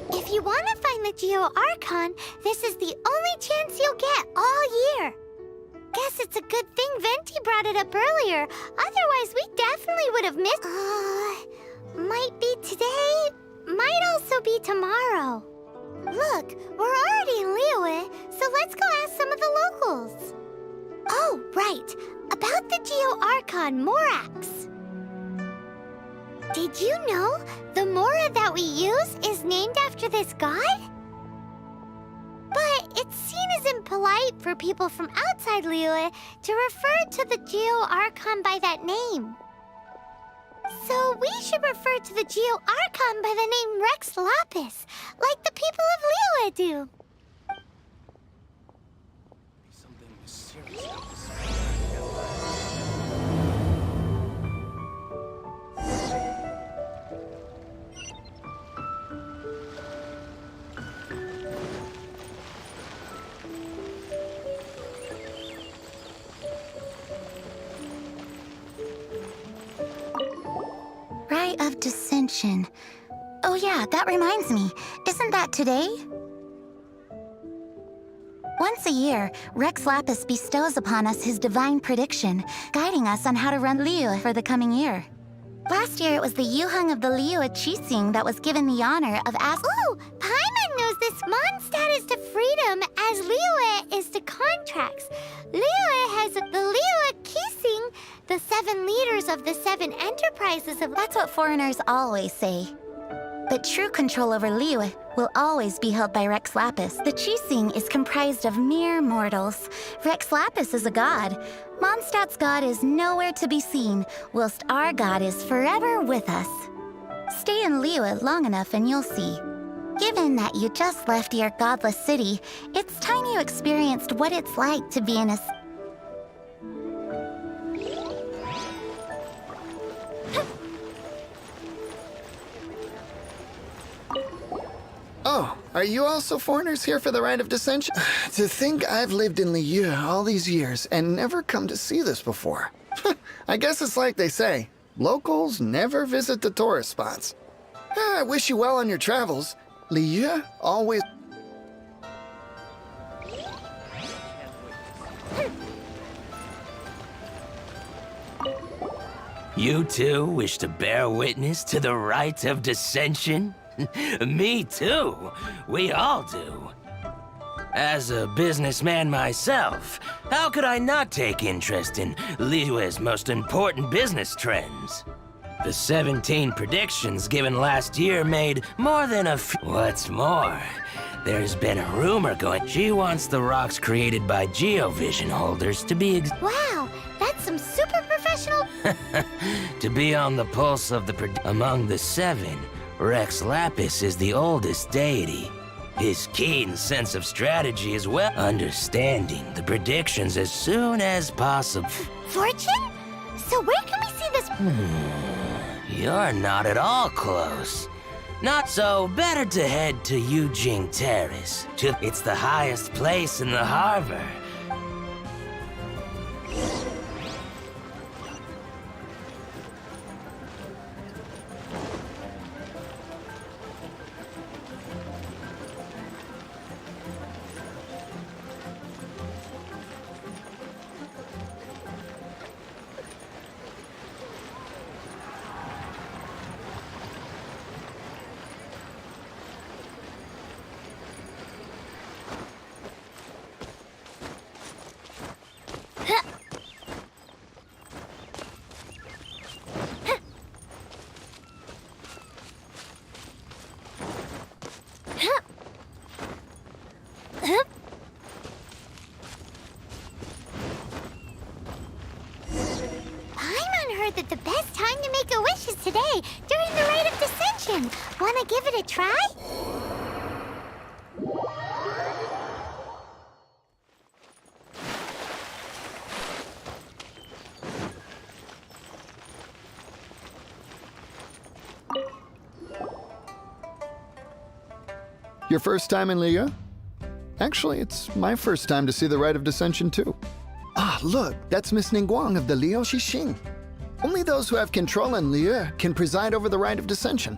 If you want to find the Geo Archon, this is the only chance you'll get all year. Guess it's a good thing Venti brought it up earlier. Otherwise, we definitely would have missed... might be today, might also be tomorrow. Look, we're already in Liyue, so let's go ask some of the locals. Oh, right. About the Geo Archon Morax. Did you know the Mora that we use is named after this god? But it's seen as impolite for people from outside Liyue to refer to the Geo Archon by that name. So we should refer to the Geo Archon by the name Rex Lapis, like the people of Liyue do. Something mysterious. Rite of Dissension. Oh yeah, that reminds me. Isn't that today? Once a year, Rex Lapis bestows upon us his divine prediction, guiding us on how to run Liyue for the coming year. Last year, it was the Yuheng of the Liyue Qixing that was given the honor of Ooh, Paimon knows this Mondstadt is to freedom as Liyue is to contracts. Liyue has the Liyue Qixing, the 7 leaders of the 7 enterprises of... That's what foreigners always say. But true control over Liyue will always be held by Rex Lapis. The Qixing is comprised of mere mortals. Rex Lapis is a god. Mondstadt's god is nowhere to be seen, whilst our god is forever with us. Stay in Liyue long enough and you'll see. Given that you just left your godless city, it's time you experienced what it's like to be in a... Oh, are you also foreigners here for the Rite of Dissension? To think I've lived in Liyue all these years and never come to see this before. I guess it's like they say, locals never visit the tourist spots. I wish you well on your travels. Liyue always... You too wish to bear witness to the Rite of Dissension? Me too. We all do. As a businessman myself, how could I not take interest in Liyue's most important business trends? The 17 predictions given last year made more than a few. What's more, there's been a rumor going. She wants the rocks created by GeoVision holders to be Wow, that's some super professional... to be on the pulse of among the 7. Rex Lapis is the oldest deity. His keen sense of strategy is well understanding the predictions as soon as possible. Fortune? So where can we see this... You're not at all close. Not so, better to head to Yujing Terrace. It's the highest place in the harbor. That the best time to make a wish is today, during the Rite of Dissension. Wanna give it a try? Your first time in Liyue? Actually, it's my first time to see the Rite of Dissension, too. Ah, look, that's Miss Ningguang of the Liu Xixing. Only those who have control in Liu can preside over the Rite of Dissension.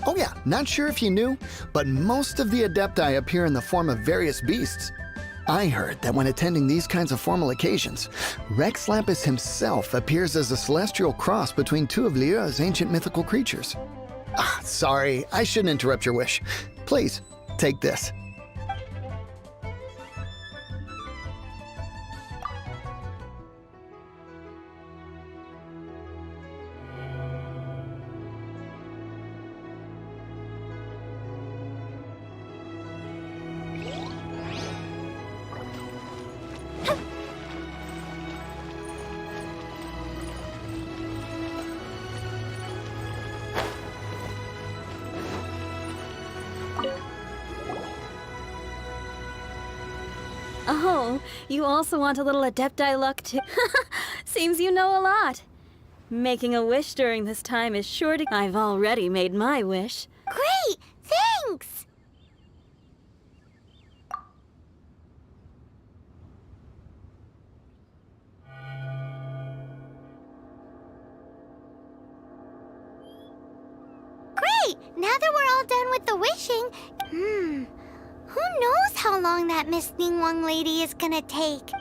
Oh yeah, not sure if you knew, but most of the Adepti appear in the form of various beasts. I heard that when attending these kinds of formal occasions, Rex Lapis himself appears as a celestial cross between two of Liu's ancient mythical creatures. Ah, sorry, I shouldn't interrupt your wish. Please, take this. Oh, you also want a little Adepti luck too? Seems you know a lot. Making a wish during this time is sure to... I've already made my wish. Great! Thanks! Great! Now that we're all done with the wishing, who knows how long that Miss Ningguang lady is gonna take?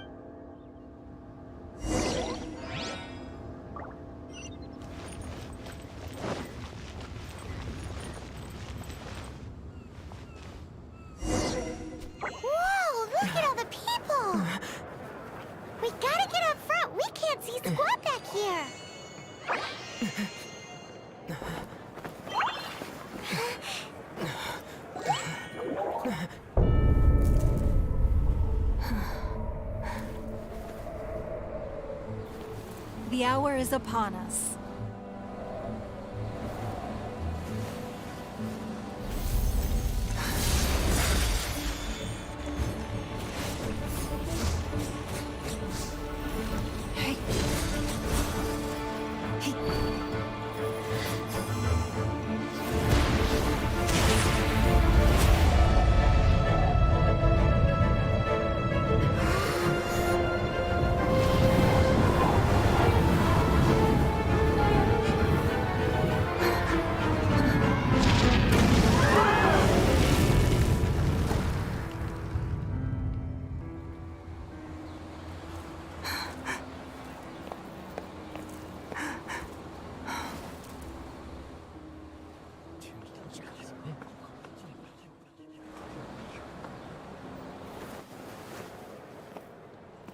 Whoa, look at all the people! We gotta get up front. We can't see squat back here. The hour is upon us.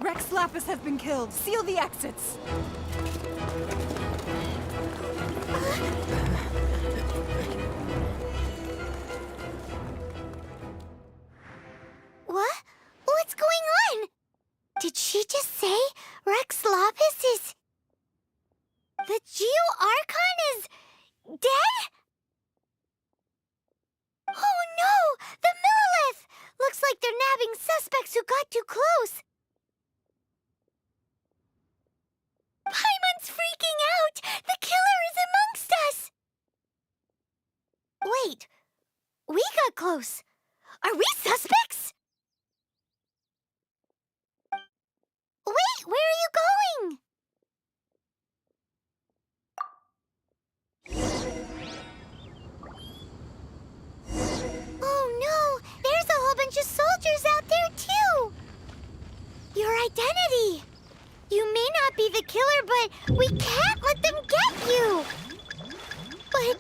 Rex Lapis has been killed. Seal the exits. What? What's going on? Did she just say Rex Lapis is... The Geo-Archon is... dead? Oh no! The Millilith! Looks like they're nabbing suspects who got too close. Paimon's freaking out! The killer is amongst us! Wait, we got close. Are we suspects? Wait, where are you going? Oh no, there's a whole bunch of soldiers out there too! Your identity! You may not be the killer, but we can't let them get you! But...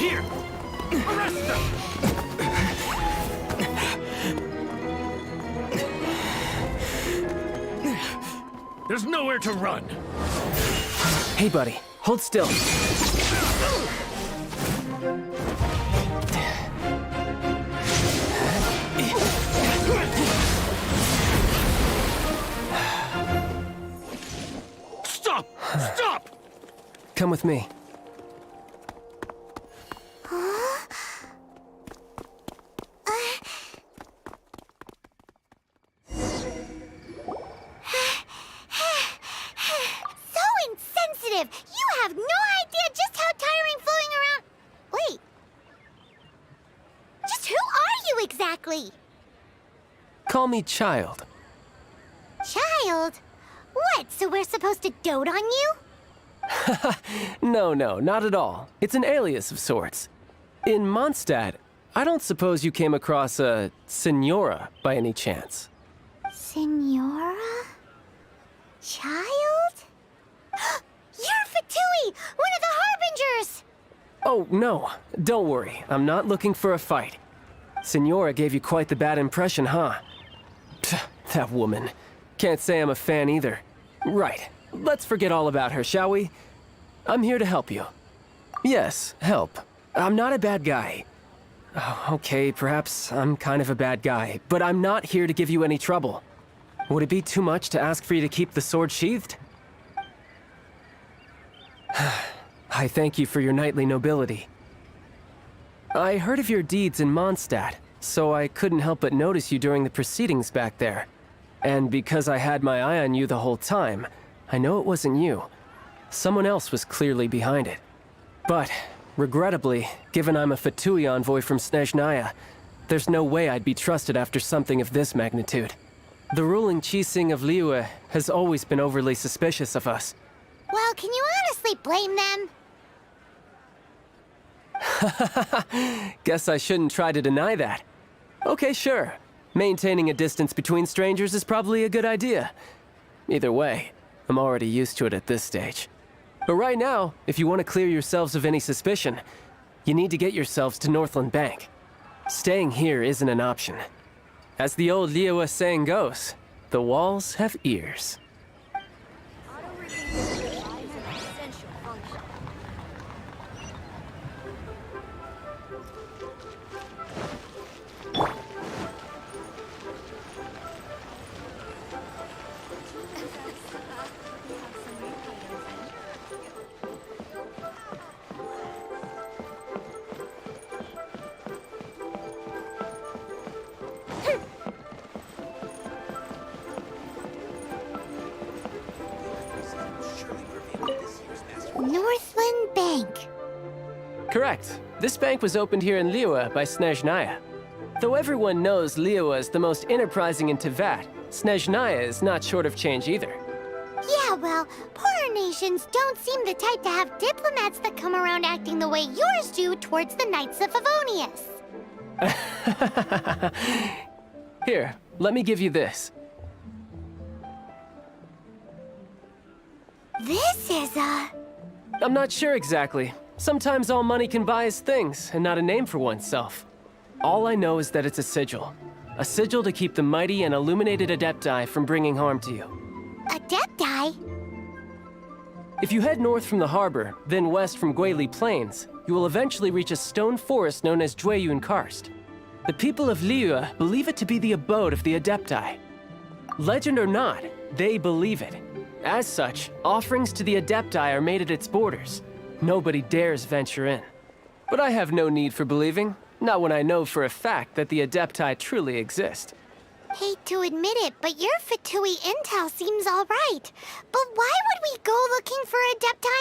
Here! Arrest them! There's nowhere to run! Hey, buddy. Hold still. Stop! Stop! Come with me. You have no idea just how tiring floating around... Wait. Just who are you exactly? Call me Child. Child? What, so we're supposed to dote on you? No, not at all. It's an alias of sorts. In Mondstadt, I don't suppose you came across a Senora by any chance. Senora? Child? You're Fatui, one of the Harbingers! Oh, no. Don't worry. I'm not looking for a fight. Senora gave you quite the bad impression, huh? Pfft, that woman. Can't say I'm a fan either. Right. Let's forget all about her, shall we? I'm here to help you. Yes, help. I'm not a bad guy. Oh, okay, perhaps I'm kind of a bad guy, but I'm not here to give you any trouble. Would it be too much to ask for you to keep the sword sheathed? I thank you for your knightly nobility. I heard of your deeds in Mondstadt, so I couldn't help but notice you during the proceedings back there. And because I had my eye on you the whole time, I know it wasn't you. Someone else was clearly behind it. But, regrettably, given I'm a Fatui envoy from Snezhnaya, there's no way I'd be trusted after something of this magnitude. The ruling Qixing of Liyue has always been overly suspicious of us. Well, can you honestly blame them? Guess I shouldn't try to deny that. Okay, sure. Maintaining a distance between strangers is probably a good idea. Either way, I'm already used to it at this stage. But right now, if you want to clear yourselves of any suspicion, you need to get yourselves to Northland Bank. Staying here isn't an option. As the old Liyue saying goes, the walls have ears. Northland Bank. Correct. This bank was opened here in Liyue by Snezhnaya. Though everyone knows Liyue is the most enterprising in Teyvat, Snezhnaya is not short of change either. Yeah, well, poorer nations don't seem the type to have diplomats that come around acting the way yours do towards the Knights of Favonius. Here, let me give you this. This is a... I'm not sure exactly. Sometimes all money can buy is things, and not a name for oneself. All I know is that it's a sigil. A sigil to keep the mighty and illuminated Adepti from bringing harm to you. Adepti? If you head north from the harbor, then west from Guili Plains, you will eventually reach a stone forest known as Jueyun Karst. The people of Liyue believe it to be the abode of the Adepti. Legend or not, they believe it. As such, offerings to the Adepti are made at its borders. Nobody dares venture in. But I have no need for believing, not when I know for a fact that the Adepti truly exist. Hate to admit it, but your Fatui intel seems all right. But why would we go looking for Adepti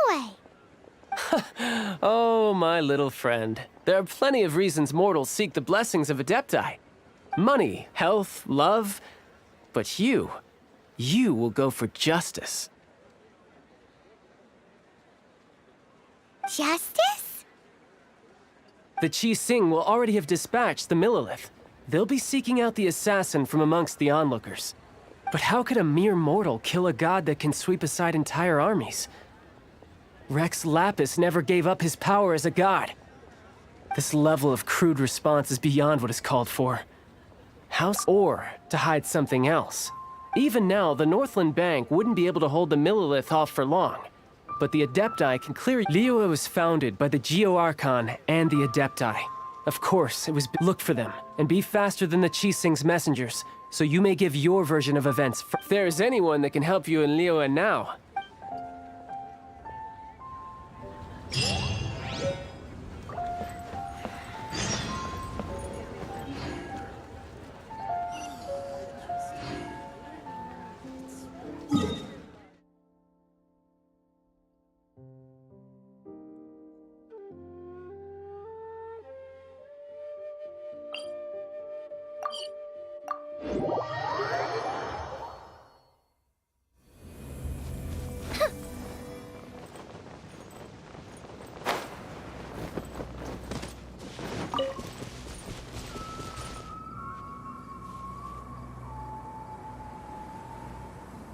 anyway? Oh, my little friend. There are plenty of reasons mortals seek the blessings of Adepti. Money, health, love. But you will go for justice. Justice? The Qixing will already have dispatched the Millilith. They'll be seeking out the assassin from amongst the onlookers. But how could a mere mortal kill a god that can sweep aside entire armies? Rex Lapis never gave up his power as a god. This level of crude response is beyond what is called for. Or to hide something else. Even now, the Northland Bank wouldn't be able to hold the Millilith off for long. But the Adepti can clear. Liyue was founded by the Geo-Archon and the Adepti. Of course, it was look for them, and be faster than the Qixing's messengers, so you may give your version of events. If there's anyone that can help you in Liyue now.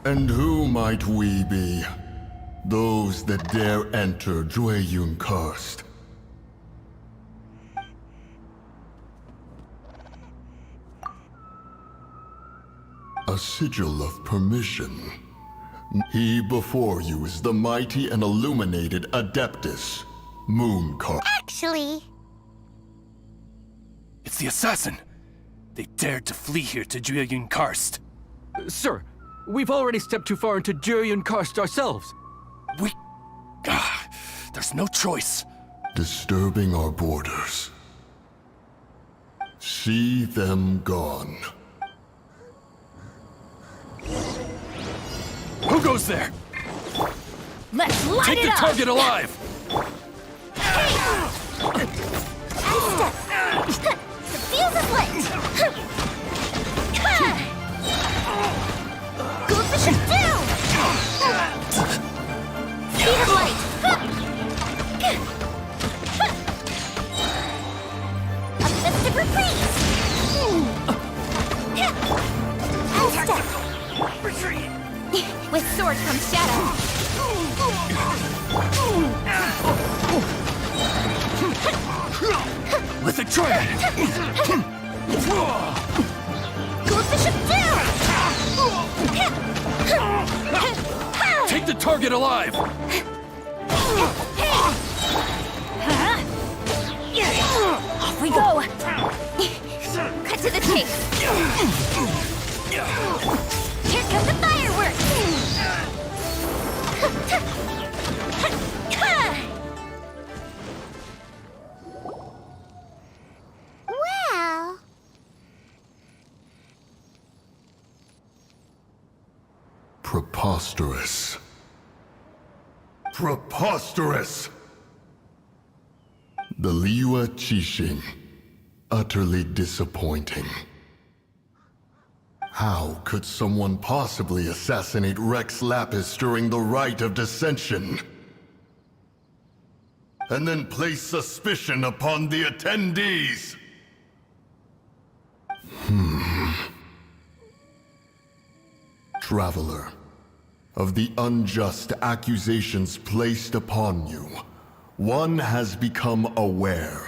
And who might we be? Those that dare enter Jueyun Karst. A sigil of permission. He before you is the mighty and illuminated Adeptus, Moonkar. Actually, It's the assassin! They dared to flee here to Jueyun Karst. Sir, we've already stepped too far into Jueyun Karst ourselves. There's no choice. Disturbing our borders. See them gone. Who goes there? Let's light Take it the up! target alive! the fuse is lit! Goldfish is down! Speed of light! A festive reprise! With sword comes shadow. With a trident! Goldfish is down! Take the target alive! Off we go! Cut to the chase. Here come the fireworks! Well... Preposterous. Preposterous! The Liyue Qixing. Utterly disappointing. How could someone possibly assassinate Rex Lapis during the Rite of Dissension? And then place suspicion upon the attendees? Traveler, of the unjust accusations placed upon you, one has become aware.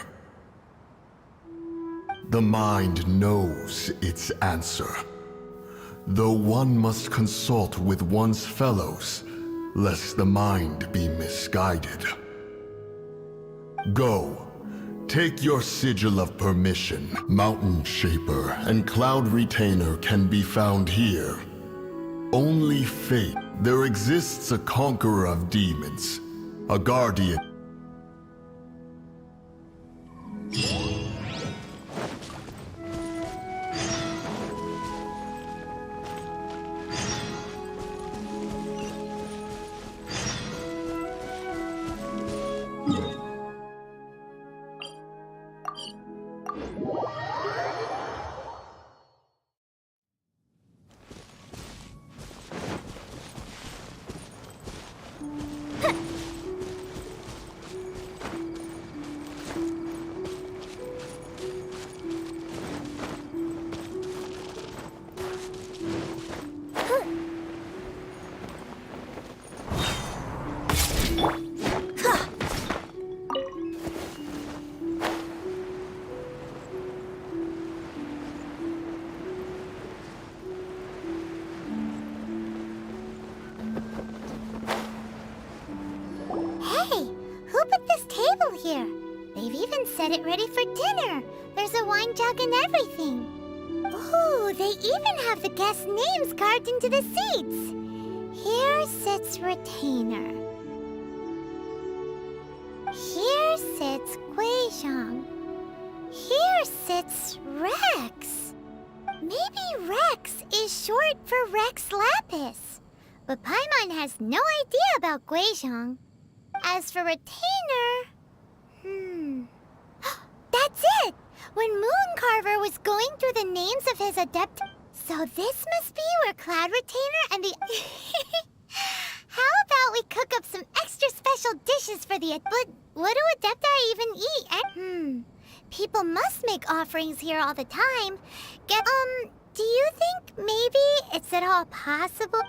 The mind knows its answer, though one must consult with one's fellows, lest the mind be misguided. Go, take your sigil of permission. Mountain Shaper and Cloud Retainer can be found here. Only fate. There exists a conqueror of demons, a guardian. put this table here? They've even set it ready for dinner. There's a wine jug and everything. Ooh, they even have the guests' names carved into the seats. Here sits Retainer. Here sits Guizhong. Here sits Rex. Maybe Rex is short for Rex Lapis. But Paimon has no idea about Guizhong. As for Retainer... That's it! When Mooncarver was going through the names of his adept... So this must be where Cloud Retainer and the... How about we cook up some extra special dishes for the... But what do Adepti even eat? And, people must make offerings here all the time. Do you think maybe it's at all possible?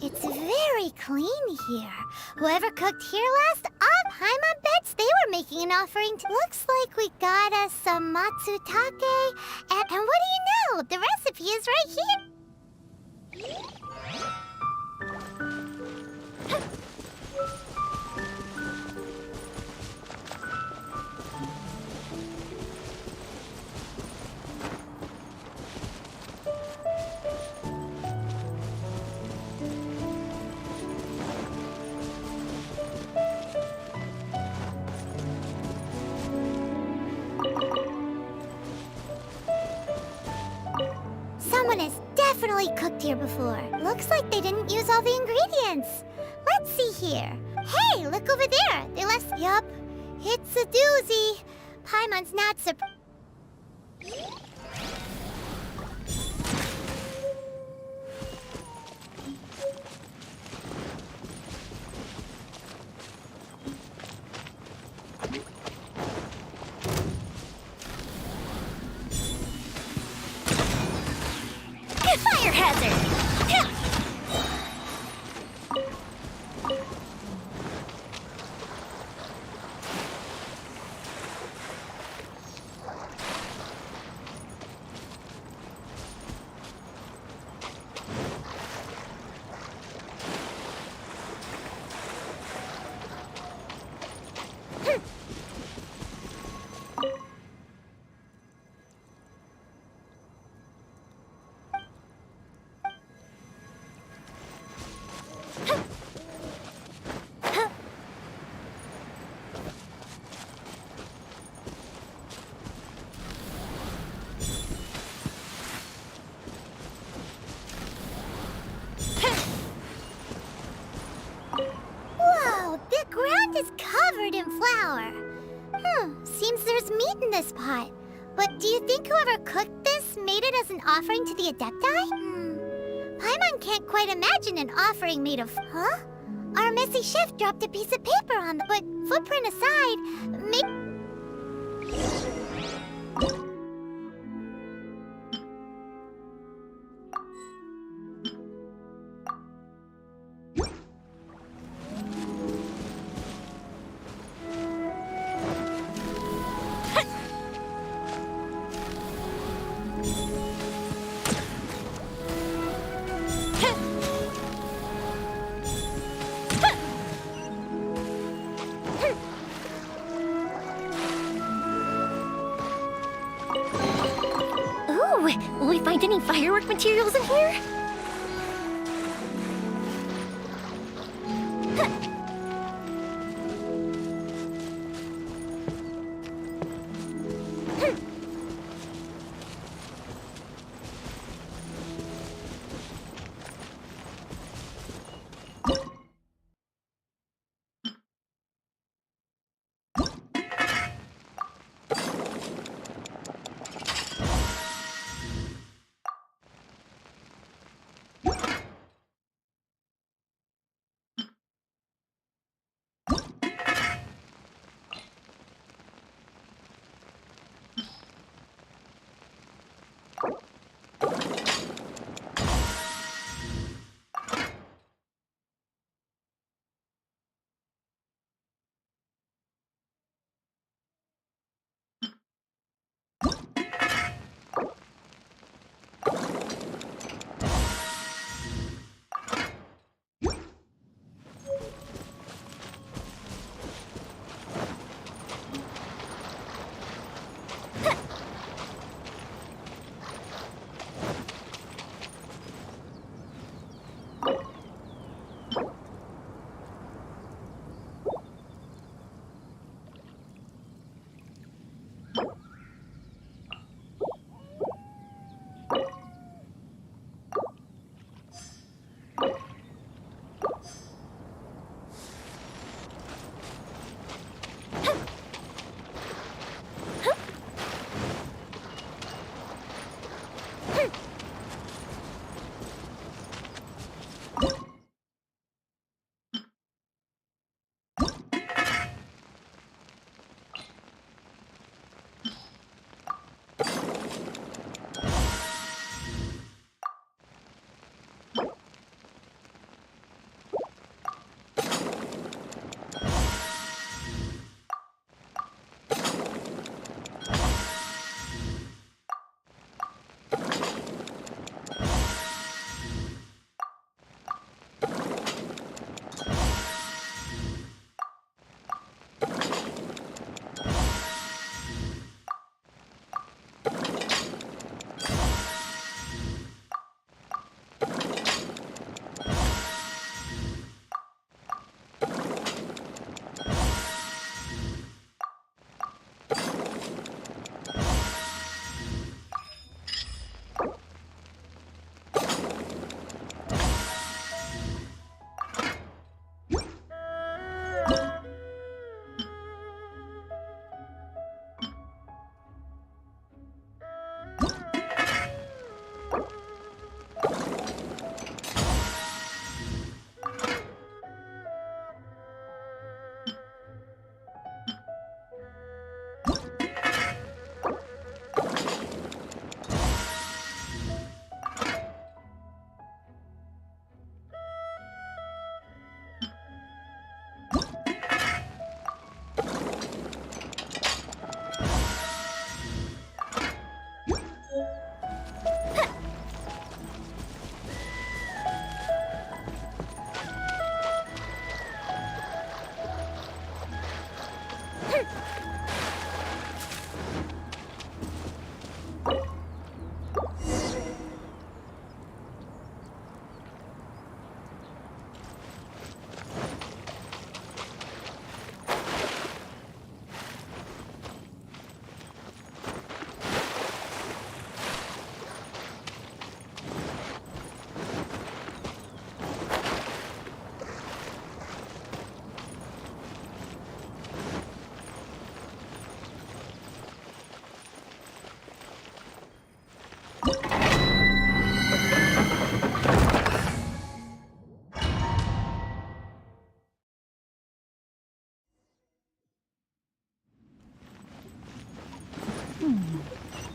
It's very clean here. Whoever cooked here last, Paimon bets they were making an offering. Looks like we got us some matsutake. And what do you know? The recipe is right here. Someone has definitely cooked here before. Looks like they didn't use all the ingredients. Let's see here. Hey, look over there. They left... Yup, it's a doozy. Paimon's not surprised. Fire hazard! Is covered in flour. Seems there's meat in this pot. But do you think whoever cooked this made it as an offering to the Adepti? Paimon can't quite imagine an offering made of... Huh? Our messy chef dropped a piece of paper on the... But footprint aside, will we find any firework materials in here?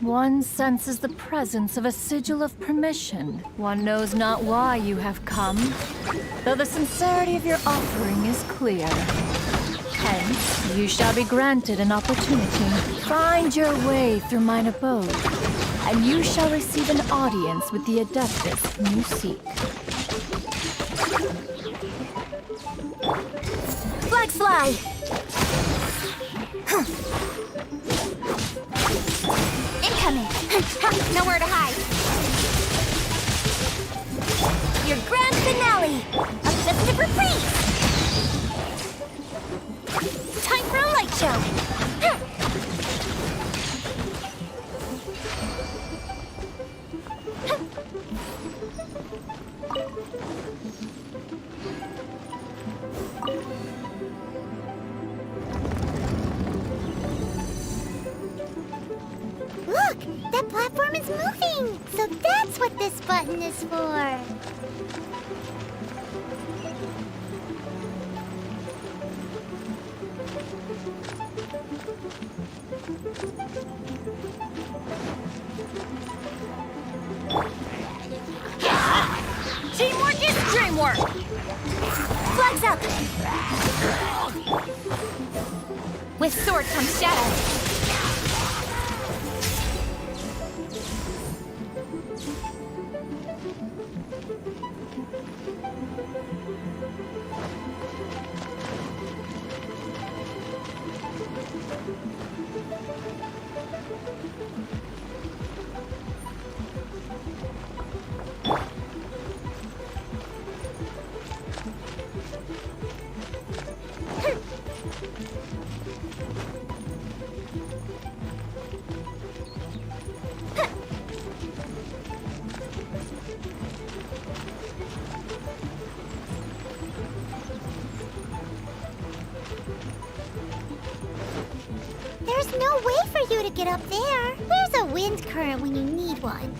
One senses the presence of a sigil of permission. One knows not why you have come, though the sincerity of your offering is clear. Hence, you shall be granted an opportunity. Find your way through mine abode, and you shall receive an audience with the Adeptus you seek. Flags fly! Incoming! Nowhere to hide! Your grand finale! A festive reprise! Time for a light show! Look! That platform is moving! So that's what this button is for! Teamwork is dreamwork! Flags up! With sword comes shadow. There's no way for you to get up there. Where's a wind current when you need one?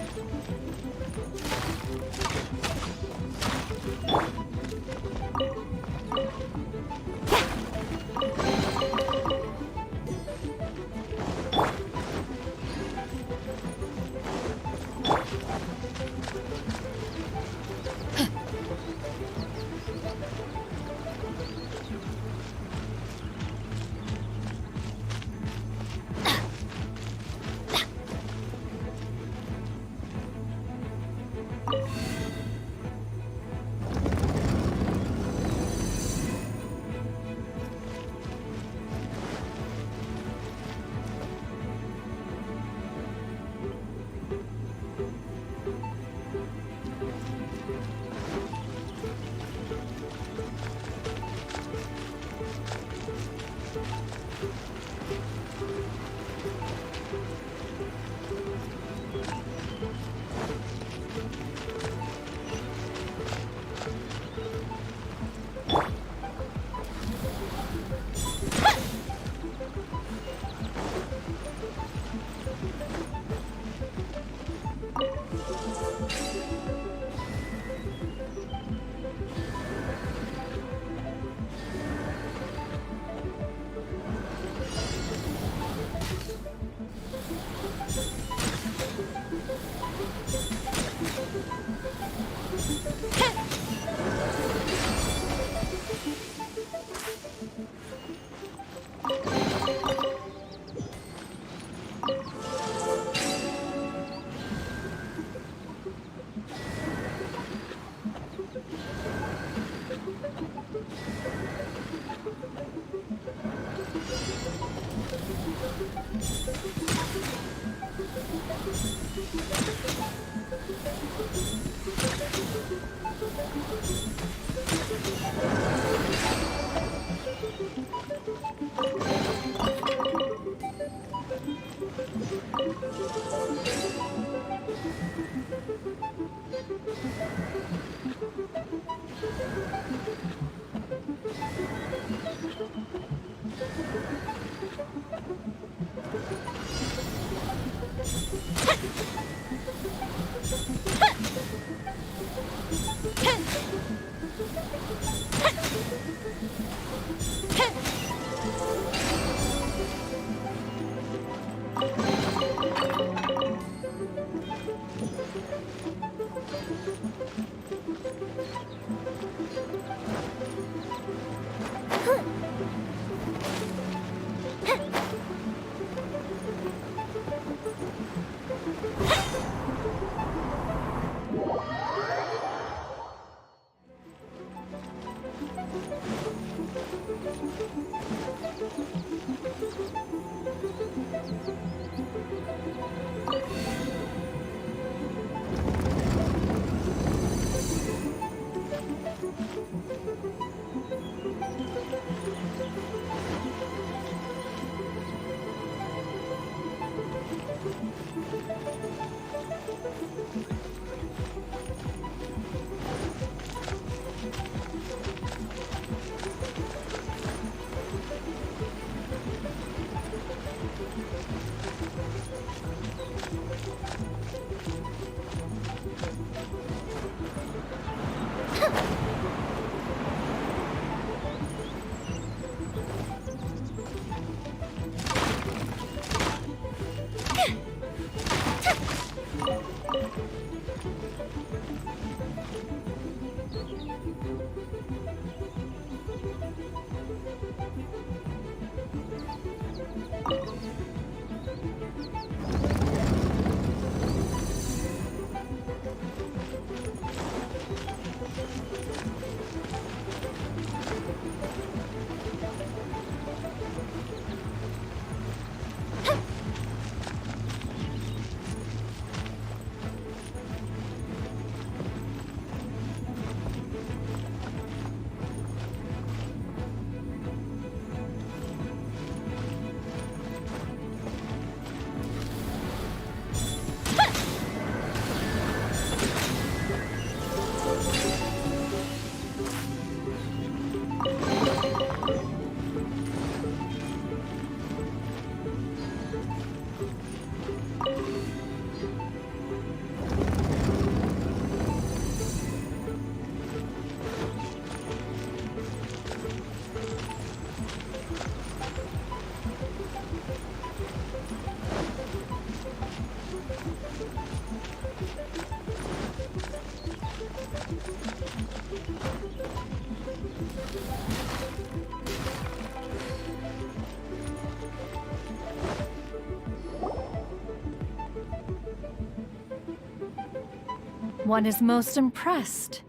One is most impressed.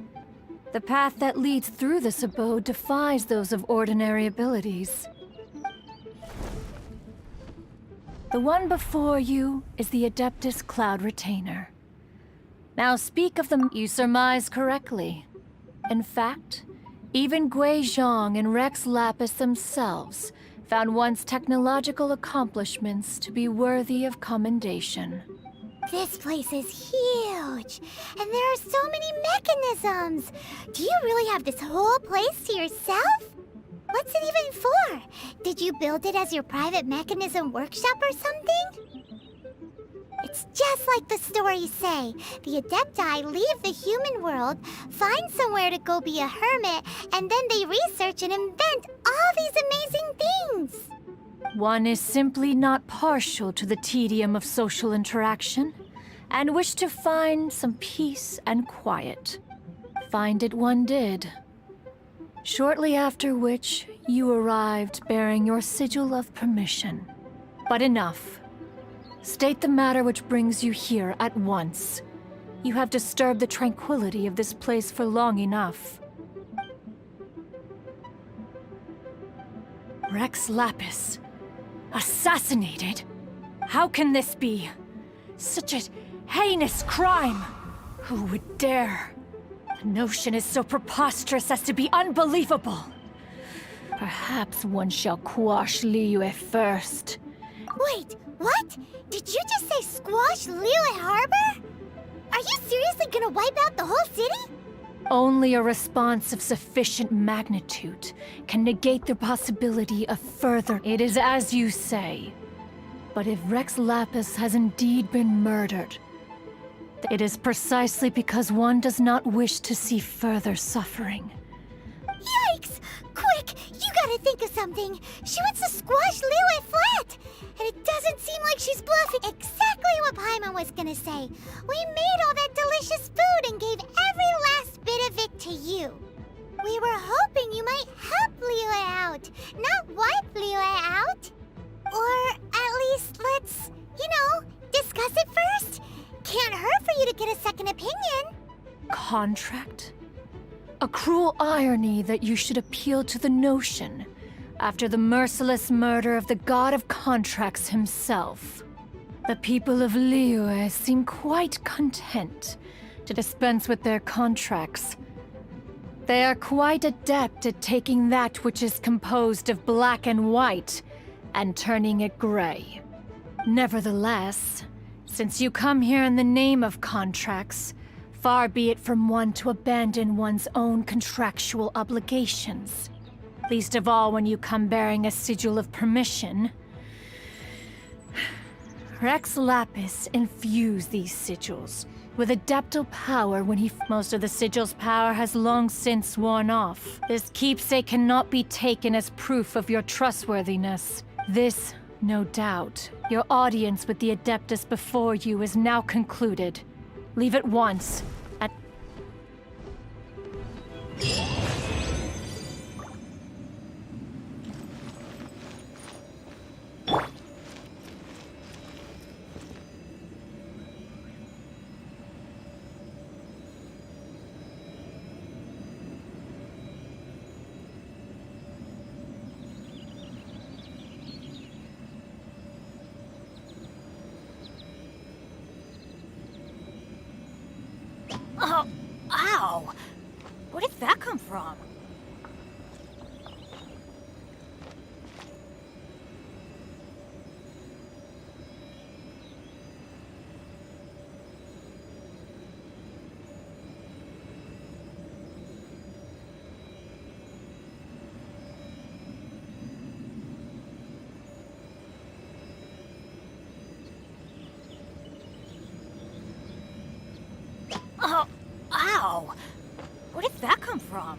The path that leads through this abode defies those of ordinary abilities. The one before you is the Adeptus Cloud Retainer. Now speak of them, you surmise correctly. In fact, even Gui Zhang and Rex Lapis themselves found one's technological accomplishments to be worthy of commendation. This place is huge, and there are so many mechanisms. Do you really have this whole place to yourself? What's it even for? Did you build it as your private mechanism workshop or something? It's just like the stories say. The Adepti leave the human world, find somewhere to go be a hermit, and then they research and invent all these amazing things. One is simply not partial to the tedium of social interaction, and wished to find some peace and quiet. Find it one did. Shortly after which, you arrived bearing your sigil of permission. But enough. State the matter which brings you here at once. You have disturbed the tranquility of this place for long enough. Rex Lapis, Assassinated? How can this be? Such a heinous crime! Who would dare? The notion is so preposterous as to be unbelievable. Perhaps one shall quash Liyue first. Wait, what? Did you just say squash Liyue Harbor? Are you seriously gonna wipe out the whole city? Only a response of sufficient magnitude can negate the possibility of further. It is as you say. But if Rex Lapis has indeed been murdered, it is precisely because one does not wish to see further suffering. Yikes! Quick, you gotta think of something. She wants to squash Liyue flat! And it doesn't seem like she's bluffing. Exactly what Paimon was gonna say. We made all that delicious food and gave every last bit of it to you. We were hoping you might help Liyue out, not wipe Liyue out. Or at least let's, discuss it first. Can't hurt for you to get a second opinion. Contract? A cruel irony that you should appeal to the notion after the merciless murder of the god of contracts himself. The people of Liyue seem quite content to dispense with their contracts. They are quite adept at taking that which is composed of black and white and turning it gray. Nevertheless, since you come here in the name of contracts, far be it from one to abandon one's own contractual obligations. Least of all when you come bearing a sigil of permission. Rex Lapis infused these sigils with adeptal power when most of the sigil's power has long since worn off. This keepsake cannot be taken as proof of your trustworthiness. This, no doubt, your audience with the Adeptus before you is now concluded. Leave at once. Oh, ow! Where did that come from? Oh, ow! Where did that come from?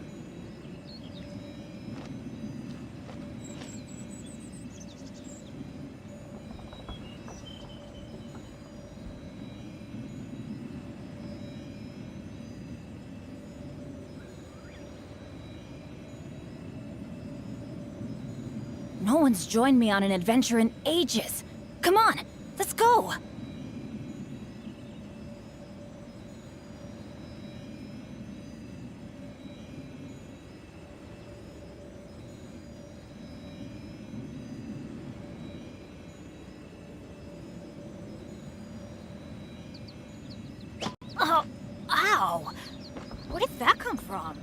No one's joined me on an adventure in ages. Come on, let's go! Oh, ow! Where did that come from?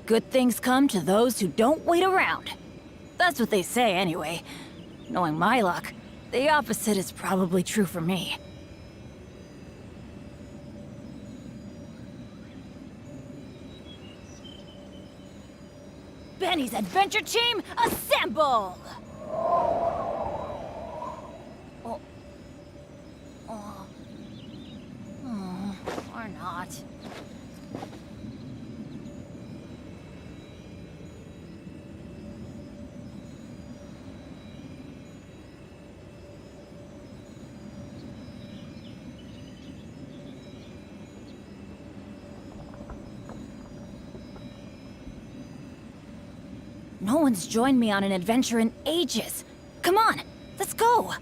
Good things come to those who don't wait around. That's what they say anyway. Knowing my luck, the opposite is probably true for me. Benny's adventure team, assemble! Or not. No one's joined me on an adventure in ages. Come on, let's go!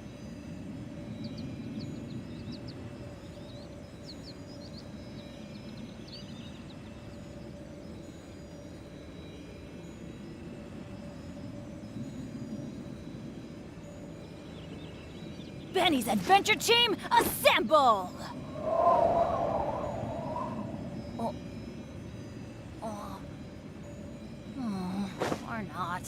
Benny's adventure team, assemble! Or not.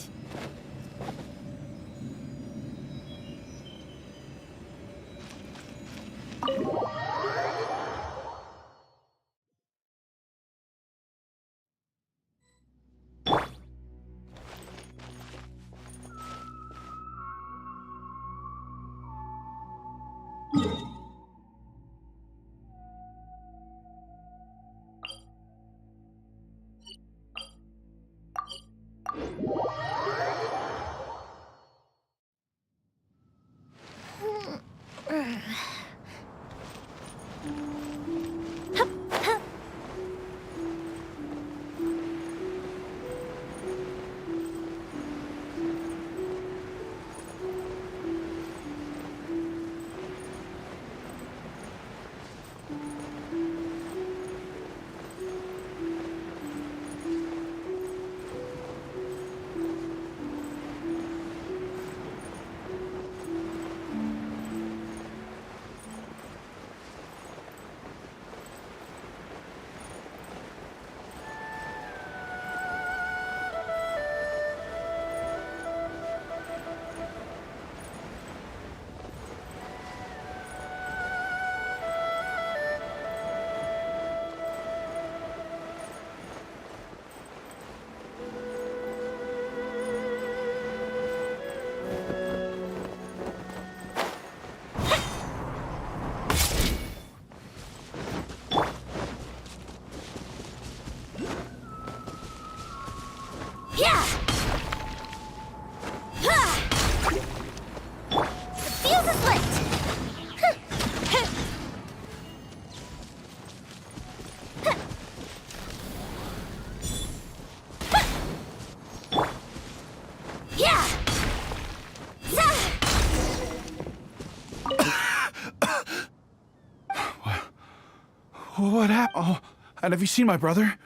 What happened? Oh, and have you seen my brother?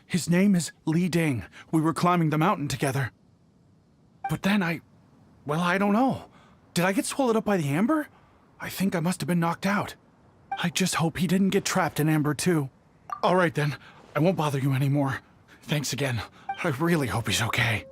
His name is Li Ding. We were climbing the mountain together. But then I don't know. Did I get swallowed up by the amber? I think I must have been knocked out. I just hope he didn't get trapped in amber too. All right then, I won't bother you anymore. Thanks again. I really hope he's okay.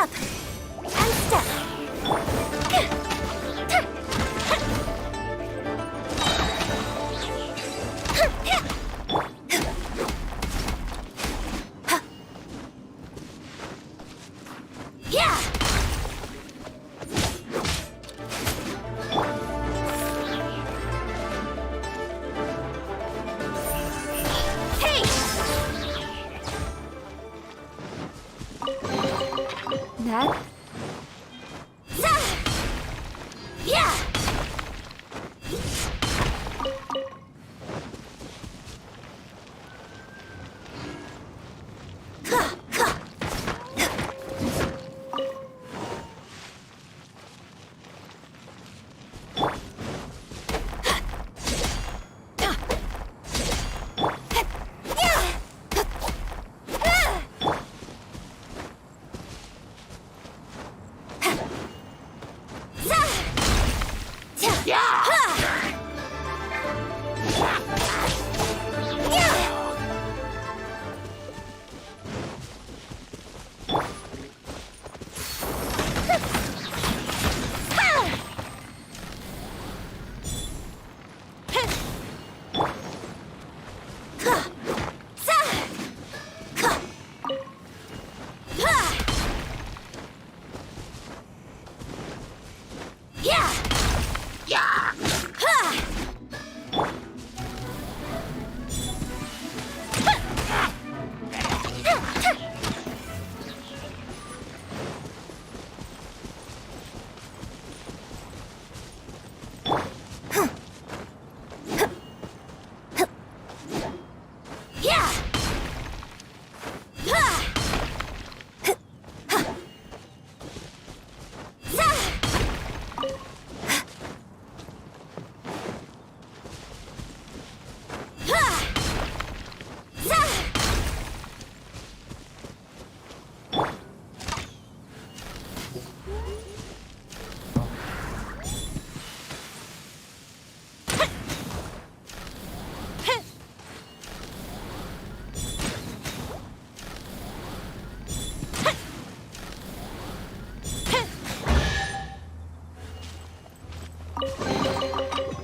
Up. And step. Yeah! Hey! That? Yeah!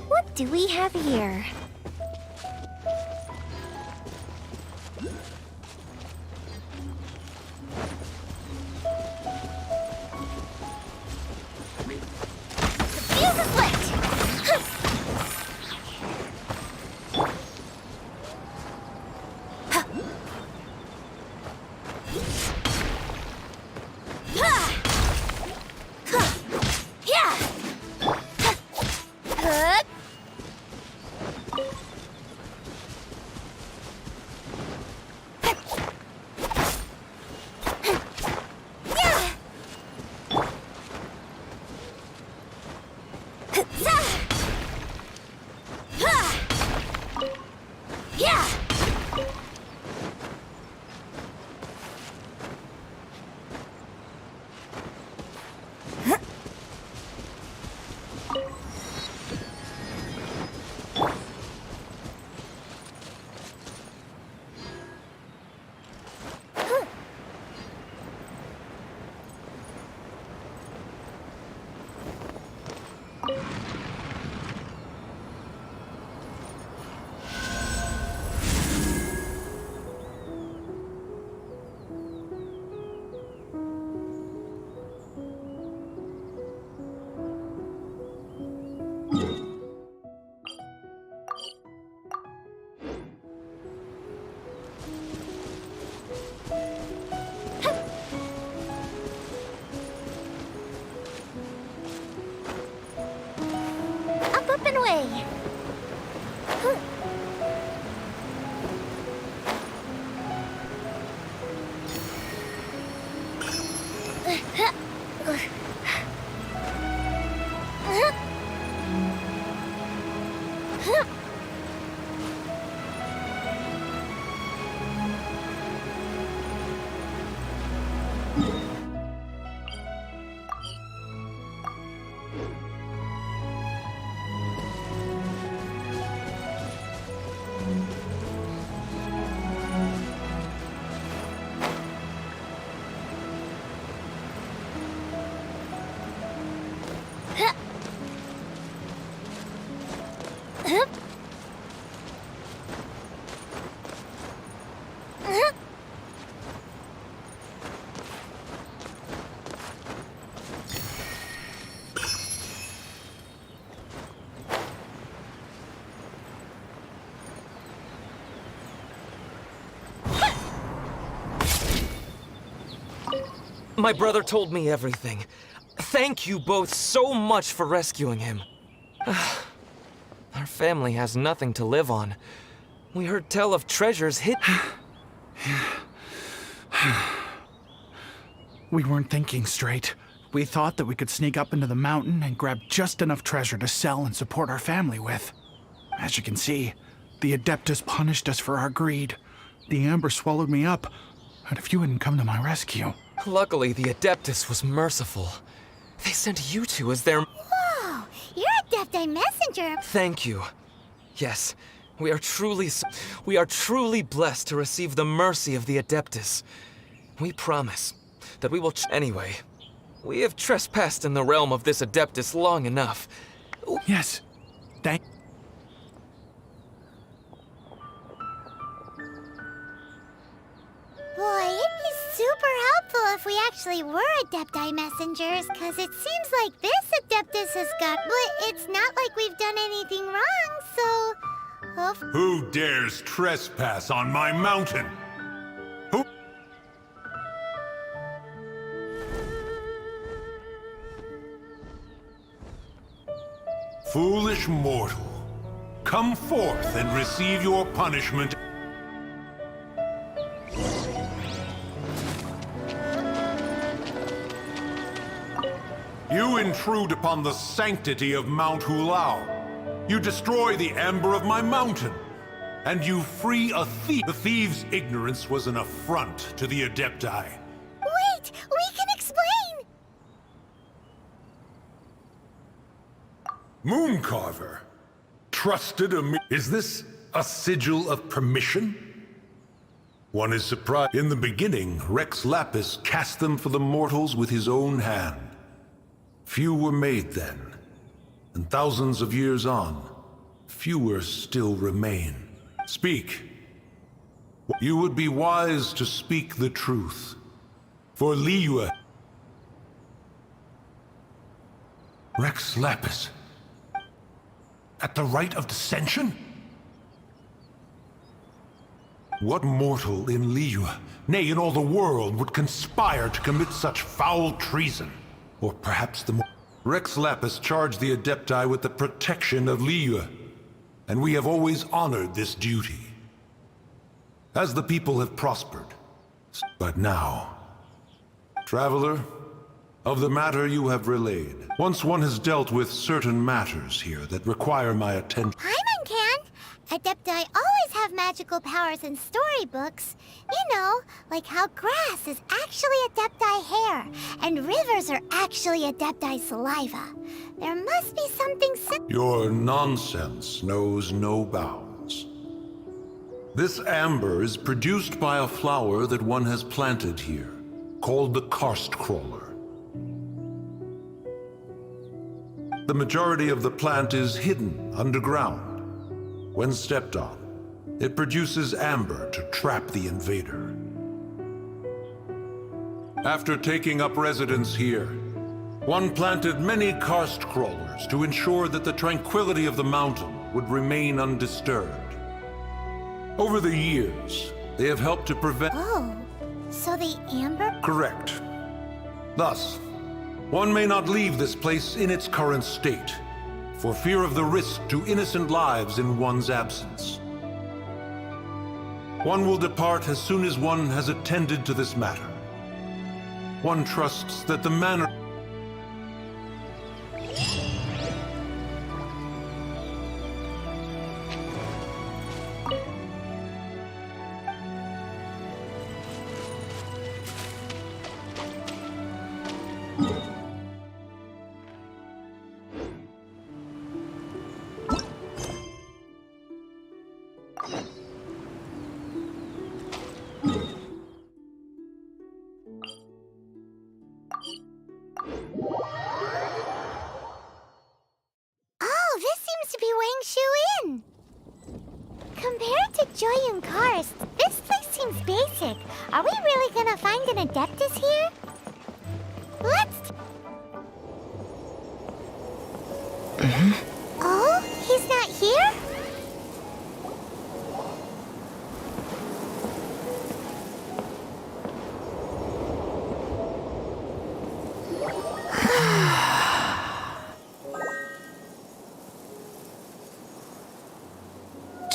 What do we have here? The fuse is lit! Up and away! My brother told me everything. Thank you both so much for rescuing him. Our family has nothing to live on. We heard tell of treasures hidden. We weren't thinking straight. We thought that we could sneak up into the mountain and grab just enough treasure to sell and support our family with. As you can see, the Adeptus punished us for our greed. The amber swallowed me up, and if you hadn't come to my rescue... Luckily, the Adeptus was merciful. They sent you two as their... Whoa! You're a Adepti messenger! Thank you. Yes, we are truly blessed to receive the mercy of the Adeptus. We promise that we will... Anyway, we have trespassed in the realm of this Adeptus long enough. Yes. Thank... Boy, it'd be super helpful if we actually were Adepti messengers, because it seems like this Adeptus has got... But it's not like we've done anything wrong, so... Who dares trespass on my mountain? Who... Foolish mortal, come forth and receive your punishment. You intrude upon the sanctity of Mount Hulao. You destroy the amber of my mountain. And you free a thief. The thief's ignorance was an affront to the Adepti. Wait! We can explain! Mooncarver, trusted Is this a sigil of permission? One is surprised. In the beginning, Rex Lapis cast them for the mortals with his own hand. Few were made then, and thousands of years on, fewer still remain. Speak. You would be wise to speak the truth. For Liyue... Rex Lapis... At the rite of dissension? What mortal in Liyue, nay, in all the world, would conspire to commit such foul treason? Or perhaps the... Rex Lapis charged the Adepti with the protection of Liyue, and we have always honored this duty. As the people have prospered. But now... Traveler, of the matter you have relayed, once one has dealt with certain matters here that require my attention... Paimon can! Adepti always have magical powers in storybooks. You know, like how grass is actually Adepti hair, and rivers are actually Adepti saliva. There must be something Your nonsense knows no bounds. This amber is produced by a flower that one has planted here, called the karst crawler. The majority of the plant is hidden underground. When stepped on, it produces amber to trap the invader. After taking up residence here, one planted many karst crawlers to ensure that the tranquility of the mountain would remain undisturbed. Over the years, they have helped to prevent... Oh, so the amber... Correct. Thus, one may not leave this place in its current state, for fear of the risk to innocent lives in one's absence. One will depart as soon as one has attended to this matter. One trusts that the manner... Compared to Joyun Karst, this place seems basic. Are we really gonna find an Adeptus here? Let's... Oh, he's not here?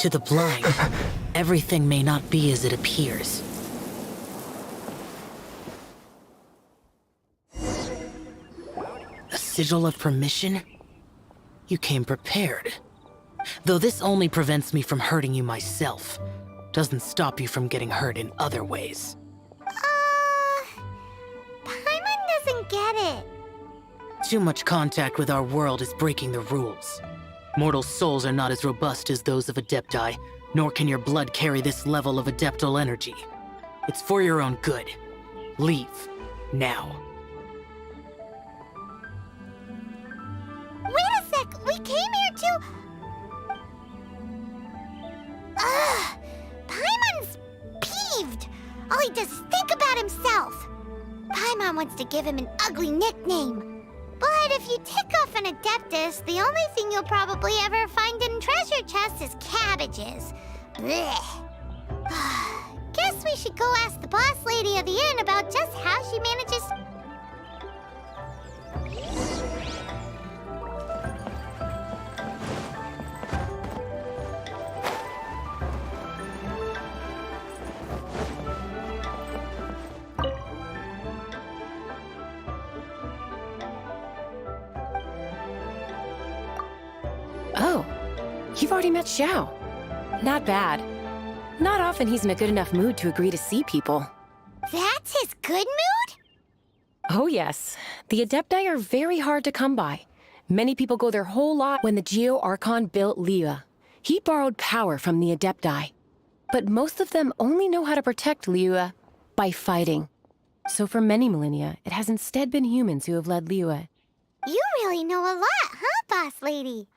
To the blind, everything may not be as it appears. A sigil of permission? You came prepared. Though this only prevents me from hurting you myself, doesn't stop you from getting hurt in other ways. Paimon doesn't get it. Too much contact with our world is breaking the rules. Mortal souls are not as robust as those of Adepti, nor can your blood carry this level of adeptal energy. It's for your own good. Leave. Now. Wait a sec! We came here to... Ugh! Paimon's peeved! All he does is think about himself! Paimon wants to give him an ugly nickname. But if you tick off an Adeptus, the only thing you'll probably ever find in treasure chests is cabbages. Blech. Guess we should go ask the boss lady of the inn about just how she manages... Oh, you've already met Xiao. Not bad. Not often he's in a good enough mood to agree to see people. That's his good mood? Oh yes. The Adepti are very hard to come by. Many people go their whole lot when the Geo Archon built Liyue. He borrowed power from the Adepti. But most of them only know how to protect Liyue by fighting. So for many millennia, it has instead been humans who have led Liyue. You really know a lot, huh, boss lady?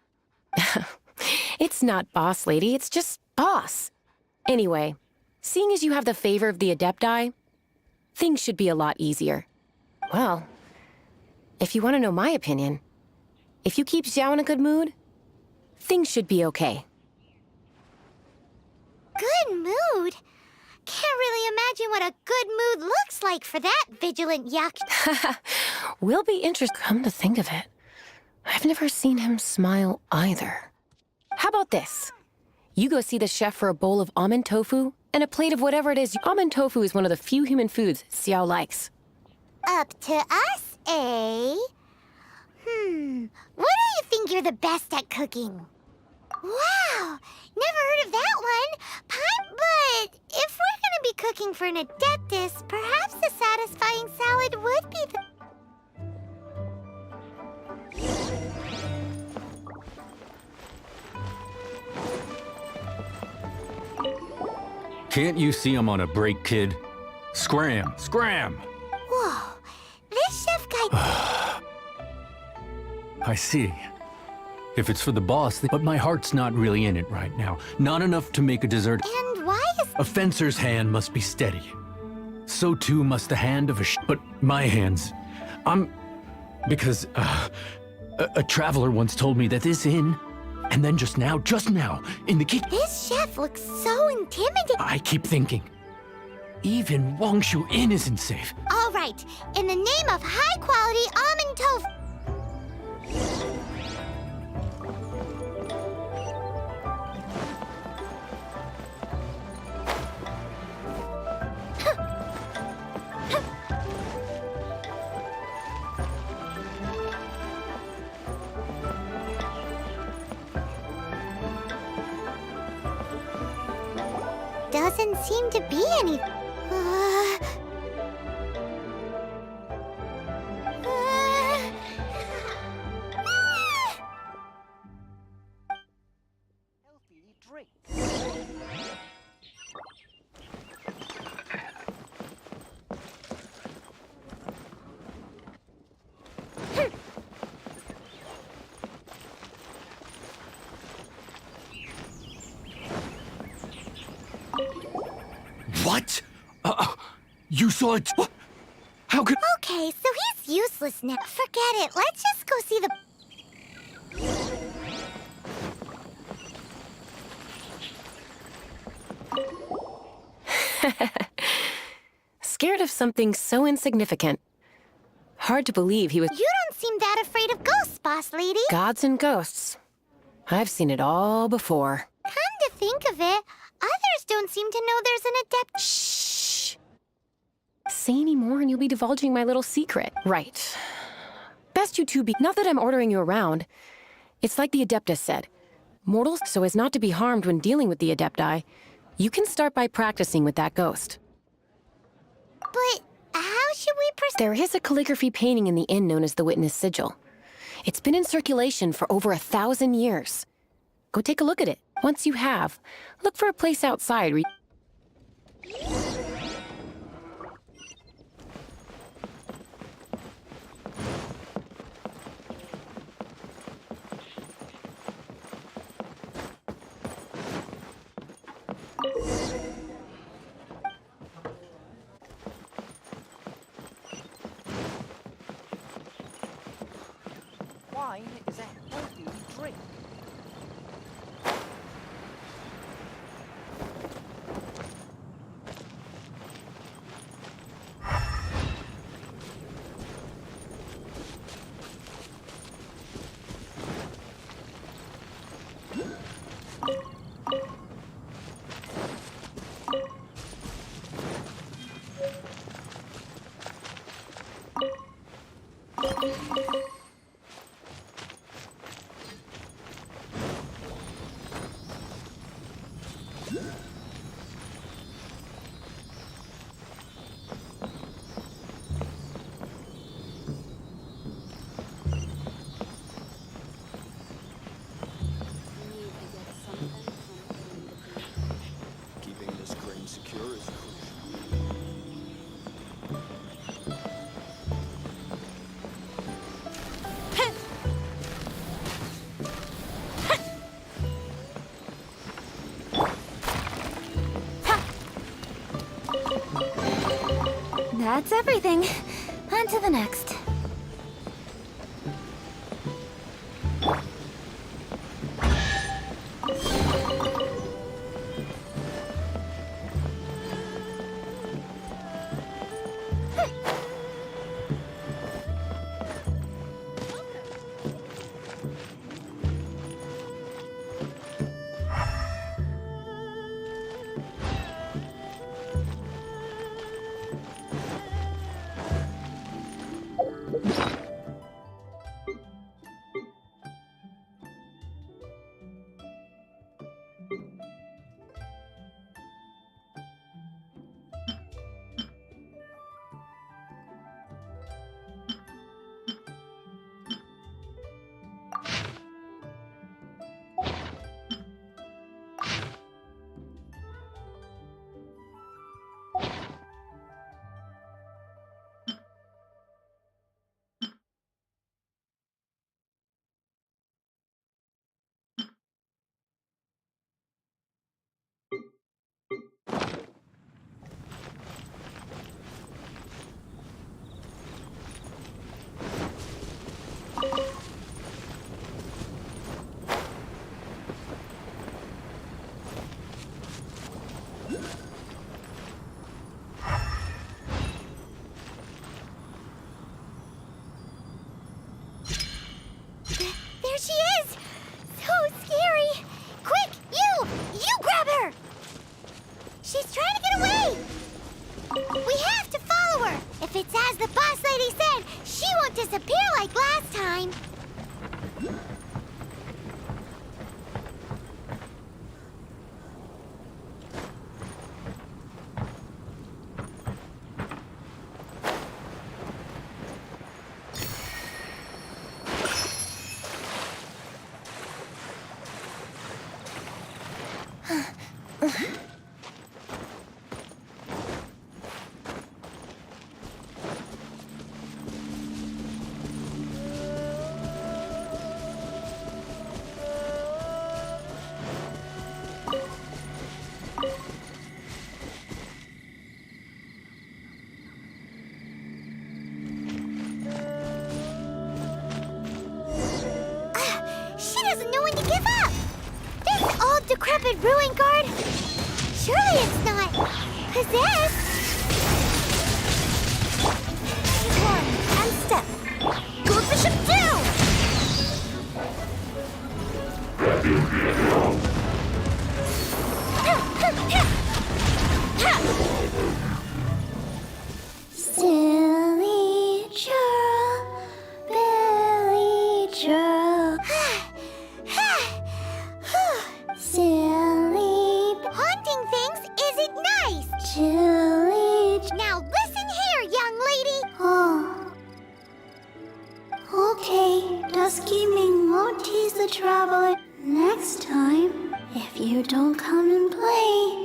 It's not boss lady, it's just boss. Anyway, seeing as you have the favor of the Adepti, things should be a lot easier. Well, if you want to know my opinion, if you keep Xiao in a good mood, things should be okay. Good mood? Can't really imagine what a good mood looks like for that vigilant yuck. Will be interested. Come to think of it, I've never seen him smile either. How about this? You go see the chef for a bowl of almond tofu and a plate of whatever it is. Almond tofu is one of the few human foods Xiao likes. Up to us, eh? What do you think you're the best at cooking? Wow, never heard of that one. But if we're gonna be cooking for an Adeptus, perhaps a satisfying salad would be the... Can't you see I'm on a break, kid? Scram! Scram! Whoa, this chef guy... I see. If it's for the boss, but my heart's not really in it right now. Not enough to make a dessert. And why is... A fencer's hand must be steady. So too must the hand of a But my hands... Because, a traveler once told me that this inn, and then just now, in the kitchen... This chef looks so intimidating. I keep thinking, even Wangshu Inn isn't safe. All right, in the name of high-quality almond tofu... Doesn't seem to be any... What? You saw it? What? How could... Okay, so he's useless now. Forget it. Let's just go see the... Scared of something so insignificant. Hard to believe he was... You don't seem that afraid of ghosts, boss lady. Gods and ghosts. I've seen it all before. Come to think of it, others don't seem to know there's an adept. Shh! Say any more and you'll be divulging my little secret. Right. Best you two be. Not that I'm ordering you around. It's like the Adeptus said. Mortals, so as not to be harmed when dealing with the Adepti, you can start by practicing with that ghost. But how should we There is a calligraphy painting in the inn known as the Witness Sigil. It's been in circulation for over 1,000 years. Go take a look at it. Once you have, look for a place outside where Wine is a healthy drink. Keeping this crane secure is crucial. That's everything. On to the next. There she is! So scary! Quick, you grab her! She's trying to get away! We have to follow her! If it's as the boss lady said, she won't disappear like last time! Decrepit ruin guard? Surely it's not possessed. One and step. Good bishop down. Dusky Ming won't tease the traveler next time if you don't come and play.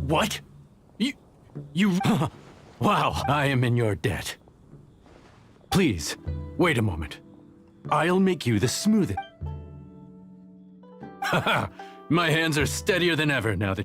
What? You... Wow, I am in your debt. Please, wait a moment. I'll make you the smoothest... Haha, my hands are steadier than ever now that...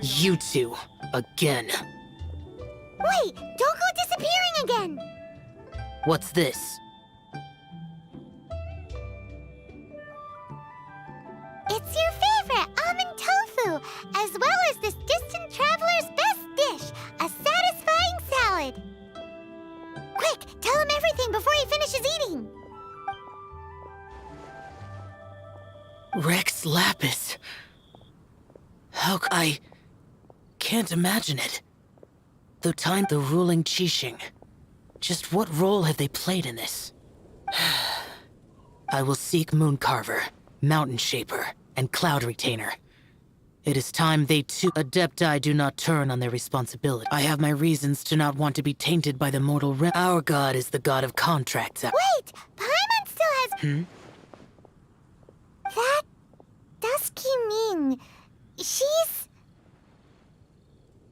You two, again. Wait, don't go disappearing again! What's this? It's your favorite almond tofu, as well as this distant traveler's best dish, a satisfying salad. Quick, tell him everything before he finishes eating. Rex Lapis. I can't imagine it. The ruling Qixing. Just what role have they played in this? I will seek Mooncarver, Mountain Shaper, and Cloud Retainer. It is time they too— Adepti do not turn on their responsibility. I have my reasons to not want to be tainted by the mortal realm. Our god is the god of contracts. Wait! Paimon still has— That Dusky Ming, she's—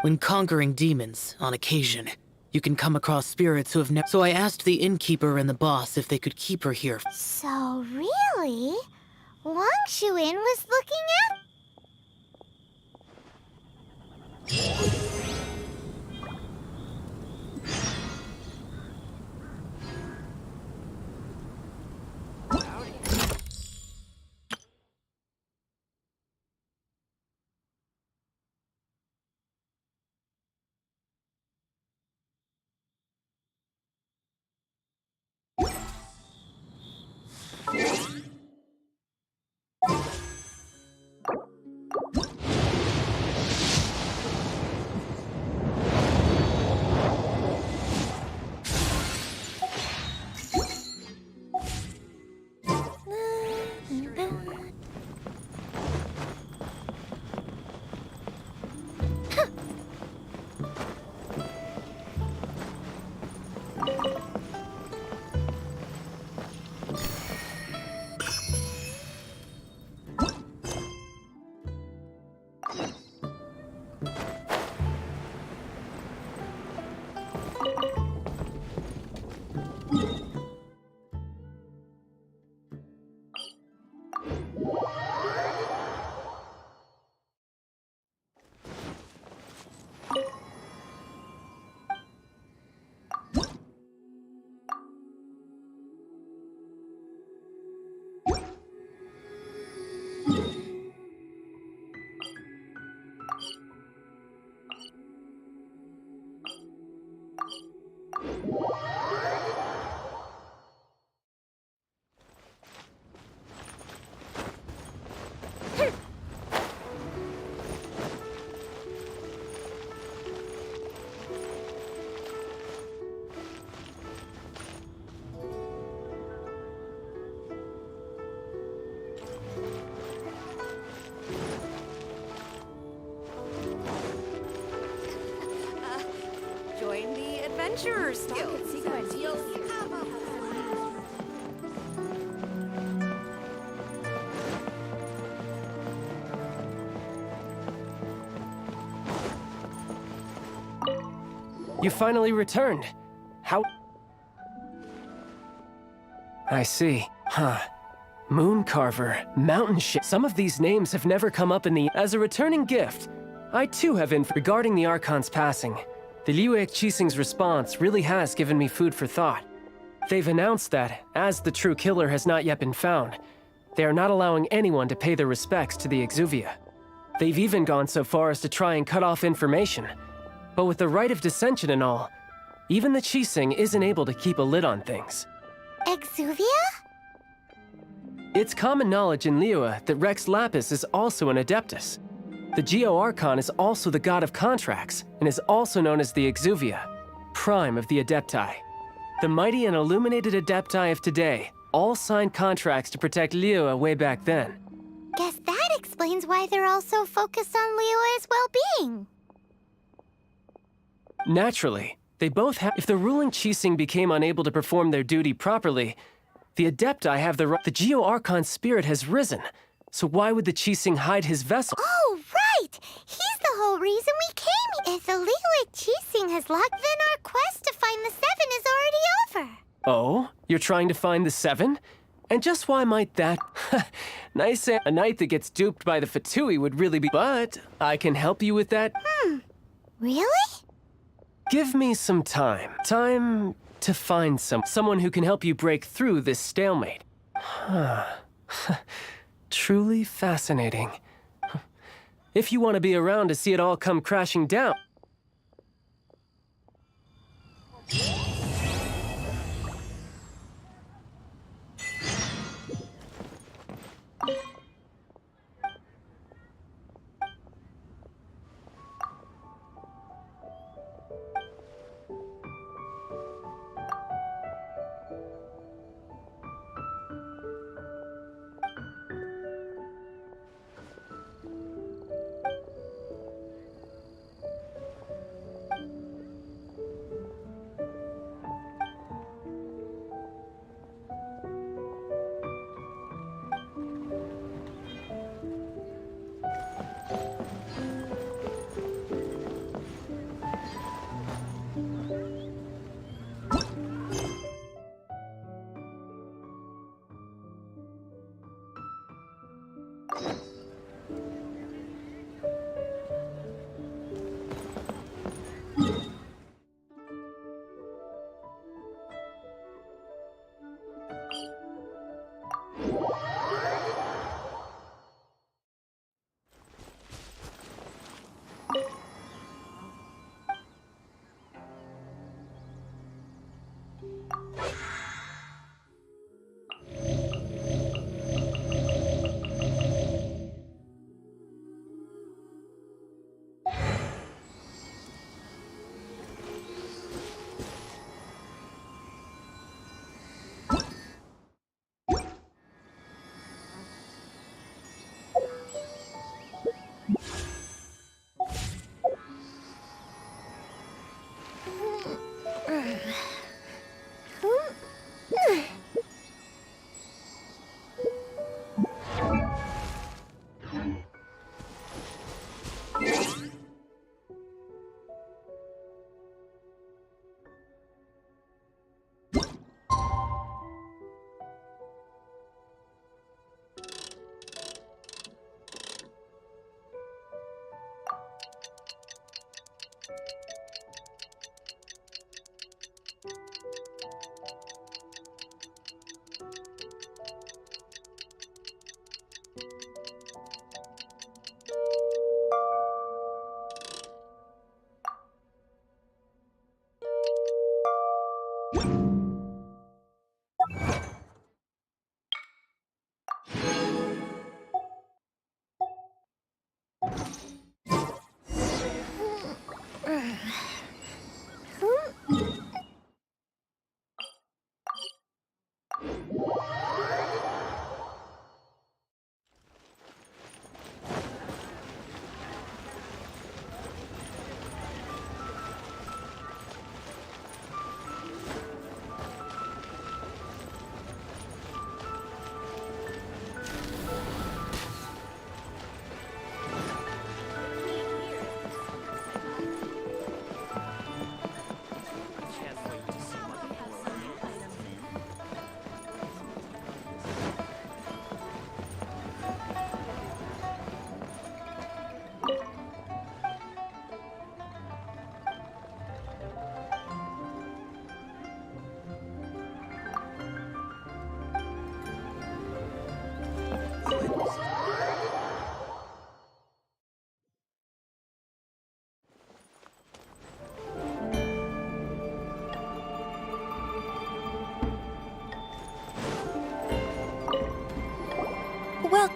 When conquering demons, on occasion, you can come across spirits who have never— So I asked the innkeeper and the boss if they could keep her here. So really? Wang Shuin was looking at— adventurer skills. You finally returned. How? I see. Huh. Moon Carver, Mountain Ship. Some of these names have never come up in the... As a returning gift, I too have regarding the Archon's passing. The Liu Qixing's response really has given me food for thought. They've announced that, as the true killer has not yet been found, they are not allowing anyone to pay their respects to the Exuvia. They've even gone so far as to try and cut off information. But with the right of dissension and all, even the Qixing isn't able to keep a lid on things. Exuvia? It's common knowledge in Liyue that Rex Lapis is also an Adeptus. The Geo-Archon is also the god of contracts, and is also known as the Exuvia, prime of the Adepti. The mighty and illuminated Adepti of today all signed contracts to protect Liyue way back then. Guess that explains why they're all so focused on Liyue's well-being. Naturally, they both have... If the ruling Qixing became unable to perform their duty properly, the Adepti have the right... The Geo-Archon's spirit has risen, so why would the Qixing hide his vessel? Oh, right! He's the whole reason we came. If the Liyue Qixing has luck, then our quest to find the Seven is already over. Oh? You're trying to find the Seven? And just why might that... Nice, a knight that gets duped by the Fatui would really be... But I can help you with that. Really? Give me some time. Time to find someone who can help you break through this stalemate. Truly fascinating. If you want to be around to see it all come crashing down...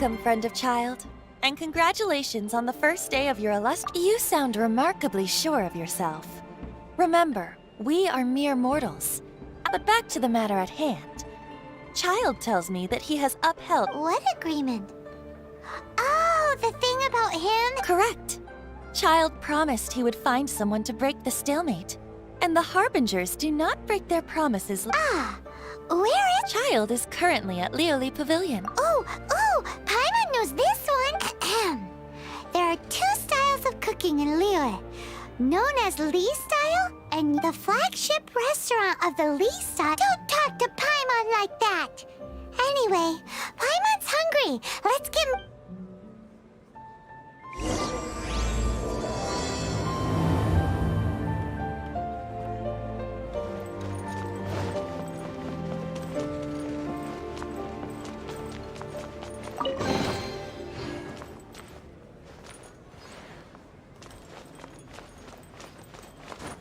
Welcome, friend of child. And congratulations on the first day of your You sound remarkably sure of yourself. Remember, we are mere mortals. But back to the matter at hand. Child tells me that he has upheld... What agreement? Oh, the thing about him? Correct. Child promised he would find someone to break the stalemate. And the Harbingers do not break their promises. Where is... Child is currently at Lioli Pavilion. Oh, Paimon knows this one. There are 2 styles of cooking in Liyue, known as Lee style and the flagship restaurant of the Lee style. Don't talk to Paimon like that. Anyway, Paimon's hungry. Let's get...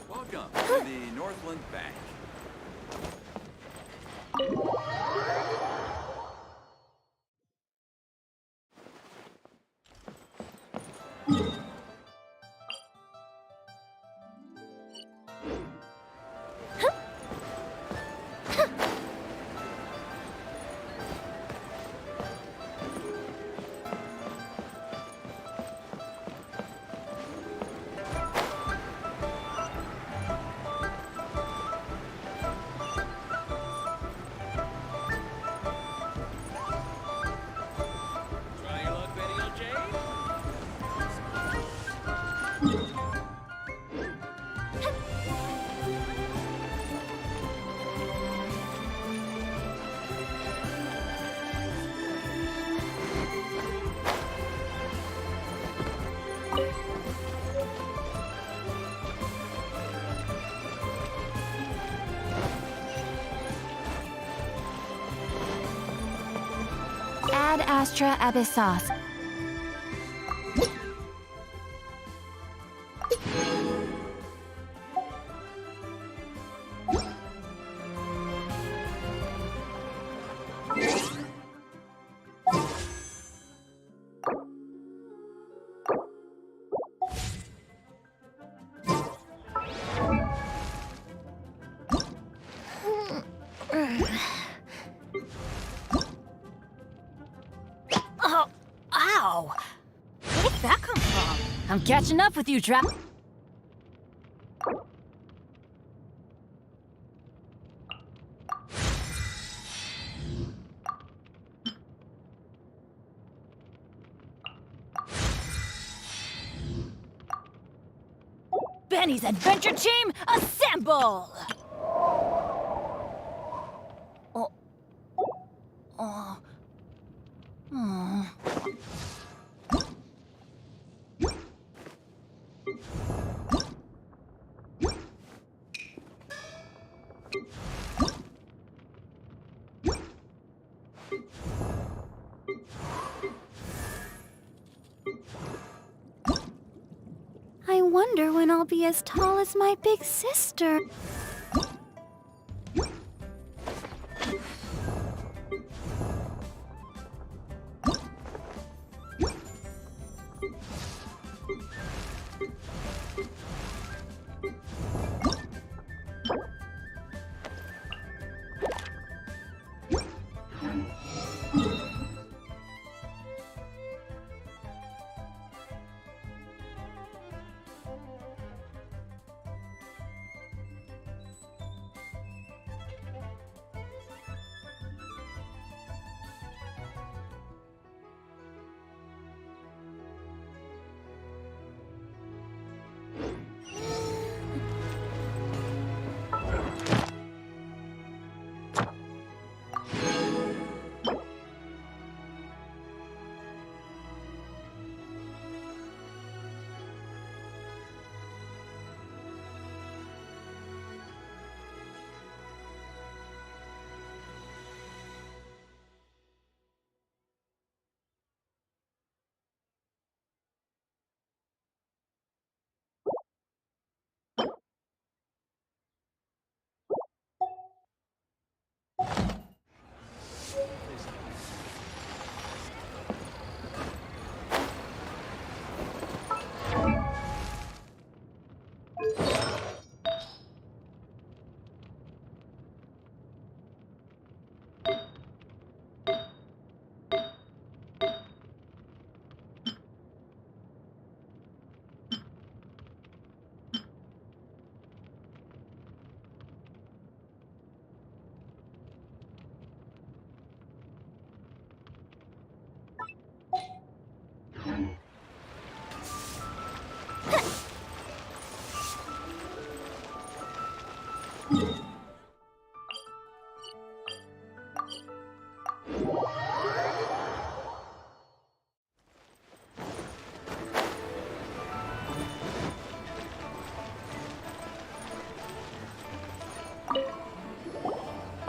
Welcome to the Northland Bank. Ad Astra Abyssos. Ow! Where did that come from? I'm catching up with you, Trap. Benny's adventure team, assemble! I wonder when I'll be as tall as my big sister.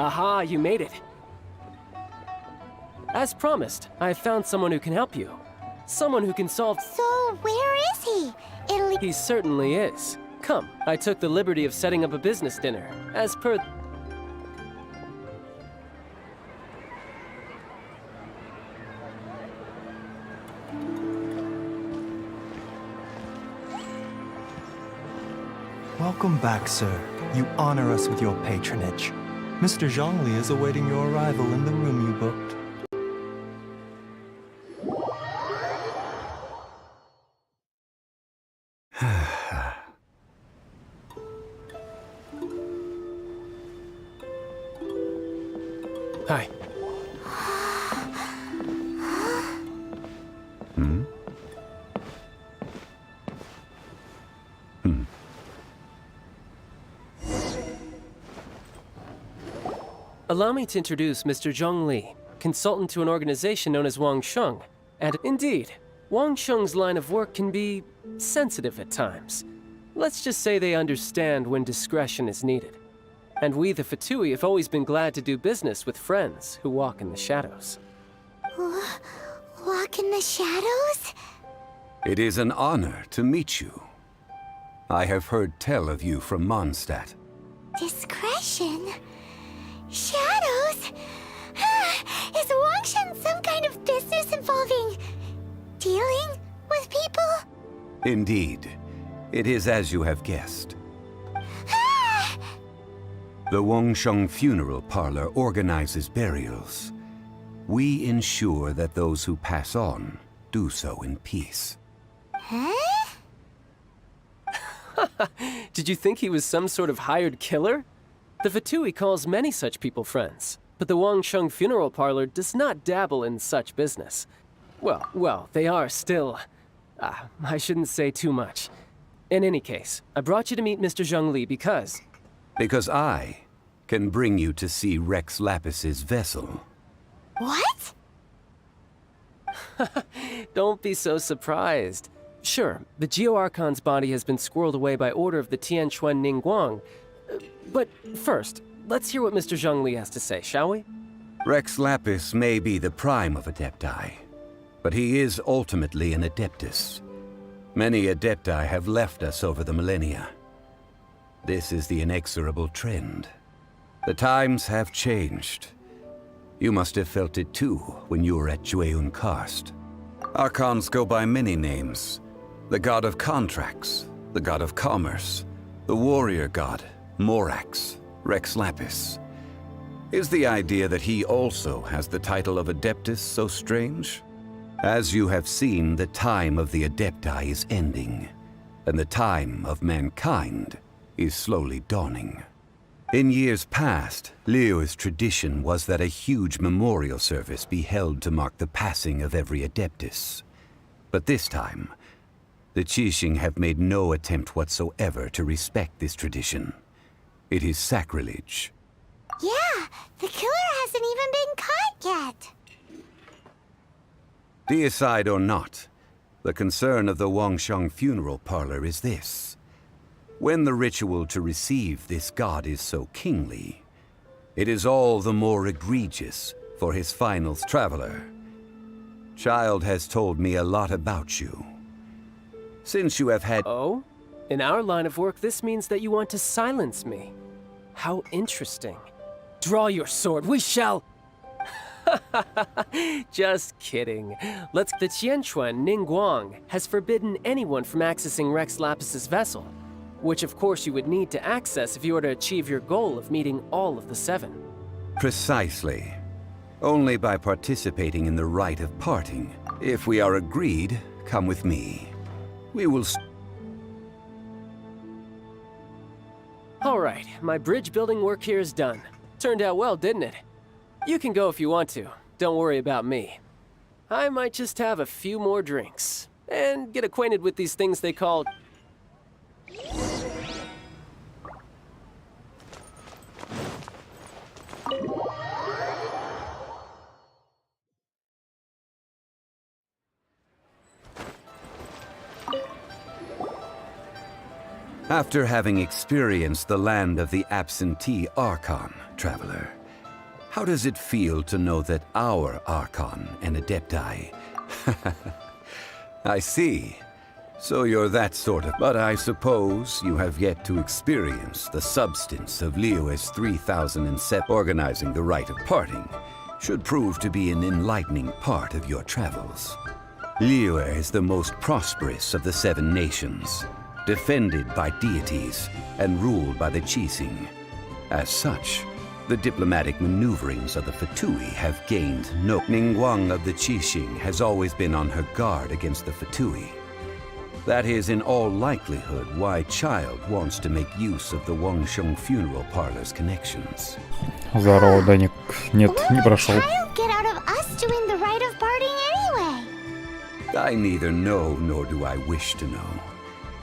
Aha, you made it. As promised, I have found someone who can help you. Someone who can solve... So, where is he? Italy. He certainly is. Come, I took the liberty of setting up a business dinner, as per... Welcome back, sir. You honor us with your patronage. Mr. Zhongli is awaiting your arrival in the room you booked. Hi. Allow me to introduce Mr. Zhongli, consultant to an organization known as Wangsheng. And indeed, Wangsheng's line of work can be sensitive at times. Let's just say they understand when discretion is needed. And we, the Fatui, have always been glad to do business with friends who walk in the shadows. Walk in the shadows? It is an honor to meet you. I have heard tell of you from Mondstadt. Discretion? Shadows? Is Wangshan some kind of business involving dealing with people? Indeed. It is as you have guessed. The Wangsheng Funeral Parlor organizes burials. We ensure that those who pass on do so in peace. Huh? Did you think he was some sort of hired killer? The Fatui calls many such people friends, but the Wangsheng Funeral Parlor does not dabble in such business. Well, they are still... I shouldn't say too much. In any case, I brought you to meet Mr. Zhongli because... Because I can bring you to see Rex Lapis's vessel. What? Don't be so surprised. Sure, the Geo-Archon's body has been squirreled away by order of the Tianquan Ningguang. But first, let's hear what Mr. Zhongli has to say, shall we? Rex Lapis may be the prime of Adepti, but he is ultimately an Adeptus. Many Adepti have left us over the millennia. This is the inexorable trend. The times have changed. You must have felt it too when you were at Jueyun Karst. Archons go by many names. The god of contracts, the god of commerce, the warrior god, Morax, Rex Lapis. Is the idea that he also has the title of Adeptus so strange? As you have seen, the time of the Adepti is ending, and the time of mankind is slowly dawning. In years past, Liyue's tradition was that a huge memorial service be held to mark the passing of every Adeptus. But this time, the Qixing have made no attempt whatsoever to respect this tradition. It is sacrilege. Yeah, the killer hasn't even been caught yet. Deicide or not, the concern of the Wangsheng Funeral Parlor is this. When the ritual to receive this god is so kingly, it is all the more egregious for his final traveler. Child has told me a lot about you. Since you have had... Oh? In our line of work, this means that you want to silence me. How interesting. Draw your sword, we shall... Just kidding. The Tianquan Ningguang has forbidden anyone from accessing Rex Lapis's vessel, which of course you would need to access if you were to achieve your goal of meeting all of the 7. Precisely. Only by participating in the rite of parting. If we are agreed, come with me. We will... All right, my bridge building work here is done. Turned out well, didn't it? You can go if you want to. Don't worry about me. I might just have a few more drinks and get acquainted with these things they call... After having experienced the land of the absentee Archon, traveler, How does it feel to know that our Archon and Adepti... I see. So you're that sort of... But I suppose you have yet to experience the substance of Liyue's 3007. Organizing the rite of parting should prove to be an enlightening part of your travels. Liyue is the most prosperous of the 7 nations, defended by deities and ruled by the Qixing. As such, the diplomatic maneuverings of the Fatui have gained no... Ningguang of the Qixing has always been on her guard against the Fatui. That is in all likelihood why Child wants to make use of the Wangsheng funeral parlor's connections. Здорово, Даник. Нет, не прошел. Get out of us doing the rite of parting anyway. I neither know nor do I wish to know.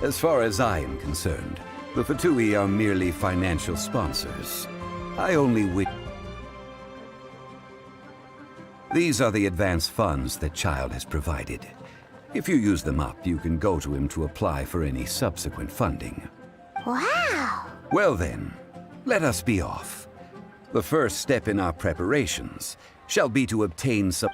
As far as I am concerned, the Fatui are merely financial sponsors. I only wish... These are the advance funds that Child has provided. If you use them up, you can go to him to apply for any subsequent funding. Wow! Well then, let us be off. The first step in our preparations shall be to obtain some...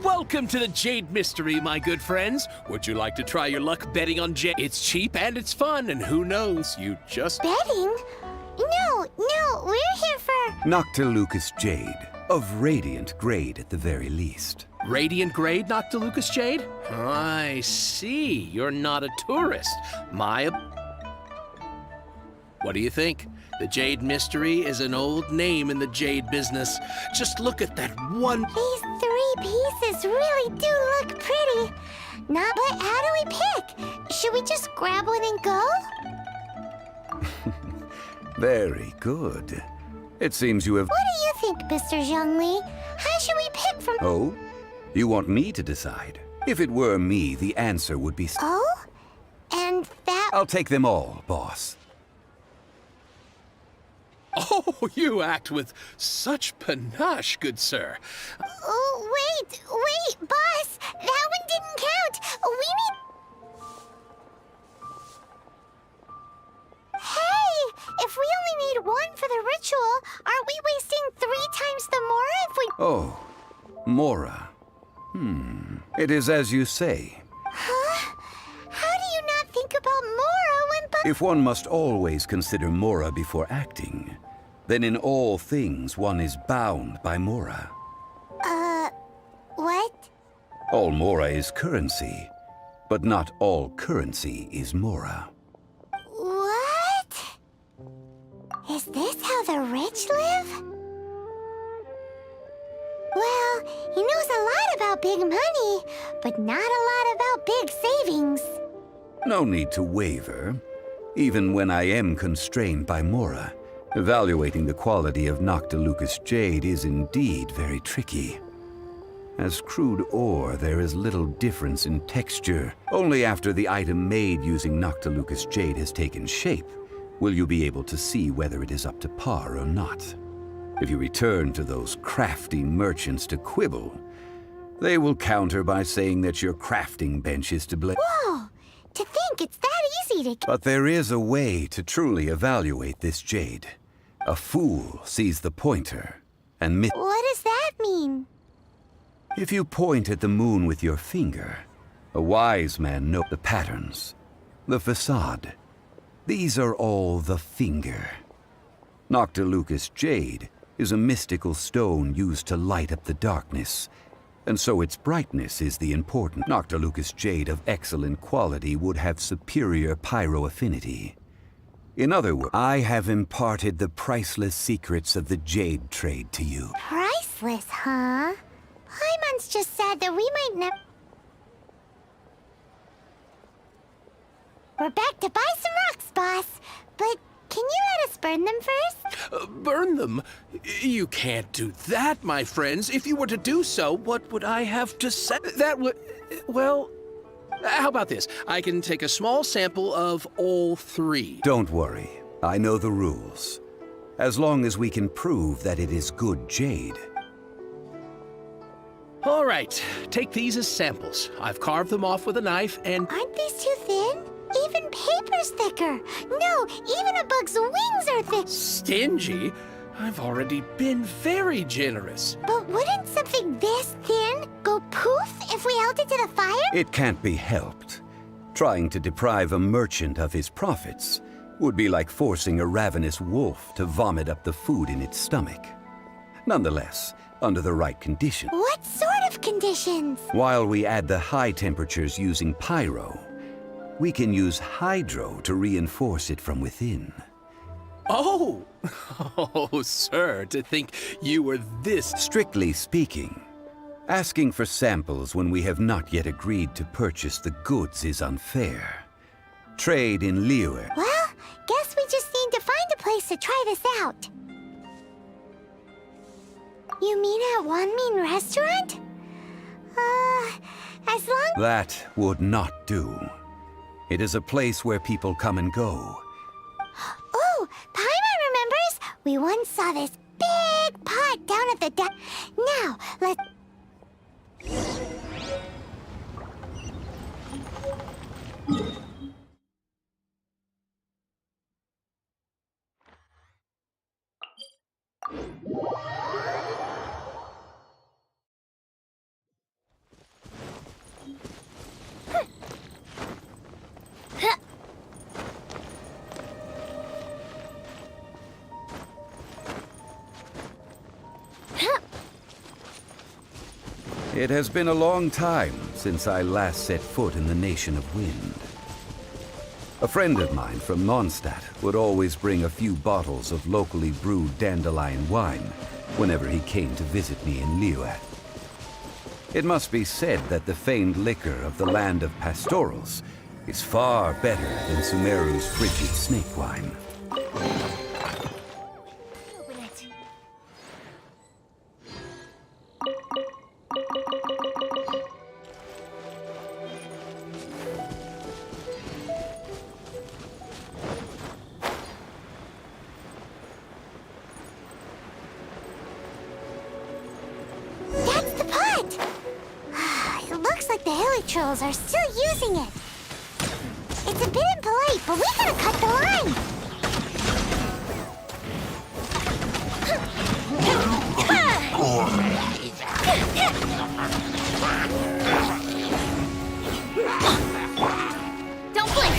Welcome to the Jade Mystery, my good friends. Would you like to try your luck betting on Jade? It's cheap and it's fun, and who knows, you just... Betting? No, we're here for... Noctilucus Jade, of radiant grade at the very least. Radiant grade, Noctilucus Jade? I see. You're not a tourist. What do you think? The Jade Mystery is an old name in the jade business. Just look at that one... These 3 pieces really do look pretty. But how do we pick? Should we just grab one and go? Very good. It seems you have... What do you think, Mr. Zhongli? How should we pick from... Oh? You want me to decide? If it were me, the answer would be... Oh? And that... I'll take them all, boss. Oh, you act with such panache, good sir. Oh, wait, boss! That one didn't count! We need... Hey! If we only need 1 for the ritual, aren't we wasting 3 times the Mora if we... Oh, Mora. It is as you say. Huh? How do you not think about Mora when... If one must always consider Mora before acting, then in all things one is bound by Mora. What? All Mora is currency, but not all currency is Mora. What? Is this how the rich live? Well, he knows a lot about big money, but not a lot about big savings. No need to waver. Even when I am constrained by Mora, evaluating the quality of Noctilucus Jade is indeed very tricky. As crude ore, there is little difference in texture. Only after the item made using Noctilucus Jade has taken shape will you be able to see whether it is up to par or not. If you return to those crafty merchants to quibble, they will counter by saying that your crafting bench is to blame. Whoa! To think it's that easy to... But there is a way to truly evaluate this jade. A fool sees the pointer and What does that mean? If you point at the moon with your finger, a wise man knows the patterns, the facade. These are all the finger. Noctilucus Jade is a mystical stone used to light up the darkness, and so its brightness is the important. Noctilucus Jade of excellent quality would have superior pyro-affinity. In other words, I have imparted the priceless secrets of the jade trade to you. Priceless, huh? Paimon's just said that we might never... We're back to buy some rocks, boss. But Can you let us burn them first? Burn them? You can't do that, my friends. If you were to do so, what would I have to say? That would... Well, how about this? I can take a small sample of all three. Don't worry. I know the rules. As long as we can prove that it is good jade. All right, take these as samples. I've carved them off with a knife and... Aren't these too thin? Even paper's thicker. No, even a bug's wings are thick. Stingy? I've already been very generous. But wouldn't something this thin go poof if we held it to the fire? It can't be helped. Trying to deprive a merchant of his profits would be like forcing a ravenous wolf to vomit up the food in its stomach. Nonetheless, under the right conditions. What sort of conditions? While we add the high temperatures using pyro, we can use hydro to reinforce it from within. Oh! Oh, sir, to think you were this... Strictly speaking, asking for samples when we have not yet agreed to purchase the goods is unfair. Trade in Liyue. Well, guess we just need to find a place to try this out. You mean at Wanmin Restaurant? As long... That would not do. It is a place where people come and go. Oh, Paimon remembers! We once saw this big pot down at the Now, let's... It has been a long time since I last set foot in the Nation of Wind. A friend of mine from Mondstadt would always bring a few bottles of locally brewed dandelion wine whenever he came to visit me in Liyue. It must be said that the famed liquor of the land of pastorals is far better than Sumeru's frigid snake wine. Trolls are still using it. It's a bit impolite, but we gotta cut the line. Don't blink.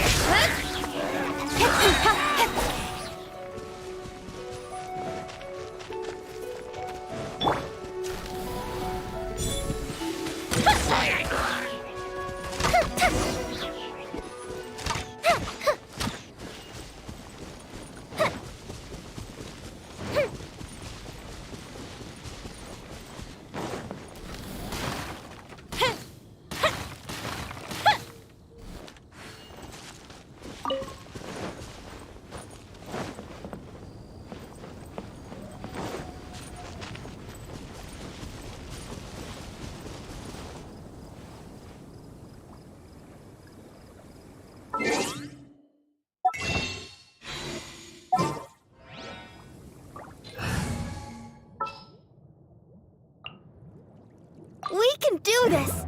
We can do this!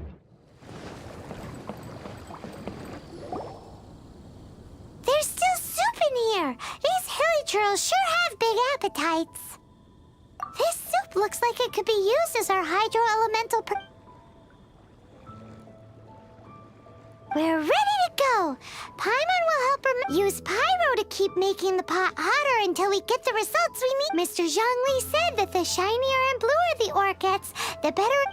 There's still soup in here! These hilly churls sure have big appetites! This soup looks like it could be used as our hydro-elemental We're ready to go! Paimon will help her use pyro to keep making the pot hotter until we get the results we need. Mr. Zhongli said that the shinier and bluer the ore gets, the better...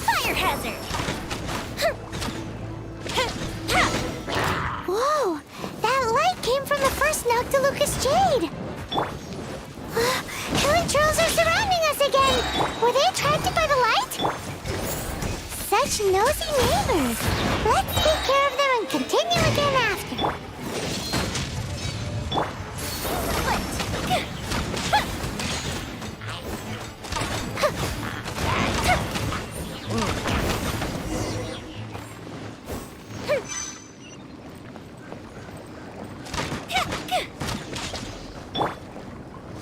Fire hazard! Whoa! That light came from the first Noctilucous Jade! Killing trolls are surrounding us again! Were they attracted by the light? such nosy neighbors. Let's take care of them and continue again after.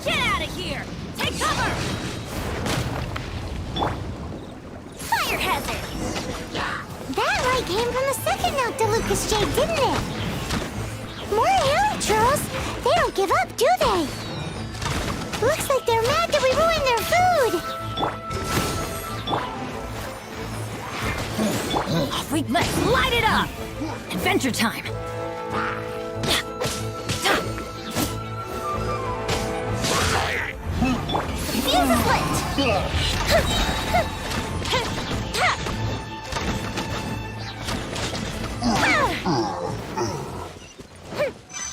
Get out of here! Take cover! Fire hazard! That light came from the second Noctilucous Jade, didn't it? More arrow churls! They don't give up, do they? Looks like they're mad that we ruined their food! Fleet Mech, light it up! Adventure time! Fuse is lit!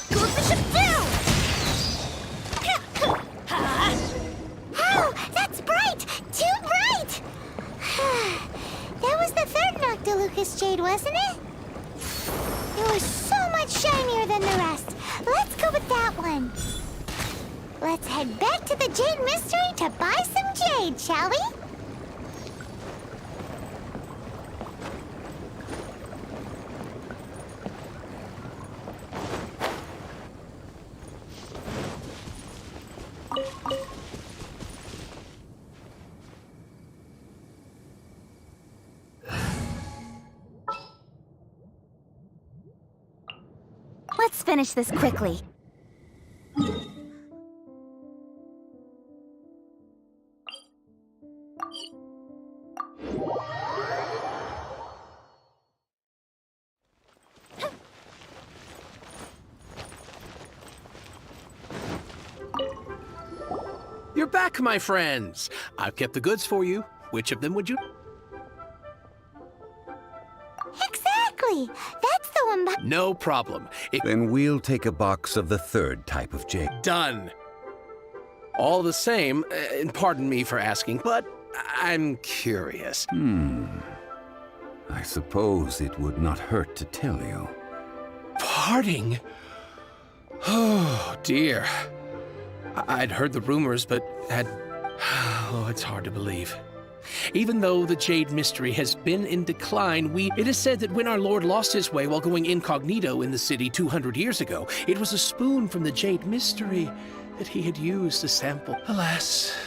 Goes the ship down! Oh, that's bright! Too bright! That was the third Noctilucous Jade, wasn't it? It was so much shinier than the rest. Let's go with that one. Let's head back to the Jade Mystery to buy some jade, shall we? Let's finish this quickly. You're back, my friends. I've kept the goods for you. Which of them would you? Exactly! That's the one. No problem. Then we'll take a box of the third type of jade. Done. All the same, and pardon me for asking, but I'm curious. I suppose it would not hurt to tell you. Parting? Oh, dear. I'd heard the rumors, but had... Oh, it's hard to believe. Even though the Jade Mystery has been in decline, it is said that when our Lord lost his way while going incognito in the city 200 years ago, it was a spoon from the Jade Mystery that he had used to sample. Alas,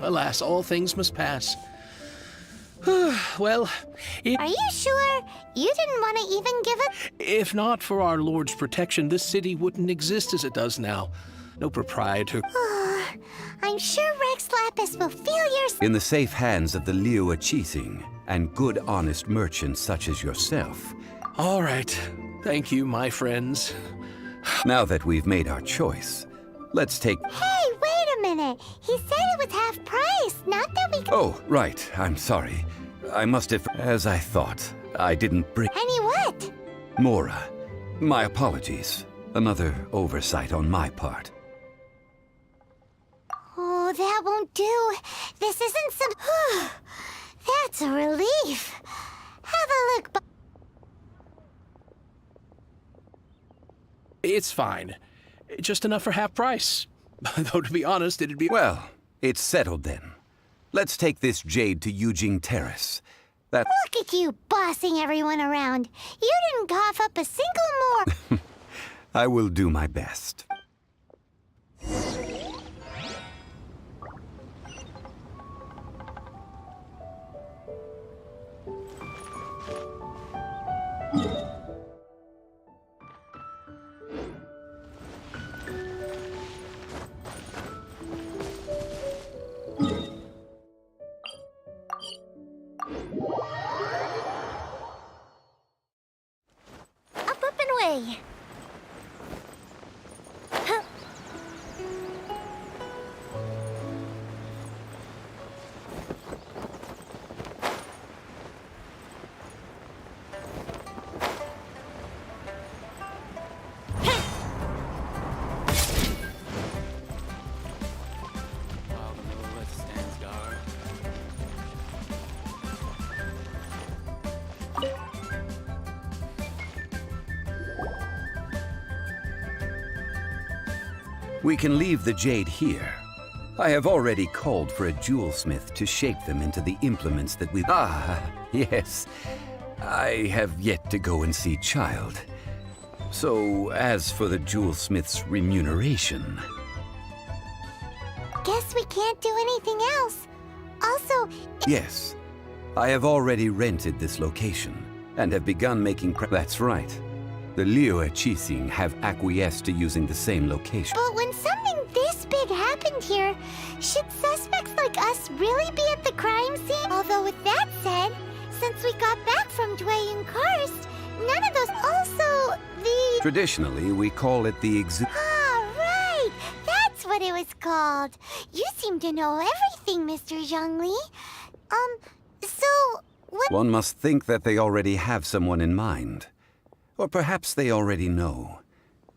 alas, all things must pass. Well, Are you sure? You didn't want to even give it? If not for our Lord's protection, this city wouldn't exist as it does now. No proprietor. I'm sure Rex Lapis will feel your... In the safe hands of the Liu Chising and good, honest merchants such as yourself. All right. Thank you, my friends. Now that we've made our choice, let's take... Hey, wait a minute. He said it was half price, not that we... Oh, right. I'm sorry. I must have... As I thought, I didn't bring... Any what? Mora. My apologies. Another oversight on my part. Oh, that won't do. This isn't some... That's a relief. Have a look... It's fine. Just enough for half price. Though, to be honest, it'd be... Well, it's settled then. Let's take this jade to Yujing Terrace. That... Look at you bossing everyone around. You didn't cough up a single more... I will do my best. Up and away. We can leave the jade here. I have already called for a jewelsmith to shape them into the implements that we... Ah, yes. I have yet to go and see Child. So, as for the jewelsmith's remuneration... Guess we can't do anything else. Also... Yes. I have already rented this location, and have begun making That's right. The Liyue Qixing have acquiesced to using the same location. But when something this big happened here, should suspects like us really be at the crime scene? Although with that said, since we got back from Dway and Karst, none of those also the... Traditionally, we call it the Ah, right! That's what it was called. You seem to know everything, Mr. Zhongli. So, what... One must think that they already have someone in mind. Or perhaps they already know.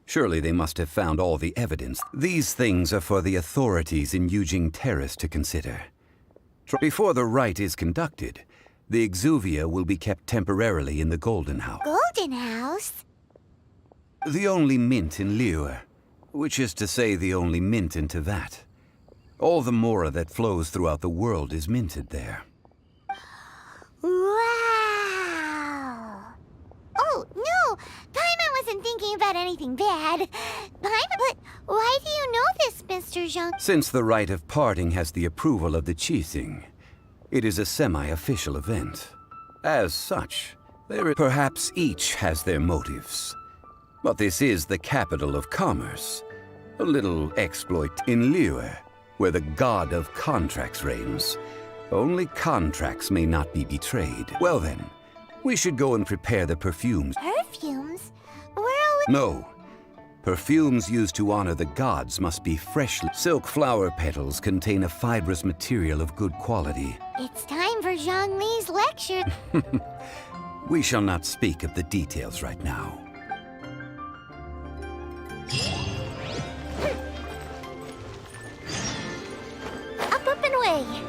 Surely they must have found all the evidence. These things are for the authorities in Yujing Terrace to consider. Before the rite is conducted, the exuvia will be kept temporarily in the Golden House. Golden House? The only mint in Liyue, which is to say the only mint in Tevat. All the mora that flows throughout the world is minted there. Wow! Oh, no! Paimon wasn't thinking about anything bad. But why do you know this, Mr. Zhang? Since the rite of parting has the approval of the Qixing, it is a semi-official event. As such, perhaps each has their motives. But this is the capital of commerce. A little exploit in Liyue, where the god of contracts reigns. Only contracts may not be betrayed. Well then, we should go and prepare the perfumes. Perfumes? Where are we? No. Perfumes used to honor the gods must be freshly... Silk flower petals contain a fibrous material of good quality. It's time for Zhongli's lecture. We shall not speak of the details right now. Up and away.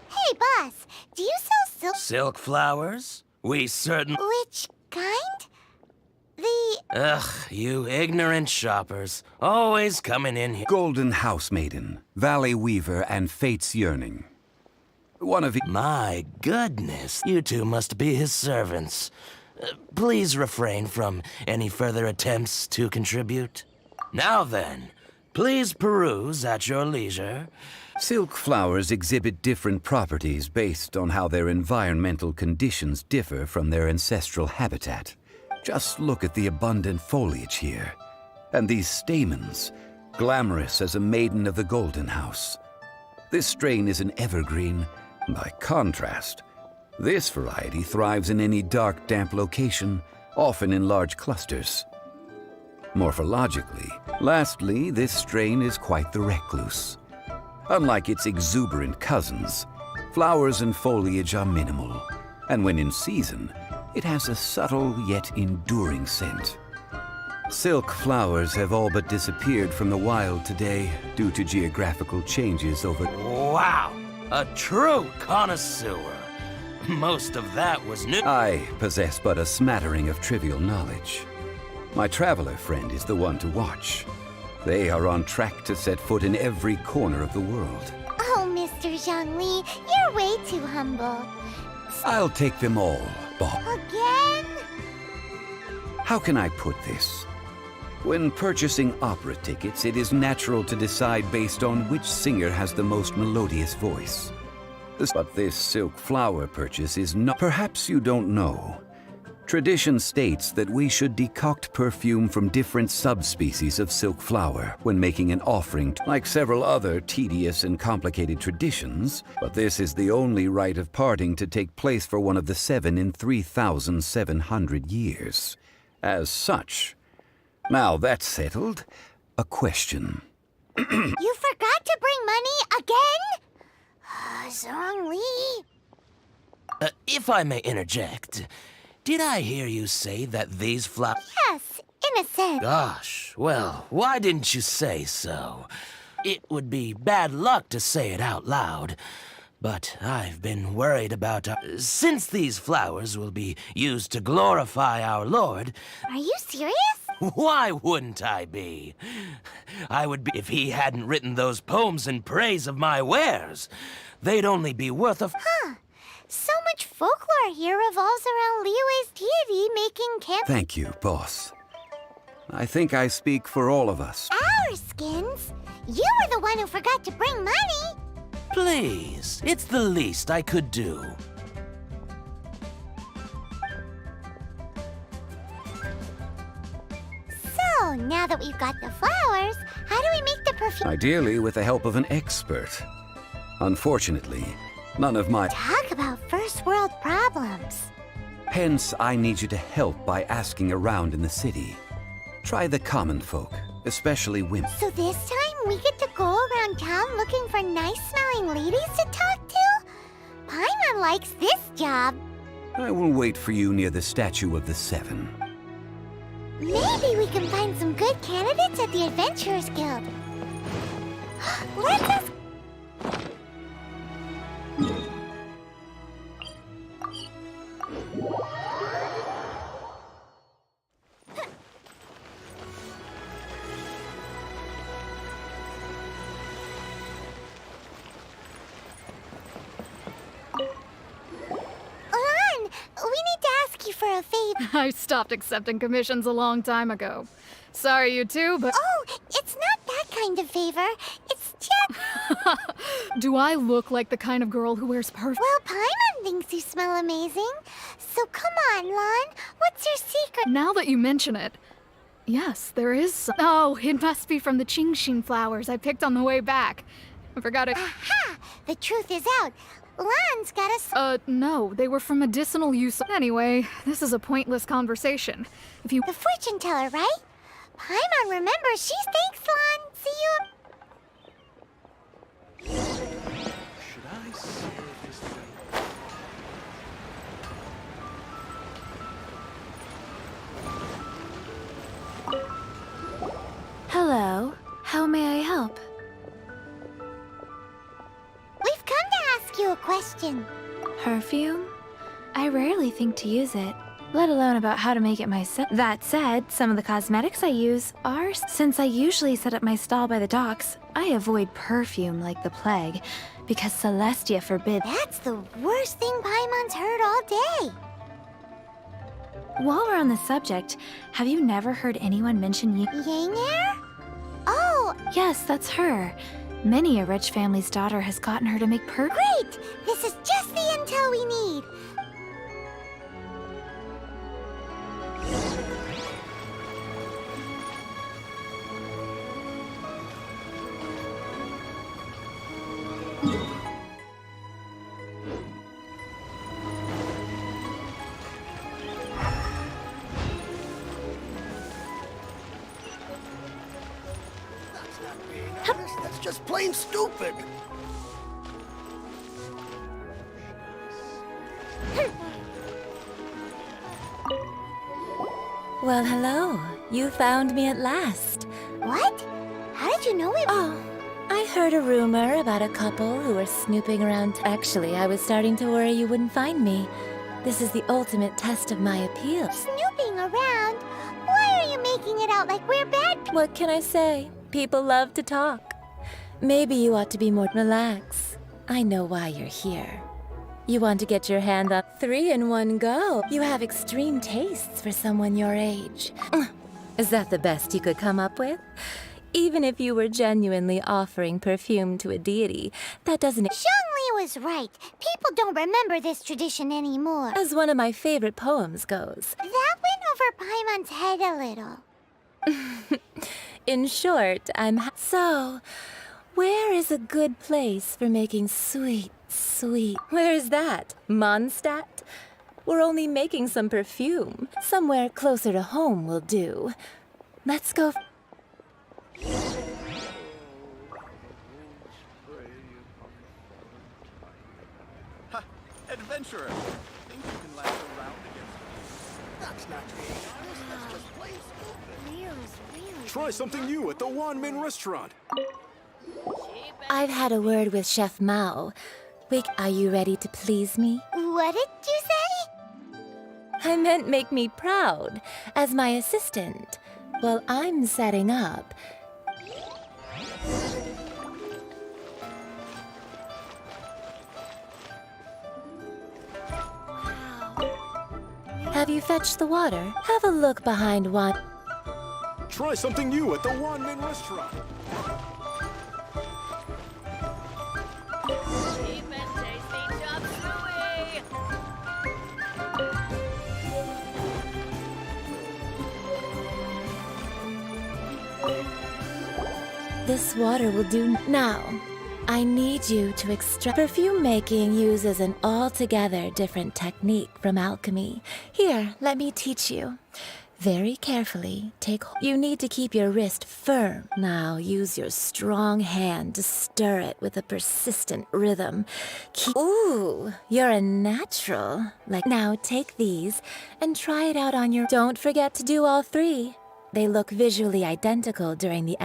Hey, boss, do you sell silk? Silk flowers? We certain... Which kind? The... Ugh, you ignorant shoppers. Always coming in here. Golden House Maiden, Valley Weaver, and Fate's Yearning. One of... My goodness, you two must be his servants. Please refrain from any further attempts to contribute. Now then, please peruse at your leisure. Silk flowers exhibit different properties based on how their environmental conditions differ from their ancestral habitat. Just look at the abundant foliage here. And these stamens, glamorous as a maiden of the Golden House. This strain is an evergreen. By contrast, this variety thrives in any dark, damp location, often in large clusters. Morphologically, lastly, this strain is quite the recluse. Unlike its exuberant cousins, flowers and foliage are minimal, and when in season, it has a subtle yet enduring scent. Silk flowers have all but disappeared from the wild today due to geographical changes over... Wow! A true connoisseur. Most of that was new. I possess but a smattering of trivial knowledge. My traveler friend is the one to watch. They are on track to set foot in every corner of the world. Oh, Mr. Zhongli, you're way too humble. I'll take them all, Bob. Again? How can I put this? When purchasing opera tickets, it is natural to decide based on which singer has the most melodious voice. But this silk flower purchase is not... Perhaps you don't know. Tradition states that we should decoct perfume from different subspecies of silk flower when making an offering, like several other tedious and complicated traditions, but this is the only rite of parting to take place for one of the 7 in 3,700 years. As such, now that's settled, a question. You forgot to bring money again? Zhongli. If I may interject, did I hear you say that these flowers... Yes, in a sense. Gosh, well, why didn't you say so? It would be bad luck to say it out loud, but I've been worried about... Since these flowers will be used to glorify our Lord... Are you serious? Why wouldn't I be? I would be if he hadn't written those poems in praise of my wares. They'd only be worth a... Huh. So much folklore here revolves around Liyue's deity making camp... Thank you, boss. I think I speak for all of us. Our skins? You were the one who forgot to bring money. Please, it's the least I could do. So, now that we've got the flowers, how do we make the perfume? Ideally with the help of an expert. Unfortunately, none of my... Talk about first world problems. Hence, I need you to help by asking around in the city. Try the common folk, especially women. So this time we get to go around town looking for nice-smelling ladies to talk to? Paimon likes this job. I will wait for you near the statue of the 7. Maybe we can find some good candidates at the Adventurers Guild. Let us... For a favor. I stopped accepting commissions a long time ago. Sorry, you two, but... Oh, it's not that kind of favor. It's just... Do I look like the kind of girl who wears perfume? Well, Paimon thinks you smell amazing. So come on, Lan. What's your secret? Now that you mention it, yes, there is some... Oh, it must be from the Qingxin flowers I picked on the way back. I forgot it. Aha! The truth is out. Lan's got us. No, they were for medicinal use. Anyway, this is a pointless conversation. If you... The fortune teller, right? Paimon remembers. She thanks, Lan. See you. Should I save this thing? Hello. How may I help? We've come to ask you a question. Perfume? I rarely think to use it, let alone about how to make it myself. That said, some of the cosmetics I use are... Since I usually set up my stall by the docks, I avoid perfume like the plague, because Celestia forbids... That's the worst thing Paimon's heard all day. While we're on the subject, have you never heard anyone mention Yanger? Oh! Yes, that's her. Many a rich family's daughter has gotten her to make Great! This is just the intel we need. That's just plain stupid. Well, hello. You found me at last. What? How did you know we... Oh, I heard a rumor about a couple who were snooping around. Actually, I was starting to worry you wouldn't find me. This is the ultimate test of my appeal. Snooping around? Why are you making it out like we're bad people? What can I say? People love to talk. Maybe you ought to be more relaxed. I know why you're here. You want to get your hand on 3 in one go. You have extreme tastes for someone your age. Is that the best you could come up with? Even if you were genuinely offering perfume to a deity, that doesn't... Zhongli was right. People don't remember this tradition anymore. As one of my favorite poems goes. That went over Paimon's head a little. In short, So, where is a good place for making sweet... Where is that? Mondstadt? We're only making some perfume. Somewhere closer to home will do. Let's go... Ha! Adventurer! Think you can last around against me? That's not being honest, that's just plain stupid. Try something new at the Wanmin restaurant. I've had a word with Chef Mao. Are you ready to please me? What did you say? I meant make me proud, as my assistant. Well, I'm setting up. Have you fetched the water? Have a look behind one. Try something new at the Wanmin restaurant. This water will do now. I need you to extract. Perfume making uses an altogether different technique from alchemy. Here, let me teach you. Very carefully, you need to keep your wrist firm. Now use your strong hand to stir it with a persistent rhythm. Ooh, you're a natural. Now take these and try it out on your... Don't forget to do all 3. They look visually identical during the...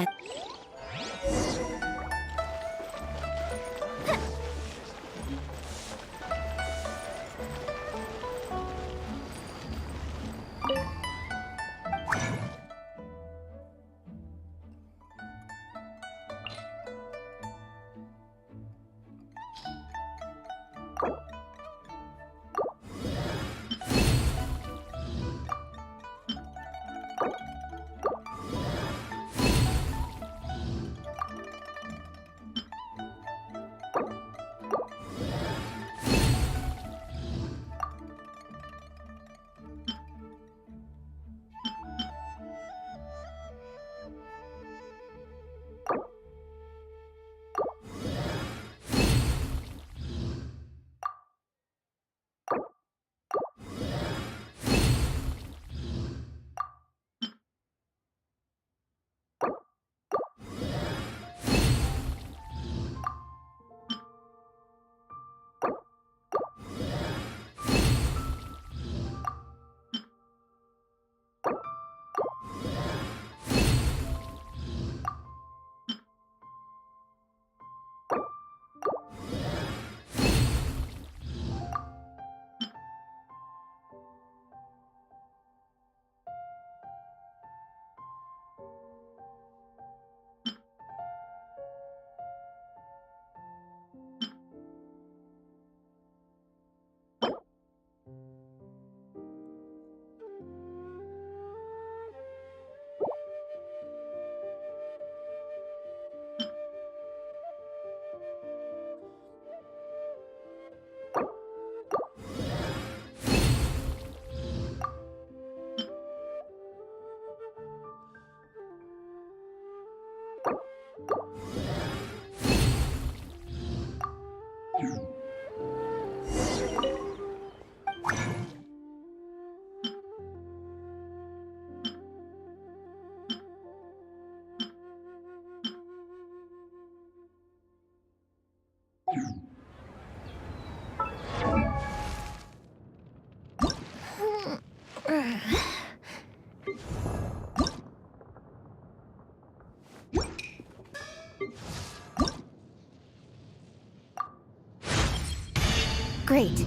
Great.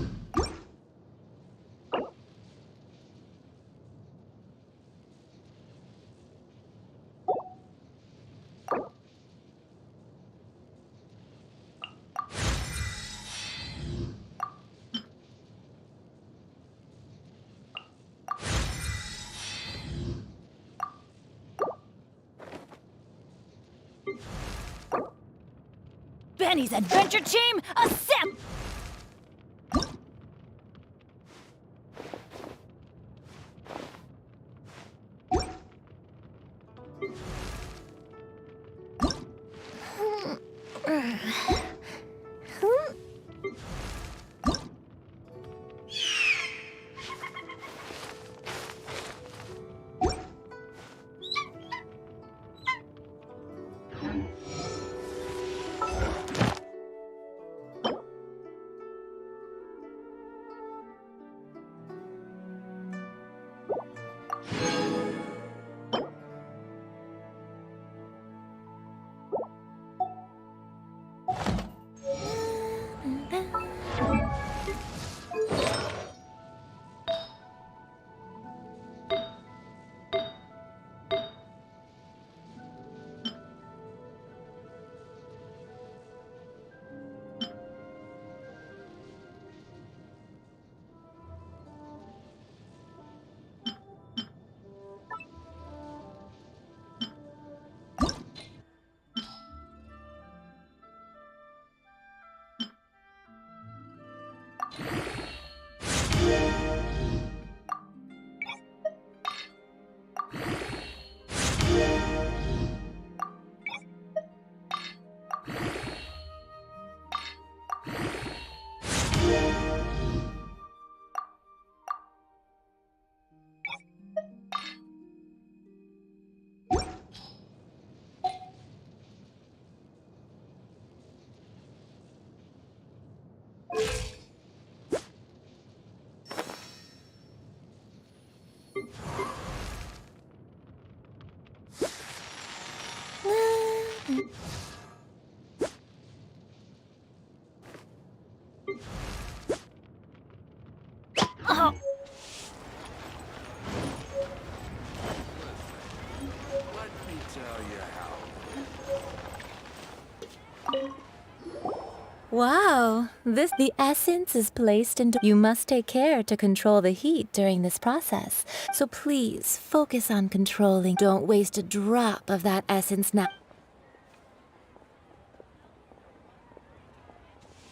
Benny's adventure team, assemble! Oh. Let me tell you how. Wow, the essence is placed into. You must take care to control the heat during this process. So please focus on controlling. Don't waste a drop of that essence now.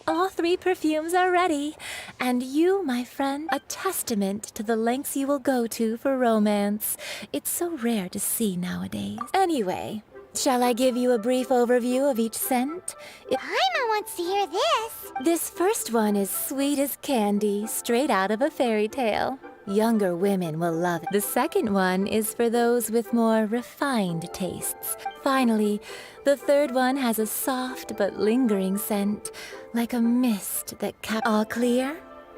All 3 perfumes are ready, and you, my friend, a testament to the lengths you will go to for romance. It's so rare to see nowadays. Anyway, shall I give you a brief overview of each scent? Paimon wants to hear this. This first one is sweet as candy, straight out of a fairy tale. Younger women will love it. The second one is for those with more refined tastes. Finally, the third one has a soft but lingering scent, like a mist that All clear?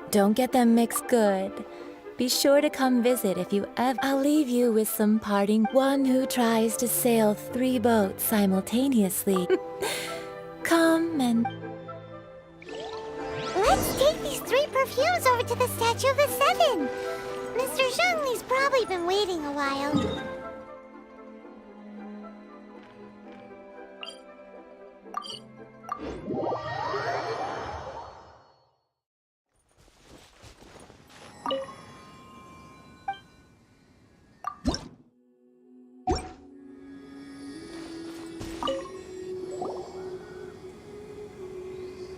Don't get them mixed good. Be sure to come visit if you ever. I'll leave you with some parting. One who tries to sail 3 boats simultaneously. Come and... Let's take these 3 perfumes over to the Statue of the Seven. Mr. Zhongli's probably been waiting a while.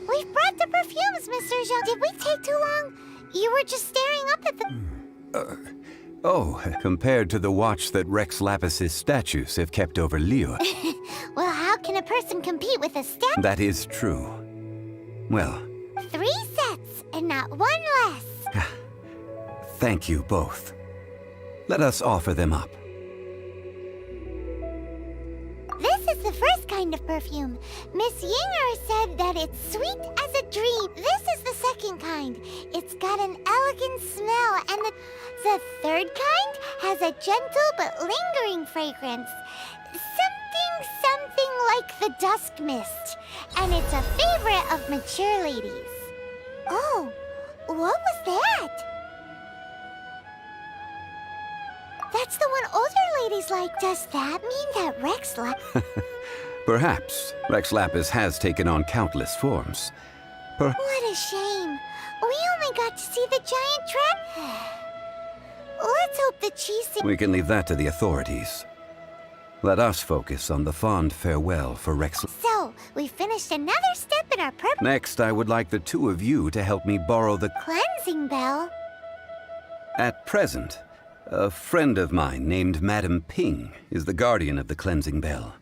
We've brought the perfumes, Mr. Zhong. Did we take too long? You were just staring up at the... Compared to the watch that Rex Lapis's statues have kept over Liyue. Well, how can a person compete with a statue? That is true. Well, 3 sets, and not 1 less. thank you both. Let us offer them up. This is the first kind of perfume. Miss Yinger said that it's sweet as a dream. This is the second kind. It's got an elegant smell, and the third kind has a gentle but lingering fragrance. Something like the dusk mist. And it's a favorite of mature ladies. Oh, What was that? That's the one older ladies like. Does that mean that Rex Perhaps. Rex Lapis has taken on countless forms. What a shame. We only got to see the giant trap. Let's hope the cheese... We can leave that to the authorities. Let us focus on the fond farewell for Rex. So, we finished another step in our prep... Next, I would like the two of you to help me borrow the cleansing bell. At present, a friend of mine named Madame Ping is the guardian of the cleansing bell.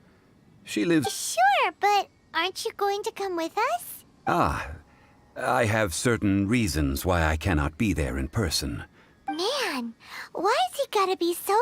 She lives... Sure, but aren't you going to come with us? I have certain reasons why I cannot be there in person. Man, why has he gotta be so...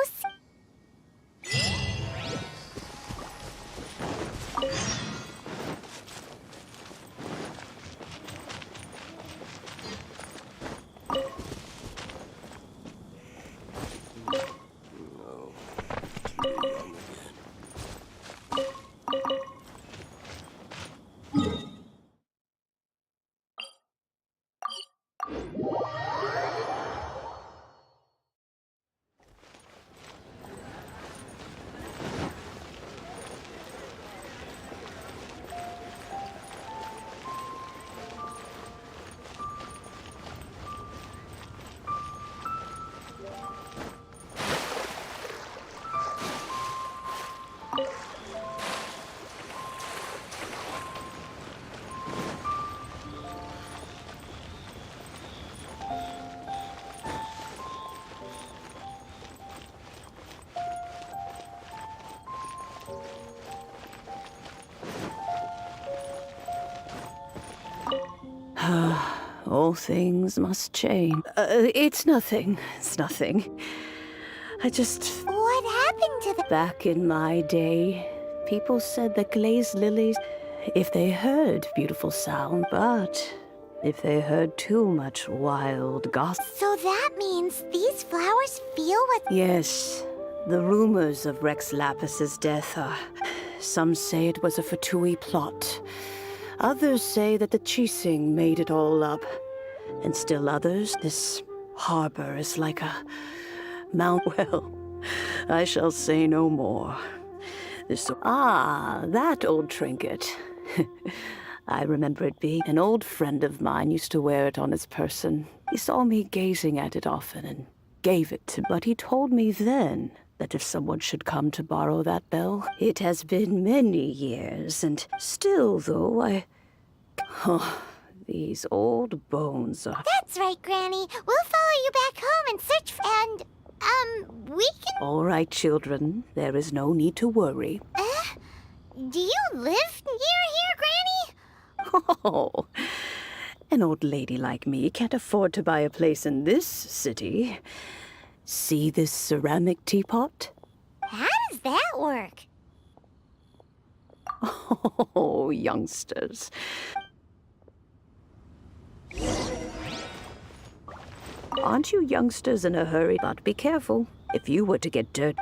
All things must change. It's nothing. It's nothing. I just... What happened to the... Back in my day, people said that glazed lilies, if they heard beautiful sound, but if they heard too much wild gossip... So that means these flowers feel what... Yes. The rumors of Rex Lapis's death are... Some say it was a Fatui plot. Others say that the Chising made it all up. And still others, this harbor is like a mount. Well, I shall say no more. That old trinket. I remember it being an old friend of mine used to wear it on his person. He saw me gazing at it often and gave it to me. But he told me then that if someone should come to borrow that bell, it has been many years, and still, though, these old bones are... That's right, Granny. We'll follow you back home and search for... And, we can... All right, children. There is no need to worry. Do you live near here, Granny? Oh, an old lady like me can't afford to buy a place in this city. See this ceramic teapot? How does that work? Oh, youngsters. Aren't you youngsters in a hurry? But be careful. If you were to get dirt...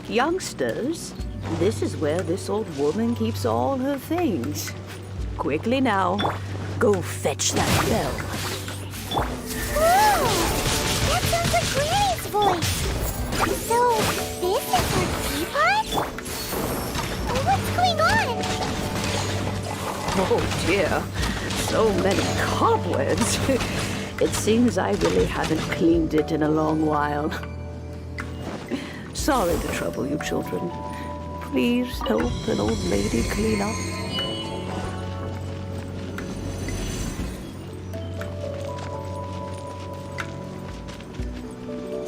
Youngsters, this is where this old woman keeps all her things. Quickly now, go fetch that bell. Whoa! That sounds like Granny's voice. So, this is her teapot? What's going on? Oh dear, so many cobwebs. It seems I really haven't cleaned it in a long while. Sorry to trouble you, children. Please help an old lady clean up.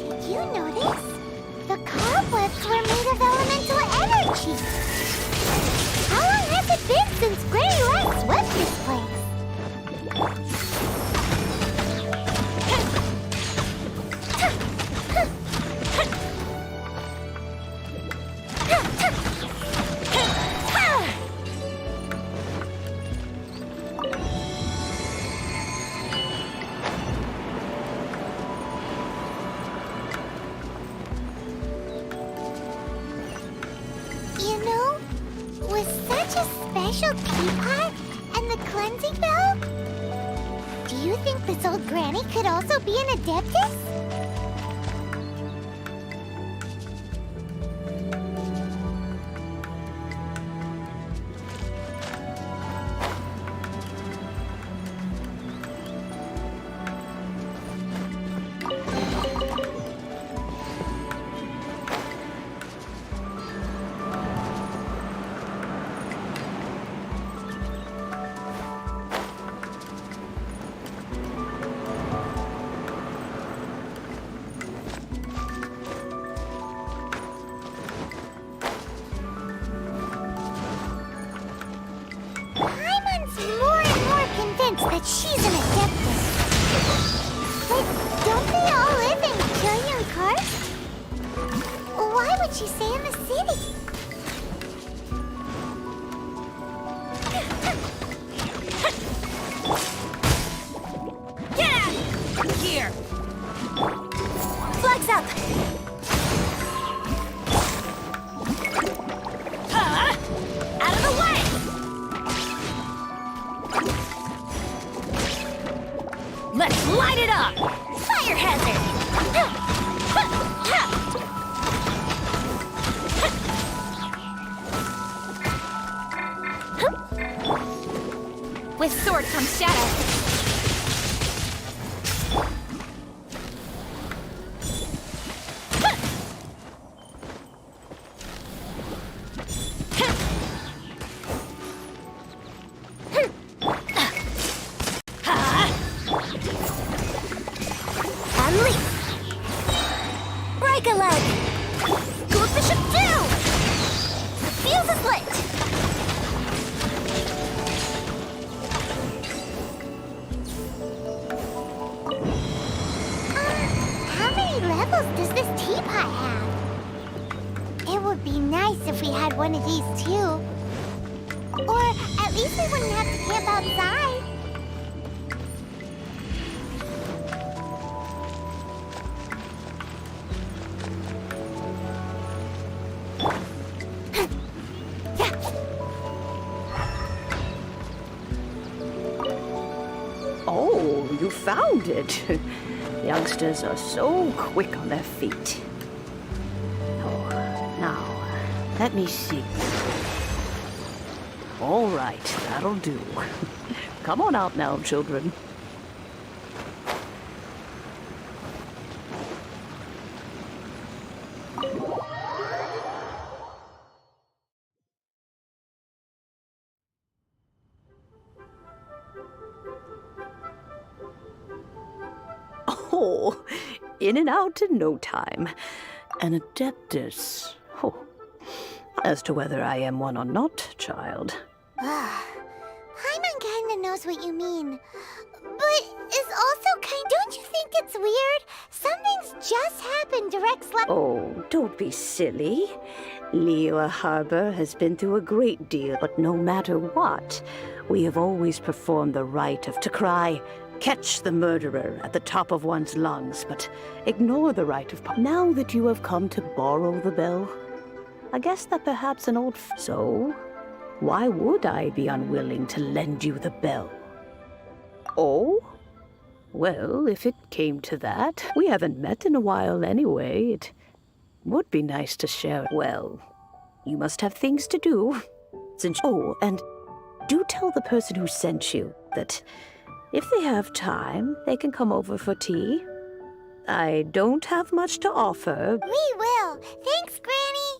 Did you notice? The cobwebs were made of elemental energy. How long has it been since Granny last swept this place? special teapot and the cleansing bell? Do you think this old granny could also be an adeptus? That she's an adeptus. But don't they all live in Killian Karst? Why would she stay in the city? Get out! Here! Flags up! Out of the way! Let's light it up! Fire hazard! With sword comes shadow. Oh, you found it. Youngsters are so quick on their feet. Oh, now, let me see. All right, that'll do. Come on out now, children. Oh, in and out in no time. An adeptus. Oh. As to whether I am one or not, child. Paimon kinda knows what you mean. But is also kind. Don't you think it's weird? Something's just happened to Rex Oh, don't be silly. Liyue Harbor has been through a great deal, but no matter what, we have always performed the rite of to cry, catch the murderer at the top of one's lungs, but ignore the rite of... Now that you have come to borrow the bell, I guess that perhaps an old... So, why would I be unwilling to lend you the bell? Oh? Well, if it came to that, we haven't met in a while anyway. It would be nice to share. Well, you must have things to do. Since... Oh, and do tell the person who sent you that if they have time, they can come over for tea. I don't have much to offer. We will. Thanks, Granny.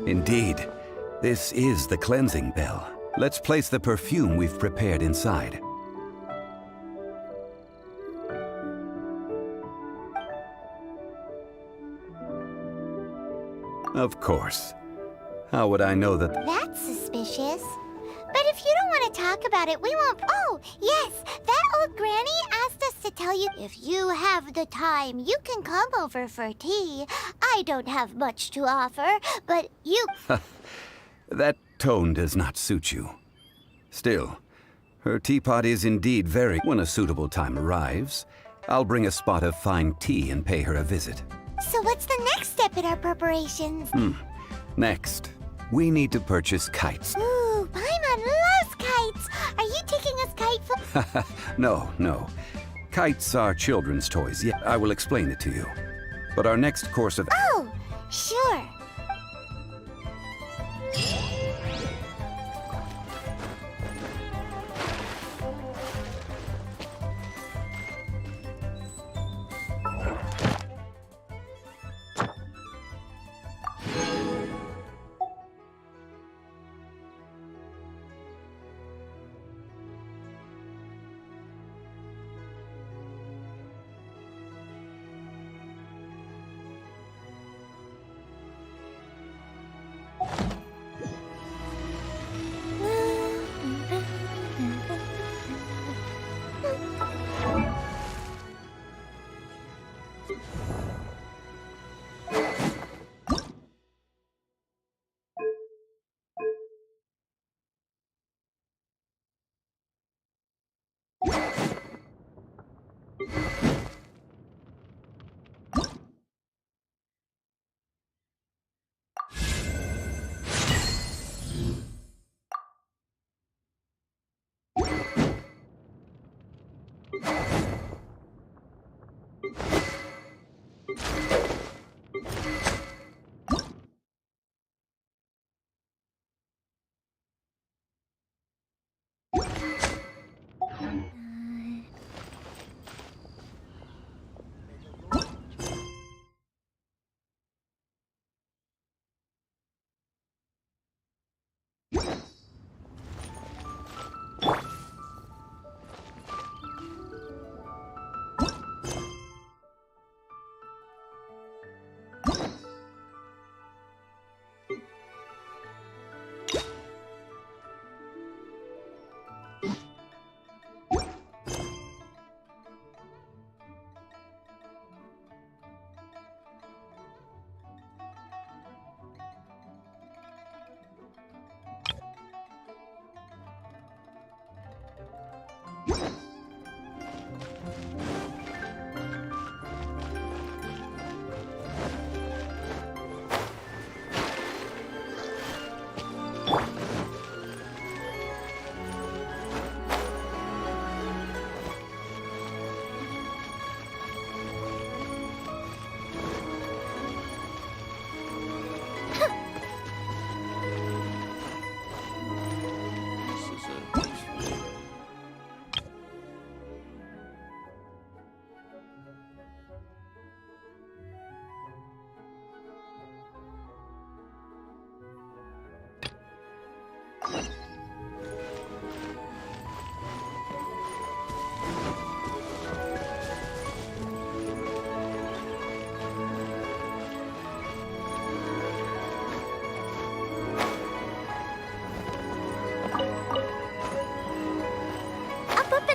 Indeed, this is the cleansing bell. Let's place the perfume we've prepared inside. Of course. How would I know that? That's suspicious. But if you don't want to talk about it, we won't. Oh, yes, that old granny asked us to tell you if you have the time, you can come over for tea. I don't have much to offer, but you. That tone does not suit you. Still, her teapot is indeed very. When a suitable time arrives, I'll bring a spot of fine tea and pay her a visit. So what's the next step in our preparations? Next, we need to purchase kites. Ooh, Paimon loves kites. Are you taking us kite No. Kites are children's toys. Yeah, I will explain it to you. But our next course of... Oh, sure.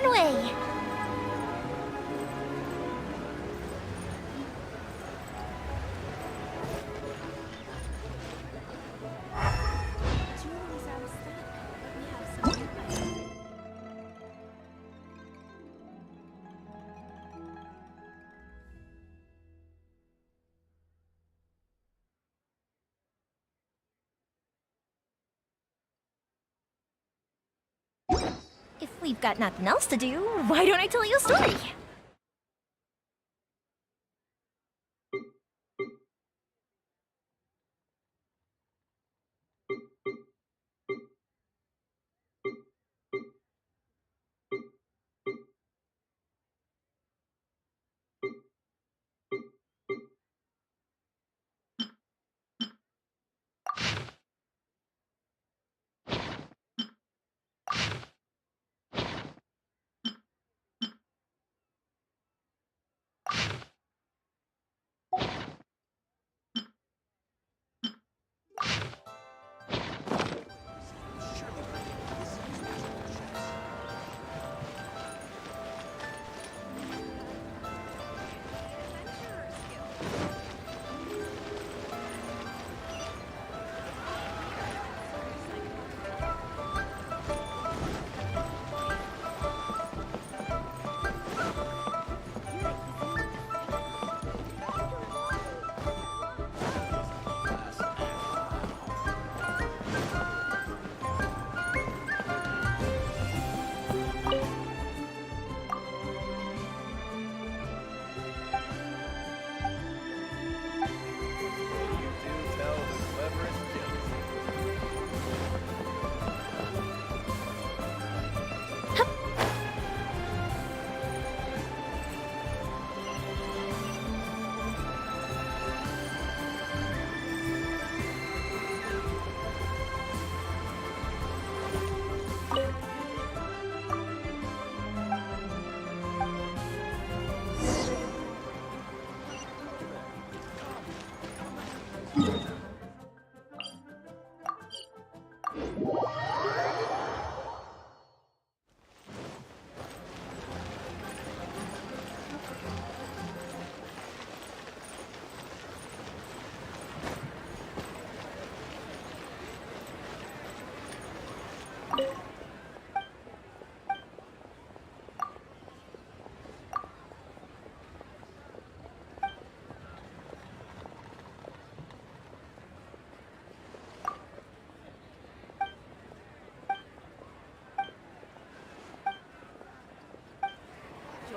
Way. If we've got nothing else to do, why don't I tell you a story?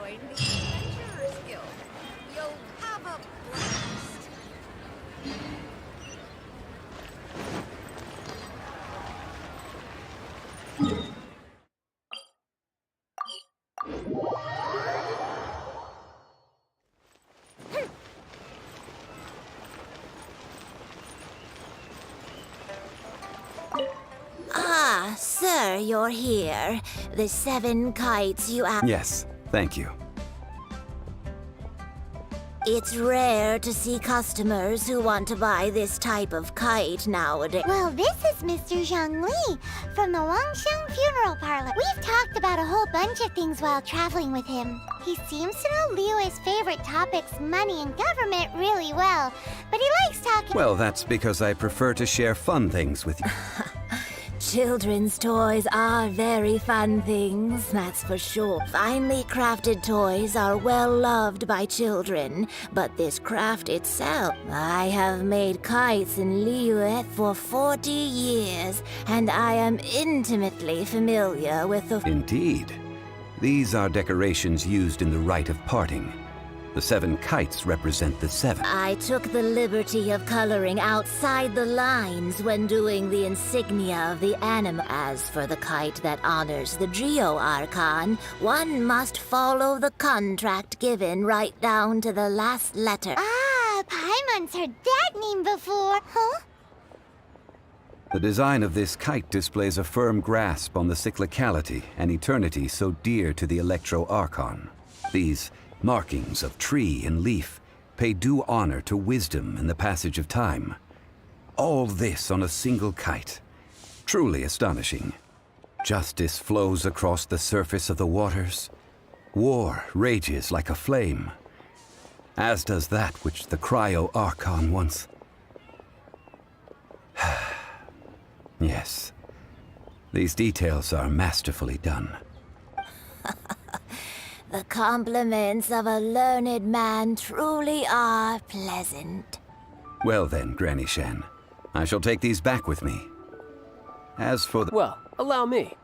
join the Adventurers Guild. You'll have a blast. Ah, sir, you're here. The 7 kites you asked. Yes, thank you. It's rare to see customers who want to buy this type of kite nowadays. Well, this is Mr. Zhongli from the Wangsheng Funeral Parlor. We've talked about a whole bunch of things while traveling with him. He seems to know Liyue's favorite topics, money and government, really well. But he likes talking— Well, that's because I prefer to share fun things with you. Children's toys are very fun things, that's for sure. Finely crafted toys are well loved by children, but this craft itself— I have made kites in Liyue for 40 years, and I am intimately familiar with the— Indeed. These are decorations used in the rite of parting. The 7 kites represent the 7. I took the liberty of coloring outside the lines when doing the insignia of the animal. As for the kite that honors the Geo Archon, one must follow the contract given right down to the last letter. Ah, Paimon's heard that name before. Huh? The design of this kite displays a firm grasp on the cyclicality and eternity so dear to the Electro Archon. These markings of tree and leaf pay due honor to wisdom and the passage of time. All this on a single kite. Truly astonishing. Justice flows across the surface of the waters. War rages like a flame. As does that which the Cryo Archon once— Yes. These details are masterfully done. The compliments of a learned man truly are pleasant. Well then, Granny Shen, I shall take these back with me. As for the— Well, allow me.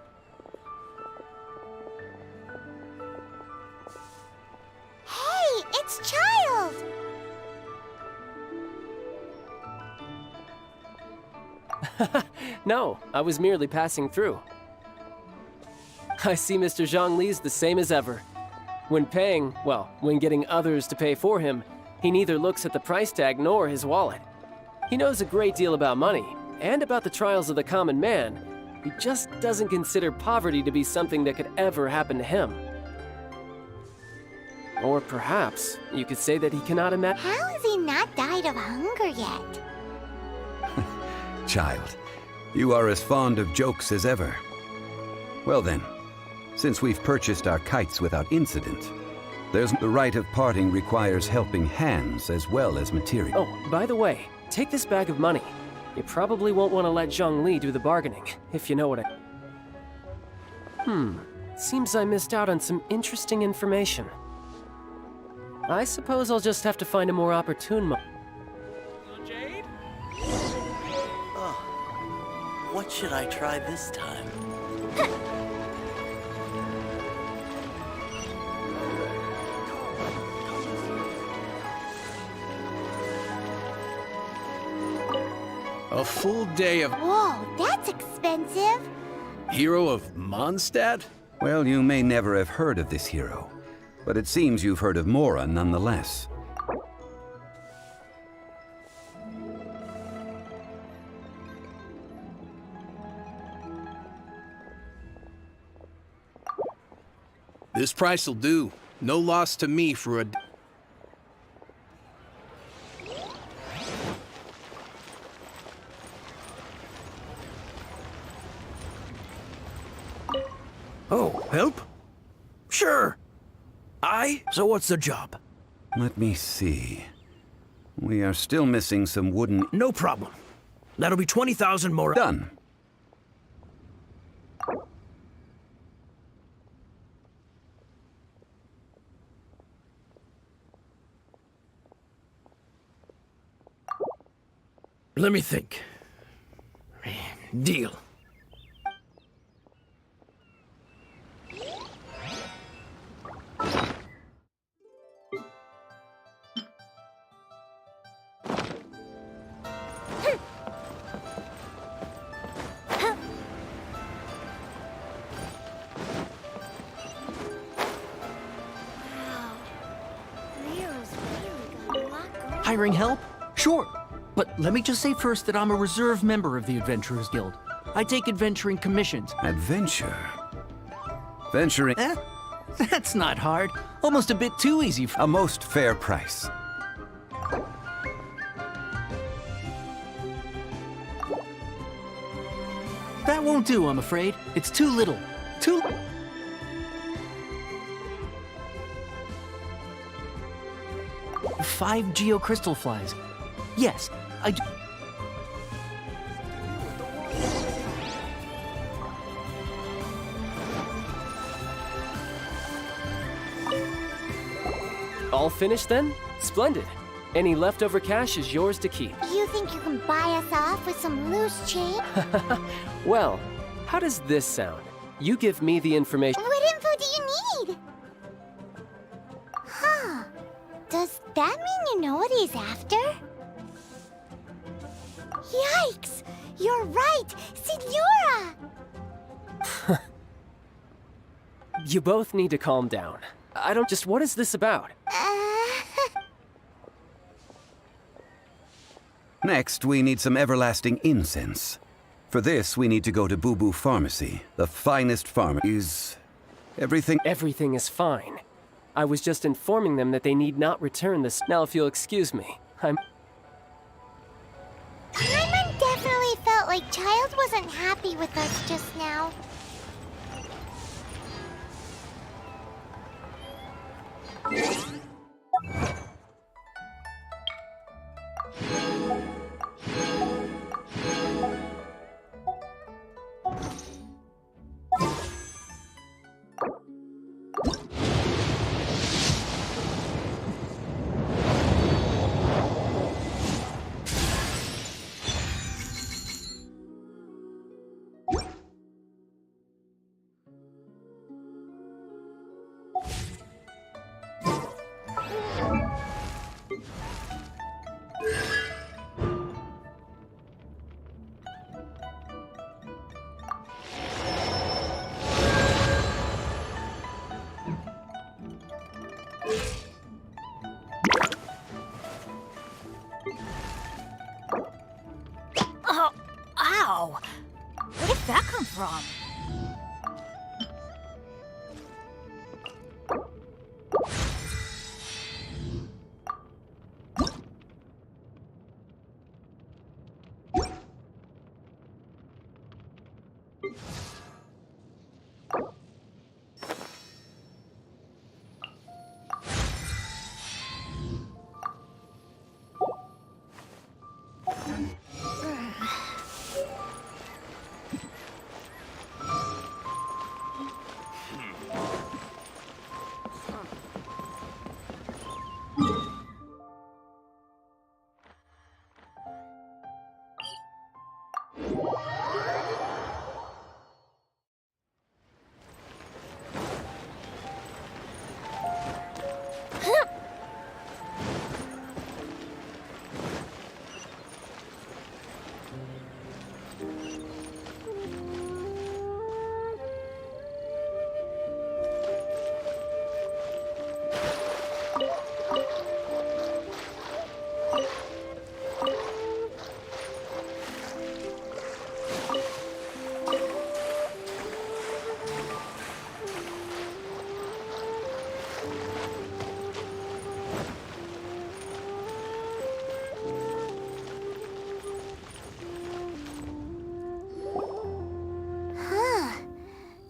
Hey, it's Child! No, I was merely passing through. I see Mr. Zhongli's the same as ever. When paying, well, when getting others to pay for him, he neither looks at the price tag nor his wallet. He knows a great deal about money, and about the trials of the common man. He just doesn't consider poverty to be something that could ever happen to him. Or perhaps you could say that he cannot imagine— How has he not died of hunger yet? Child, you are as fond of jokes as ever. Well then, since we've purchased our kites without incident, the rite of parting requires helping hands as well as material. Oh, by the way, take this bag of money. You probably won't want to let Zhongli do the bargaining, if you know what I— Seems I missed out on some interesting information. I suppose I'll just have to find a more opportune moment. Jade? Oh, what should I try this time? A full day of— Whoa, that's expensive. Hero of Mondstadt? Well, you may never have heard of this hero, but it seems you've heard of Mora nonetheless. This price'll do. No loss to me for a— Oh, help? Sure. So what's the job? Let me see. We are still missing some wooden— No problem. That'll be 20,000 more— Done. Let me think. Deal. hiring help? Sure. But let me just say first that I'm a reserve member of the Adventurers Guild. I take adventuring commissions. Adventure? Venturing? Eh? That's not hard. Almost a bit too easy for— A most fair price. That won't do, I'm afraid. It's too little. Too— 5 geocrystal flies. Yes, I do. All finished then? Splendid. Any leftover cash is yours to keep. You think you can buy us off with some loose change? Well, how does this sound? You give me the information. What info do you need? Huh. Does that mean you know what he's after? Yikes! You're right! Signora! You both need to calm down. I don't just— what is this about? Next, we need some everlasting incense. For this, we need to go to Boo Boo Pharmacy, the finest pharmacy. Is everything— Everything is fine. I was just informing them that they need not return this. Now, if you'll excuse me, Paimon definitely felt like Child wasn't happy with us just now. Ow! Where did that come from?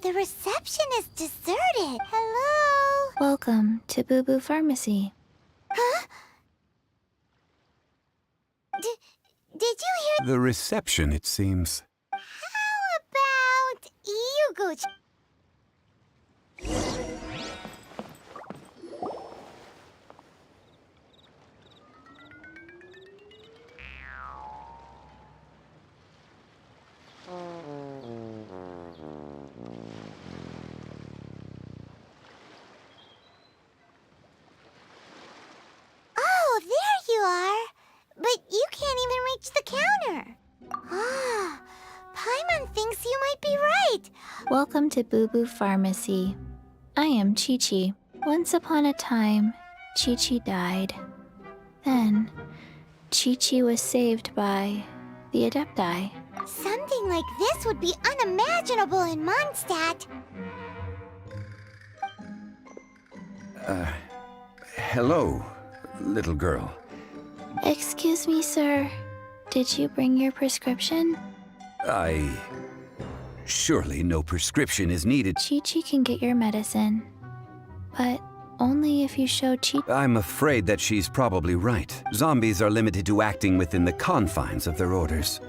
The reception is deserted. Hello? Welcome to Boo Boo Pharmacy. Huh? Did you hear? The reception, it seems. How about you go? Oh, there you are. But you can't even reach the counter. Ah, Paimon thinks you might be right. Welcome to Boo Boo Pharmacy. I am Chi-Chi. Once upon a time, Chi-Chi died. Then, Chi-Chi was saved by the Adepti. Something like this would be unimaginable in Mondstadt. Hello, little girl. Excuse me, sir. Did you bring your prescription? Surely no prescription is needed. Chi-Chi can get your medicine, but only if you show Chi-Chi. I'm afraid that she's probably right. Zombies are limited to acting within the confines of their orders.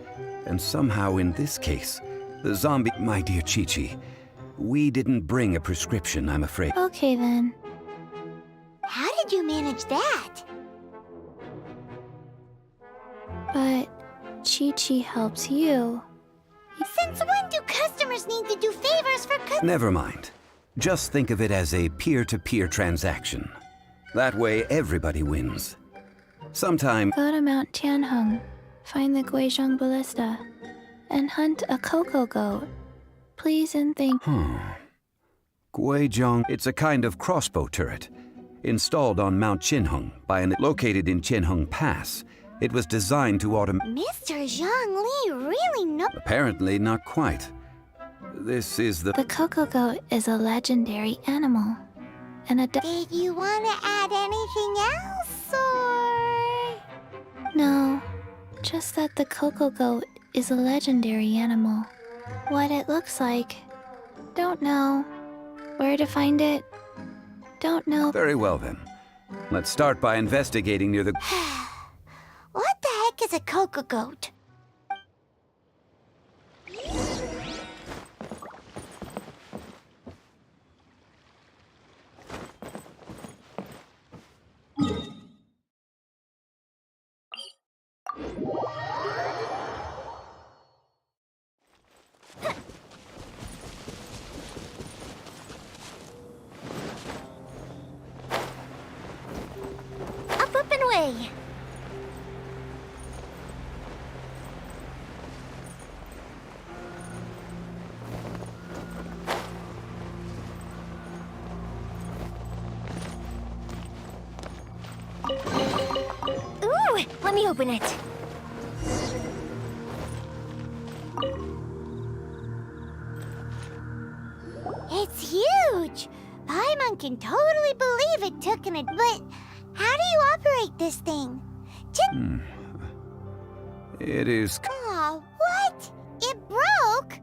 And somehow in this case, the zombie... My dear Chi-Chi, we didn't bring a prescription, I'm afraid. Okay, then. How did you manage that? But Chi-Chi helps you. Since when do customers need to do favors for customers? Never mind. Just think of it as a peer-to-peer transaction. That way, everybody wins. Sometime... Go to Mount Tianheng, find the Guizhong Ballista, and hunt a cocoa goat. Please and thank... Guizhong... It's a kind of crossbow turret, installed on Mount Qinheng by an... Located in Qinheng Pass. It was designed to Mr. Zhang Li really knows... Apparently not quite. This is the... The cocoa goat is a legendary animal. And Did you want to add anything else, or...? No, just that the cocoa goat is a legendary animal. What it looks like, don't know. Where to find it, don't know. Very well then. Let's start by investigating near the... What the heck is a cocoa goat? Up and away! Ooh, let me open it. It's huge! Paimon can totally believe it took an... But how do you operate this thing? It is... Aw, what? It broke?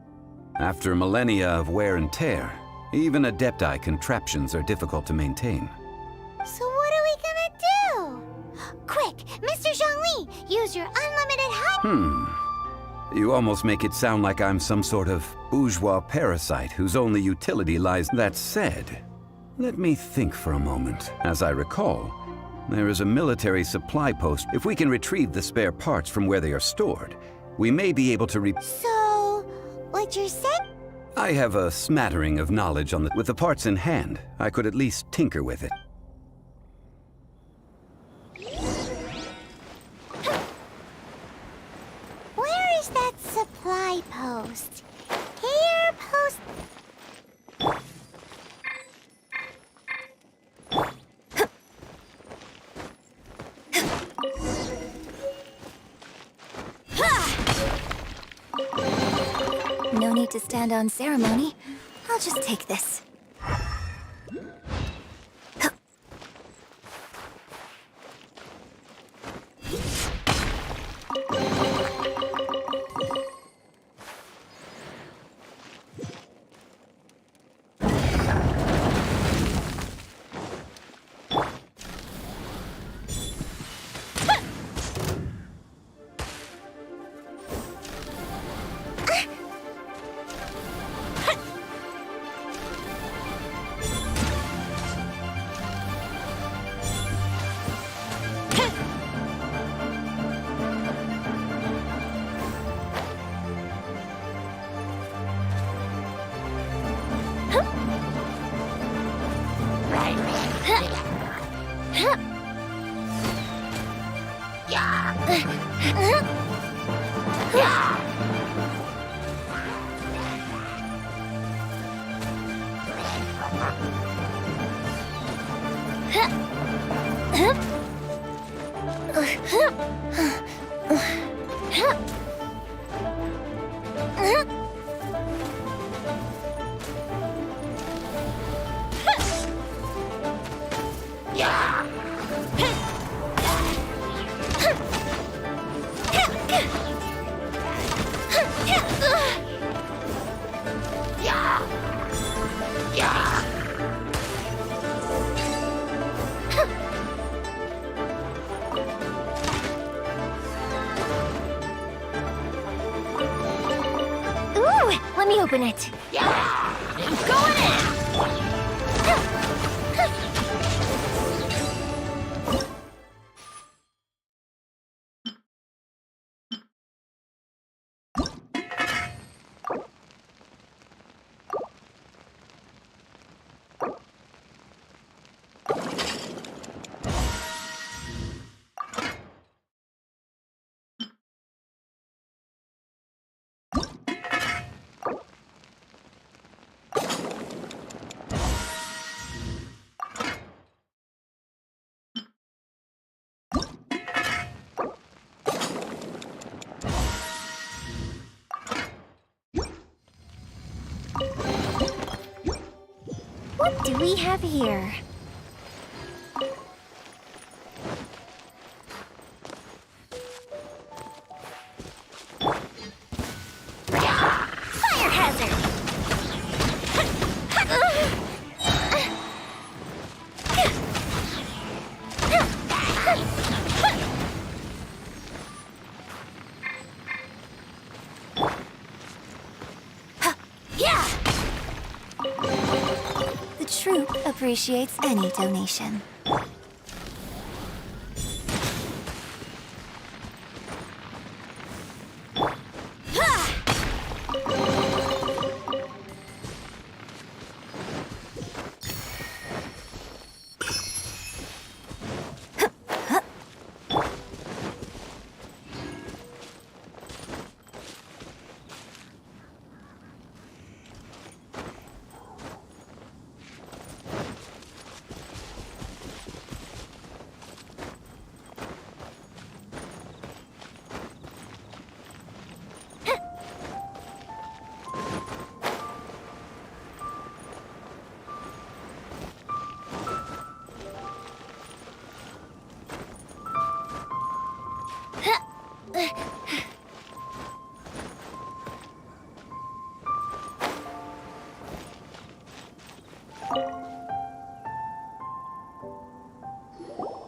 After millennia of wear and tear, even Adepti contraptions are difficult to maintain. So what are we gonna do? Quick, Mr. Zhangli, use your unlimited height. You almost make it sound like I'm some sort of bourgeois parasite whose only utility lies... That said, let me think for a moment. As I recall, there is a military supply post. If we can retrieve the spare parts from where they are stored, we may be able to So, what you're saying? I have a smattering of knowledge on the... With the parts in hand, I could at least tinker with it. Where is that supply post? Here, post... No need to stand on ceremony. I'll just take this. Ooh, let me open it. Going in. What do we have here? Fire hazard! Yeah! The troop appreciates any donation.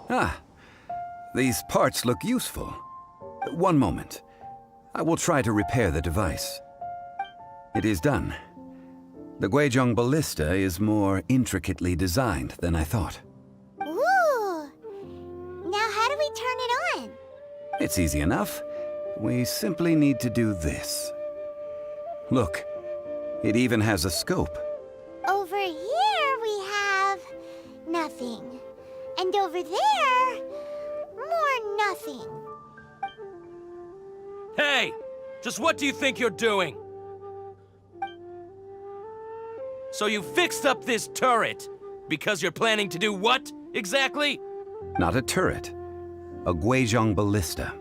Ah, these parts look useful. One moment. I will try to repair the device. It is done. The Guizhong ballista is more intricately designed than I thought. Ooh! Now how do we turn it on? It's easy enough. We simply need to do this. Look, it even has a scope. Over here we have nothing. And over there, more nothing. Hey! Just what do you think you're doing? So you fixed up this turret because you're planning to do what, exactly? Not a turret. A Guizhong ballista.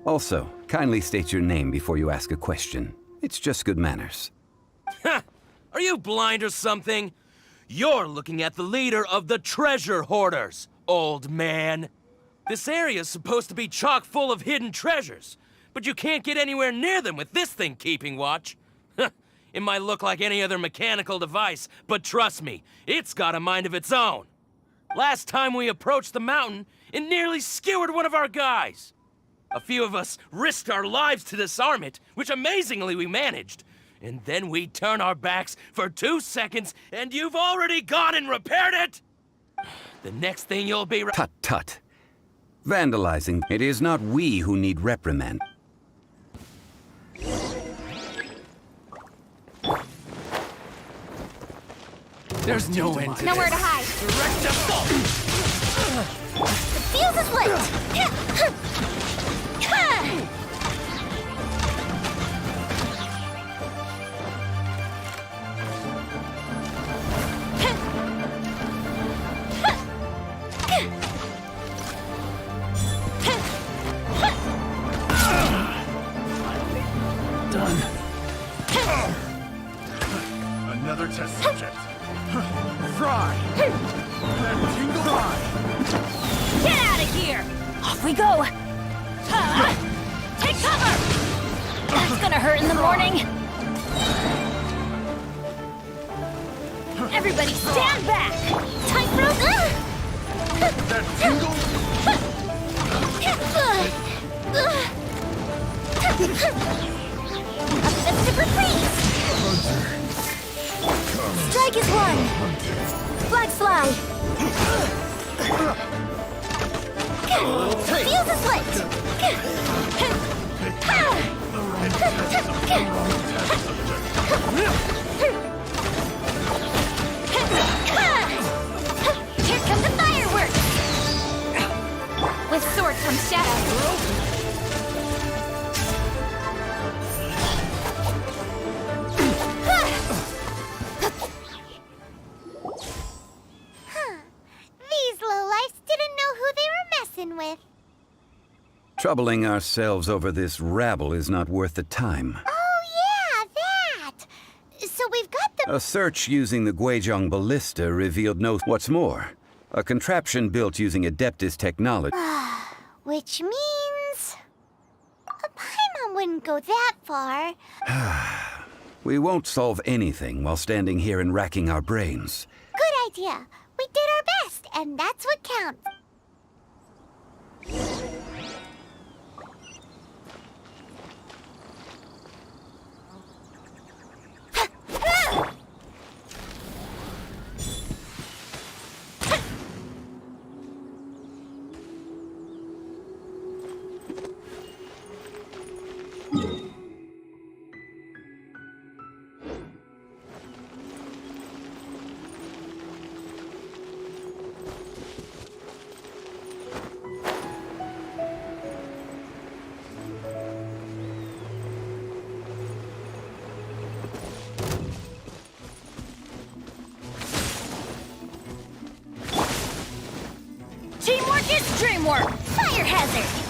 Also, kindly state your name before you ask a question. It's just good manners. Ha! Are you blind or something? You're looking at the leader of the treasure hoarders, old man. This area's supposed to be chock full of hidden treasures, but you can't get anywhere near them with this thing keeping watch. It might look like any other mechanical device, but trust me, it's got a mind of its own. Last time we approached the mountain, it nearly skewered one of our guys. A few of us risked our lives to disarm it, which amazingly we managed. And then we turn our backs for 2 seconds, and you've already gone and repaired it? The next thing you'll be... Tut tut. Vandalizing. It is not we who need reprimand. There's no end to Nowhere this. to hide. Direct assault! The fuse is lit! Done. another test subject. Fry! Tingle fry! Get out of here! Off we go! Take cover! That's gonna hurt in the morning! Everybody stand back! Time for That tingle? a super freeze! Strike is one! Flag slide! Fuse is lit! Here come the fireworks! With sword from shadow. These lowlifes didn't know who they were messing with. Troubling ourselves over this rabble is not worth the time. Oh, yeah, that! So we've got the... A search using the Guizhong ballista revealed no... What's more, a contraption built using Adeptus technology... Which means... Paimon wouldn't go that far. We won't solve anything while standing here and racking our brains. Good idea. We did our best, and that's what counts. Teamwork is dreamwork! Fire hazard!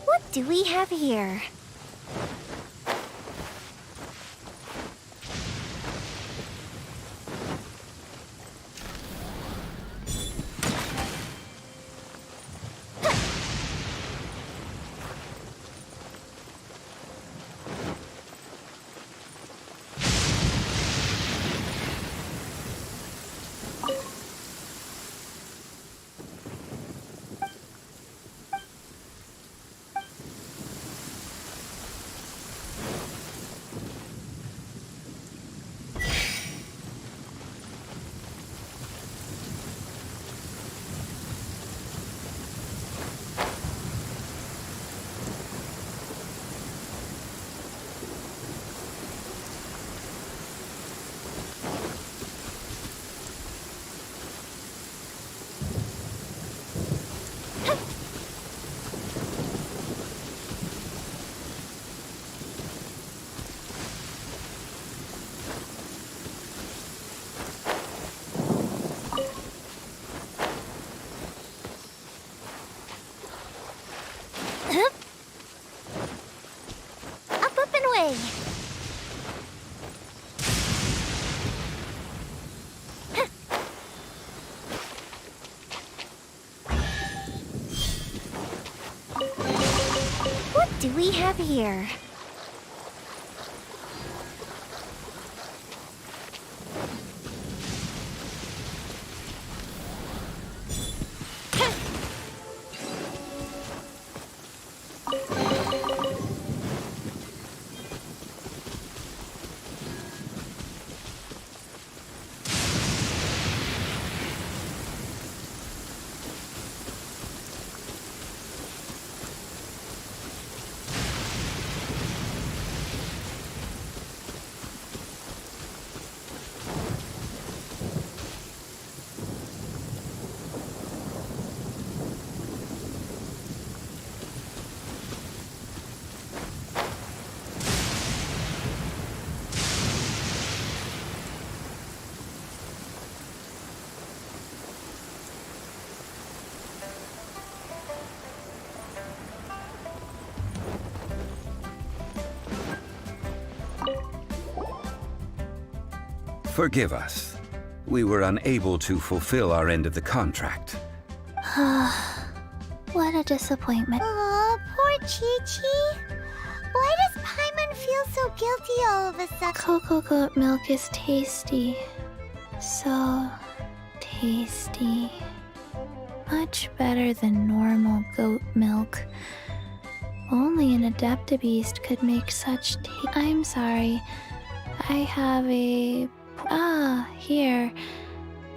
What do we have here? do we have here? Forgive us. We were unable to fulfill our end of the contract. What a disappointment. Oh, poor Chi-Chi. Why does Paimon feel so guilty all of a sudden? Cocoa goat milk is tasty. So tasty. Much better than normal goat milk. Only an Adeptabeast could make such I'm sorry. I have a... here.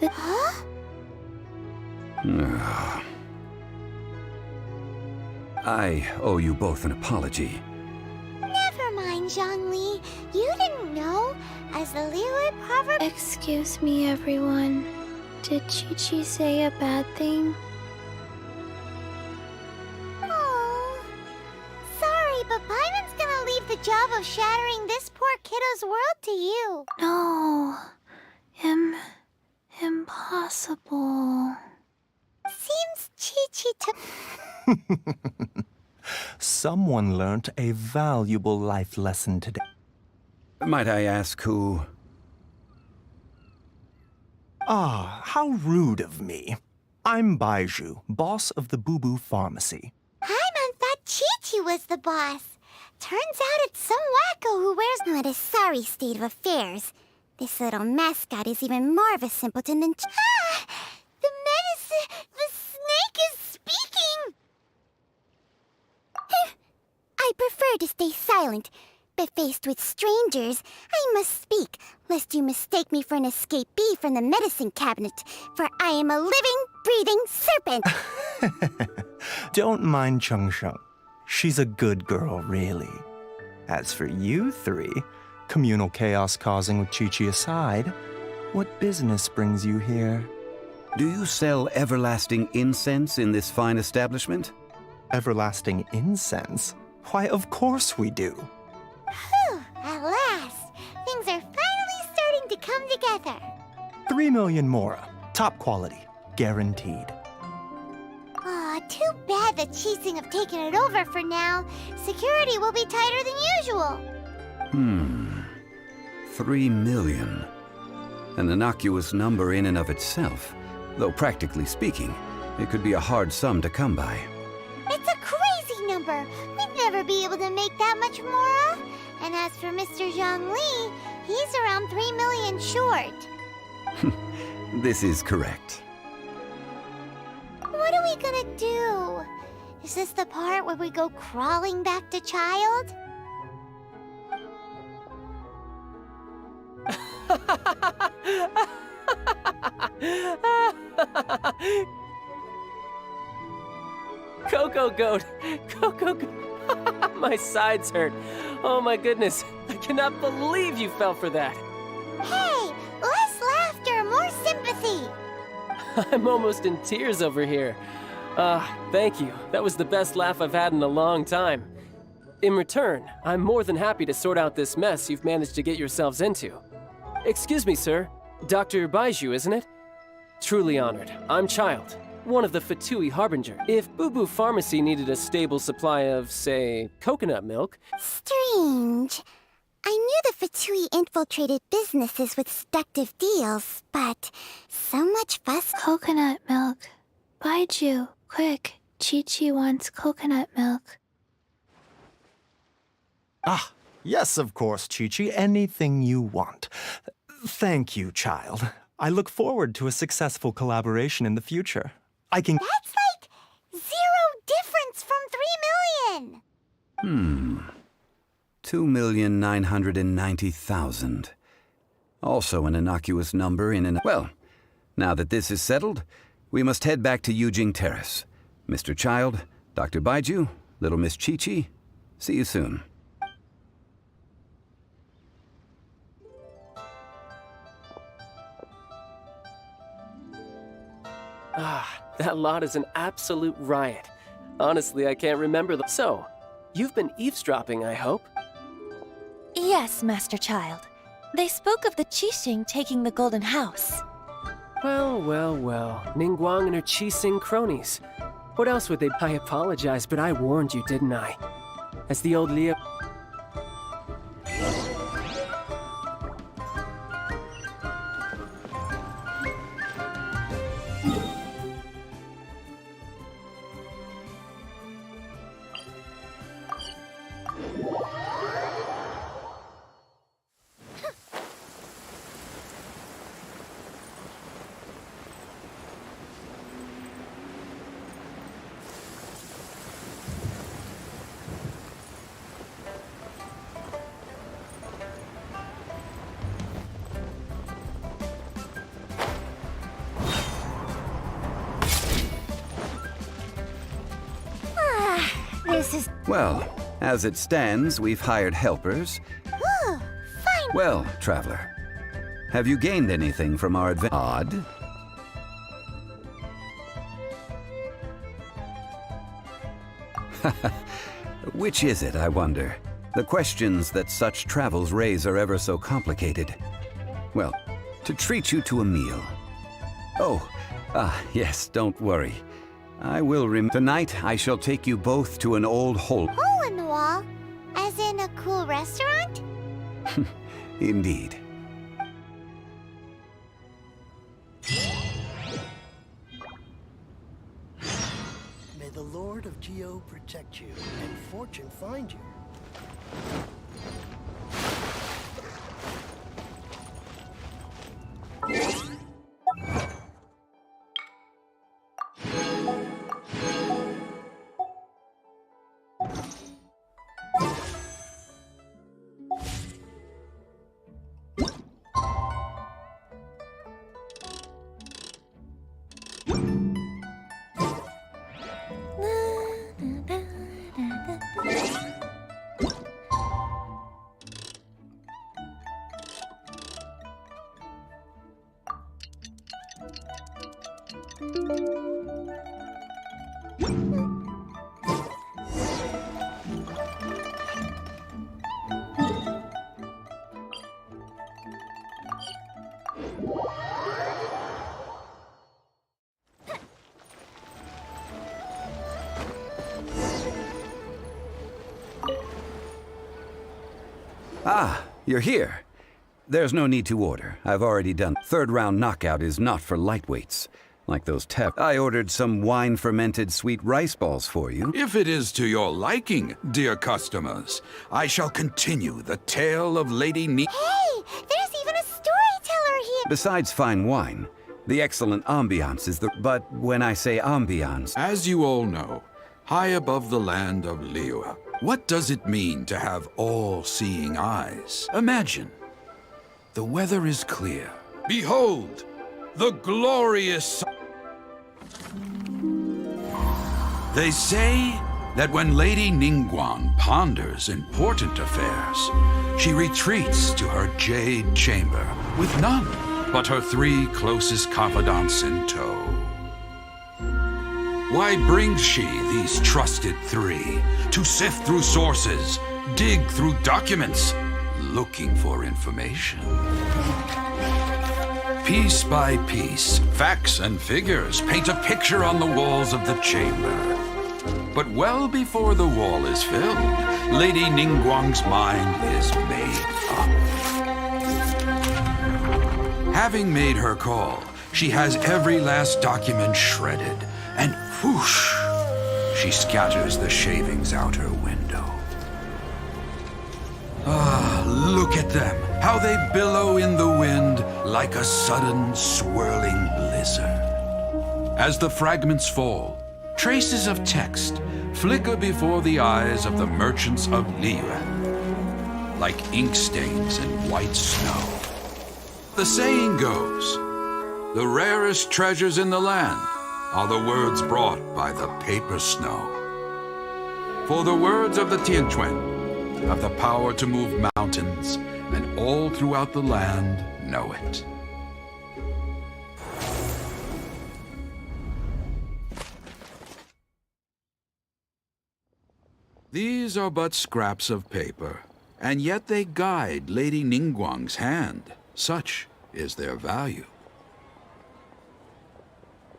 Huh? I owe you both an apology. Never mind, Zhongli. You didn't know. As the Liyue proverb... Excuse me, everyone. Did Chi-Chi say a bad thing? Oh. Sorry, but Paimon's gonna leave the job of shattering this poor kiddo's world to you. No. Impossible. Seems Chi-Chi to... Someone learnt a valuable life lesson today. Might I ask who? Ah, how rude of me. I'm Baiju, boss of the Boo Boo Pharmacy. Paimon thought Chi-Chi was the boss. Turns out it's some wacko who wears... What a sorry state of affairs. This little mascot is even more of a simpleton than... Ah! The medicine... The snake is speaking! I prefer to stay silent, but faced with strangers, I must speak, lest you mistake me for an escapee from the medicine cabinet, for I am a living, breathing serpent! Don't mind Chung Sheng. She's a good girl, really. As for you three, communal chaos causing with Chi-Chi aside, what business brings you here? Do you sell everlasting incense in this fine establishment? Everlasting incense? Why, of course we do. Whew, at last. Things are finally starting to come together. 3 million mora. Top quality. Guaranteed. Aw, too bad the Qixing have taken it over for now. Security will be tighter than usual. 3 million. An innocuous number in and of itself. Though practically speaking, it could be a hard sum to come by. It's a crazy number. We'd never be able to make that much mora. And as for Mr. Zhongli, he's around 3 million short. This is correct. What are we gonna do? Is this the part where we go crawling back to child? Cocoa goat! Cocoa goat! My sides hurt. Oh my goodness. I cannot believe you fell for that. Hey, less laughter, more sympathy. I'm almost in tears over here. Thank you. That was the best laugh I've had in a long time. In return, I'm more than happy to sort out this mess you've managed to get yourselves into. Excuse me, sir. Dr. Baiju, isn't it? Truly honored. I'm Child, one of the Fatui Harbinger. If Boo Boo Pharmacy needed a stable supply of, say, coconut milk... Strange. I knew the Fatui infiltrated businesses with seductive deals, but so much fuss... Coconut milk. Baiju, quick. Chi-Chi wants coconut milk. Ah, yes, of course, Chi-Chi. Anything you want. Thank you, child. I look forward to a successful collaboration in the future. I can... That's like 0 difference from 3 million. 2,990,000. Also an innocuous number in an... Well, now that this is settled, we must head back to Yujing Terrace. Mr. Child, Dr. Baiju, Little Miss Chi-Chi, see you soon. Ah, that lot is an absolute riot. Honestly, I can't remember the... So, you've been eavesdropping, I hope? Yes, Master Child. They spoke of the Qixing taking the Golden House. Well, well, well. Ningguang and her Qixing cronies. What else would they... I apologize, but I warned you, didn't I? As the old Leo... This is... Well, as it stands, we've hired helpers. Fine. Well, traveler, have you gained anything from our adventure? Odd? Which is it, I wonder? The questions that such travels raise are ever so complicated. Well, to treat you to a meal. Oh, yes, don't worry. I will Tonight, I shall take you both to an old hole. Hole in the wall? As in a cool restaurant? Indeed. May the Lord of Geo protect you and fortune find you. Ah, you're here. There's no need to order. I've already done. Third round knockout is not for lightweights. Like those I ordered some wine-fermented sweet rice balls for you. If it is to your liking, dear customers, I shall continue the tale of Lady Ni- Hey, there's even a storyteller here! Besides fine wine, the excellent ambiance is the... But when I say ambiance... As you all know, high above the land of Liyue, what does it mean to have all-seeing eyes? Imagine, the weather is clear. Behold, the glorious... They say that when Lady Ningguang ponders important affairs, she retreats to her jade chamber with none but her 3 closest confidants in tow. Why brings she these trusted 3 to sift through sources, dig through documents, looking for information? Piece by piece, facts and figures paint a picture on the walls of the chamber. But well before the wall is filled, Lady Ningguang's mind is made up. Having made her call, she has every last document shredded, and whoosh, she scatters the shavings out her window. Ah, look at them, how they billow in the wind like a sudden swirling blizzard. As the fragments fall, traces of text flicker before the eyes of the merchants of Liyue, like ink stains in white snow. The saying goes, the rarest treasures in the land are the words brought by the paper snow. For the words of the Tianquan have the power to move mountains, and all throughout the land know it. These are but scraps of paper, and yet they guide Lady Ningguang's hand. Such is their value.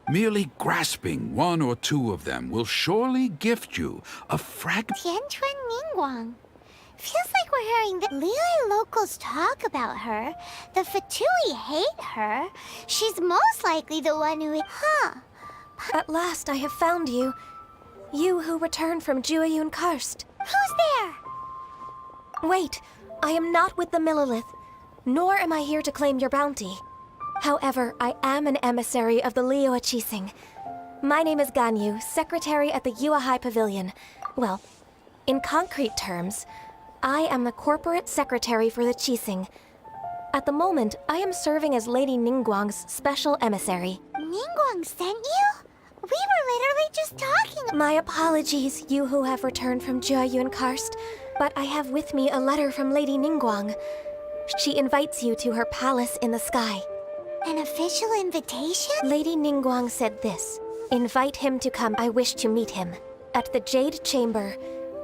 Merely grasping one or two of them will surely gift you a fragment. Tianquan Ningguang. Feels like we're hearing the Liyue locals talk about her. The Fatui hate her. She's most likely the one who... Huh. At last I have found you. You who returned from Jueyun Karst. Who's there? Wait, I am not with the Millilith, nor am I here to claim your bounty. However, I am an emissary of the Liyue Qixing. My name is Ganyu, secretary at the Yuehai Pavilion. Well, in concrete terms, I am the corporate secretary for the Qixing. At the moment, I am serving as Lady Ningguang's special emissary. Ningguang sent you? We were literally just talking. My apologies, you who have returned from Jueyun Karst, but I have with me a letter from Lady Ningguang. She invites you to her palace in the sky. An official invitation? Lady Ningguang said this. Invite him to come. I wish to meet him. At the Jade Chamber.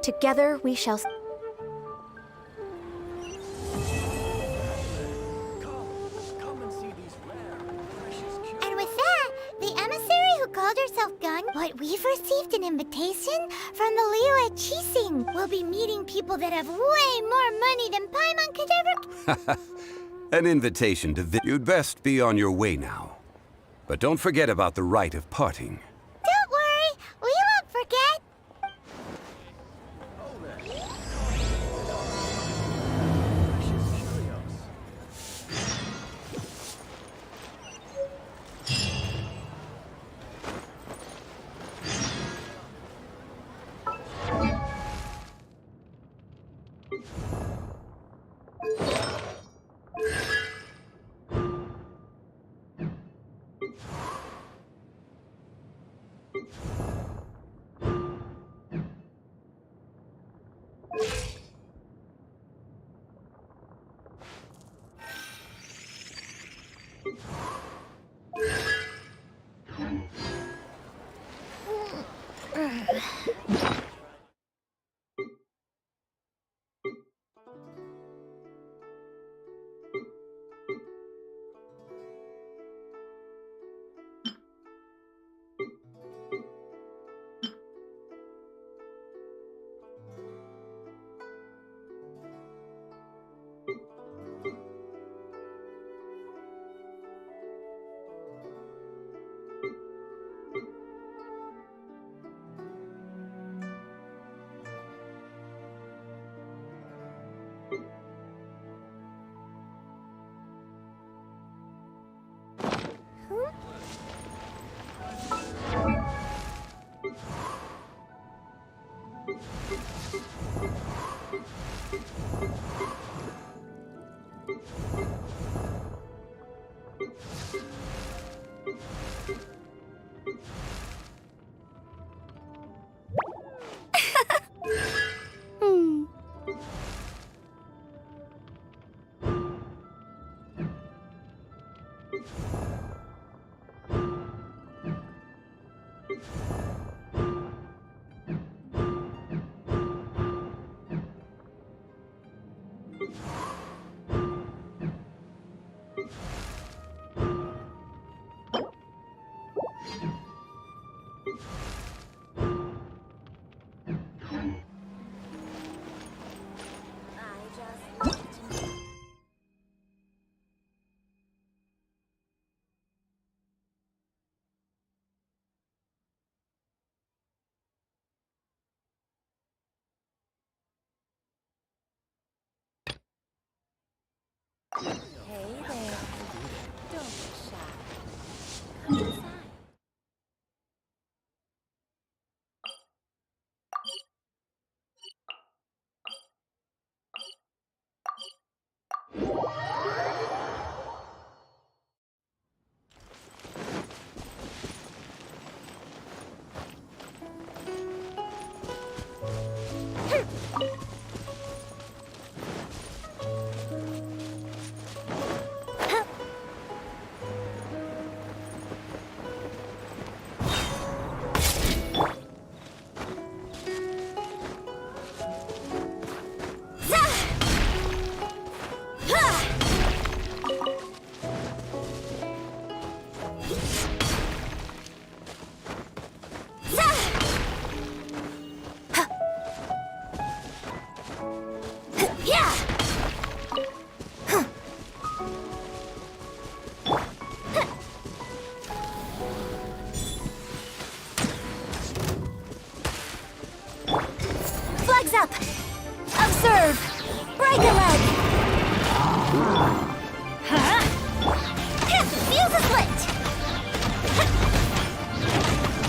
Together we shall... And with that, the emissary who called herself Gun, what we've received an invitation from the Liyue Qixing. We'll be meeting people that have way more money than Paimon could ever... An invitation to You'd best be on your way now. But don't forget about the rite of parting. Don't worry, we won't forget.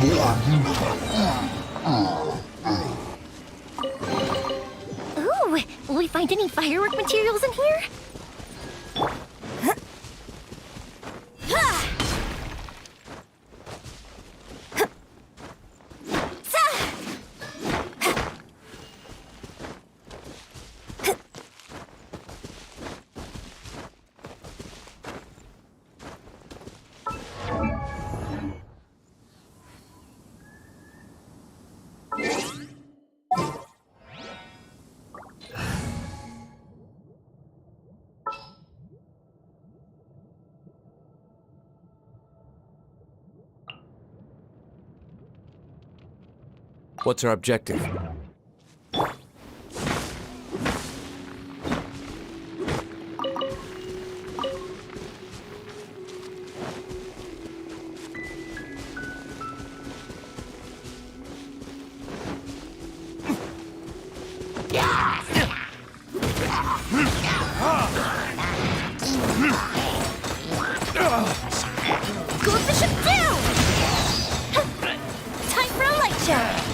Ooh, will we find any firework materials in here? What's our objective? Goes the ship down! Time for a light show!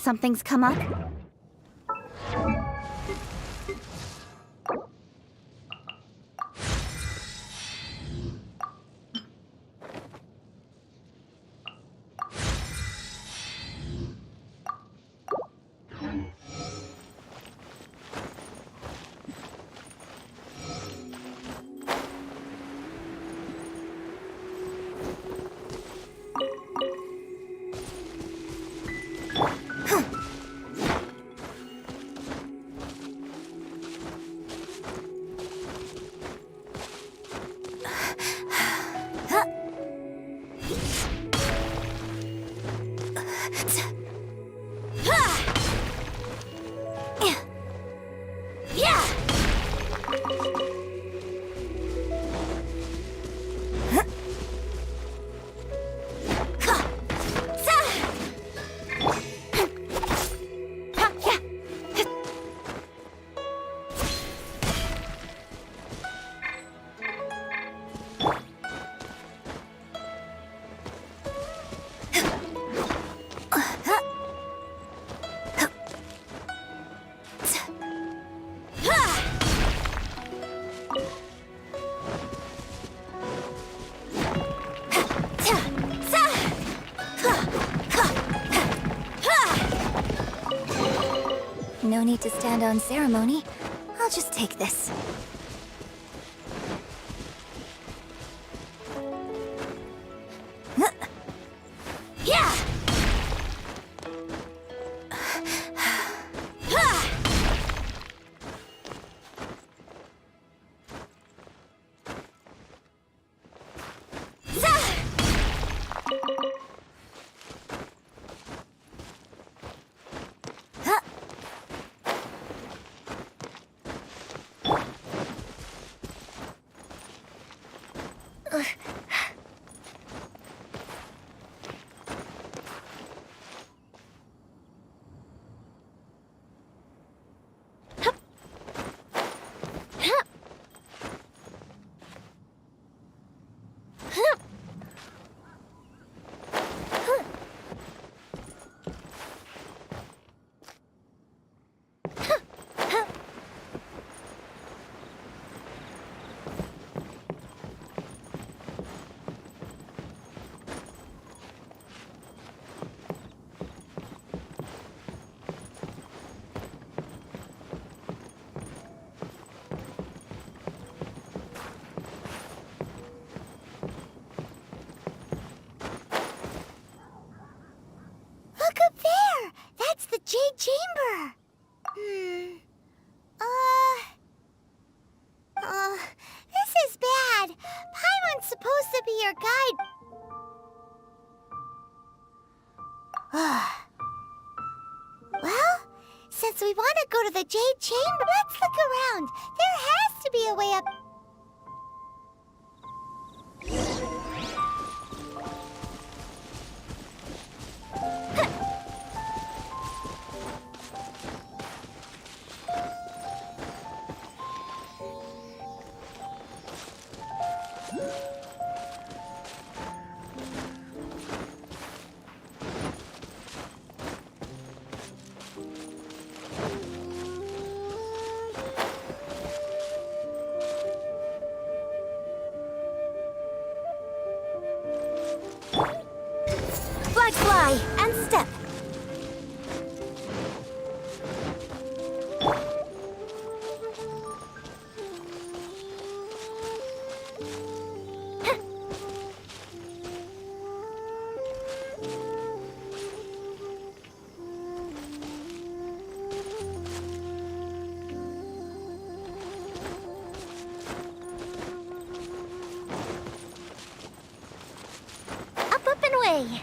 Something's come up? No need to stand on ceremony. I'll just take this. Yeah! guide. Well, since we want to go to the Jade Chamber, let's look around. There has to be a way up. Flag fly and step. Up and away.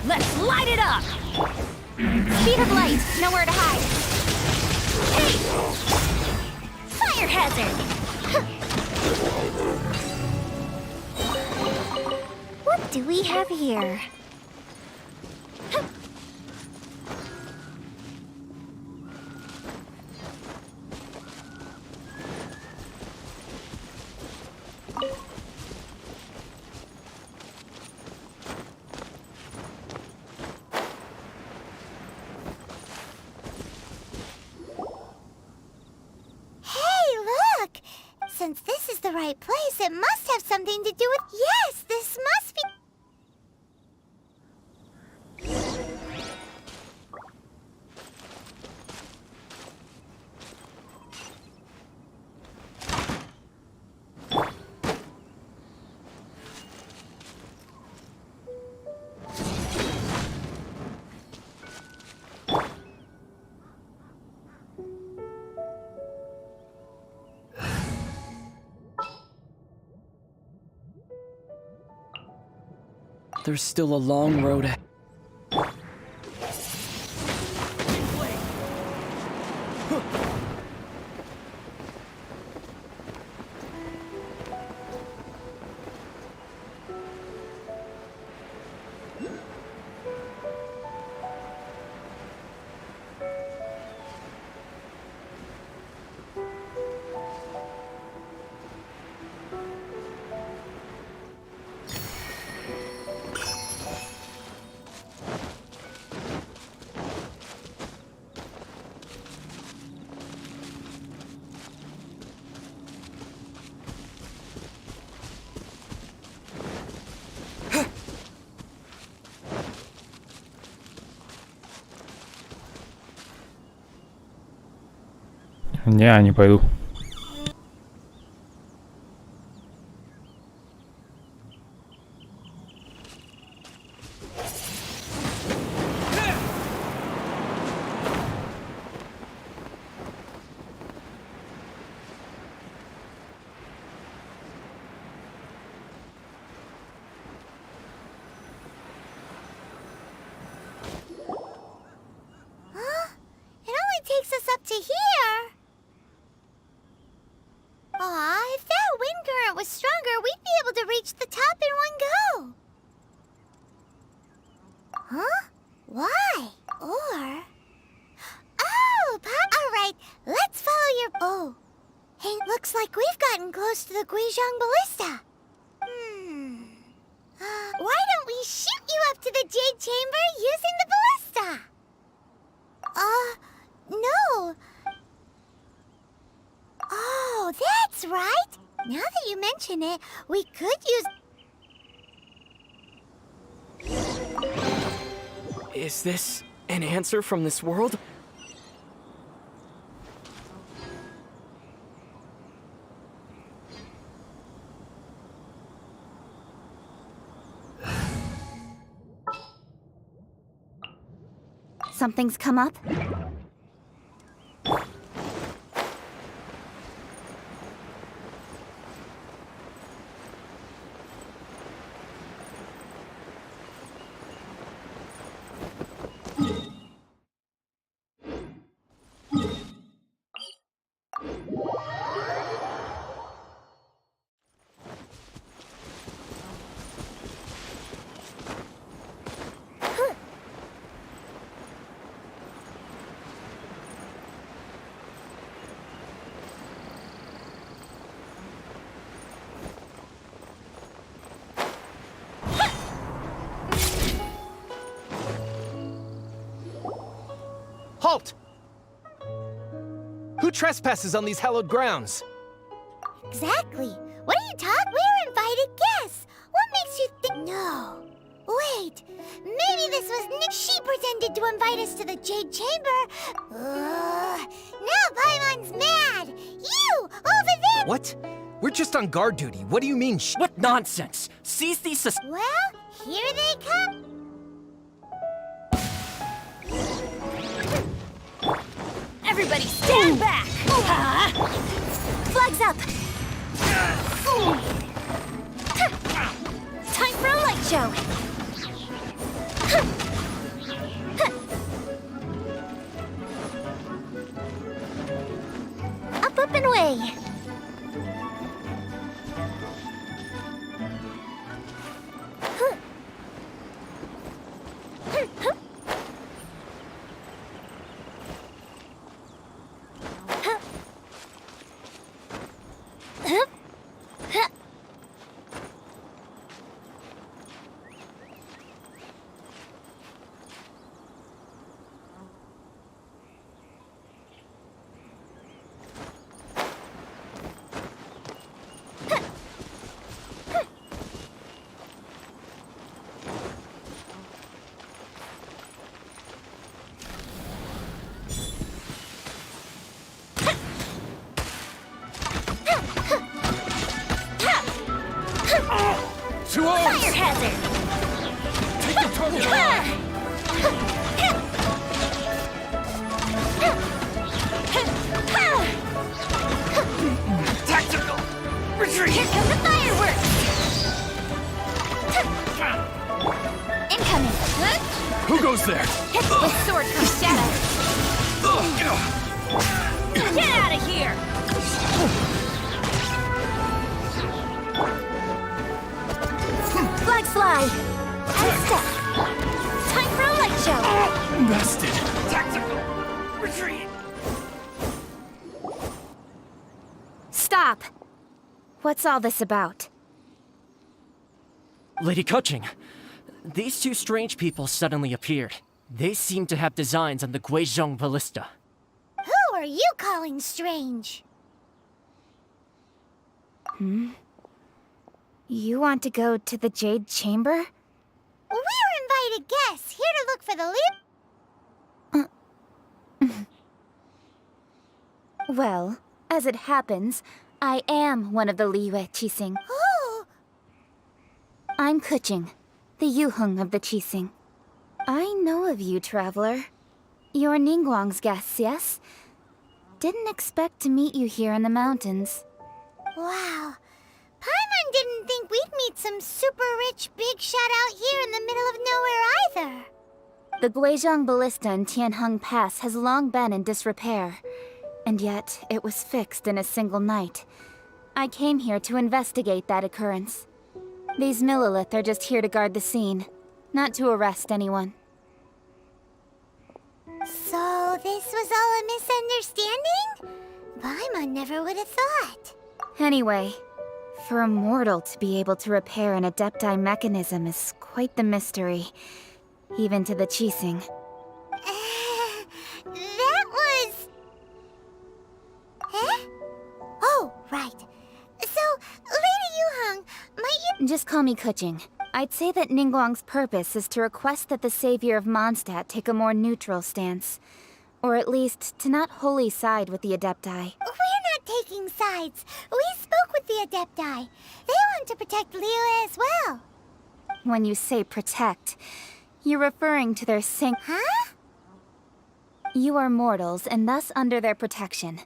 Let's light it up! Speed of light, nowhere to hide. Hey! Fire hazard! What do we have here? Since this is the right place, it must have something to do with... Yes, this must be... There's still a long road ahead. Не пойду. Huh? It only takes us up to here. Aw, if that wind current was stronger, we'd be able to reach the top in one go. Huh? Why? Or... Oh, alright, let's follow your... Oh. Hey, looks like we've gotten close to the Guizhong Ballista. Why don't we shoot you up to the Jade Chamber using the ballista? No. Oh, that's right. Now that you mention it, we could use... Is this an answer from this world? Something's come up? Halt! Who trespasses on these hallowed grounds? Exactly. What are you talking? We're invited guests. What makes you think? No. Wait. Maybe this was she pretended to invite us to the Jade Chamber. Now Paimon's mad. You over there. What? We're just on guard duty. What do you mean? What nonsense! Seize these Well, here they come. Everybody stand back! Flags up! Time for a light show! Up and away! Fire hazard! Take the target! Tactical retreat! Here come the fireworks! Incoming! Who goes there? With sword from shadow. Get out of here! Flags fly! And step! Time for a light show! Bested. Tactical retreat! Stop! What's all this about? Lady Coaching, these two strange people suddenly appeared. They seem to have designs on the Guizhong Ballista. Who are you calling strange? You want to go to the Jade Chamber? We're invited guests, here to look for the Well, as it happens, I am one of the Liyue Qixing. Oh! I'm Kuching, the Yuheng of the Qixing. I know of you, traveler. You're Ningguang's guests, yes? Didn't expect to meet you here in the mountains. Wow. Paimon didn't think we'd meet some super rich big shot out here in the middle of nowhere either. The Guizhong Ballista in Tianheng Pass has long been in disrepair, and yet it was fixed in a single night. I came here to investigate that occurrence. These Millilith are just here to guard the scene, not to arrest anyone. So this was all a misunderstanding? Paimon never would have thought. Anyway, for a mortal to be able to repair an Adepti mechanism is quite the mystery, even to the Qixing. That was... Eh? Oh, right. So, Lady Yuheng, might you... Just call me Kuching. I'd say that Ningguang's purpose is to request that the savior of Mondstadt take a more neutral stance. Or at least, to not wholly side with the Adepti. We're not taking sides. We spoke with the Adepti. They want to protect Liyue as well. When you say protect, you're referring to their Huh? You are mortals, and thus under their protection.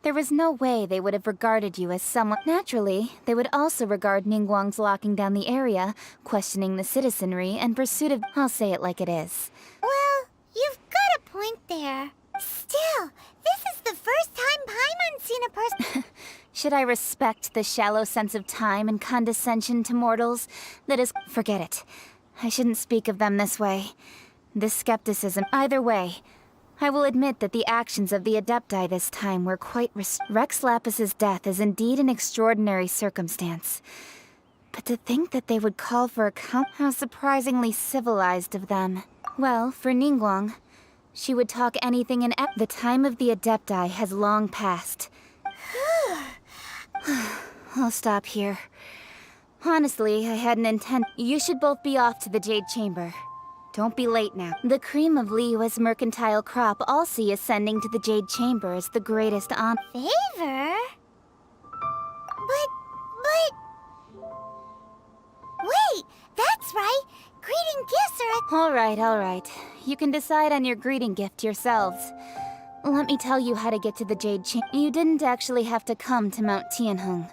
There was no way they would have regarded you as someone. Naturally, they would also regard Ningguang's locking down the area, questioning the citizenry, and pursuit of. I'll say it like it is. Well, you've got a point there. Still, this is the first time Paimon's seen a person. Should I respect the shallow sense of time and condescension to mortals that is. Forget it. I shouldn't speak of them this way. This skepticism. Either way, I will admit that the actions of the Adepti this time were quite Rex Lapis's death is indeed an extraordinary circumstance. But to think that they would call for a how surprisingly civilized of them. Well, for Ningguang, she would talk anything and the time of the Adepti has long passed. I'll stop here. Honestly, I hadn't intended. You should both be off to the Jade Chamber. Don't be late now. The cream of Liyue's mercantile crop all see ascending to the Jade Chamber as the greatest honor. Favor? But... Wait, that's right. Greeting gifts are at... All right. You can decide on your greeting gift yourselves. Let me tell you how to get to the Jade Chamber. You didn't actually have to come to Mount Tianheng.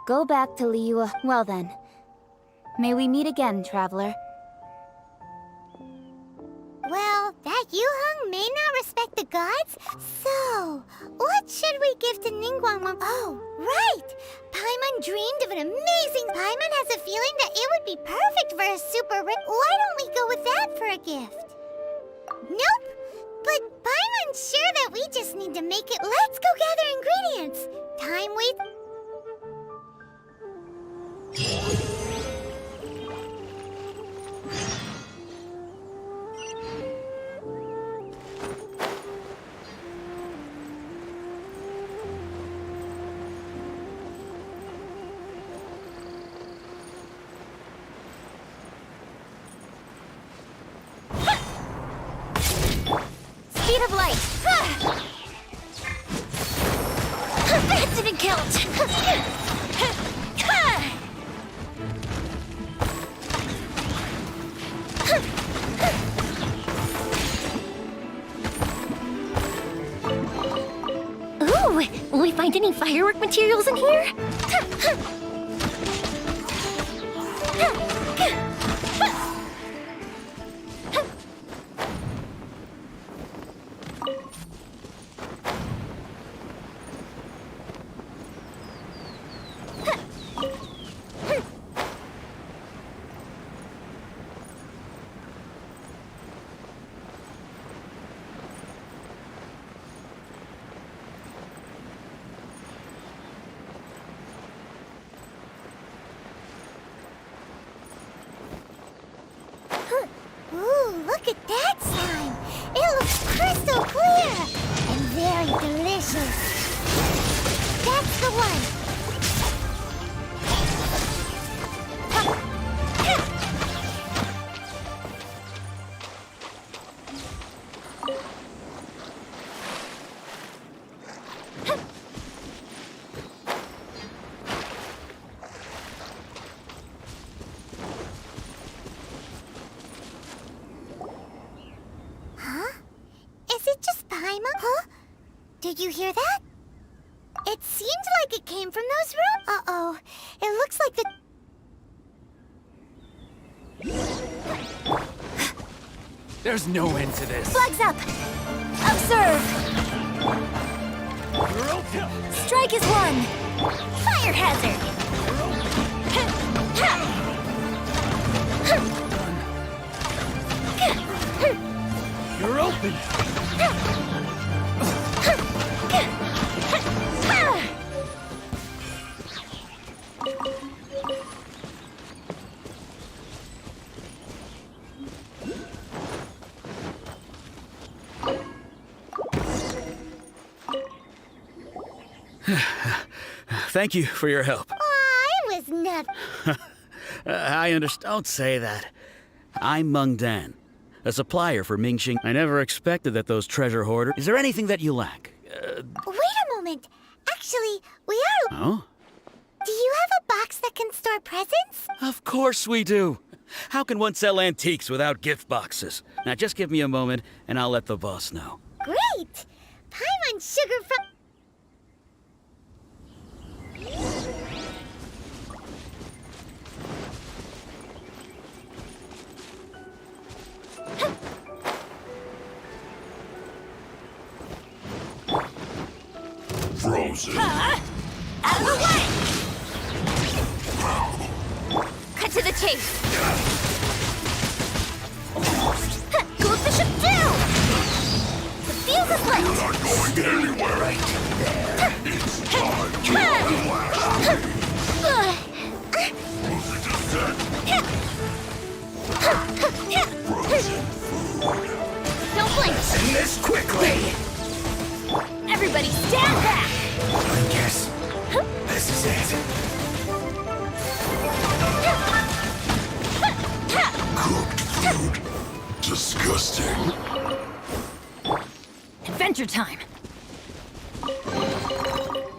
Go back to Liyue. Well then. May we meet again, traveler. Well, that Yuheng may not respect the gods, so what should we give to Ningguang? Oh, right! Paimon dreamed of an amazing... Paimon has a feeling that it would be perfect for a super rich... Why don't we go with that for a gift? Nope! But Paimon's sure that we just need to make it... Let's go gather ingredients! Time waits... Speed of light! That didn't count! Ooh, will we find any firework materials in here? Ooh, look at that slime! It looks crystal clear! And very delicious! That's the one! Did you hear that? It seemed like it came from those rooms. Uh-oh. It looks like the... There's no end to this. Flags up! Observe! Strike is one! Fire hazard! You're open! Thank you for your help. I was nothing. I understand. Don't say that. I'm Meng Dan, a supplier for Mingxing. I never expected that those treasure hoarders... Is there anything that you lack? Wait a moment. Actually, we are... Oh? Do you have a box that can store presents? Of course we do. How can one sell antiques without gift boxes? Now just give me a moment, and I'll let the boss know. Great! Paimon sugar from... Frozen. Out of the way! Cut to the chase! Go with the ship down! The fuse is lit! You're not going anywhere. Right there. It's time to unleash me. Frozen food. Don't blink! Send this quickly! Everybody stand back! I guess this is it. Cooked food. Disgusting. Adventure time!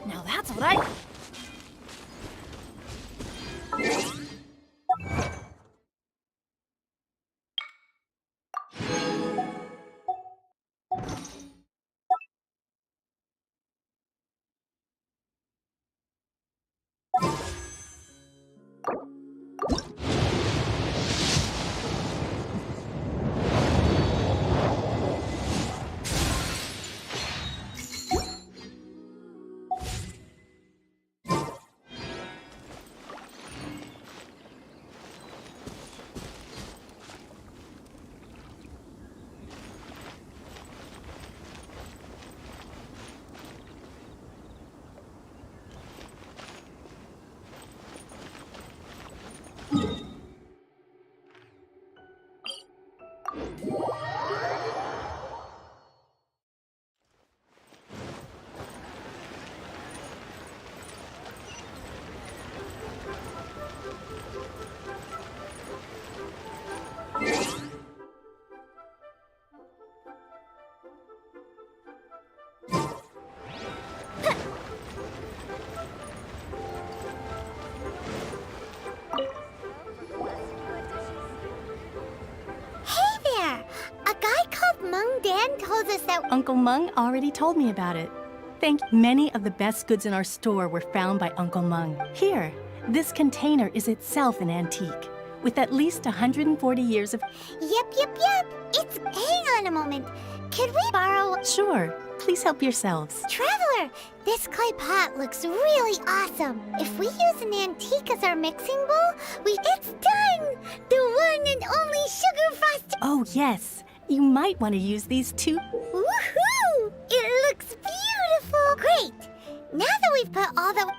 Now that's what I... Uncle Mung already told me about it. Many of the best goods in our store were found by Uncle Mung. Here, this container is itself an antique, with at least 140 years of... Yep. It's... Hang on a moment. Could we borrow... Sure. Please help yourselves. Traveler, this clay pot looks really awesome. If we use an antique as our mixing bowl, It's done! The one and only sugar frosted... Oh, yes. You might want to use these too. Woohoo! It looks beautiful! Great! Now that we've put all the...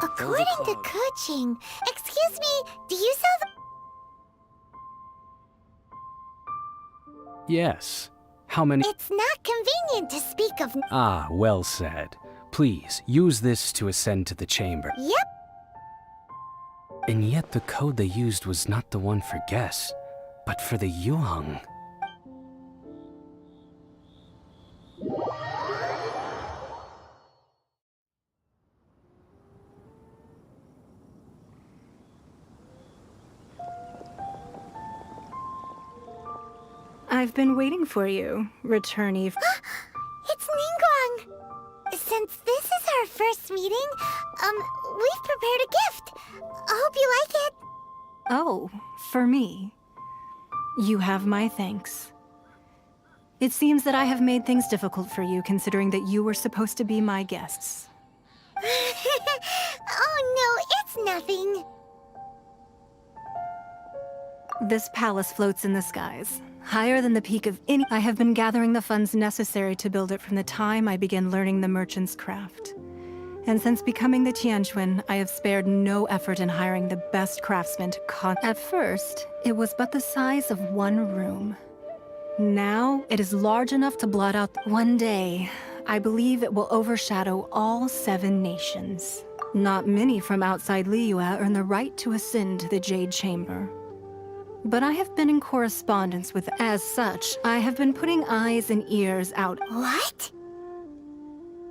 According to Kuching, excuse me, do you sell the... Yes. How many... It's not convenient to speak of... Ah, well said. Please, use this to ascend to the chamber. Yep. And yet the code they used was not the one for guests, but for the Yuheng. I've been waiting for you, returnee. It's Ningguang! Since this is our first meeting, we've prepared a gift. I hope you like it. Oh, for me. You have my thanks. It seems that I have made things difficult for you, considering that you were supposed to be my guests. Oh, It's nothing. This palace floats in the skies, higher than the peak of any. I have been gathering the funds necessary to build it from the time I began learning the merchant's craft. And since becoming the Tianquan, I have spared no effort in hiring the best craftsmen to At first, it was but the size of one room. Now, it is large enough to blot out. One day, I believe it will overshadow all 7 nations. Not many from outside Liyue earn the right to ascend to the Jade Chamber. But I have been in correspondence with. As such, I have been putting eyes and ears out. What?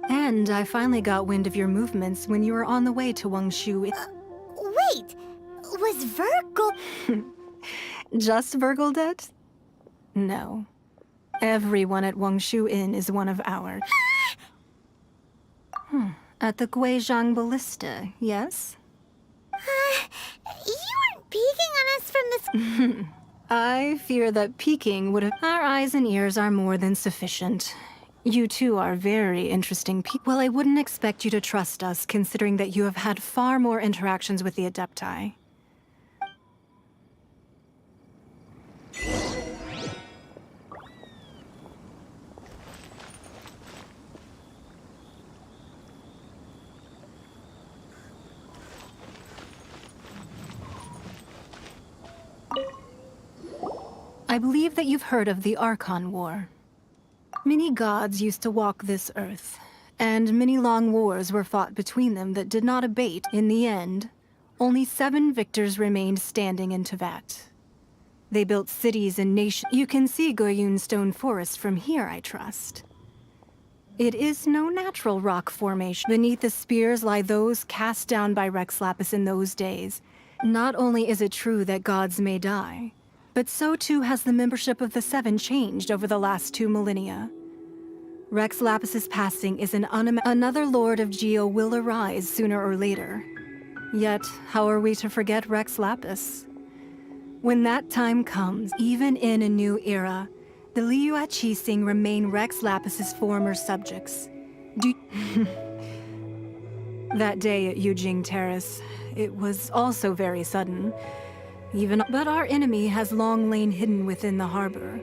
And I finally got wind of your movements when you were on the way to Wangshu. Wait, was Virgil... Just Virgil dead? No. Everyone at Wangshu Inn is one of ours. At the Guizhang Ballista, yes? You weren't peeking on us from the... I fear that peeking would have... Our eyes and ears are more than sufficient. You two are very interesting people. Well, I wouldn't expect you to trust us, considering that you have had far more interactions with the Adepti. I believe that you've heard of the Archon War. Many gods used to walk this earth, and many long wars were fought between them that did not abate. In the end, only 7 victors remained standing in Tevat. They built cities and nations. You can see Goyun Stone Forest from here, I trust. It is no natural rock formation. Beneath the spears lie those cast down by Rex Lapis in those days. Not only is it true that gods may die, but so too has the membership of the 7 changed over the last 2 millennia. Rex Lapis's passing is another Lord of Geo will arise sooner or later. Yet, how are we to forget Rex Lapis? When that time comes, even in a new era, the Liyue Qixing remain Rex Lapis's former subjects. That day at Yujing Terrace, it was also very sudden. But our enemy has long lain hidden within the harbor.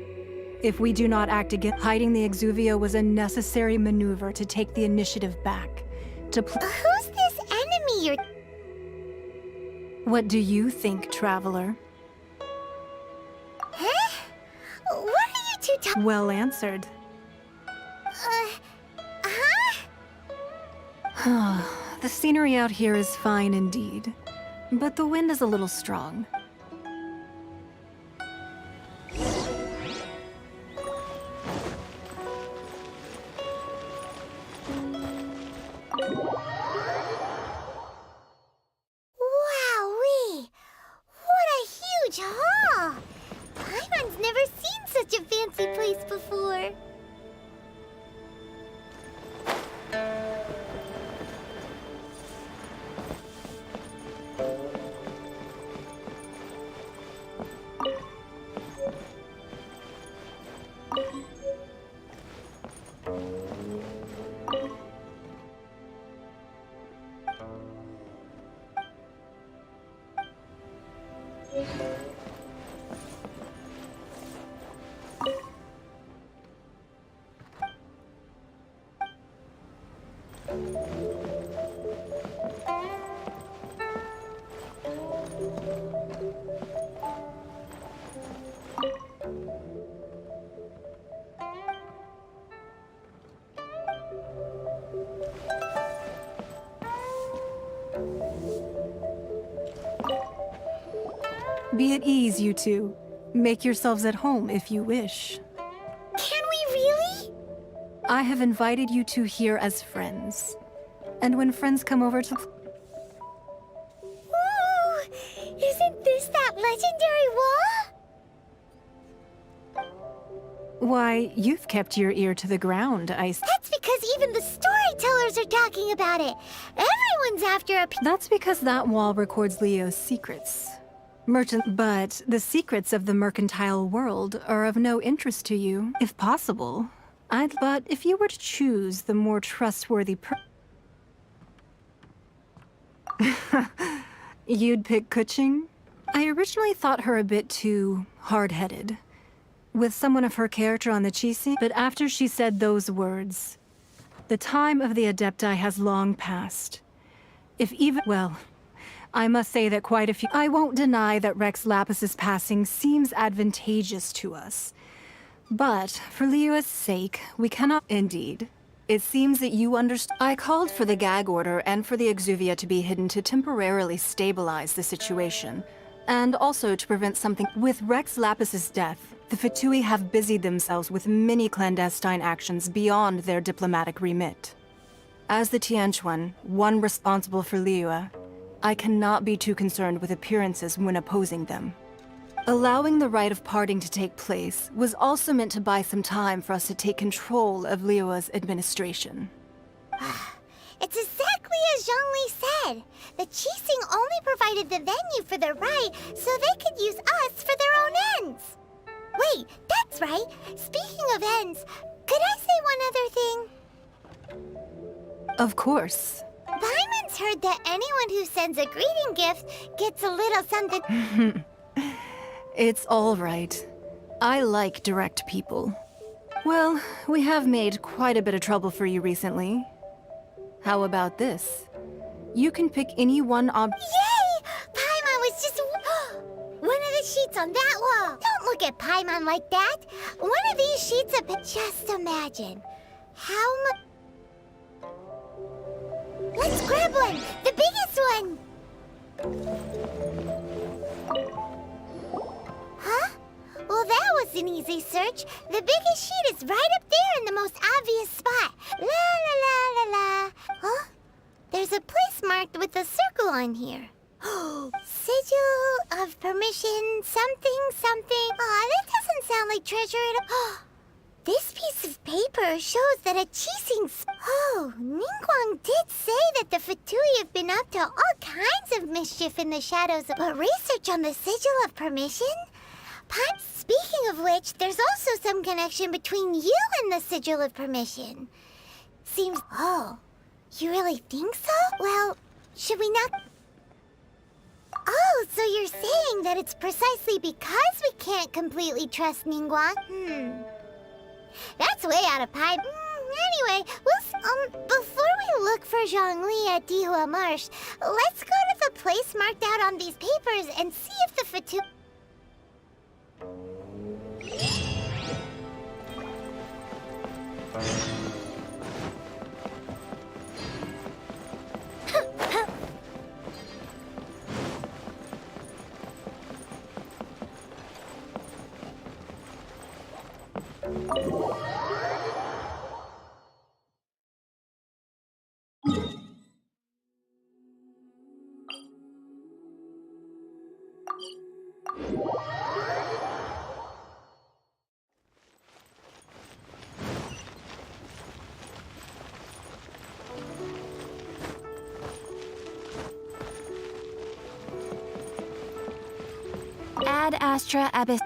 If we do not act again, hiding the Exuvio was a necessary maneuver to take the initiative back. Who's this enemy you're... What do you think, Traveler? Huh? What are you two talking... Well answered. The scenery out here is fine indeed, but the wind is a little strong. Wowee! What a huge hall! Paimon's never seen such a fancy place before. Be at ease, you two. Make yourselves at home if you wish. Can we really? I have invited you two here as friends. And when friends come over to... Ooh! Isn't this that legendary wall? Why, you've kept your ear to the ground, That's because even the storytellers are talking about it. Everyone's after a... That's because that wall records Leo's secrets. But the secrets of the mercantile world are of no interest to you, if possible. But if you were to choose the more trustworthy You'd pick Kuching? I originally thought her a bit too hard-headed, with someone of her character on the Qixing, but after she said those words, the time of the Adepti has long passed. If even, well, I must say that quite a few— I won't deny that Rex Lapis's passing seems advantageous to us. But, for Liyue's sake, we cannot— Indeed. It seems that you understand— I called for the gag order and for the Exuvia to be hidden to temporarily stabilize the situation, and also to prevent something— With Rex Lapis's death, the Fatui have busied themselves with many clandestine actions beyond their diplomatic remit. As the Tianquan, one responsible for Liyue, I cannot be too concerned with appearances when opposing them. Allowing the rite of parting to take place was also meant to buy some time for us to take control of Liyue's administration. It's exactly as Zhongli said. The Qixing only provided the venue for the rite so they could use us for their own ends. Wait, that's right. Speaking of ends, could I say one other thing? Of course. Paimon's heard that anyone who sends a greeting gift gets a little something. It's all right. I like direct people. Well, we have made quite a bit of trouble for you recently. How about this? You can pick any one Yay! Paimon was just... one of the sheets on that wall. Don't look at Paimon like that. One of these sheets of... Just imagine. How much... Let's grab one! The biggest one! Huh? Well, that was an easy search. The biggest sheet is right up there in the most obvious spot. La la la la la. Huh? There's a place marked with a circle on here. Sigil of permission, something, something. Aw, that doesn't sound like treasure at all. This piece of paper shows that a Qixing... Oh, Ningguang did say that the Fatui have been up to all kinds of mischief in the shadows. But research on the Sigil of Permission? Speaking of which, there's also some connection between you and the Sigil of Permission. Seems... Oh, you really think so? Well, should we not... Oh, so you're saying that it's precisely because we can't completely trust Ningguang? That's way out of pipe. Anyway, before we look for Zhongli at Dihua Marsh, let's go to the place marked out on these papers and see if the Fatui... Ad Astra Abyss.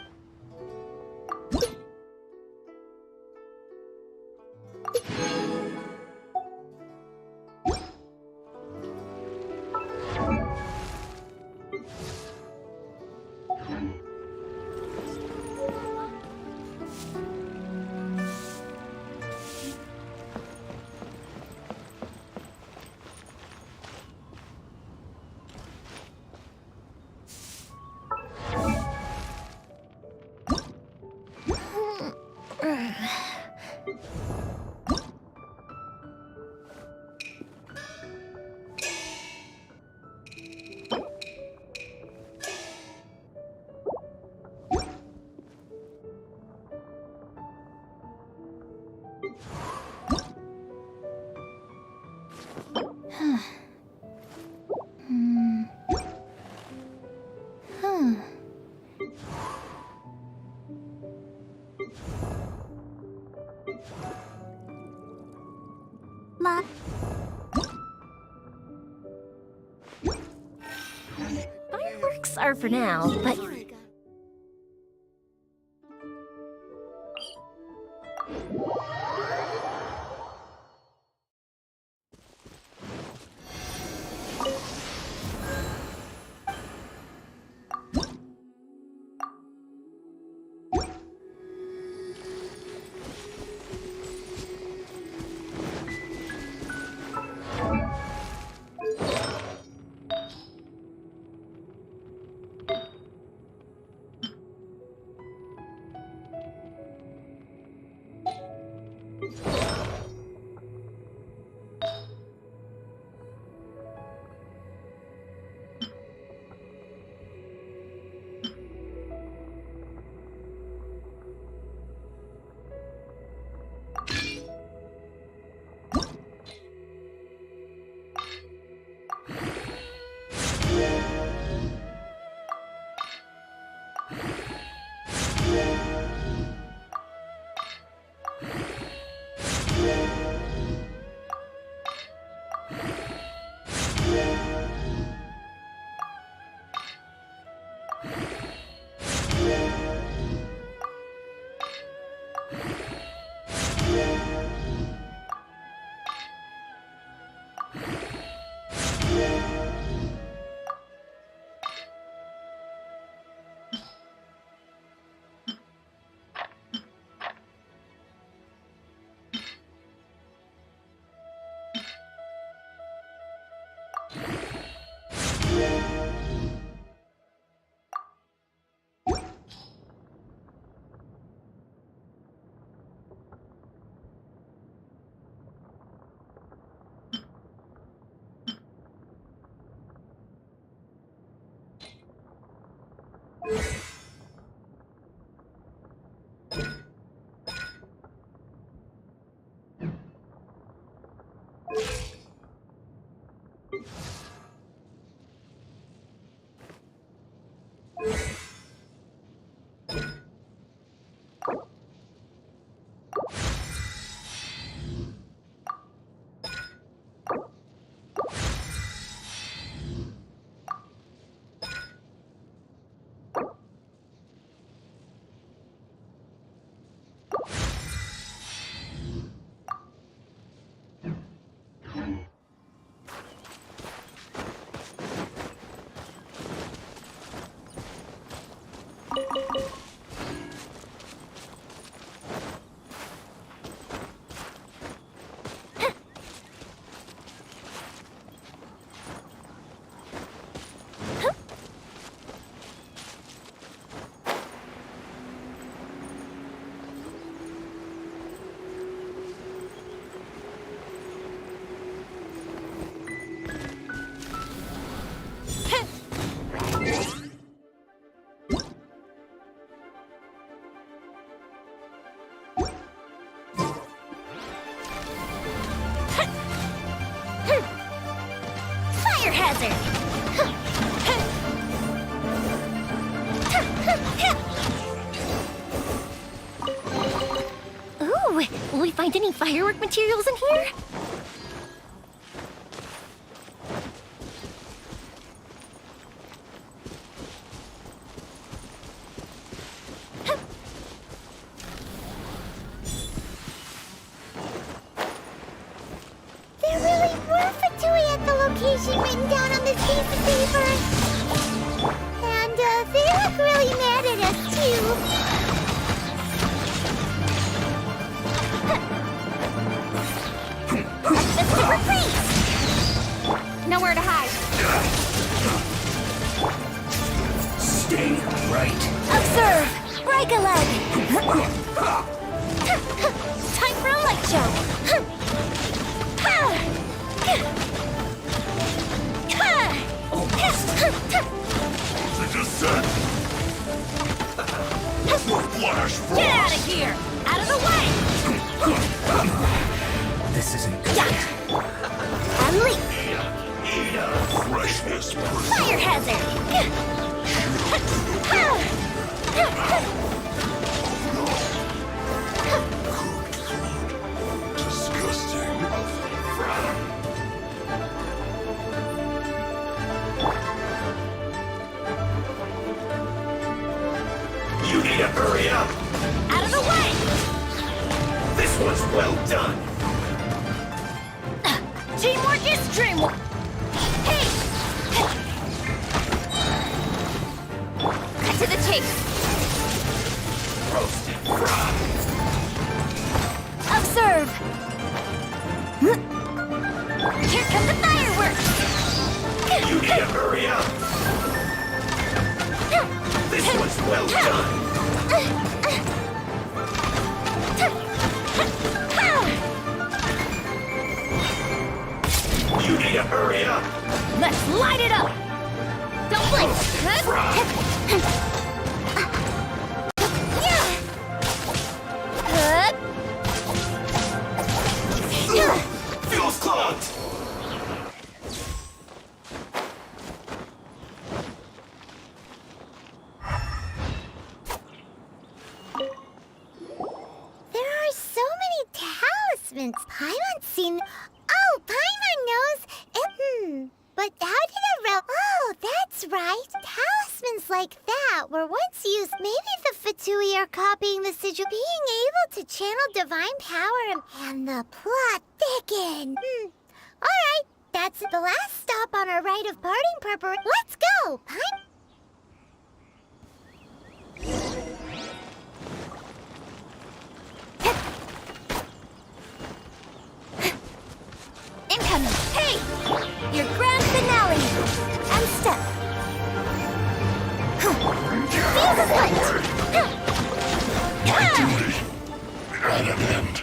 Mom? Fireworks are for now, but... Fire hazard! Ooh, will we find any firework materials in here? There really were Fatui at the location written down on this piece of paper. And, they look really mad at us, too. Mr. Retreat! Nowhere to hide. Stay right. Observe! Break a leg! Time for a light show! The descent. Flash force. Get out of here! Out of the way! This isn't good. Unleash! Freshness. Fire hazard! Disgusting. You need to hurry up. Out of the way! This one's well done. Teamwork is dreamwork! Hey! Cut to the chase! Roasted fry. Observe! Here come the fireworks! You need to hurry up. This one's well done. You need to hurry up. Let's light it up! Don't blink! Fuel's clogged. There are so many talismans. Paimon's seen... Oh, Paimon knows. But how did a Oh, that's That's right. Talismans like that were once used. Maybe the Fatui are copying the sigil, being able to channel divine power and the plot thicken. Alright, that's the last stop on our rite of parting preparation. Let's go, Pine. Incoming! Hey! Your grand finale! And step! Fuse is lit! My duty at an end.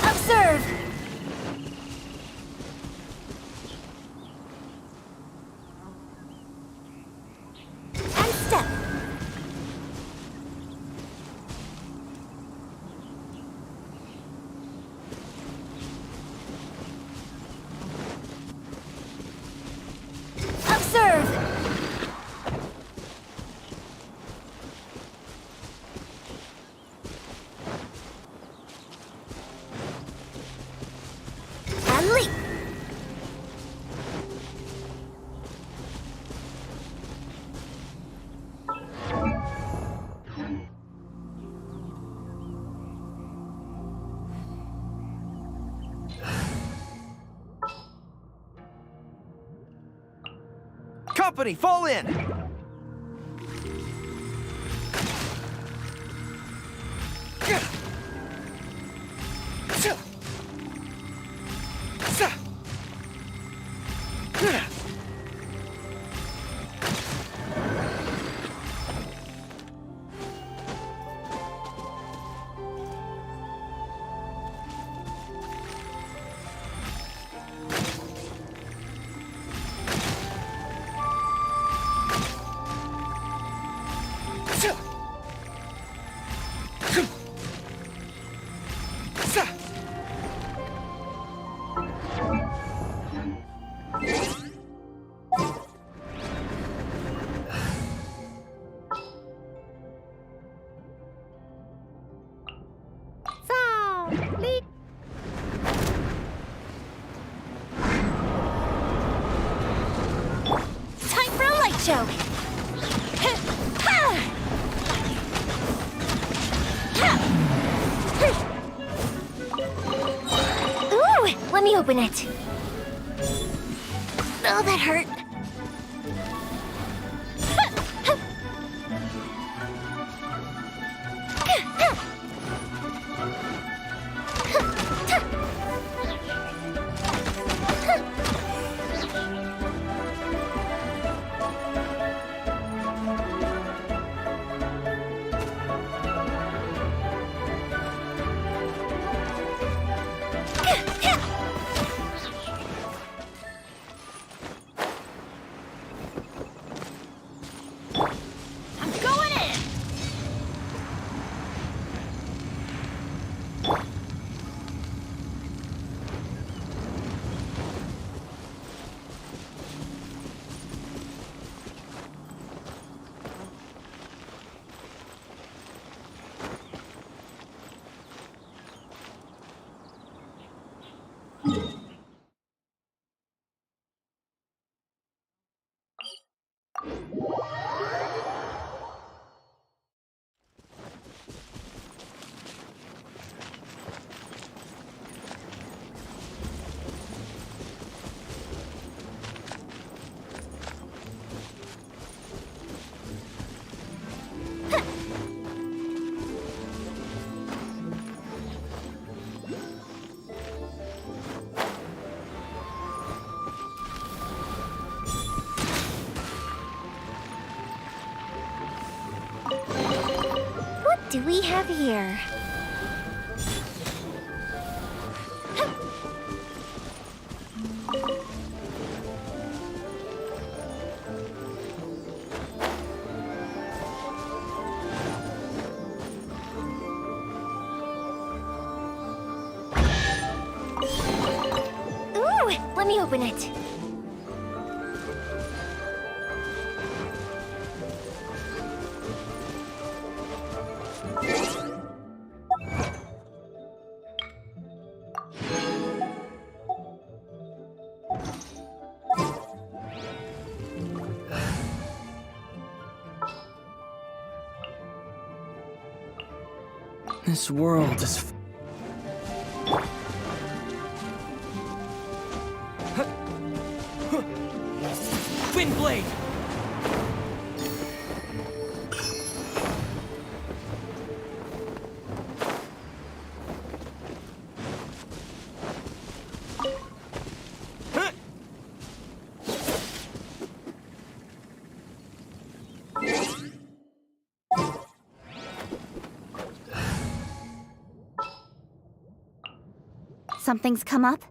Observe! And step! Observe! And leap! Company, fall in! Time for a light show! Ooh, let me open it. Oh, that hurt. What do we have here? Ooh, let me open it. This world is... Wind blade! Something's come up?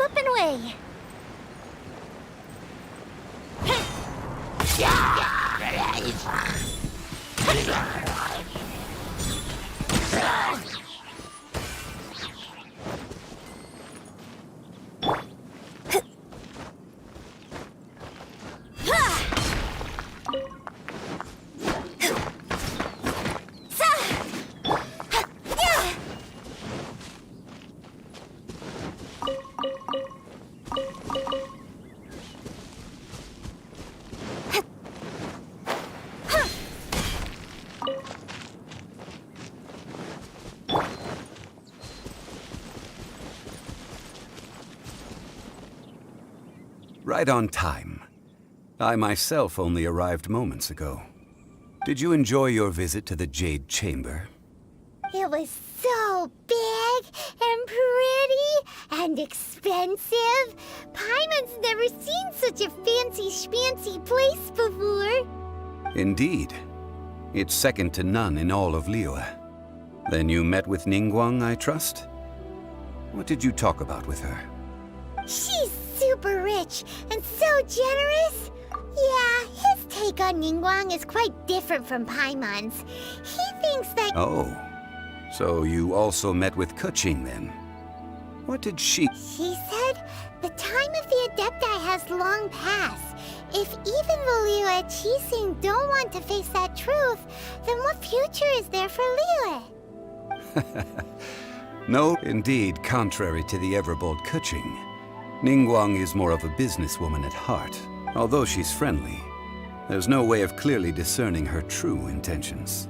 Up and away! Right on time. I myself only arrived moments ago. Did you enjoy your visit to the Jade Chamber? It was so big and pretty and expensive. Paimon's never seen such a fancy schmancy place before. Indeed. It's second to none in all of Liyue. Then you met with Ningguang, I trust? What did you talk about with her? She's super rich and so generous. Yeah, his take on Ningguang is quite different from Paimon's. He thinks that... Oh, so you also met with Keqing then? What did she... She said the time of the Adepti has long passed. If even the Liyue Qixing don't want to face that truth, then what future is there for Liyue? No, indeed, contrary to the ever-bold Keqing, Ningguang is more of a businesswoman at heart. Although she's friendly, there's no way of clearly discerning her true intentions.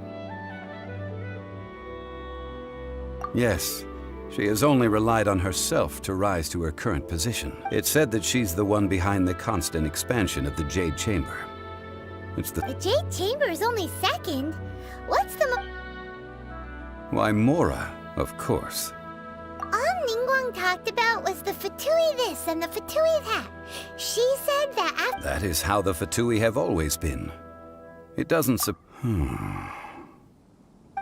Yes, she has only relied on herself to rise to her current position. It's said that she's the one behind the constant expansion of the Jade Chamber. It's the... The Jade Chamber is only second. What's the... Why, Mora, of course. All Ningguang talked about was the Fatui this and the Fatui that. She said that after... That is how the Fatui have always been. It doesn't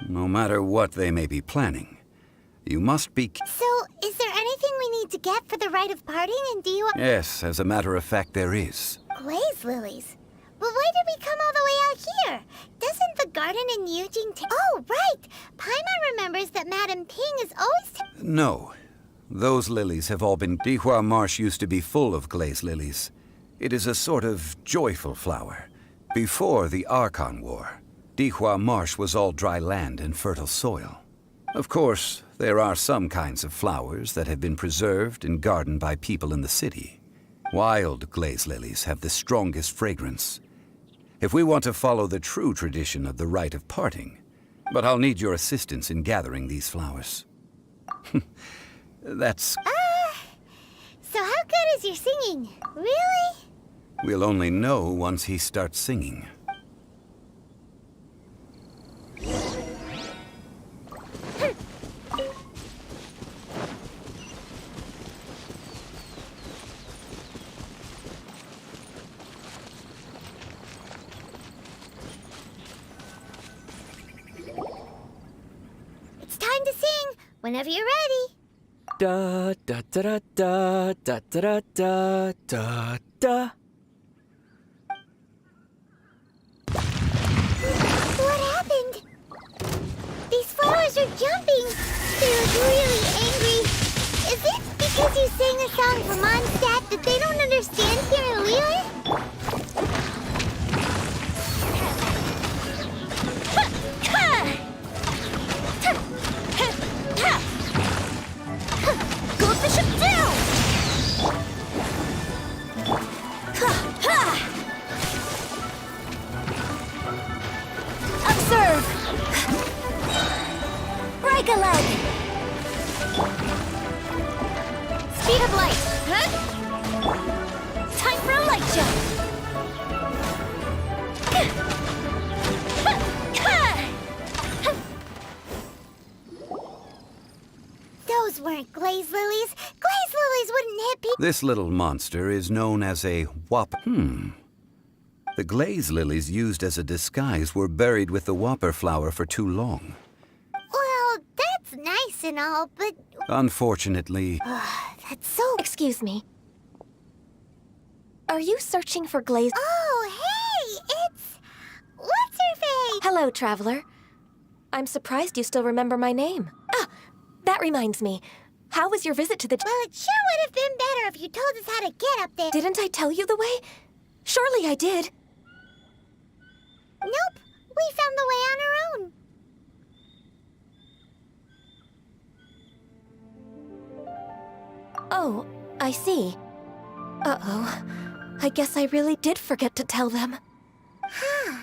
No matter what they may be planning, you must be... So, is there anything we need to get for the rite of parting, and do you... Yes, as a matter of fact, there is. Glaze lilies? But why did we come all the way out here? Doesn't the garden in Yujing... Oh, right! Paimon remembers that Madame Ping is always... No. Those lilies have all been... Dihua Marsh used to be full of glaze lilies. It is a sort of joyful flower. Before the Archon War, Dihua Marsh was all dry land and fertile soil. Of course, there are some kinds of flowers that have been preserved and gardened by people in the city. Wild glaze lilies have the strongest fragrance. If we want to follow the true tradition of the rite of parting, but I'll need your assistance in gathering these flowers. That's... So how good is your singing? Really? We'll only know once he starts singing. It's time to sing Whenever you're ready. Da da da da da da da da da. What happened? These flowers are jumping. They look really angry. Is it because you sang a song for Mondstadt that they don't understand here in Liyue? Go the ship down! Observe! Break a leg! Speed of light! Time for a light jump! Those weren't glaze lilies. Glaze lilies wouldn't hit people. This little monster is known as a whopper. The glaze lilies used as a disguise were buried with the whopper flower for too long. Well, that's nice and all, but... Unfortunately... That's so... Excuse me. Are you searching for glaze... Oh, hey! It's... What's her face? Hello, traveler. I'm surprised you still remember my name. Ah, that reminds me. How was your visit to the... Well, it sure would have been better if you told us how to get up there. Didn't I tell you the way? Surely I did. Nope. We found the way on our own. Oh, I see. Uh-oh. I guess I really did forget to tell them. Huh.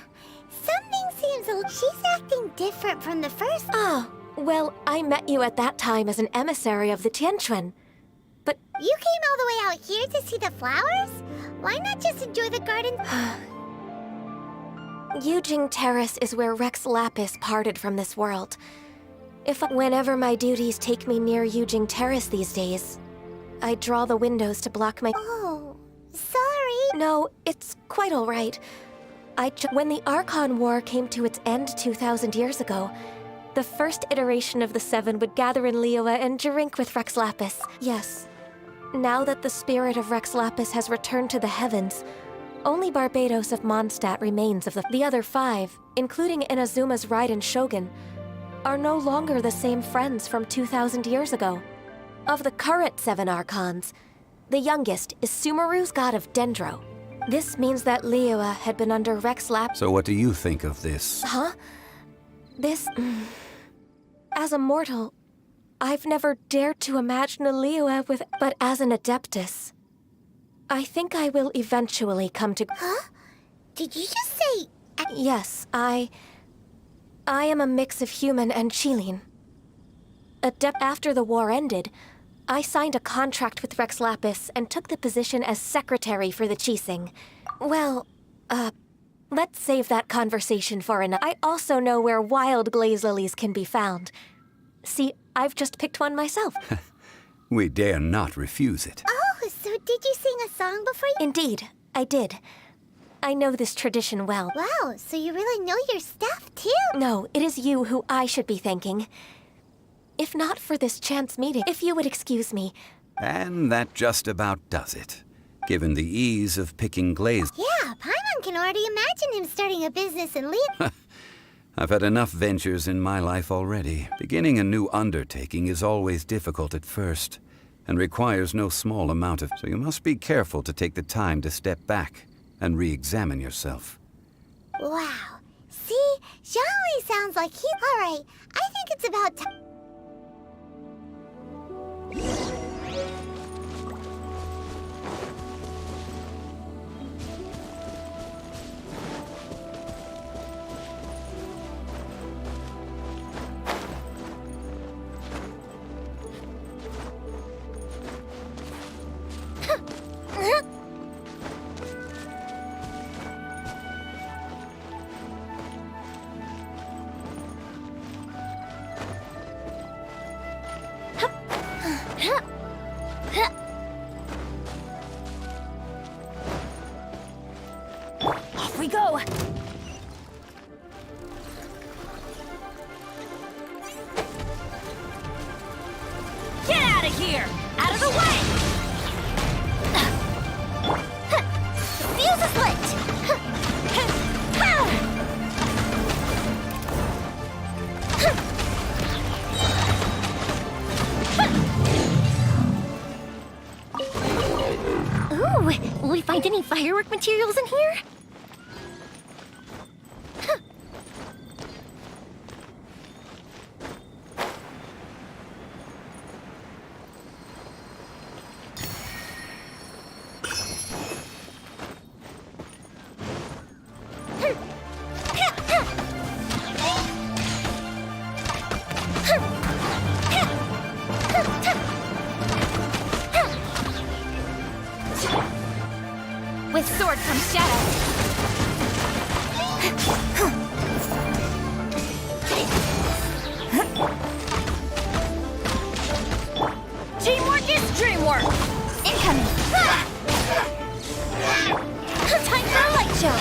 Something seems a... She's acting different from the first... Ah, well, I met you at that time as an emissary of the Tianquan. But... You came all the way out here to see the flowers? Why not just enjoy the garden? Yujing Terrace is where Rex Lapis parted from this world. Whenever my duties take me near Yujing Terrace these days, I draw the windows to block my... Oh, sorry. No, it's quite all right. When the Archon War came to its end 2,000 years ago, the first iteration of the Seven would gather in Liyue and drink with Rex Lapis. Yes. Now that the spirit of Rex Lapis has returned to the heavens, only Barbados of Mondstadt remains of the other five, including Inazuma's Raiden Shogun, are no longer the same friends from 2,000 years ago. Of the current 7 Archons, the youngest is Sumeru's god of Dendro. This means that Liyue had been under Rex Lapis. So what do you think of this? Huh? This... As a mortal, I've never dared to imagine a Liyue with... But as an Adeptus, I think I will eventually come to... Huh? Did you just say... Yes, I am a mix of human and Qilin. After the war ended, I signed a contract with Rex Lapis and took the position as secretary for the Qixing. Well, let's save that conversation for another. I also know where wild glaze lilies can be found. See, I've just picked one myself. We dare not refuse it. Oh, so did you sing a song before you... Indeed, I did. I know this tradition well. Wow, so you really know your stuff, too? No, it is you who I should be thanking. If not for this chance meeting, if you would excuse me. And that just about does it, given the ease of picking glaze. Yeah, Paimon can already imagine him starting a business and leaving. I've had enough ventures in my life already. Beginning a new undertaking is always difficult at first, and requires no small amount of... So you must be careful to take the time to step back and re-examine yourself. Wow. See? Zhongli sounds like he... Alright, I think it's about time... Off we go! here! Out of the way! Fuse is lit! Ooh, will we find any firework materials in here? With sword comes shadow. Teamwork is dreamwork! Incoming. Time for a light show!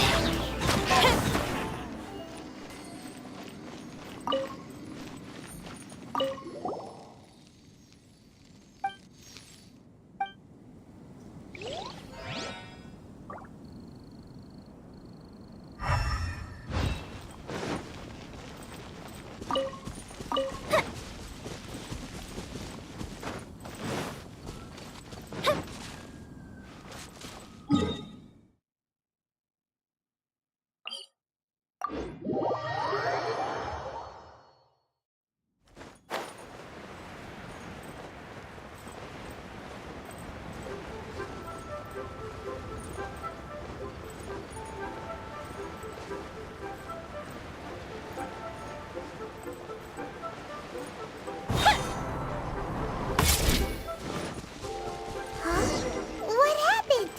What happened?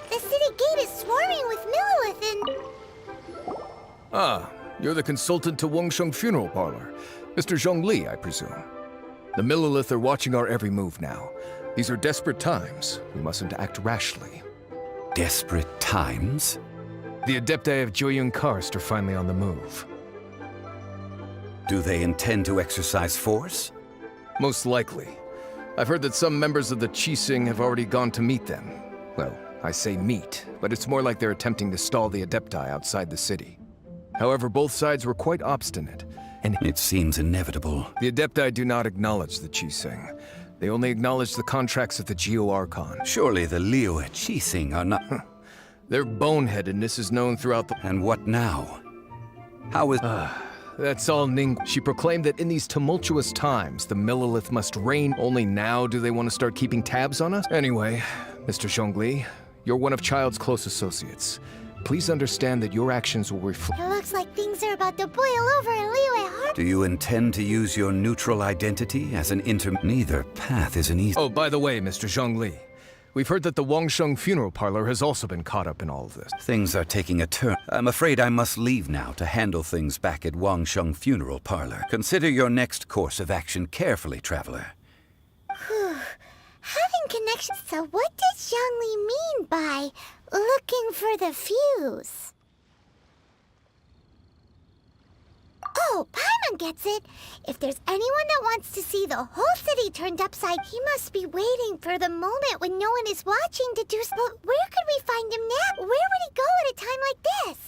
The city gate is swarming with Millilith and... Ah, you're the consultant to Wangsheng Funeral Parlor. Mr. Zhongli, I presume. The Millilith are watching our every move now. These are desperate times. We mustn't act rashly. Desperate times? The Adepti of Joyun Karst are finally on the move. Do they intend to exercise force? Most likely. I've heard that some members of the Qixing have already gone to meet them. Well, I say meet, but it's more like they're attempting to stall the Adepti outside the city. However, both sides were quite obstinate, and it seems inevitable. The Adepti do not acknowledge the Qixing. They only acknowledge the contracts of the Geo Archon. Surely the Liyue Qixing are not... Their boneheadedness is known throughout the... And what now? How is... That's all Ning. She proclaimed that in these tumultuous times, the Millilith must reign. Only now do they want to start keeping tabs on us? Anyway, Mr. Zhongli, you're one of Child's close associates. Please understand that your actions will reflect... It looks like things are about to boil over in Liyue Harbor. Do you intend to use your neutral identity as an Neither path is an easy... Oh, by the way, Mr. Zhongli, we've heard that the Wangsheng Funeral Parlor has also been caught up in all of this. Things are taking a turn. I'm afraid I must leave now to handle things back at Wangsheng Funeral Parlor. Consider your next course of action carefully, traveler. Having connections. So what does Zhongli mean by looking for the fuse? Oh, Paimon gets it. If there's anyone that wants to see the whole city turned upside, he must be waiting for the moment when no one is watching to do so. But where could we find him now? Where would he go at a time like this?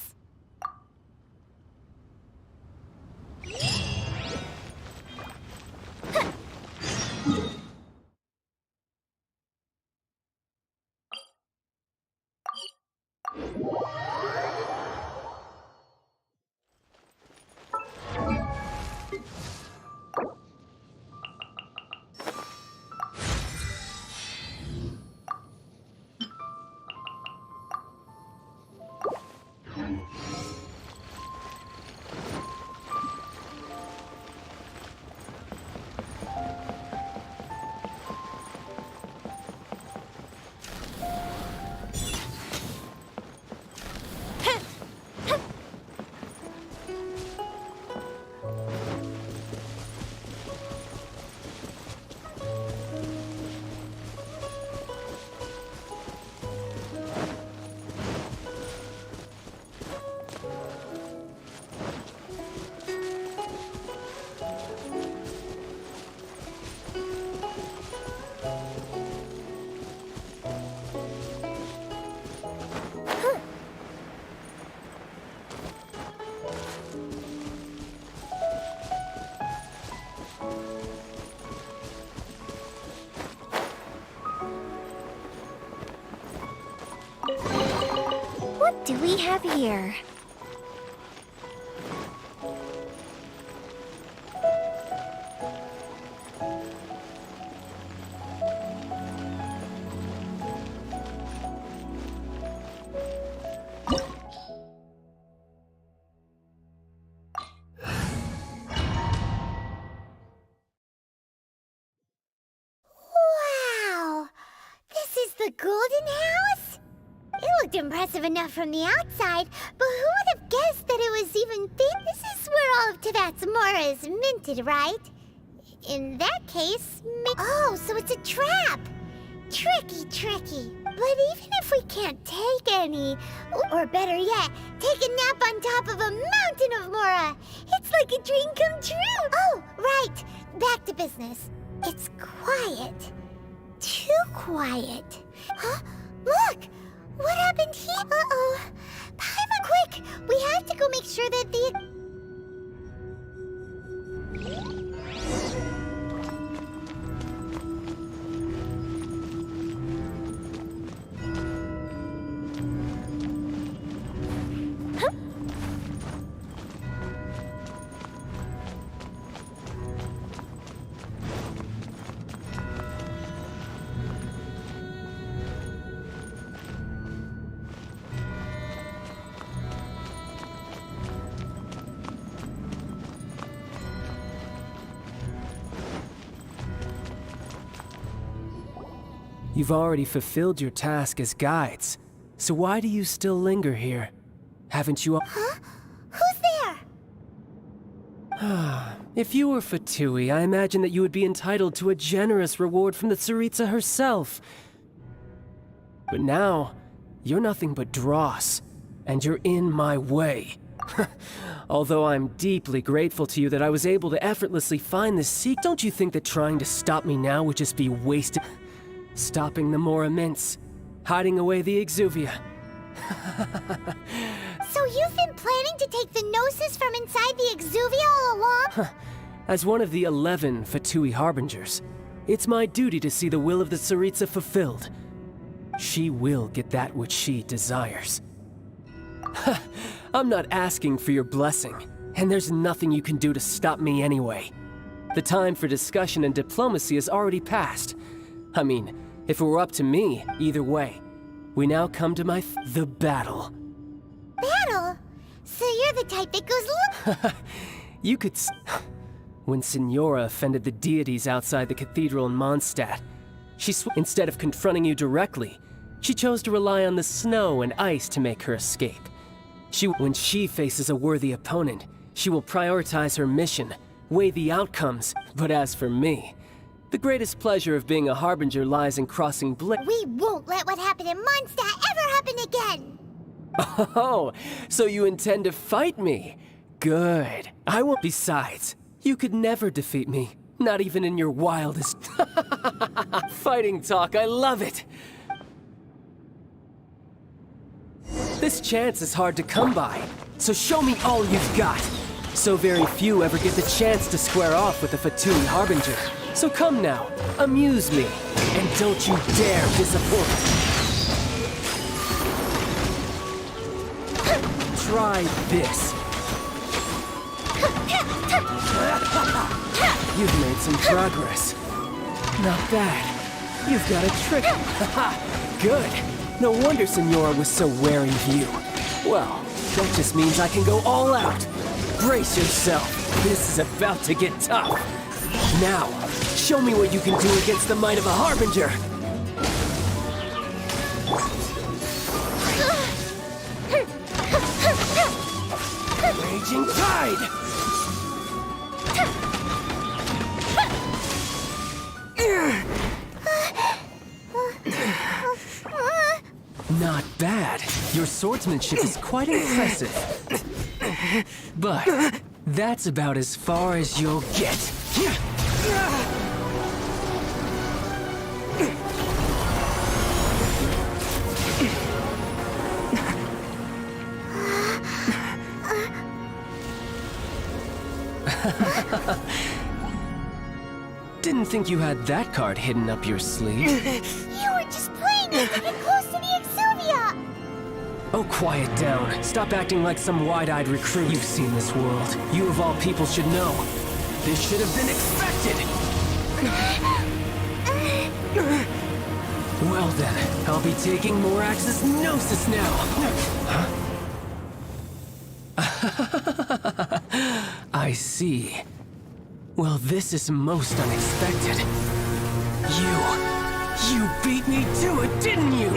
have here? Wow! This is the Golden House? It looked impressive enough from the outside, but who would have guessed that it was even big? This is where all of Teyvat's Mora is minted, right? In that case, oh, so it's a trap! Tricky, tricky. But even if we can't take any, or better yet, take a nap on top of a mountain of Mora, it's like a dream come true! Oh, right! Back to business. It's quiet. Too quiet. Huh? Look! What happened here? Uh-oh. Paimon, quick! We have to go make sure that the... You've already fulfilled your task as guides, so why do you still linger here? Haven't you... Huh? Who's there? If you were Fatui, I imagine that you would be entitled to a generous reward from the Tsaritsa herself. But now, you're nothing but dross, and you're in my way. Although I'm deeply grateful to you that I was able to effortlessly find this secret, don't you think that trying to stop me now would just be wasted? Stopping the Mora Mints, hiding away the Exuvia. So you've been planning to take the Gnosis from inside the Exuvia all along? As one of the 11 Fatui Harbingers, it's my duty to see the will of the Tsaritsa fulfilled. She will get that which she desires. I'm not asking for your blessing, and there's nothing you can do to stop me anyway. The time for discussion and diplomacy has already passed. I mean, if it were up to me, either way, we now come to the battle. Battle? So you're the type that goes You could when Signora offended the deities outside the cathedral in Mondstadt, instead of confronting you directly, she chose to rely on the snow and ice to make her escape. When she faces a worthy opponent, she will prioritize her mission, weigh the outcomes. But as for me, the greatest pleasure of being a Harbinger lies in crossing We won't let what happened in Mondstadt ever happen again! Oh, so you intend to fight me? Good. I won't. Besides, you could never defeat me. Not even in your wildest... Fighting talk, I love it! This chance is hard to come by, so show me all you've got. So very few ever get the chance to square off with a Fatui Harbinger. So come now, amuse me, and don't you dare disappoint. Try this. You've made some progress. Not bad. You've got a trick. Good. No wonder Signora was so wary of you. Well, that just means I can go all out. Brace yourself. This is about to get tough. Now, show me what you can do against the might of a Harbinger. Raging Tide! Not bad. Your swordsmanship is quite impressive. But that's about as far as you'll get. Didn't think you had that card hidden up your sleeve. You were just playing it to get close to the Exuvia! Oh, quiet down. Stop acting like some wide-eyed recruit. You've seen this world. You of all people should know. This should have been expected! Well then, I'll be taking Morax's Gnosis now! Huh? I see. Well, this is most unexpected. You beat me to it, didn't you?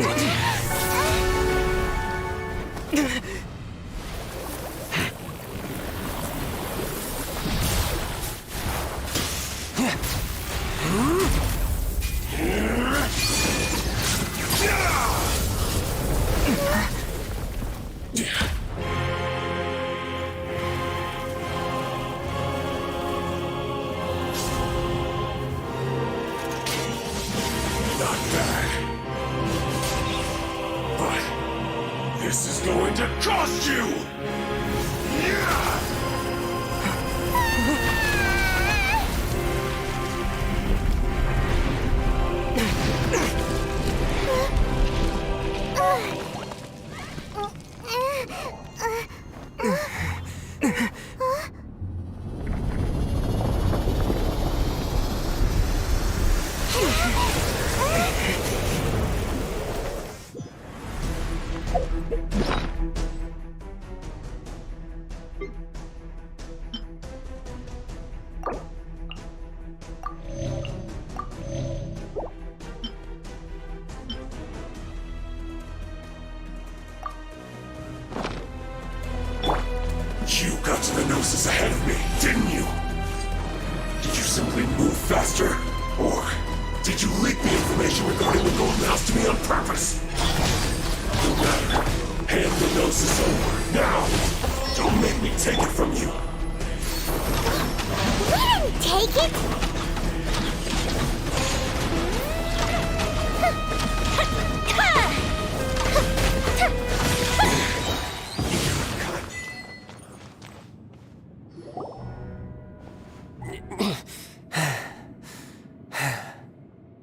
This is going to cost you! You got to the Gnosis ahead of me, didn't you? Did you simply move faster? Or did you leak the information regarding the Golden House to me on purpose? No matter. Hand the Gnosis over, now! Don't make me take it from you! We didn't take it!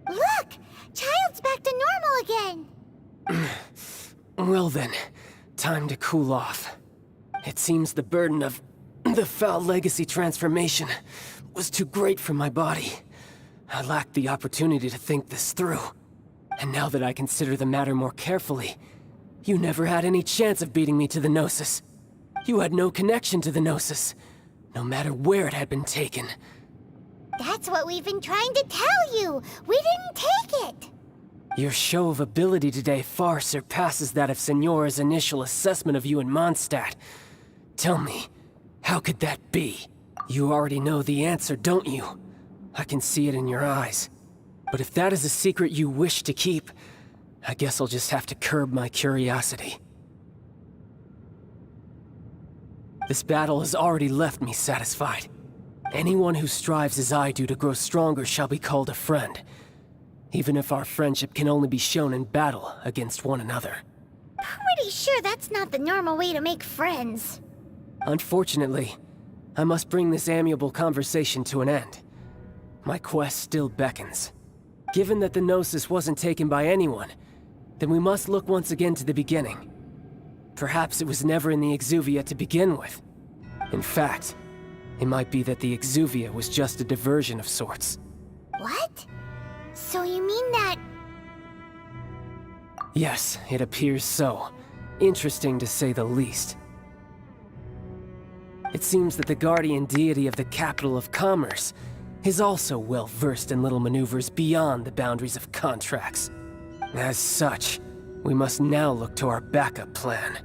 Look! Child's back to normal again! Well then, time to cool off. It seems the burden of the foul legacy transformation was too great for my body. I lacked the opportunity to think this through. And now that I consider the matter more carefully, you never had any chance of beating me to the Gnosis. You had no connection to the Gnosis, no matter where it had been taken. That's what we've been trying to tell you! We didn't take it! Your show of ability today far surpasses that of Signora's initial assessment of you in Mondstadt. Tell me, how could that be? You already know the answer, don't you? I can see it in your eyes. But if that is a secret you wish to keep, I guess I'll just have to curb my curiosity. This battle has already left me satisfied. Anyone who strives as I do to grow stronger shall be called a friend, even if our friendship can only be shown in battle against one another. Pretty sure that's not the normal way to make friends. Unfortunately, I must bring this amiable conversation to an end. My quest still beckons. Given that the Gnosis wasn't taken by anyone, then we must look once again to the beginning. Perhaps it was never in the Exuvia to begin with. In fact, it might be that the Exuvia was just a diversion of sorts. What? So you mean that... Yes, it appears so. Interesting to say the least. It seems that the guardian deity of the capital of commerce is also well versed in little maneuvers beyond the boundaries of contracts. As such, we must now look to our backup plan.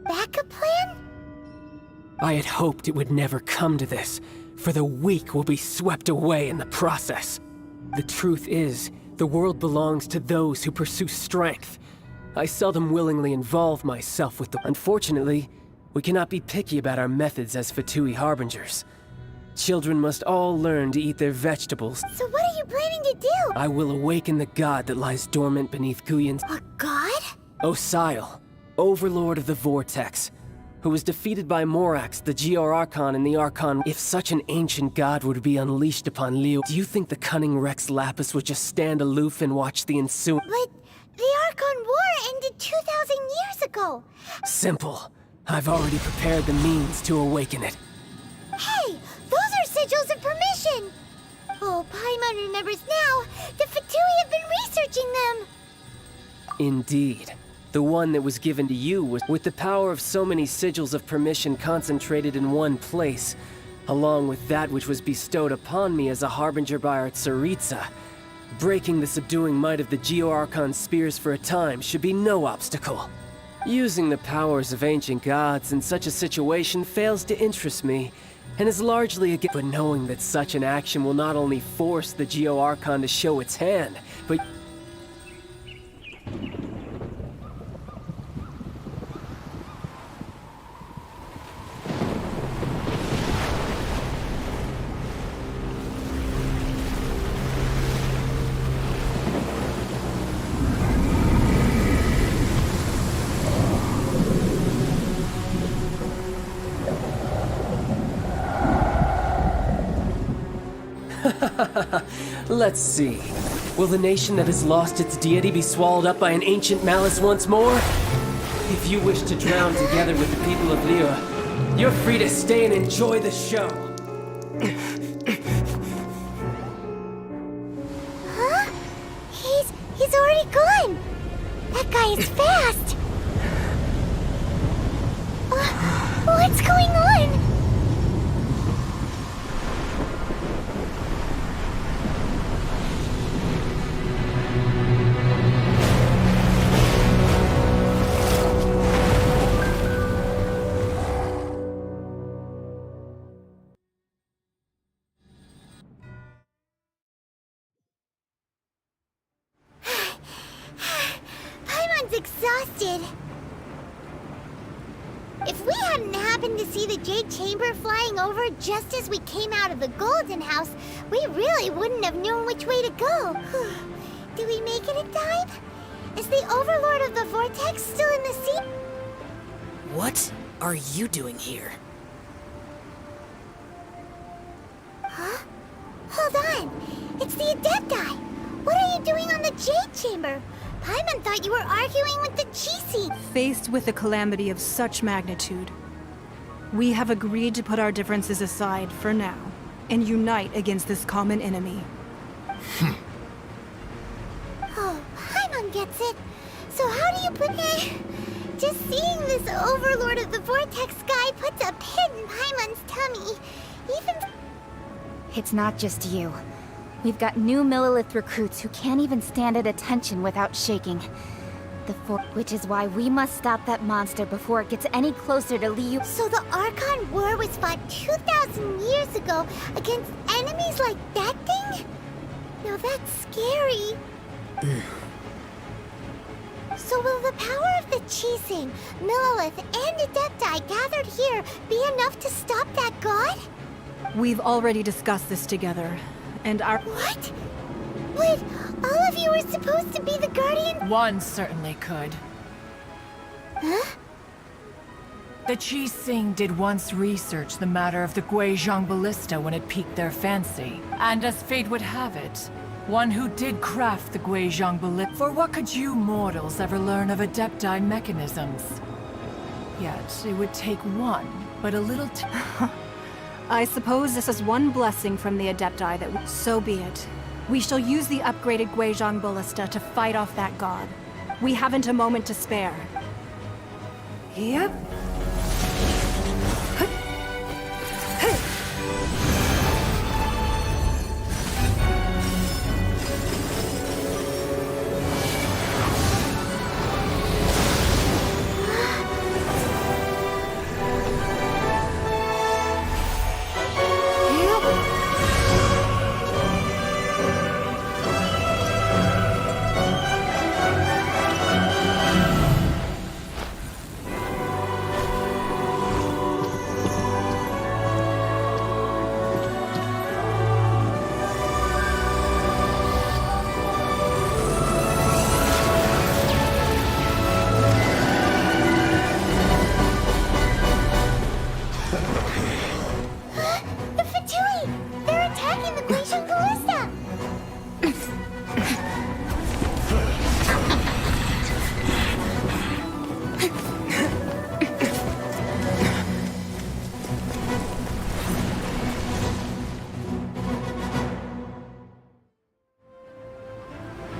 Backup plan? I had hoped it would never come to this, for the weak will be swept away in the process. The truth is, the world belongs to those who pursue strength. I seldom willingly involve myself with them. Unfortunately, we cannot be picky about our methods as Fatui Harbingers. Children must all learn to eat their vegetables. So what are you planning to do? I will awaken the god that lies dormant beneath Guyon's... A god? Osial, overlord of the Vortex, who was defeated by Morax, the GR Archon, and the Archon. If such an ancient god were to be unleashed upon Leo, do you think the cunning Rex Lapis would just stand aloof and watch the ensuing... But The Archon War ended 2,000 years ago. Simple. I've already prepared the means to awaken it. Hey, those are sigils of permission. Oh, Paimon remembers now. The Fatui have been researching them. Indeed. The one that was given to you was with the power of so many sigils of permission concentrated in one place, along with that which was bestowed upon me as a harbinger by our Tsaritsa. Breaking the subduing might of the Geo-Archon spears for a time should be no obstacle. Using the powers of ancient gods in such a situation fails to interest me, and is largely against. But knowing that such an action will not only force the Geo-Archon to show its hand, but... Let's see. Will the nation that has lost its deity be swallowed up by an ancient malice once more? If you wish to drown together with the people of Liyue, you're free to stay and enjoy the show. Huh? He's already gone. That guy is fast. What's going on? Exhausted. If we hadn't happened to see the Jade Chamber flying over just as we came out of the Golden House, we really wouldn't have known which way to go. Do we make it in time? Is the Overlord of the Vortex still in the sea? What are you doing here? Huh? Hold on. It's the Adepti. What are you doing on the Jade Chamber? Paimon thought you were arguing with the Chisi. Faced with a calamity of such magnitude, we have agreed to put our differences aside for now and unite against this common enemy. Oh, Paimon gets it. So how do you put it? Just seeing this Overlord of the Vortex guy puts a pit in Paimon's tummy. Even... It's not just you. We've got new Millilith recruits who can't even stand at attention without shaking. Which is why we must stop that monster before it gets any closer to Liyue. So the Archon War was fought 2,000 years ago against enemies like that thing? Now that's scary. So will the power of the Chising, Millilith, and Adepti gathered here be enough to stop that god? We've already discussed this together. And our... What? Wait, all of you were supposed to be the Guardian? One certainly could. Huh? The Qi-Sing did once research the matter of the Guizhong Ballista when it piqued their fancy. And as fate would have it, one who did craft the Guizhong Ballista... For what could you mortals ever learn of Adepti mechanisms? Yet, it would take one, but a little I suppose this is one blessing from the Adepti that so be it. We shall use the upgraded Guizhong Ballista to fight off that god. We haven't a moment to spare. Yep.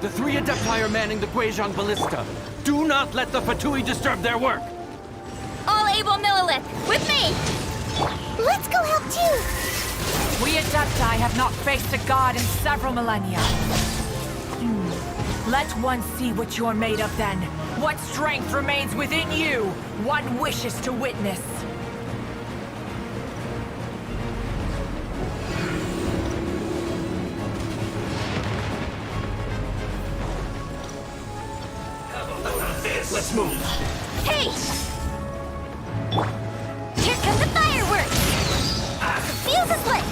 The 3 Adepti are manning the Guizhong Ballista. Do not let the Fatui disturb their work! All able Millilith, with me! Let's go help too! We Adepti have not faced a god in several millennia. Let one see what you're made of then. What strength remains within you? One wishes to witness. Let's move. Hey! Here come the fireworks! The fuse is lit!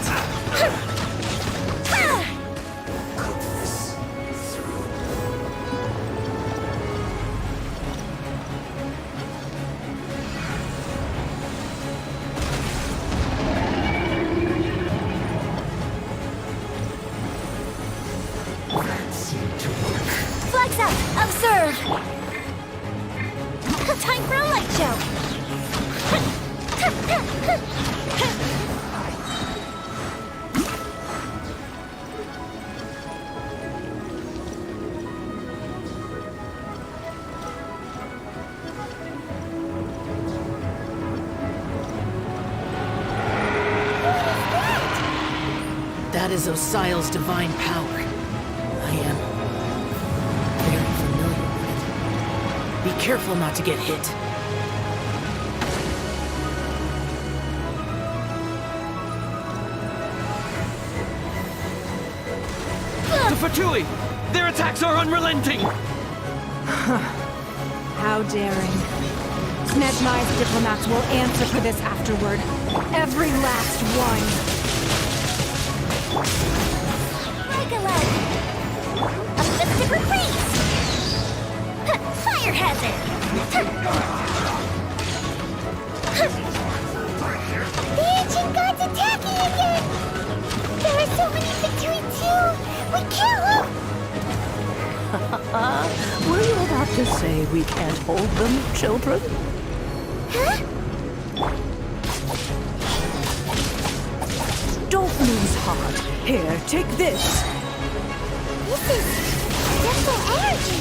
Flags up! Observe! Time for a light show! That is Osial's divine power. I am very familiar with it. Be careful not to get hit. The Fatui! Their attacks are unrelenting! How daring. Snezhnai's diplomats will answer for this afterward. Every last one. Like a leg. A lifted reprise! Fire hazard! The ancient god's attacking again! There are so many between two! We can't look! Were you about to say we can't hold them, children? Huh? Don't lose heart. Here, take this. This is just the energy.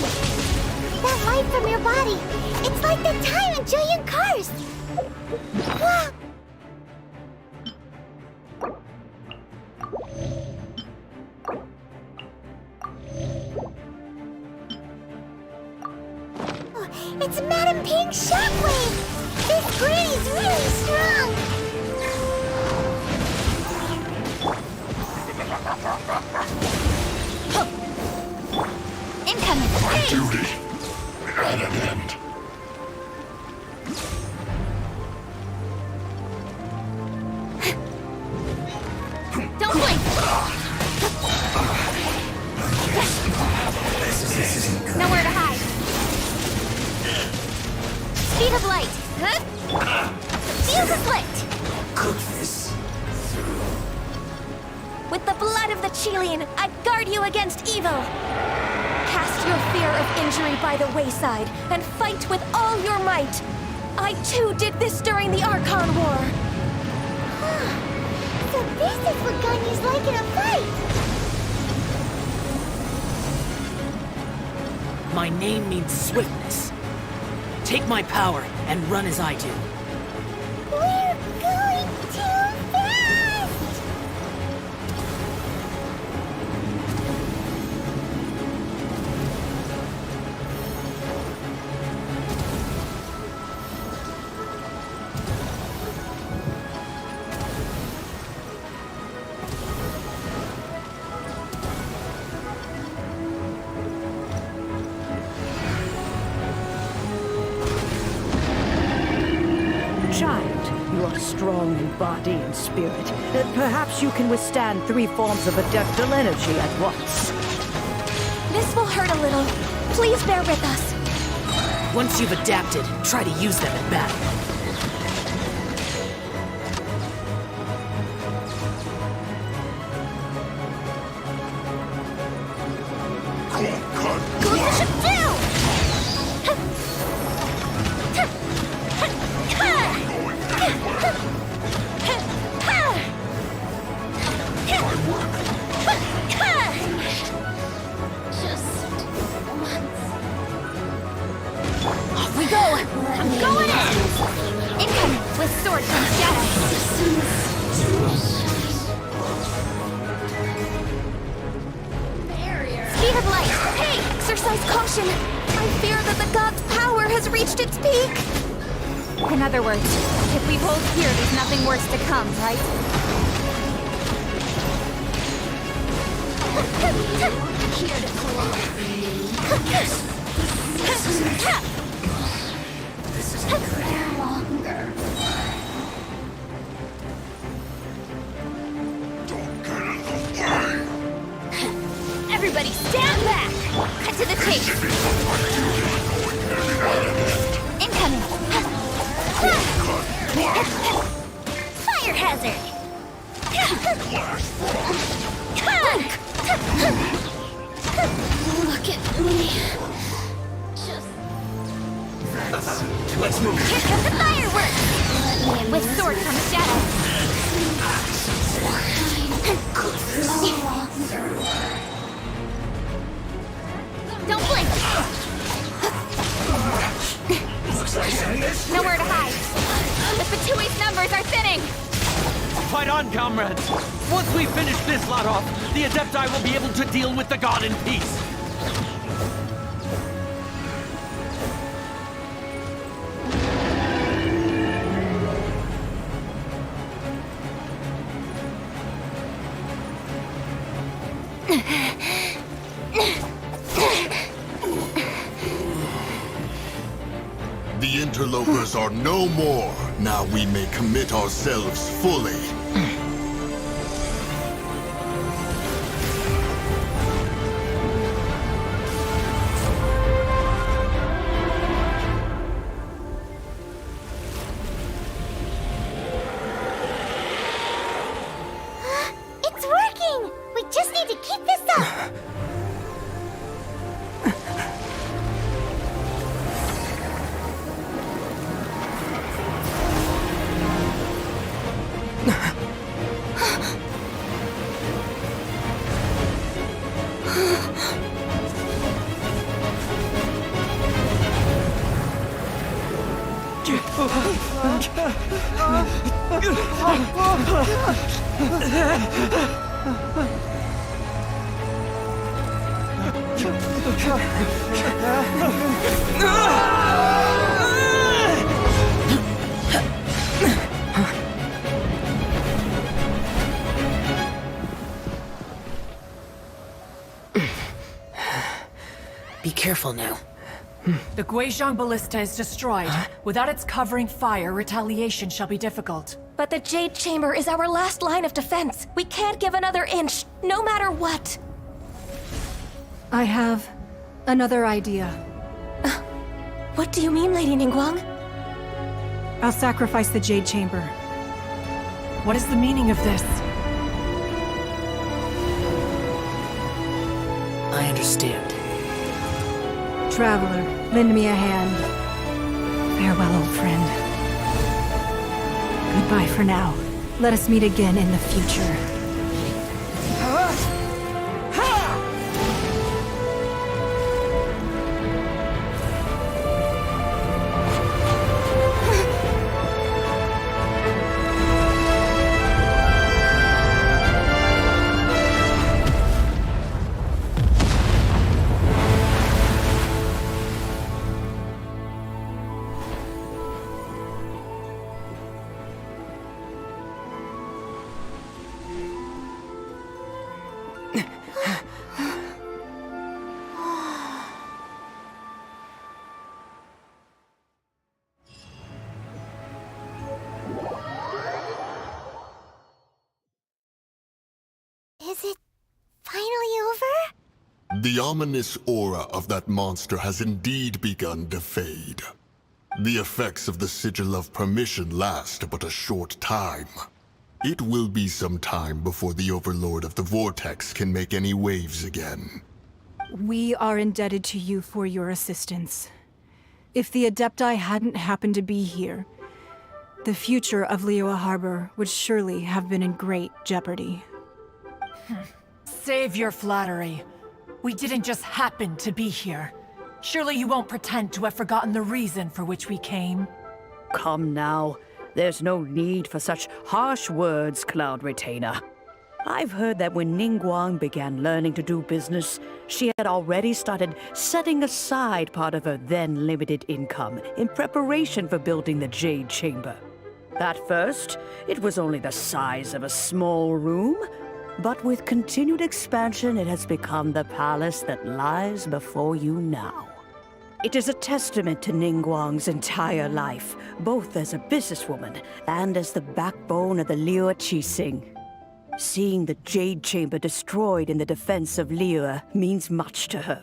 That light from your body. It's like the time in giant cars. Wow. Oh, it's Madame Ping's shockwave. This grid is really strong. Incoming. My duty at an end. Don't blink. Nowhere to hide. Speed of light. Huh? Fuse is lit. Cook this. With the blood of the Chilean, I guard you against evil! Cast your fear of injury by the wayside, and fight with all your might! I too did this during the Archon War! So this is what Ganyu's like in a fight! My name means swiftness. Take my power and run as I do. We're going too fast! Child, you are strong in body and spirit. Perhaps you can withstand 3 forms of adeptal energy at once. This will hurt a little. Please bear with us. Once you've adapted, try to use them in battle. Just I'm going in! Incoming with sword from shadow. Speed of light! Hey! Exercise caution! I fear that the god's power has reached its peak! In other words, if we hold here, there's nothing worse to come, right? Here to pull off. This is longer. Don't get in the way! Everybody stand back! Cut to the chase! Incoming! Fire hazard! Look at me. Let's move. Here comes the fireworks! With sword from shadow. Don't blink! Nowhere to hide. The Fatui's numbers are thinning! Fight on, comrades! Once we finish this lot off, the Adepti will be able to deal with the god in peace. The interlopers are no more. Now we may commit ourselves fully. It's working! We just need to keep this up! Be careful now. The Guizhong Ballista is destroyed. Without its covering fire, retaliation shall be difficult. But the Jade Chamber is our last line of defense. We can't give another inch, no matter what. I have another idea. What do you mean, Lady Ningguang? I'll sacrifice the Jade Chamber. What is the meaning of this? I understand. Traveler, lend me a hand. Farewell, old friend. Goodbye for now. Let us meet again in the future. Is it finally over? The ominous aura of that monster has indeed begun to fade. The effects of the Sigil of Permission last but a short time. It will be some time before the Overlord of the Vortex can make any waves again. We are indebted to you for your assistance. If the Adepti hadn't happened to be here, the future of Liyue Harbor would surely have been in great jeopardy. Save your flattery. We didn't just happen to be here. Surely you won't pretend to have forgotten the reason for which we came. Come now. There's no need for such harsh words, Cloud Retainer. I've heard that when Ningguang began learning to do business, she had already started setting aside part of her then limited income in preparation for building the Jade Chamber. At first, it was only the size of a small room, but with continued expansion, it has become the palace that lies before you now. It is a testament to Ningguang's entire life, both as a businesswoman and as the backbone of the Liyue Qixing. Seeing the Jade Chamber destroyed in the defense of Liyue means much to her.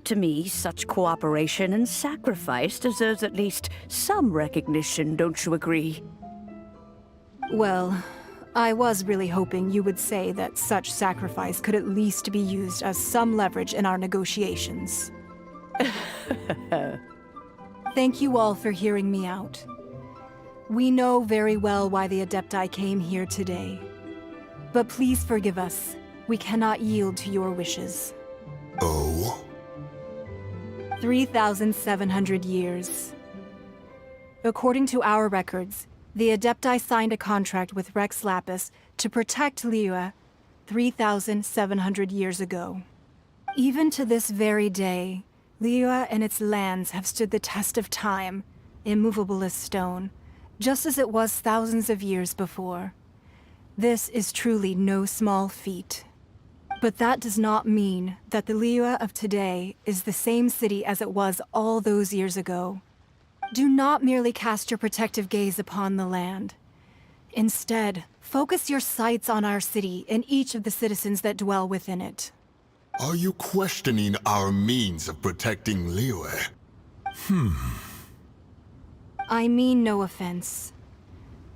To me, such cooperation and sacrifice deserves at least some recognition, don't you agree? Well, I was really hoping you would say that such sacrifice could at least be used as some leverage in our negotiations. Thank you all for hearing me out. We know very well why the Adepti came here today. But please forgive us. We cannot yield to your wishes. Oh? 3,700 years. According to our records, the Adepti signed a contract with Rex Lapis to protect Liyue 3,700 years ago. Even to this very day, Liyue and its lands have stood the test of time, immovable as stone, just as it was thousands of years before. This is truly no small feat. But that does not mean that the Liyue of today is the same city as it was all those years ago. Do not merely cast your protective gaze upon the land. Instead, focus your sights on our city and each of the citizens that dwell within it. Are you questioning our means of protecting Liyue? I mean no offense.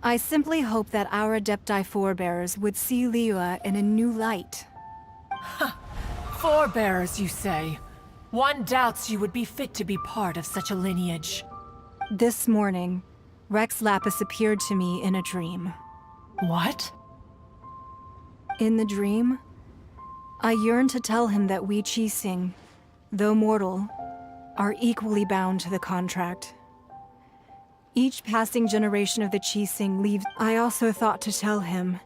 I simply hope that our Adepti forebears would see Liyue in a new light. Forebearers, you say? One doubts you would be fit to be part of such a lineage. This morning, Rex Lapis appeared to me in a dream. What? In the dream, I yearned to tell him that we Qixing, though mortal, are equally bound to the contract. Each passing generation of the Qixing leaves. I also thought to tell him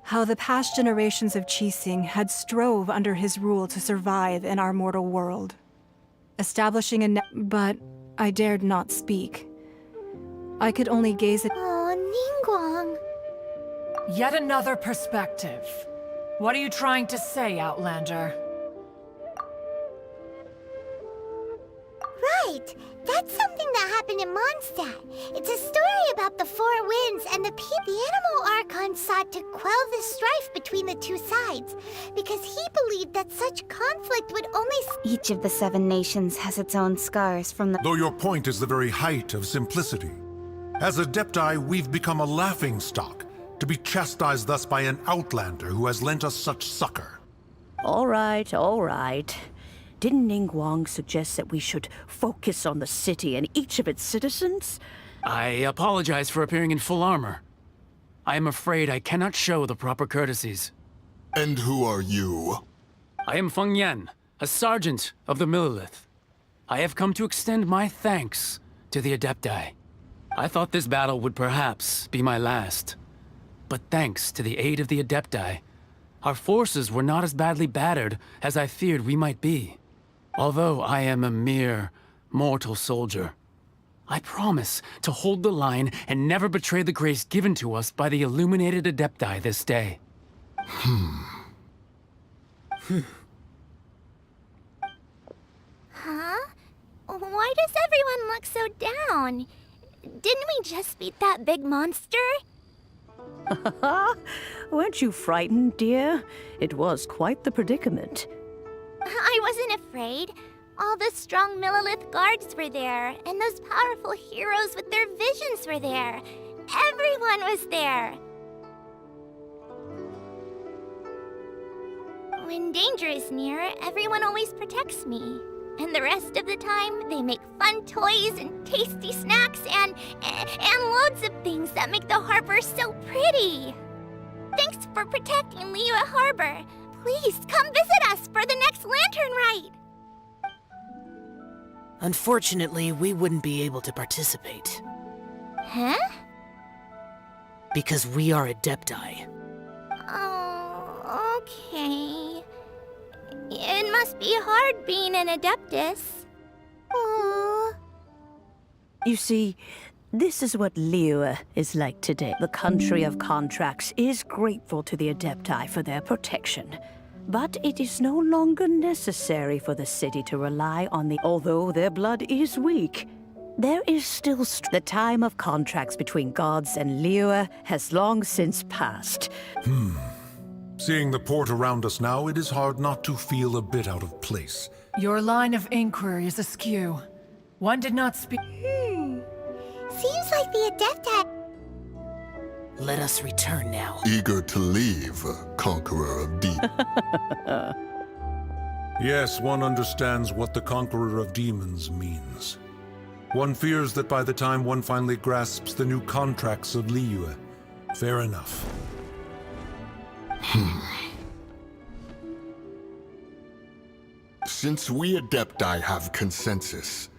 how the past generations of Qixing had strove under his rule to survive in our mortal world, establishing a but I dared not speak. I could only gaze at— Oh, Ningguang. Yet another perspective. What are you trying to say, Outlander? Right! That's something that happened in Mondstadt. It's a story about the Four Winds and the people. The Animal Archon sought to quell the strife between the two sides, because he believed that such conflict would only— Each of the 7 nations has its own scars from the— Though your point is the very height of simplicity. As Adepti, we've become a laughingstock, to be chastised thus by an outlander who has lent us such succor. All right, all right. Didn't Ningguang suggest that we should focus on the city and each of its citizens? I apologize for appearing in full armor. I am afraid I cannot show the proper courtesies. And who are you? I am Feng Yan, a sergeant of the Millilith. I have come to extend my thanks to the Adepti. I thought this battle would perhaps be my last. But thanks to the aid of the Adepti, our forces were not as badly battered as I feared we might be. Although I am a mere mortal soldier, I promise to hold the line and never betray the grace given to us by the illuminated Adepti this day. Huh? Why does everyone look so down? Didn't we just beat that big monster? Weren't you frightened, dear? It was quite the predicament. I wasn't afraid. All the strong Millilith guards were there, and those powerful heroes with their visions were there. Everyone was there. When danger is near, everyone always protects me. And the rest of the time, they make fun toys and tasty snacks and loads of things that make the harbor so pretty. Thanks for protecting Liyue Harbor. Please come visit us for the next lantern rite. Unfortunately, we wouldn't be able to participate. Huh? Because we are Adepti. Oh, okay. It must be hard being an Adeptus. Aww. You see, this is what Liyue is like today. The country of contracts is grateful to the Adepti for their protection. But it is no longer necessary for the city to rely on although their blood is weak. There is still the time of contracts between gods and Liyue has long since passed. Seeing the port around us now, it is hard not to feel a bit out of place. Your line of inquiry is askew. One did not speak. Seems like the Adepti... Let us return now. Eager to leave, Conqueror of Deep. Yes, one understands what the Conqueror of Demons means. One fears that by the time one finally grasps the new contracts of Liyue, fair enough. Since we Adepti have consensus,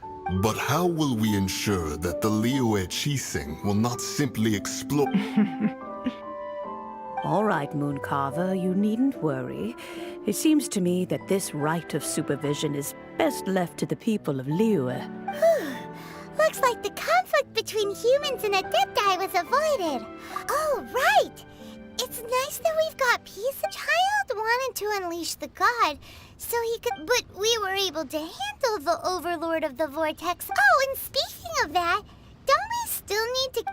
but how will we ensure that the Liyue Chising will not simply explode? All right, Mooncarver, you needn't worry. It seems to me that this right of supervision is best left to the people of Liyue. Looks like the conflict between humans and Adepti was avoided. Oh, right! It's nice that we've got peace. The child wanted to unleash the god, so he could... But we were able to handle the Overlord of the Vortex. Oh, and speaking of that, don't we still need to...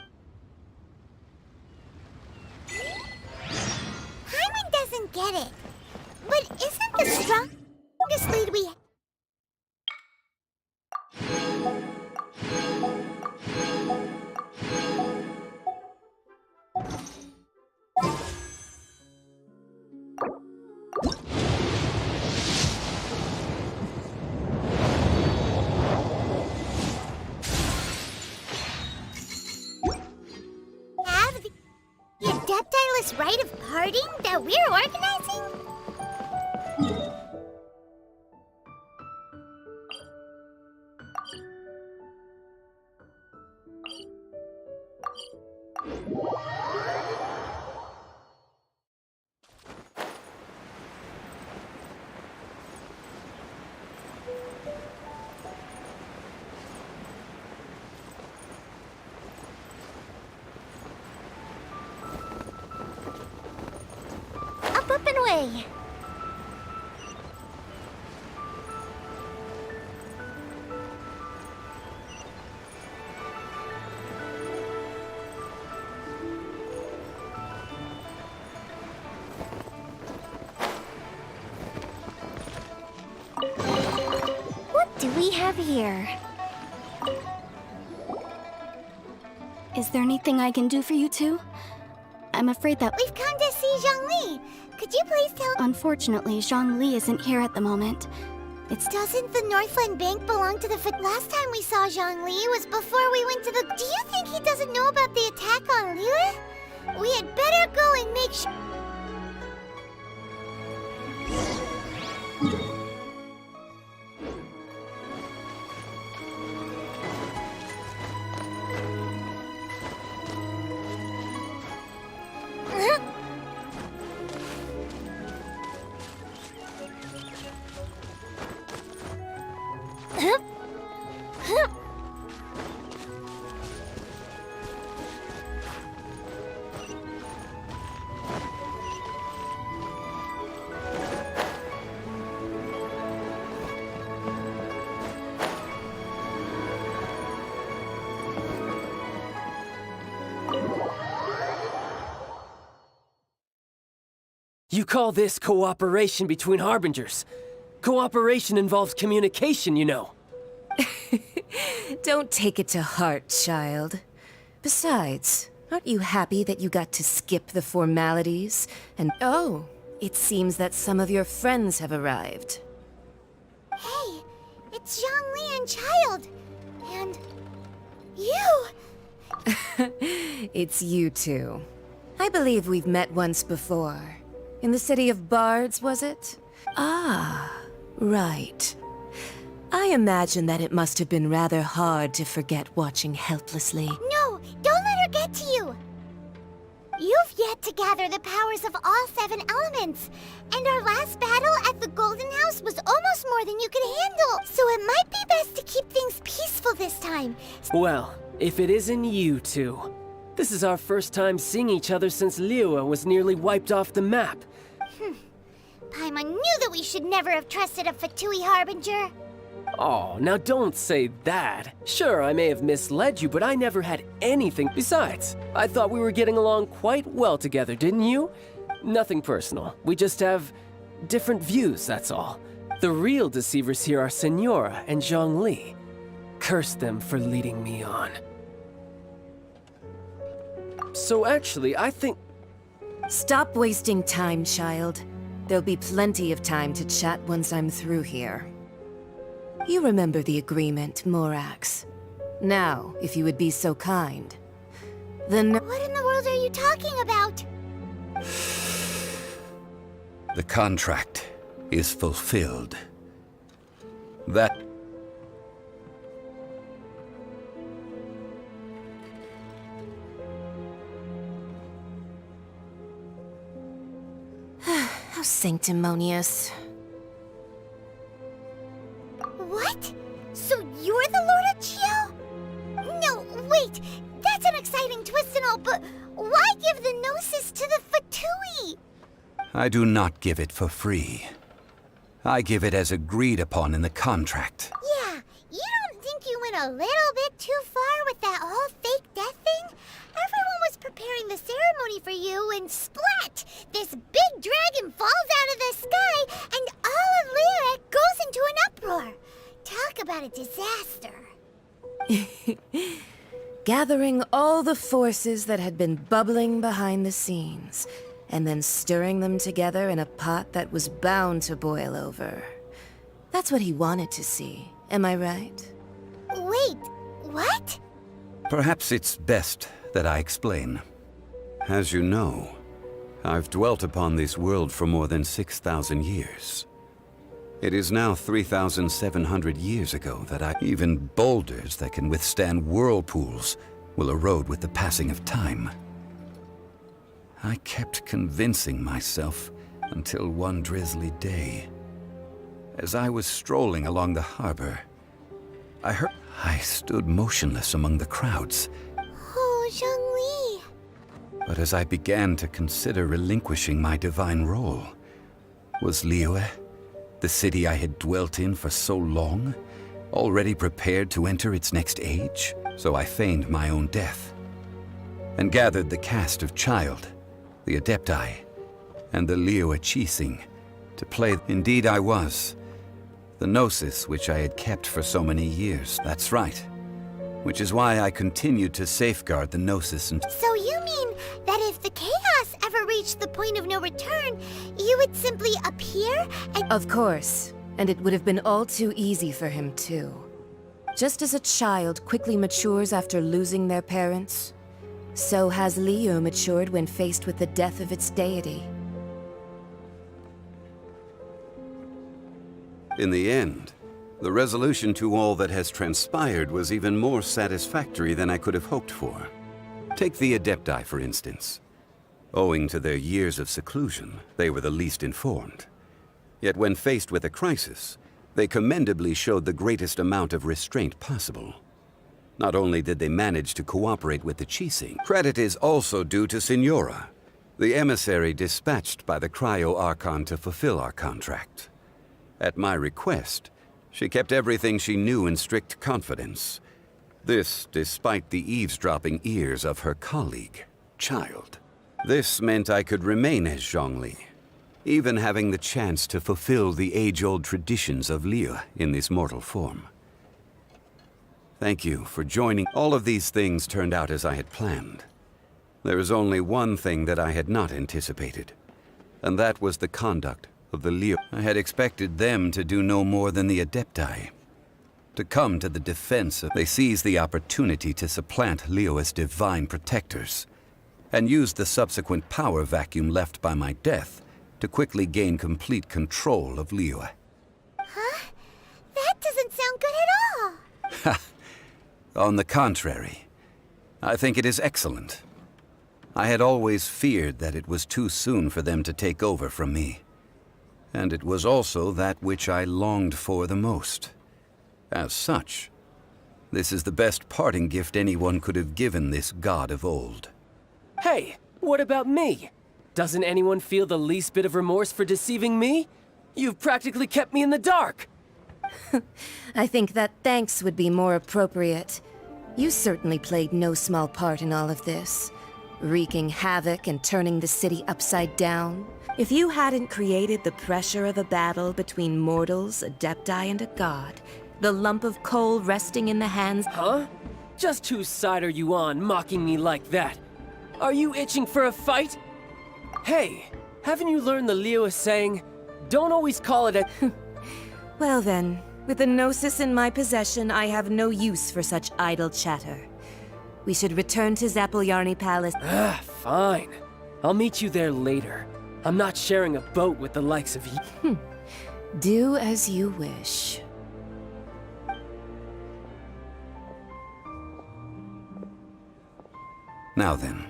Hyman doesn't get it. But isn't the strongest lead we... have the Adepti-less rite of parting that we're organizing? Up and away. What do we have here? Is there anything I can do for you two? I'm afraid that... We've come to see Zhongli. Could you please tell... Unfortunately, Zhongli isn't here at the moment. Doesn't the Northland Bank belong to the... Last time we saw Zhongli was before we went to the... Do you think he doesn't know about the attack on Liyue? We had better go and make sure... You call this cooperation between Harbingers? Cooperation involves communication, you know. Don't take it to heart, child. Besides, aren't you happy that you got to skip the formalities? And oh, it seems that some of your friends have arrived. Hey, it's Zhongli and Child. And... you! It's you two. I believe we've met once before. In the city of Bards, was it? Ah, right. I imagine that it must have been rather hard to forget watching helplessly. No, don't let her get to you. You've yet to gather the powers of all 7 elements. And our last battle at the Golden House was almost more than you could handle. So it might be best to keep things peaceful this time. Well, if it isn't you two. This is our first time seeing each other since Liyue was nearly wiped off the map. Paimon knew that we should never have trusted a Fatui Harbinger. Oh, now don't say that. Sure, I may have misled you, but I never had anything. Besides, I thought we were getting along quite well together, didn't you? Nothing personal. We just have different views, that's all. The real deceivers here are Senora and Zhongli. Curse them for leading me on. So actually, I think... Stop wasting time, child. There'll be plenty of time to chat once I'm through here. You remember the agreement, Morax. Now, if you would be so kind. Then... What in the world are you talking about? The contract is fulfilled. That... How sanctimonious. What? So you're the Lord of Chio? No, wait. That's an exciting twist and all, but why give the Gnosis to the Fatui? I do not give it for free. I give it as agreed upon in the contract. Yeah, you don't think you went a little bit too far with that whole fake death thing? Everyone was preparing the ceremony for you, and splat! This big dragon falls out of the sky, and all of Liyue goes into an uproar. Talk about a disaster. Gathering all the forces that had been bubbling behind the scenes, and then stirring them together in a pot that was bound to boil over. That's what he wanted to see, am I right? Wait, what? Perhaps it's best that I explain. As you know, I've dwelt upon this world for more than 6,000 years. It is now 3,700 years ago that even boulders that can withstand whirlpools will erode with the passing of time. I kept convincing myself until one drizzly day. As I was strolling along the harbor, I stood motionless among the crowds. Oh, Zhongli. But as I began to consider relinquishing my divine role, was Liyue, the city I had dwelt in for so long, already prepared to enter its next age? So I feigned my own death, and gathered the cast of Child, the Adepti, and the Liyue Chising to play. Indeed I was. The Gnosis which I had kept for so many years, that's right. Which is why I continued to safeguard the Gnosis and... So you mean that if the chaos ever reached the point of no return, you would simply appear and... Of course, and it would have been all too easy for him too. Just as a child quickly matures after losing their parents, so has Liyue matured when faced with the death of its deity. In the end, the resolution to all that has transpired was even more satisfactory than I could have hoped for. Take the Adepti, for instance. Owing to their years of seclusion, they were the least informed. Yet when faced with a crisis, they commendably showed the greatest amount of restraint possible. Not only did they manage to cooperate with the Chising, credit is also due to Senora, the emissary dispatched by the Cryo-Archon to fulfill our contract. At my request, she kept everything she knew in strict confidence. This despite the eavesdropping ears of her colleague, Child. This meant I could remain as Zhongli, even having the chance to fulfill the age-old traditions of Liyue in this mortal form. Thank you for joining. All of these things turned out as I had planned. There is only one thing that I had not anticipated, and that was the conduct of the Liyue. I had expected them to do no more than the Adepti. To come to the defense of... They seized the opportunity to supplant Liyue as divine protectors, and used the subsequent power vacuum left by my death to quickly gain complete control of Liyue. Huh? That doesn't sound On the contrary, I think it is excellent. I had always feared that it was too soon for them to take over from me. And it was also that which I longed for the most. As such, this is the best parting gift anyone could have given this god of old. Hey, what about me? Doesn't anyone feel the least bit of remorse for deceiving me? You've practically kept me in the dark! I think that thanks would be more appropriate. You certainly played no small part in all of this, wreaking havoc and turning the city upside down. If you hadn't created the pressure of a battle between mortals, adepti, and a god, the lump of coal resting in the hands— Huh? Just whose side are you on, mocking me like that? Are you itching for a fight? Hey, haven't you learned the Liyue saying, don't always call it a— Well then, with the Gnosis in my possession, I have no use for such idle chatter. We should return to Zapoljarny Palace. Fine. I'll meet you there later. I'm not sharing a boat with the likes of you. Do as you wish. Now then,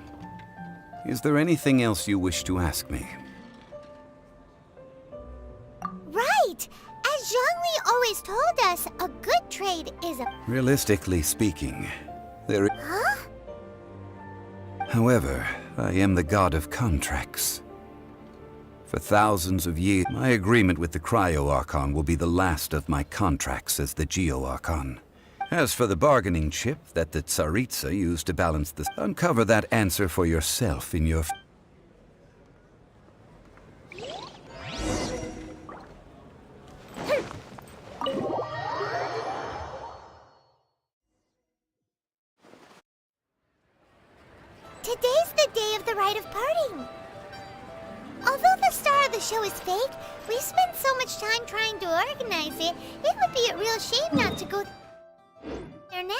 is there anything else you wish to ask me? Right! As Zhongli always told us, a good trade is a... Realistically speaking, there... Huh? However, I am the god of contracts. For thousands of years, my agreement with the Cryo-Archon will be the last of my contracts as the Geo-Archon. As for the bargaining chip that the Tsaritsa used to balance the... Uncover that answer for yourself in your... Today's the day of the rite of parting. Although the star of the show is fake, we've spent so much time trying to organize it, it would be a real shame not to go there now.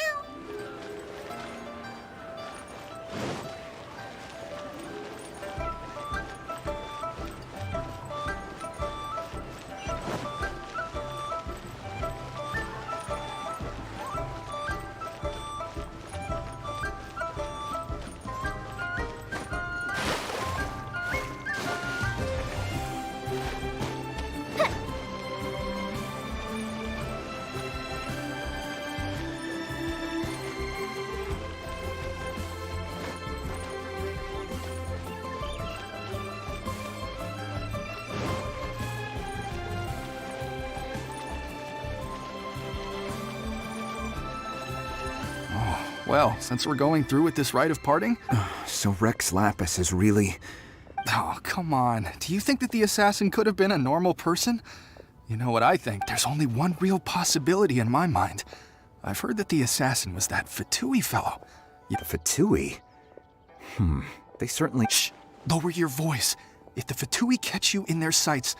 Well, since we're going through with this rite of parting... So Rex Lapis is really... Oh, come on. Do you think that the assassin could have been a normal person? You know what I think? There's only one real possibility in my mind. I've heard that the assassin was that Fatui fellow. Fatui? They certainly... Shh! Lower your voice. If the Fatui catch you in their sights...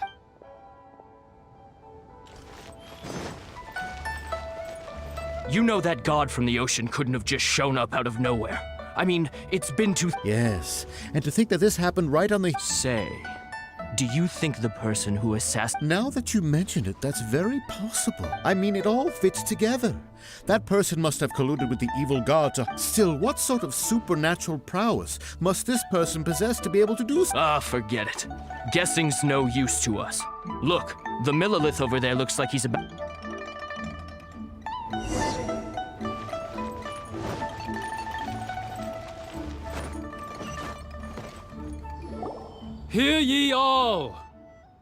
You know that god from the ocean couldn't have just shown up out of nowhere. I mean, it's been too... Yes, and to think that this happened right on the... Say, do you think the person who assassinated... Now that you mention it, that's very possible. I mean, it all fits together. That person must have colluded with the evil god to... Still, what sort of supernatural prowess must this person possess to be able to do so? Ah, forget it. Guessing's no use to us. Look, the Millilith over there looks like he's about... Hear ye all,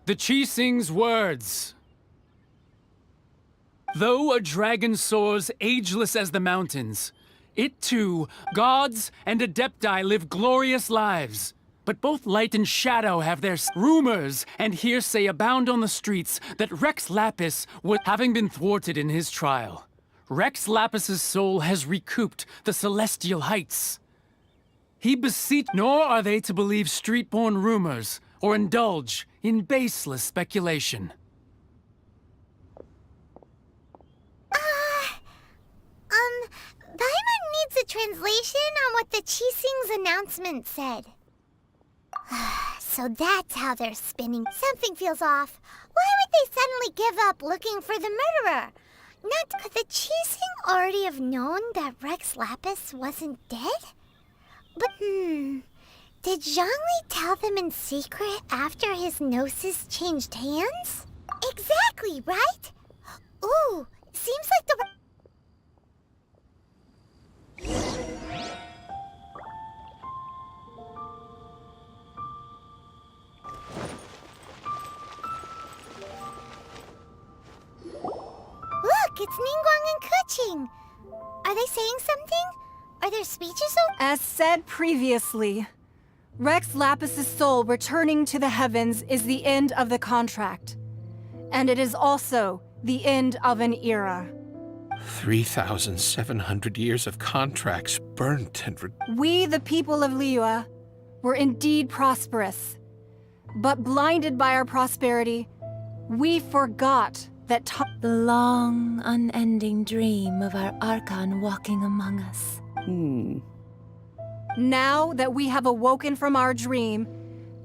the Qixing's words. Though a dragon soars ageless as the mountains, it too, gods and adepti live glorious lives. But both light and shadow have their rumors and hearsay abound on the streets that Rex Lapis would, having been thwarted in his trial. Rex Lapis's soul has recouped the celestial heights. He beseech, nor are they to believe street-born rumors or indulge in baseless speculation. Paimon needs a translation on what the Qixing's announcement said. So that's how they're spinning. Something feels off. Why would they suddenly give up looking for the murderer? Not could the Qixing already have known that Rex Lapis wasn't dead? But did Zhongli tell them in secret after his gnosis changed hands? Exactly, right? Ooh, seems like the... Look, it's Ningguang and Keqing. Are they saying something? Are their speeches over? As said previously, Rex Lapis's soul returning to the heavens is the end of the contract. And it is also the end of an era. 3,700 years of contracts burnt and... We, the people of Liyue, were indeed prosperous. But blinded by our prosperity, we forgot that the long, unending dream of our Archon walking among us. Now that we have awoken from our dream,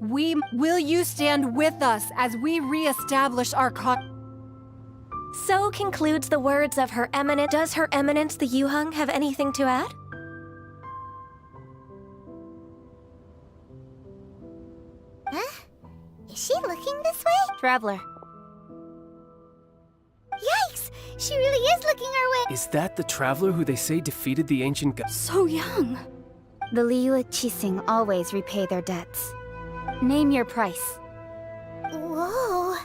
will you stand with us as we re-establish our So concludes the words of Her Eminence. Does Her Eminence the Yuheng have anything to add? Huh? Is she looking this way? Traveler. Yikes! She really is looking our way. Is that the traveler who they say defeated the ancient god? So young. The Liyue Qixing always repay their debts. Name your price. Whoa.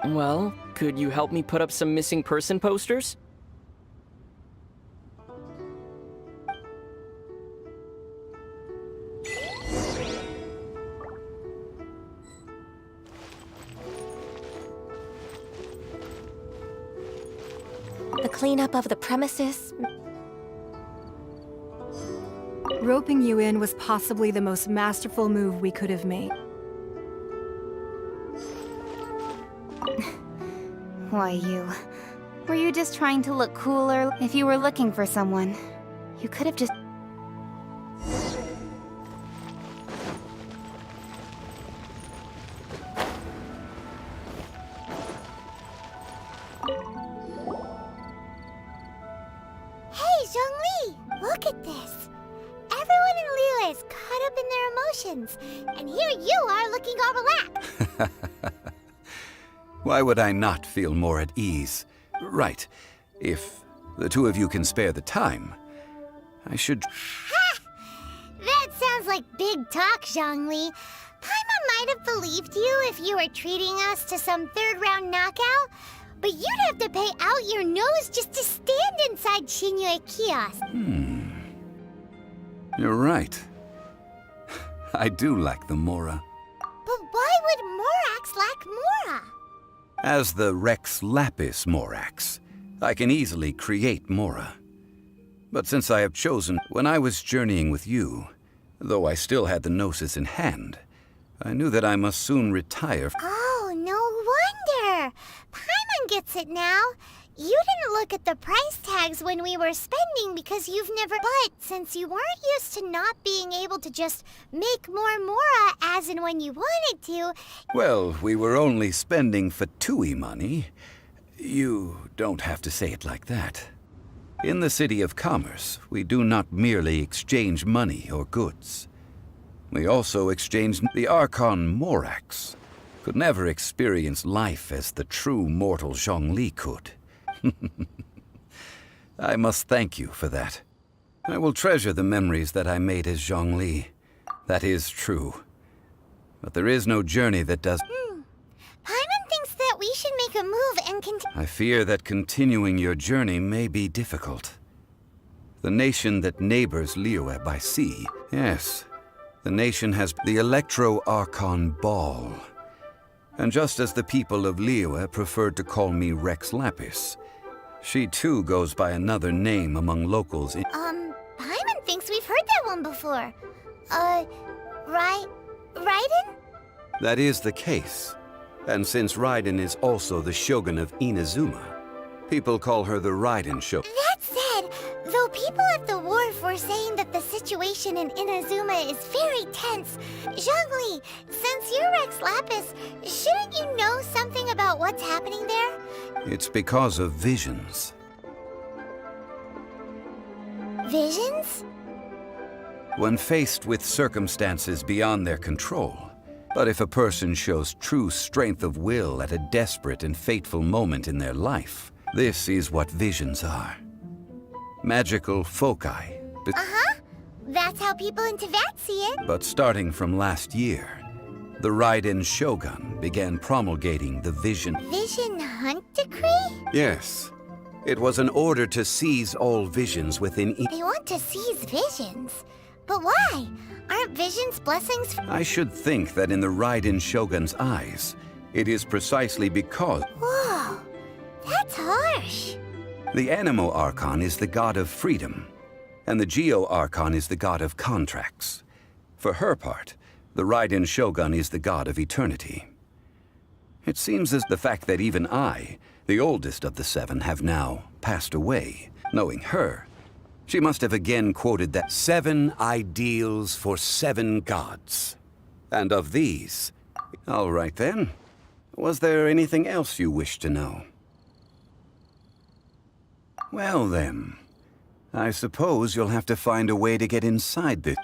Well, could you help me put up some missing person posters? The cleanup of the premises. Roping you in was possibly the most masterful move we could have made. Why, you? Were you just trying to look cooler? If you were looking for someone, you could have just... Hey, Zhongli! Look at this! Everyone in Liyue is caught up in their emotions, and here you are looking all relaxed. Why would I not feel more at ease? Right. If the two of you can spare the time, I should... Ha! That sounds like big talk, Zhongli. Paimon might have believed you if you were treating us to some third-round knockout, but you'd have to pay out your nose just to stand inside Qinyue Kiosk. You're right. I do lack the Mora. But why would Morax lack Mora? As the Rex Lapis Morax, I can easily create Mora. But since I have chosen, when I was journeying with you, though I still had the Gnosis in hand, I knew that I must soon retire. Oh, no wonder! Paimon gets it now. You didn't look at the price tags when we were spending because you've never... But since you weren't used to not being able to just make more Mora as and when you wanted to... Well, we were only spending Fatui money. You don't have to say it like that. In the City of Commerce, we do not merely exchange money or goods. We also exchange... The Archon Morax could never experience life as the true mortal Zhongli could. I must thank you for that. I will treasure the memories that I made as Zhongli. That is true. But there is no journey that does... Paimon thinks that we should make a move and continue... I fear that continuing your journey may be difficult. The nation that neighbors Liyue by sea... Yes, the nation has the Electro-Archon Ball. And just as the people of Liyue preferred to call me Rex Lapis, she too goes by another name among locals in... Paimon thinks we've heard that one before. Raiden? That is the case. And since Raiden is also the Shogun of Inazuma, people call her the Raiden Shogun. That said, though people at the war for saying that the situation in Inazuma is very tense. Zhongli, since you're Rex Lapis, shouldn't you know something about what's happening there? It's because of visions. Visions? When faced with circumstances beyond their control, but if a person shows true strength of will at a desperate and fateful moment in their life, this is what visions are. Magical foci. That's how people in Teyvat see it. But starting from last year, the Raiden Shogun began promulgating the Vision Hunt Decree? Yes. It was an order to seize all visions within each. They want to seize visions. But why? Aren't visions blessings for— I should think that in the Raiden Shogun's eyes, it is precisely because Whoa, that's harsh. the Animo Archon is the god of freedom, and the Geo Archon is the god of contracts. For her part, the Raiden Shogun is the god of eternity. It seems as the fact that even I, the oldest of the seven, have now passed away. Knowing her, she must have again quoted that 7 ideals for 7 gods. And of these... All right then. Was there anything else you wish to know? Well then, I suppose you'll have to find a way to get inside this.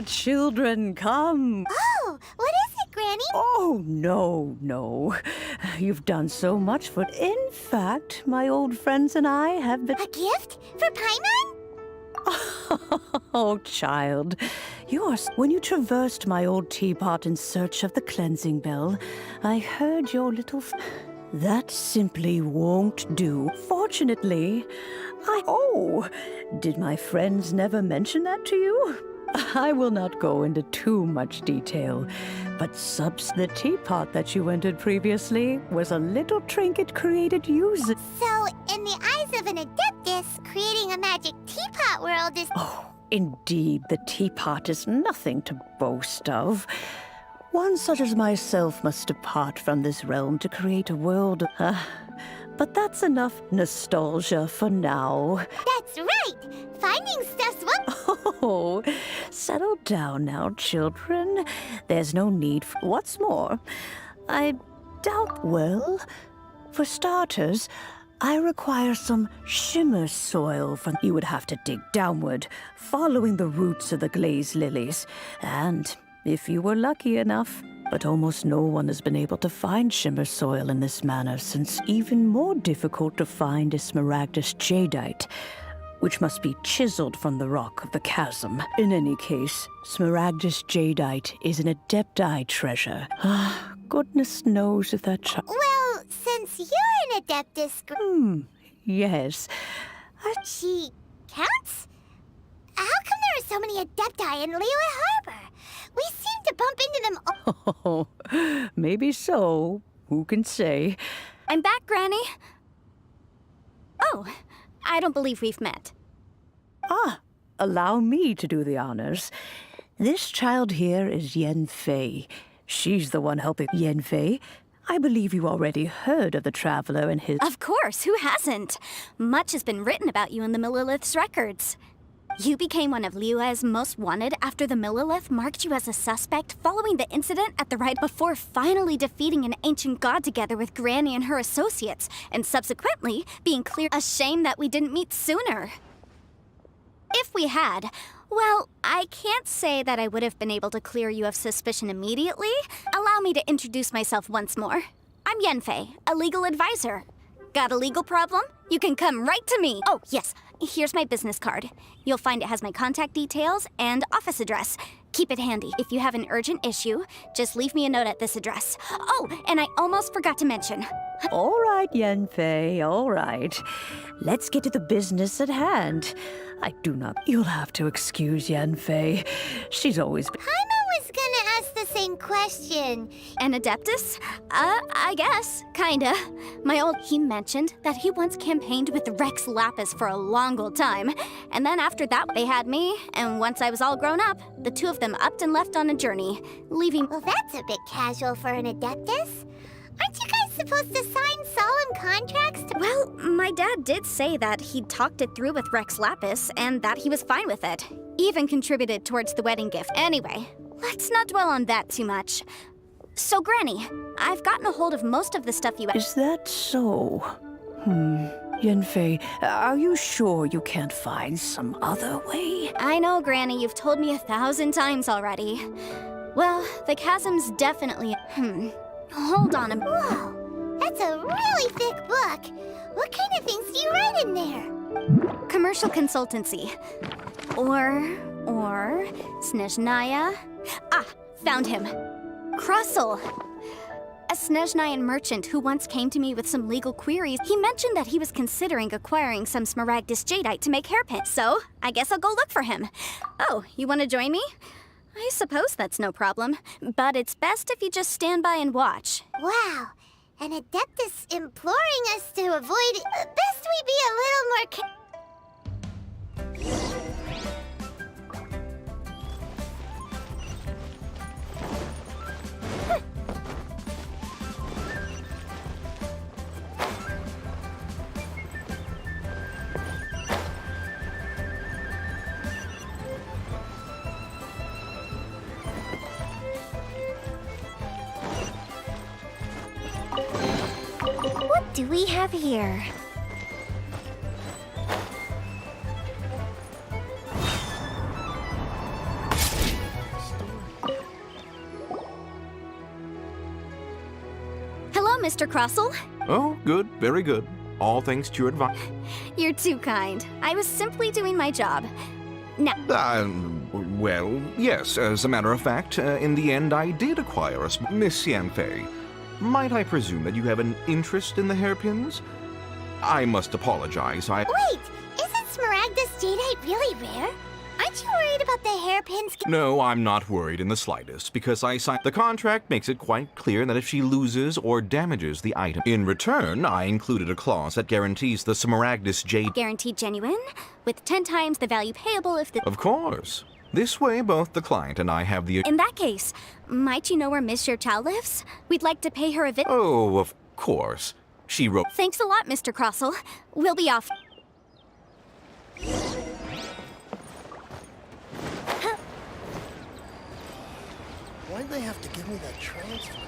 Children, come. Oh, what is it, Granny? Oh, no. You've done so much for it. In fact, my old friends and I have been... A gift? For Paimon? Oh, child. When you traversed my old teapot in search of the cleansing bell, I heard your little... That simply won't do. Fortunately, Oh, did my friends never mention that to you? I will not go into too much detail, but the teapot that you entered previously was a little trinket created using... So, in the eyes of an Adeptus, creating a magic teapot world is... Oh, indeed, the teapot is nothing to boast of. One such as myself must depart from this realm to create a world... but that's enough nostalgia for now. That's right! finding stuff's what? Oh, settle down now, children. There's no need for... What's more, I doubt... Well, for starters, I require some shimmer soil from... You would have to dig downward, following the roots of the glazed lilies. And if you were lucky enough... But almost no one has been able to find shimmer soil in this manner, since even more difficult to find is smaragdus jadeite, which must be chiseled from the rock of the chasm. In any case, smaragdus jadeite is an adepti treasure. Ah, goodness knows if that Well, since you're an adeptus... yes. She counts? How come there are so many adepti in Liyue Harbor? We seem to bump into them all. Oh, maybe so. Who can say? I'm back, Granny. Oh, I don't believe we've met. Ah, allow me to do the honors. This child here is Yanfei. She's the one helping Yanfei. I believe you already heard of the traveler and his... Of course, who hasn't? Much has been written about you in the Millilith's records. You became one of Liyue's most wanted after the Millilith marked you as a suspect following the incident at the rite before finally defeating an ancient god together with Granny and her associates, and subsequently being clear. A shame that we didn't meet sooner. If we had, well, I can't say that I would have been able to clear you of suspicion immediately. Allow me to introduce myself once more. I'm Yanfei, a legal advisor. Got a legal problem? You can come right to me. Oh, yes. Here's my business card. You'll find it has my contact details and office address. Keep it handy. If you have an urgent issue, just leave me a note at this address. Oh, and I almost forgot to mention. All right, Yanfei, all right. Let's get to the business at hand. I do not... You'll have to excuse Yanfei. She's always been... Paimon was gonna ask the same question. An adeptus? I guess. Kinda. He mentioned that he once campaigned with Rex Lapis for a long old time. And then after that, they had me. And once I was all grown up, the two of them upped and left on a journey, leaving... Well, that's a bit casual for an adeptus. Aren't you guys supposed to sign solemn contracts to... Well, my dad did say that he'd talked it through with Rex Lapis and that he was fine with it. Even contributed towards the wedding gift. Anyway, let's not dwell on that too much. So, Granny, I've gotten a hold of most of the stuff you... Is that so? Yanfei, are you sure you can't find some other way? I know, Granny, you've told me 1,000 times already. Well, the chasm's definitely... Hold on a minute. Whoa, that's a really thick book. What kind of things do you write in there? Commercial consultancy. Or... Snezhnaya. Ah, found him. Krusel. A Snezhnayan merchant who once came to me with some legal queries. He mentioned that he was considering acquiring some smaragdus jadeite to make hairpins. So, I guess I'll go look for him. Oh, you want to join me? I suppose that's no problem, but it's best if you just stand by and watch. Wow, an adeptus imploring us to avoid... Best we be a little more... What do we have here? Hello, Mr. Krusel. Oh, good, very good. All thanks to your advice. You're too kind. I was simply doing my job. Now... Well, yes, as a matter of fact, in the end I did acquire Miss Yanfei. Might I presume that you have an interest in the hairpins? I must apologize, Wait, isn't smaragdus jadeite really rare? Aren't you worried about the hairpins? No, I'm not worried in the slightest, because I signed... The contract makes it quite clear that if she loses or damages the item... In return, I included a clause that guarantees the smaragdus jade... Guaranteed genuine? With 10 times the value payable if the... Of course. This way, both the client and I have the... In that case, might you know where Miss Xiaochao lives? We'd like to pay her a visit. Oh, of course. She wrote... Thanks a lot, Mr. Krusel. We'll be off. Why'd they have to give me that transfer?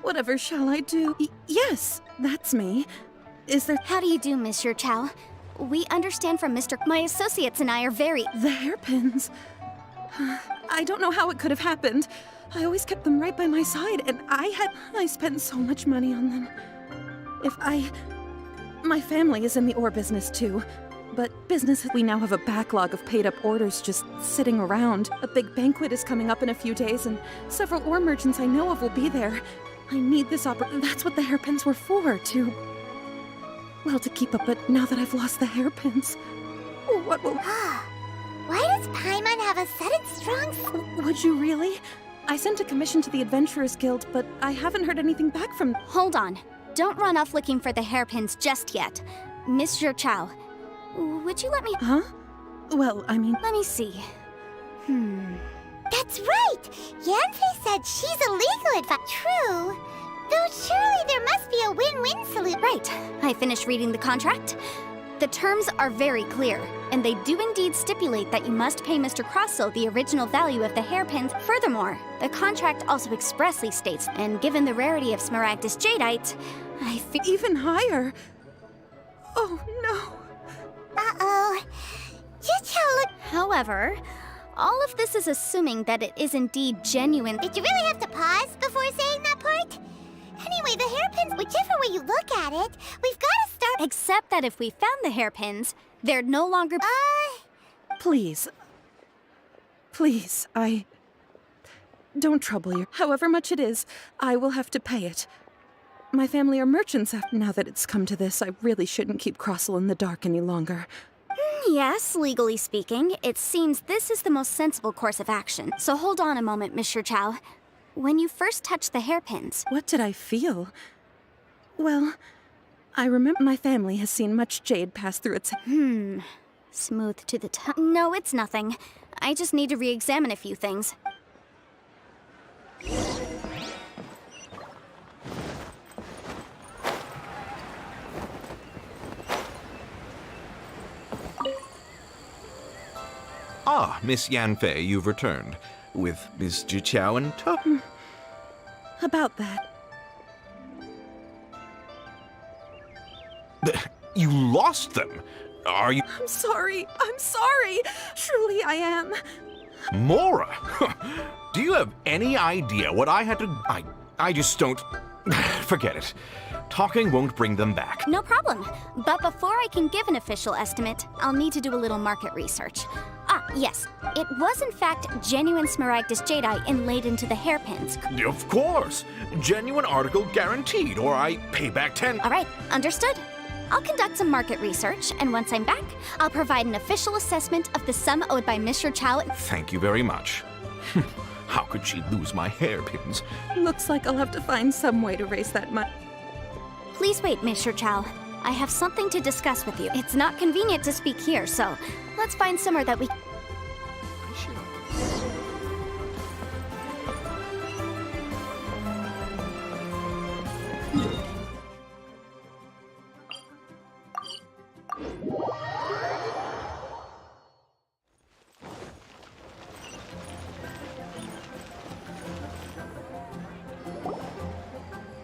Whatever shall I do? Yes, that's me. Is there— How do you do, Monsieur Chow? We understand from Mr. My associates and I are very— The hairpins. I don't know how it could have happened. I always kept them right by my side, and I spent so much money on them. My family is in the ore business too. But we now have a backlog of paid-up orders just sitting around. A big banquet is coming up in a few days, and several ore merchants I know of will be there. I need this That's what the hairpins were for, to keep up, but now that I've lost the hairpins, what will— Why does Paimon have a sudden strong— Would you really? I sent a commission to the Adventurers Guild, but I haven't heard anything back from— Hold on. Don't run off looking for the hairpins just yet. Monsieur Chow, would you let me— Huh? Well, I mean— Let me see. That's right! Yanfei said she's a legal advisor. True. Though surely there must be a win-win solution. Right. I finished reading the contract. The terms are very clear, and they do indeed stipulate that you must pay Mr. Crossell the original value of the hairpins. Furthermore, the contract also expressly states, and given the rarity of Smaragdus Jadeite, I feel— Even higher? Oh, no. Uh-oh. However, all of this is assuming that it is indeed genuine. Did you really have to pause before saying that part? Anyway, the hairpins, whichever way you look at it, we've got to start— Except that if we found the hairpins, they're no longer— Please. Please, don't trouble you. However much it is, I will have to pay it. My family are merchants. Now that it's come to this, I really shouldn't keep Crossell in the dark any longer. Yes, legally speaking, it seems this is the most sensible course of action. So hold on a moment, Monsieur Chow. When you first touched the hairpins— What did I feel? Well, I remember my family has seen much jade pass through its— Smooth to the tongue. No, it's nothing. I just need to re-examine a few things. Ah, Miss Yanfei, you've returned. With Miss Jiqiao and About that. You lost them? Are you— I'm sorry. Truly I am. Mora? Do you have any idea what I had to— I just don't— Forget it. Talking won't bring them back. No problem. But before I can give an official estimate, I'll need to do a little market research. Yes. It was in fact genuine Smaragdus Jadeite inlaid into the hairpins. Of course. Genuine article guaranteed, or I pay back 10— All right, understood. I'll conduct some market research, and once I'm back, I'll provide an official assessment of the sum owed by Mr. Chow. Thank you very much. How could she lose my hairpins? Looks like I'll have to find some way to raise that money. Please wait, Mr. Chow. I have something to discuss with you. It's not convenient to speak here, so let's find somewhere that we—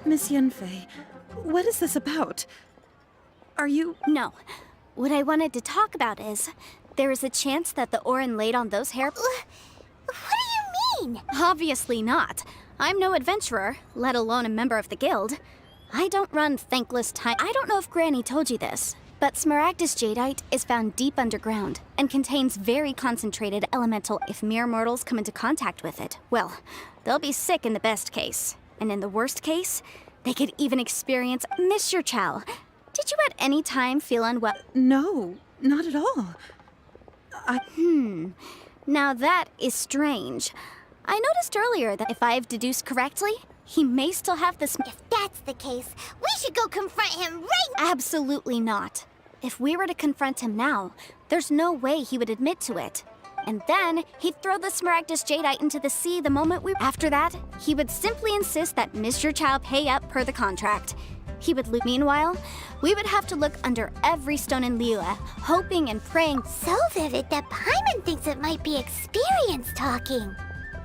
Miss Yanfei, what is this about? Are you— No. What I wanted to talk about is, there is a chance that the ore inlaid on those hair— What do you mean? Obviously not. I'm no adventurer, let alone a member of the guild. I don't run thankless time— I don't know if Granny told you this, but Smaragdus Jadeite is found deep underground and contains very concentrated elemental. If mere mortals come into contact with it, well, they'll be sick in the best case. And in the worst case, they could even experience— Mr. Chow, did you at any time feel unwell? No, not at all. Now that is strange. I noticed earlier that if I've deduced correctly, he may still have this. If that's the case, we should go confront him right now. Absolutely not. If we were to confront him now, there's no way he would admit to it. And then he'd throw the Smaragdus Jadeite into the sea the moment we. After that, he would simply insist that Mr. Chow pay up per the contract. He would lose. Meanwhile, we would have to look under every stone in Liyue, hoping and praying. So vivid that Paimon thinks it might be experience talking.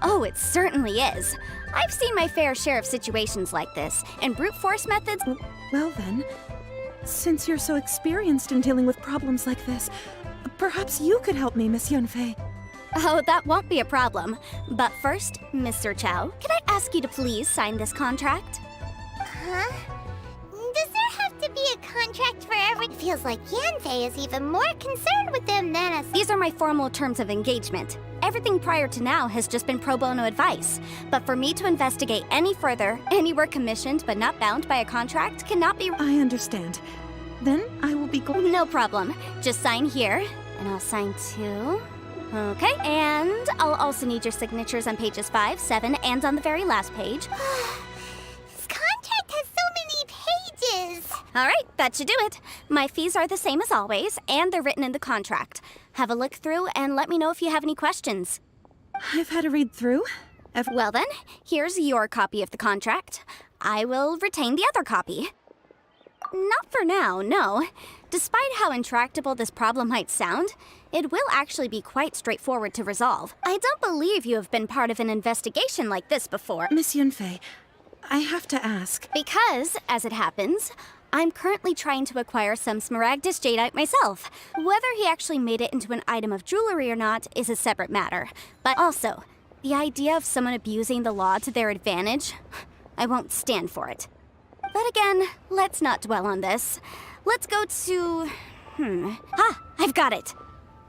Oh, it certainly is. I've seen my fair share of situations like this, and brute force methods. Well then, since you're so experienced in dealing with problems like this, perhaps you could help me, Miss Yunfei. Oh, that won't be a problem. But first, Mr. Chow, could I ask you to please sign this contract? Huh? Does there have to be a contract for every? It feels like Yanfei is even more concerned with them than us. These are my formal terms of engagement. Everything prior to now has just been pro bono advice. But for me to investigate any further, any work commissioned but not bound by a contract cannot be. I understand. Then I will be going. No problem. Just sign here, and I'll sign too. Okay, and I'll also need your signatures on pages 5, 7, and on the very last page. This contract has so many pages. All right, that should do it. My fees are the same as always, and they're written in the contract. Have a look through and let me know if you have any questions. I've had a read through. Well then, here's your copy of the contract. I will retain the other copy. Not for now, no. Despite how intractable this problem might sound, it will actually be quite straightforward to resolve. I don't believe you have been part of an investigation like this before. Miss Yunfei, I have to ask. Because, as it happens, I'm currently trying to acquire some Smaragdus Jadeite myself. Whether he actually made it into an item of jewelry or not is a separate matter. But also, the idea of someone abusing the law to their advantage, I won't stand for it. But again, let's not dwell on this. Let's go to... I've got it!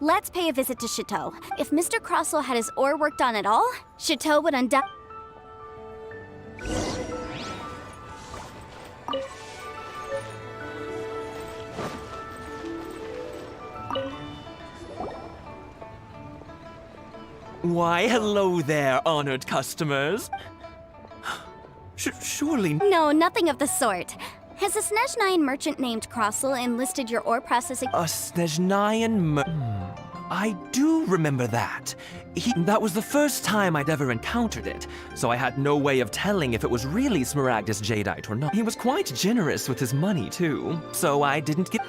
Let's pay a visit to Chateau. If Mr. Crossell had his ore worked on at all, Chateau would Why, hello there, honored customers. Surely... No, nothing of the sort. Has a Snezhnayan merchant named Crossell enlisted your ore processing... A Snezhnayan I do remember that. That was the first time I'd ever encountered it, so I had no way of telling if it was really Smaragdus Jadeite or not. He was quite generous with his money, too, so I didn't get...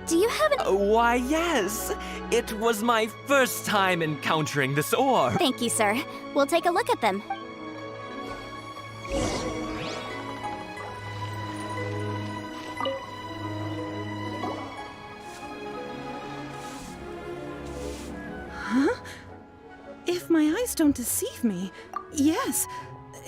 Do you have an... Why, yes. It was my first time encountering this ore. Thank you, sir. We'll take a look at them. Huh? If my eyes don't deceive me, yes.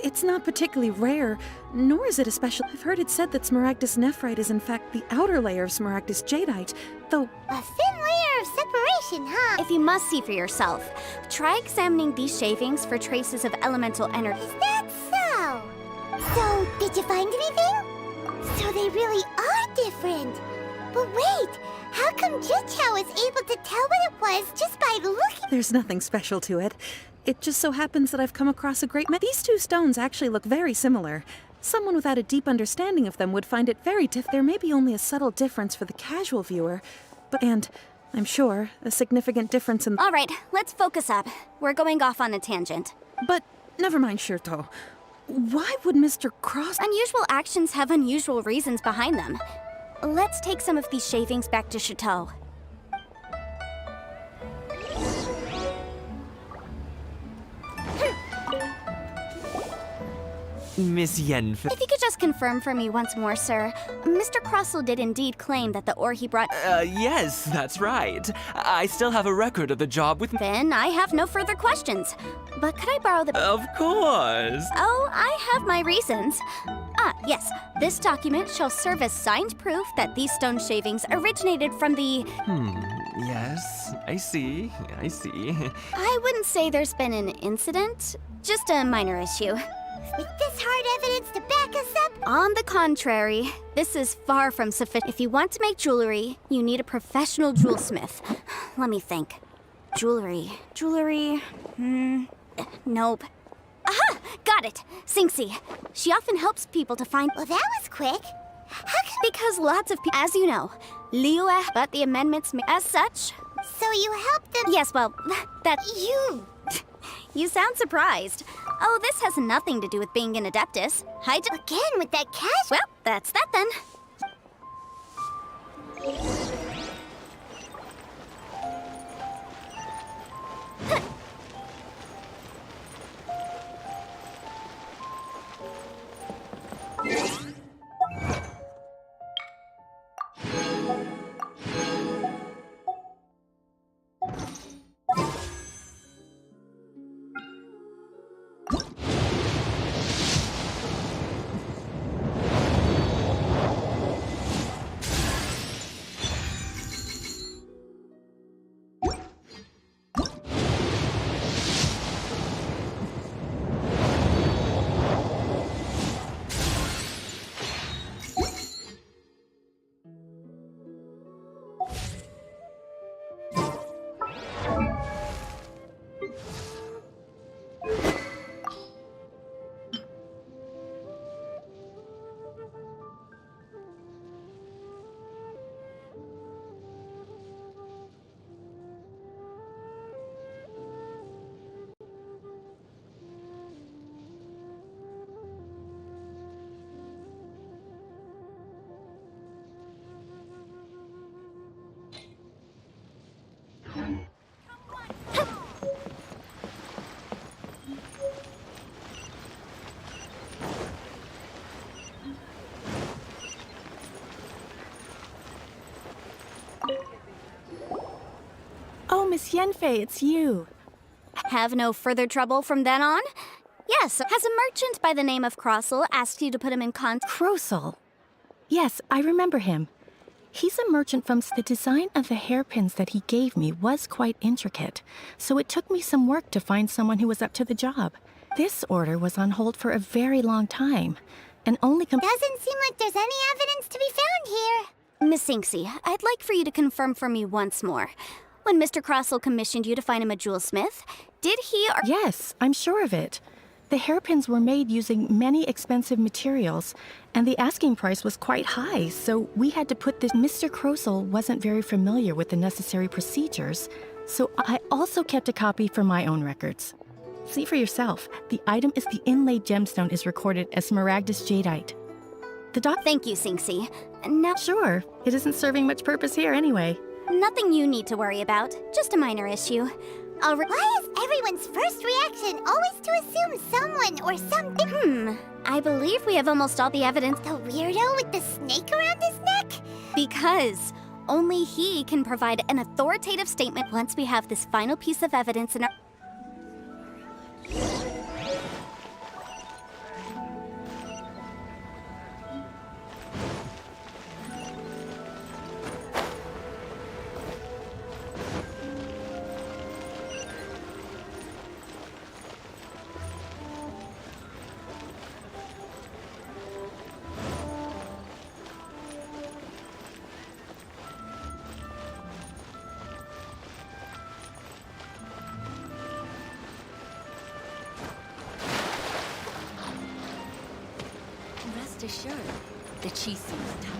It's not particularly rare, nor is it a special. I've heard it said that Smaragdus nephrite is in fact the outer layer of Smaragdus Jadeite, though... A thin layer of separation, huh? If you must see for yourself, try examining these shavings for traces of elemental energy. Is that so? So, did you find anything? So they really are different. But wait, how come Jichao was able to tell what it was just by looking? There's nothing special to it. It just so happens that I've come across a great many. These two stones actually look very similar. Someone without a deep understanding of them would find it very There may be only a subtle difference for the casual viewer, and I'm sure a significant difference in... All right, let's focus up. We're going off on a tangent. But never mind, Shirto. Why would Mr. Cross... Unusual actions have unusual reasons behind them. Let's take some of these shavings back to Chateau. Miss Yenfei. If you could just confirm for me once more, sir. Mr. Crossell did indeed claim that the ore he brought... Yes, that's right. I still have a record of the job with... Then I have no further questions. But could I borrow the... Of course. Oh, I have my reasons. Yes. This document shall serve as signed proof that these stone shavings originated from the... Yes, I see. I wouldn't say there's been an incident, just a minor issue. With this hard evidence to back us up? On the contrary, this is far from sufficient. If you want to make jewelry, you need a professional jewelsmith. Let me think. Jewelry. Nope. Aha! Got it! Singxi. She often helps people to find... Well, that was quick. How come... Because lots of people... As you know, Liyue, but the amendments... As such... So you helped them... Yes, well, that... You sound surprised. Oh, this has nothing to do with being an Adeptus. Again, with that cash? Well, that's that then. Oh, Miss Yenfei, it's you. Have no further trouble from then on? Yes, has a merchant by the name of Crossel asked you to put him in contact? Crossel? Yes, I remember him. He's a merchant from... The design of the hairpins that he gave me was quite intricate, so it took me some work to find someone who was up to the job. This order was on hold for a very long time, and only... Doesn't seem like there's any evidence to be found here. Miss Singxi, I'd like for you to confirm for me once more. When Mr. Crossel commissioned you to find him a jewelsmith, did he or... Yes, I'm sure of it. The hairpins were made using many expensive materials, and the asking price was quite high, so we had to put this... Mr. Crossel wasn't very familiar with the necessary procedures, so I also kept a copy for my own records. See for yourself, the item is the inlaid gemstone is recorded as Smaragdus Jadeite. The doc... Thank you, Singxi. Now... Sure, it isn't serving much purpose here anyway. Nothing you need to worry about, just a minor issue. Why is everyone's first reaction always to assume someone or something? I believe we have almost all the evidence. The weirdo with the snake around his neck? Because only he can provide an authoritative statement once we have this final piece of evidence in our... Rest assured, the chi seems tough.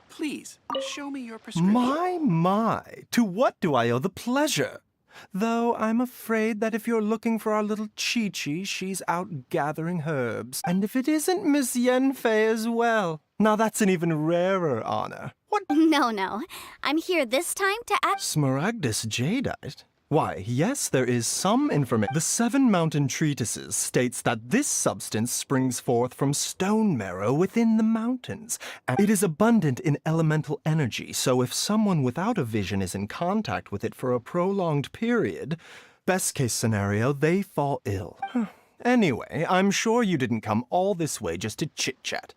Please, show me your prescription. My, to what do I owe the pleasure? Though I'm afraid that if you're looking for our little Chi-Chi, she's out gathering herbs. And if it isn't Miss Yenfei as well, now that's an even rarer honor. What? No. I'm here this time to ask... Smaragdus Jadeite? Why, yes, there is some information. The Seven Mountain Treatises states that this substance springs forth from stone marrow within the mountains, and it is abundant in elemental energy, so if someone without a vision is in contact with it for a prolonged period, best case scenario, they fall ill. Anyway, I'm sure you didn't come all this way just to chit-chat.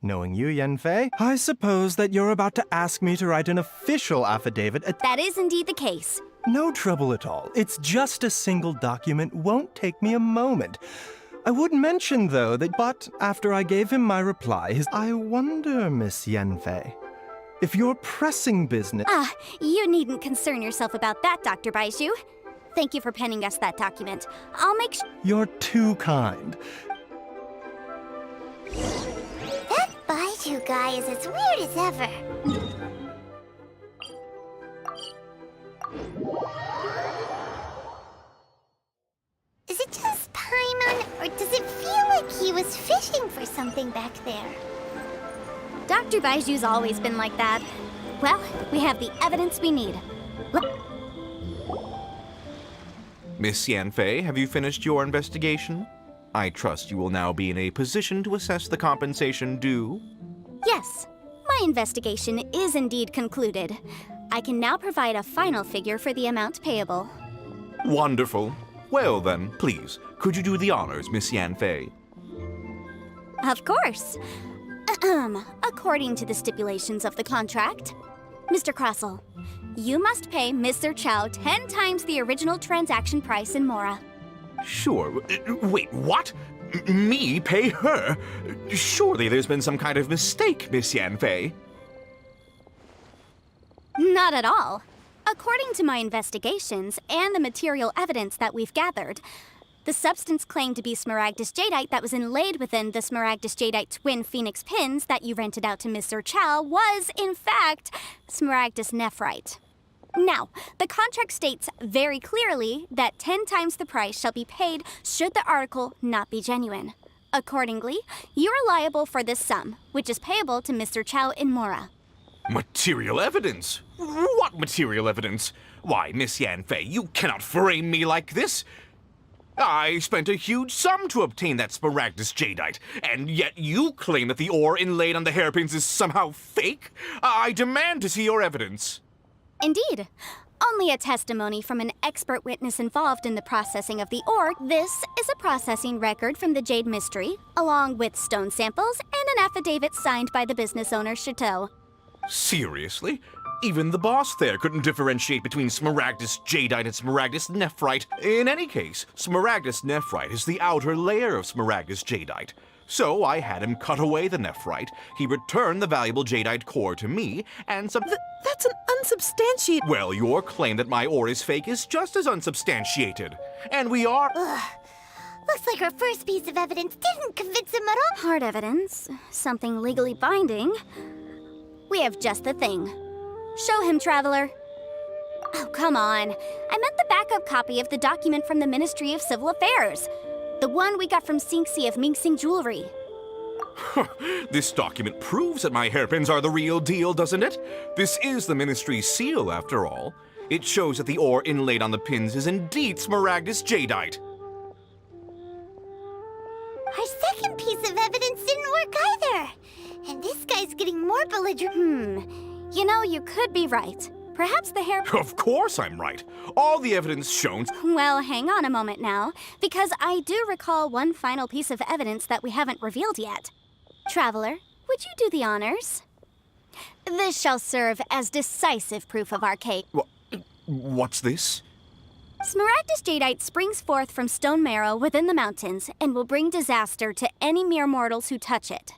Knowing you, Yanfei, I suppose that you're about to ask me to write an official affidavit. That is indeed the case. No trouble at all. It's just a single document. Won't take me a moment. I would mention, though, but after I gave him my reply, I wonder, Miss Yanfei, if your pressing business... You needn't concern yourself about that, Dr. Baizhu. Thank you for penning us that document. I'll make sure... You're too kind. That Baizhu guy is as weird as ever. Is it just Paimon, or does it feel like he was fishing for something back there? Dr. Baiju's always been like that. Well, we have the evidence we need. Miss Yanfei, have you finished your investigation? I trust you will now be in a position to assess the compensation due. Yes, my investigation is indeed concluded. I can now provide a final figure for the amount payable. Wonderful. Well then, please, could you do the honors, Miss Yanfei? Of course. According to the stipulations of the contract, Mr. Crossell, you must pay Mr. Chow 10 times the original transaction price in Mora. Sure. Wait, what? Me pay her? Surely there's been some kind of mistake, Miss Yanfei. Not at all. According to my investigations and the material evidence that we've gathered, the substance claimed to be Smaragdus Jadeite that was inlaid within the Smaragdus Jadeite twin phoenix pins that you rented out to Mr. Chow was, in fact, Smaragdus Nephrite. Now, the contract states very clearly that 10 times the price shall be paid should the article not be genuine. Accordingly, you are liable for this sum, which is payable to Mr. Chow in Mora. Material evidence? What material evidence? Why, Miss Yanfei, you cannot frame me like this. I spent a huge sum to obtain that Smaragdus Jadeite, and yet you claim that the ore inlaid on the hairpins is somehow fake? I demand to see your evidence. Indeed. Only a testimony from an expert witness involved in the processing of the ore. This is a processing record from the Jade Mystery, along with stone samples and an affidavit signed by the business owner, Chateau. Seriously? Even the boss there couldn't differentiate between Smaragdus Jadeite and Smaragdus Nephrite. In any case, Smaragdus Nephrite is the outer layer of Smaragdus Jadeite. So I had him cut away the Nephrite, he returned the valuable Jadeite core to me, and That's an unsubstantiated... Well, your claim that my ore is fake is just as unsubstantiated. And we are... Ugh. Looks like our first piece of evidence didn't convince him at all. Hard evidence, something legally binding. We have just the thing. Show him, Traveler. Oh, come on. I meant the backup copy of the document from the Ministry of Civil Affairs. The one we got from Xingxi of Mingxing Jewelry. This document proves that my hairpins are the real deal, doesn't it? This is the Ministry's seal, after all. It shows that the ore inlaid on the pins is indeed Smaragdus Jadeite. Our second piece of evidence didn't work either. And this guy's getting more belligerent. You know, you could be right. Perhaps the hair... Of course I'm right. All the evidence shown... Well, hang on a moment now, because I do recall one final piece of evidence that we haven't revealed yet. Traveler, would you do the honors? This shall serve as decisive proof of our case. What's this? Smaragdus Jadeite springs forth from stone marrow within the mountains and will bring disaster to any mere mortals who touch it.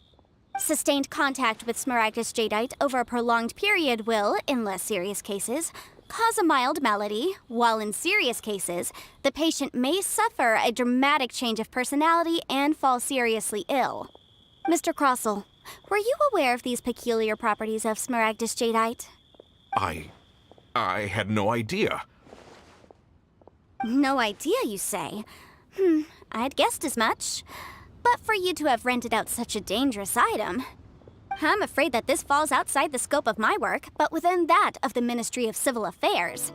Sustained contact with Smaragdus Jadeite over a prolonged period will, in less serious cases, cause a mild malady, while in serious cases, the patient may suffer a dramatic change of personality and fall seriously ill. Mr. Crossell, were you aware of these peculiar properties of Smaragdus Jadeite? I had no idea. No idea, you say? I'd guessed as much. But for you to have rented out such a dangerous item, I'm afraid that this falls outside the scope of my work, but within that of the Ministry of Civil Affairs.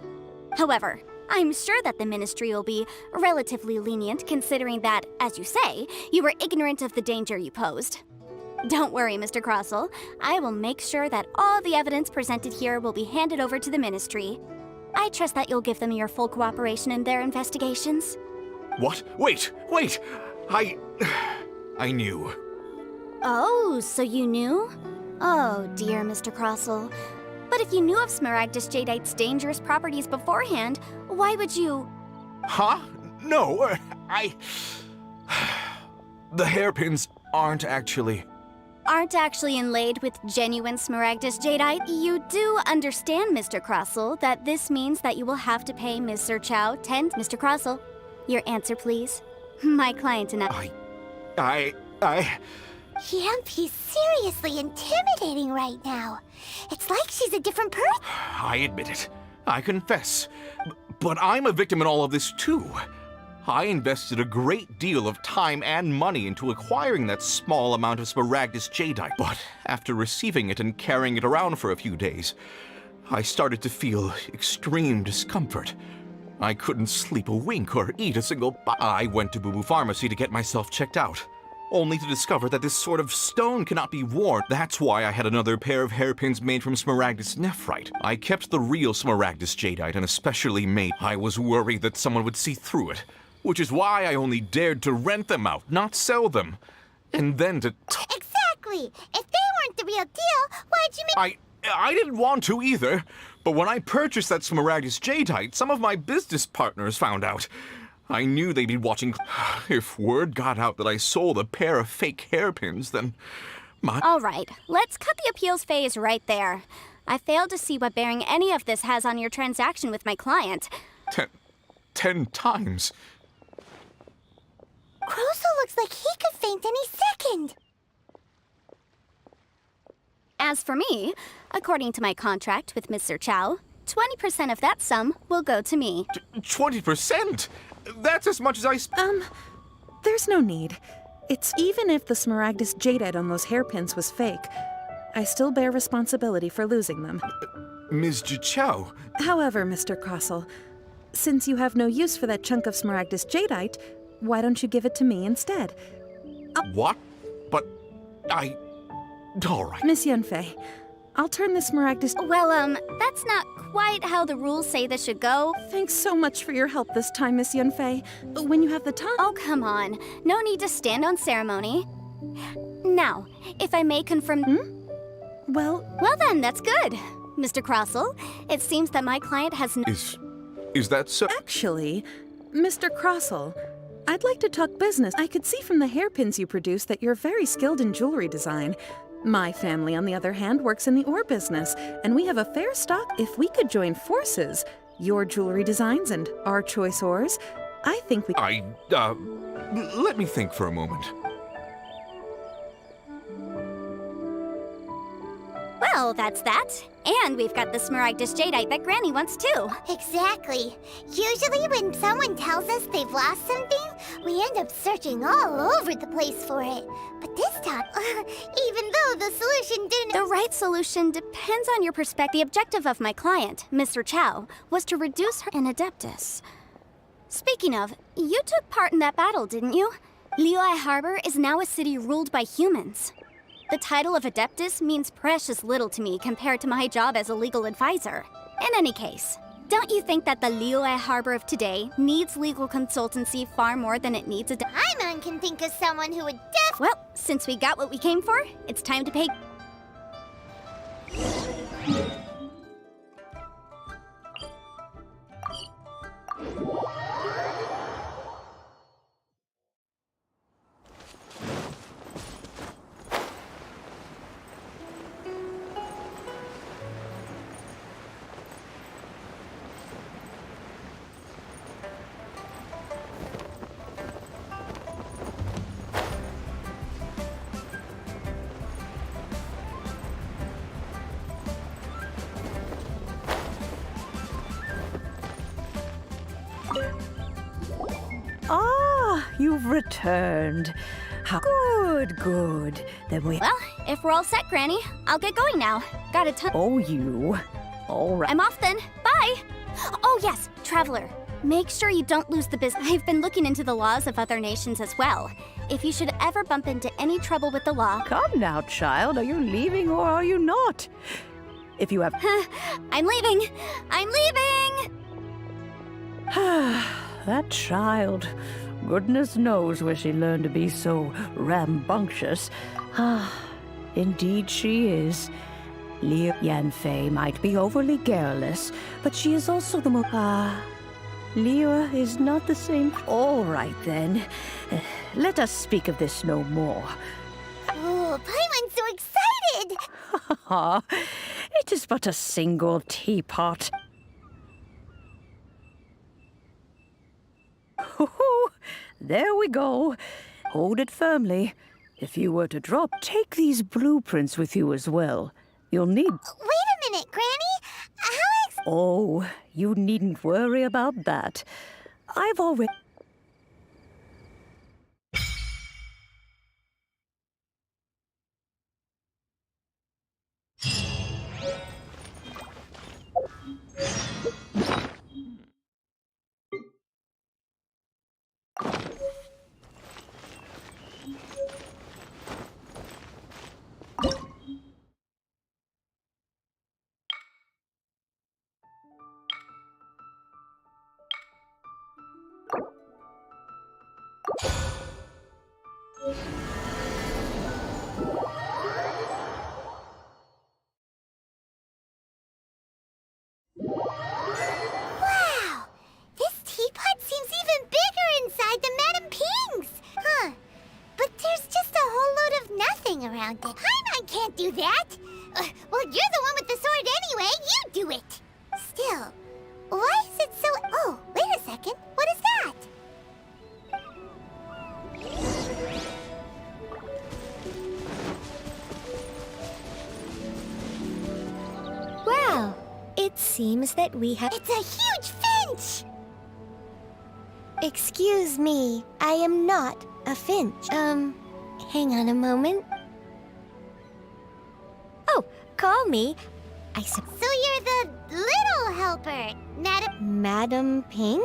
However, I'm sure that the Ministry will be relatively lenient considering that, as you say, you were ignorant of the danger you posed. Don't worry, Mr. Crossell. I will make sure that all the evidence presented here will be handed over to the Ministry. I trust that you'll give them your full cooperation in their investigations. What? Wait! I knew. Oh, so you knew? Oh, dear Mr. Crossell. But if you knew of Smaragdus Jadeite's dangerous properties beforehand, why would you... Huh? No, The hairpins aren't actually inlaid with genuine Smaragdus Jadeite? You do understand, Mr. Crossell, that this means that you will have to pay Ms. Sir Chow 10... Mr. Crossell, your answer, please. My client and I... Yep, he's seriously intimidating right now. It's like she's a different person. I admit it. I confess. But I'm a victim in all of this, too. I invested a great deal of time and money into acquiring that small amount of Smaragdus Jadeite. But after receiving it and carrying it around for a few days, I started to feel extreme discomfort. I couldn't sleep a wink or eat a single bite. I went to Boo Boo Pharmacy to get myself checked out, only to discover that this sort of stone cannot be worn. That's why I had another pair of hairpins made from Smaragdus Nephrite. I kept the real Smaragdus Jadeite and especially made. I was worried that someone would see through it, which is why I only dared to rent them out, not sell them. And then to... Exactly! If they weren't the real deal, why'd you make... I didn't want to either, but when I purchased that Smaragdus Jadeite, some of my business partners found out. I knew they'd be watching. If word got out that I sold a pair of fake hairpins, then All right, let's cut the appeals phase right there. I failed to see what bearing any of this has on your transaction with my client. 10 times. Crossell looks like he could faint any second. As for me, according to my contract with Mr. Chow, 20% of that sum will go to me. 20%? That's as much as I There's no need. It's even if the Smaragdus Jadeite on those hairpins was fake, I still bear responsibility for losing them. Ms. Chow. However, Mr. Crossell, since you have no use for that chunk of Smaragdus Jadeite, why don't you give it to me instead? What? But all right. Miss Yunfei, I'll turn this Smaragdus... Well, that's not quite how the rules say this should go. Thanks so much for your help this time, Miss Yunfei. When you have the time... Oh, come on. No need to stand on ceremony. Now, if I may confirm... Well then, that's good. Mr. Crossell, it seems that my client has... Is that so? Actually, Mr. Crossell, I'd like to talk business. I could see from the hairpins you produce that you're very skilled in jewelry design. My family, on the other hand, works in the ore business, and we have a fair stock. If we could join forces, your jewelry designs and our choice ores, I think we... let me think for a moment. Well, that's that. And we've got the Smaragdus Jadeite that Granny wants too. Exactly. Usually when someone tells us they've lost something, we end up searching all over the place for it. But this time, even though the solution didn't... The right solution depends on your perspective. The objective of my client, Mr. Chow, was to reduce her in Adeptus. Speaking of, you took part in that battle, didn't you? Liyue Harbor is now a city ruled by humans. The title of Adeptus means precious little to me compared to my job as a legal advisor. In any case, don't you think that the Liyue Harbor of today needs legal consultancy far more than it needs a... Paimon can think of someone who would Well, since we got what we came for, it's time to pay... Ah, you've returned. Good. Then we... Well, if we're all set, Granny, I'll get going now. Got a ton... Oh, you. All right. I'm off then. Bye! Oh, yes, Traveler. Make sure you don't lose the business. I've been looking into the laws of other nations as well. If you should ever bump into any trouble with the law... Come now, child. Are you leaving or are you not? If you have... I'm leaving! I'm leaving! That child. Goodness knows where she learned to be so rambunctious. Indeed she is. Liu Yanfei might be overly garrulous, but she is also the most... Liu is not the same... All right, then. Let us speak of this no more. Oh, Paimon's so excited! It is but a single teapot. There we go. Hold it firmly. If you were to drop, take these blueprints with you as well. You'll need... Wait a minute, Granny! Oh, you needn't worry about that. I've already... Wow! This teapot seems even bigger inside than Madame Ping's! Huh. But there's just a whole load of nothing around it. Paimon can't do that! Well, you're the one with the sword anyway. You do it! Still, why is it so... Oh, wait a second. What is that? Well, it seems that we have... It's a huge finch! Excuse me, I am not a finch. Hang on a moment. Oh, call me. So you're the little helper, Madam Ping?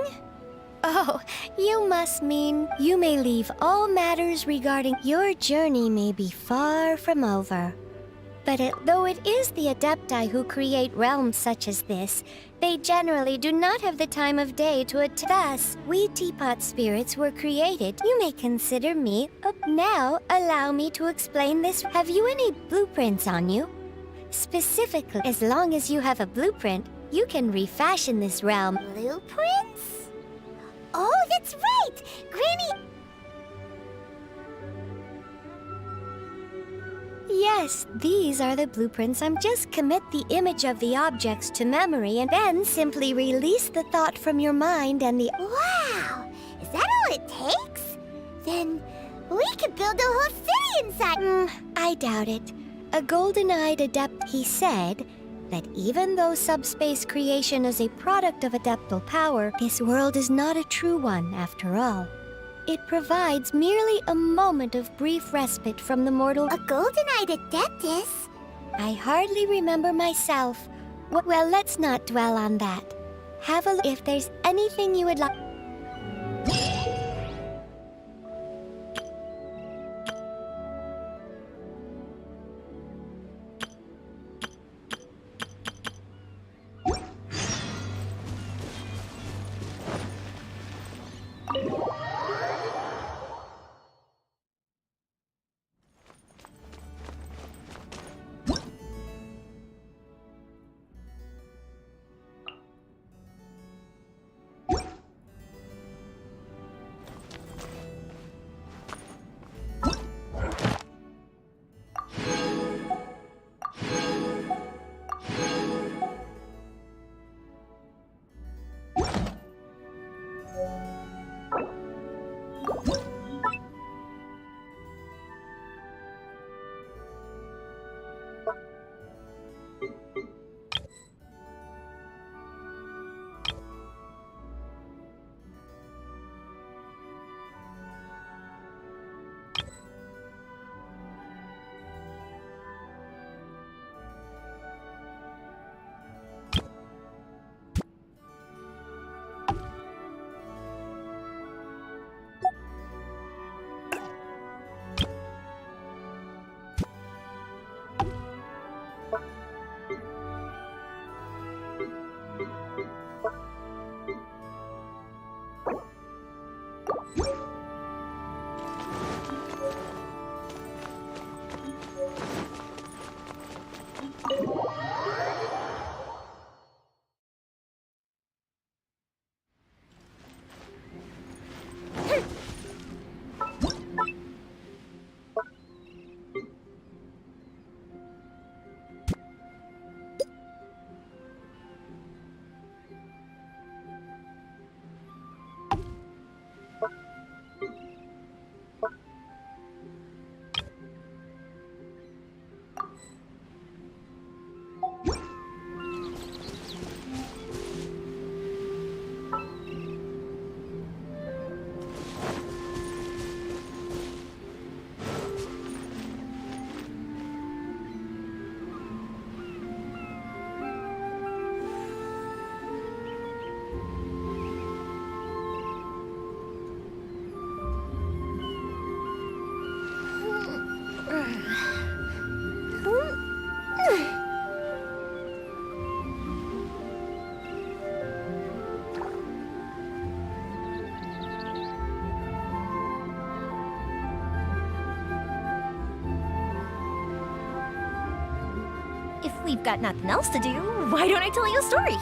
Oh, you must mean you may leave all matters regarding your journey may be far from over. But though it is the Adepti who create realms such as this, they generally do not have the time of day to attend. Thus, we teapot spirits were created. You may consider me. Now, allow me to explain this. Have you any blueprints on you? Specifically, as long as you have a blueprint, you can refashion this realm. Blueprints? Oh, that's right! Granny... Yes, these are the blueprints. Just commit the image of the objects to memory and then simply release the thought from your mind and the... Wow! Is that all it takes? Then we could build a whole city inside... I doubt it. A golden-eyed adept, he said that even though subspace creation is a product of adeptal power, this world is not a true one after all. It provides merely a moment of brief respite from the mortal... A golden-eyed adeptus? I hardly remember myself. Well, let's not dwell on that. Have a look if there's anything you would like... If we've got nothing else to do, why don't I tell you a story?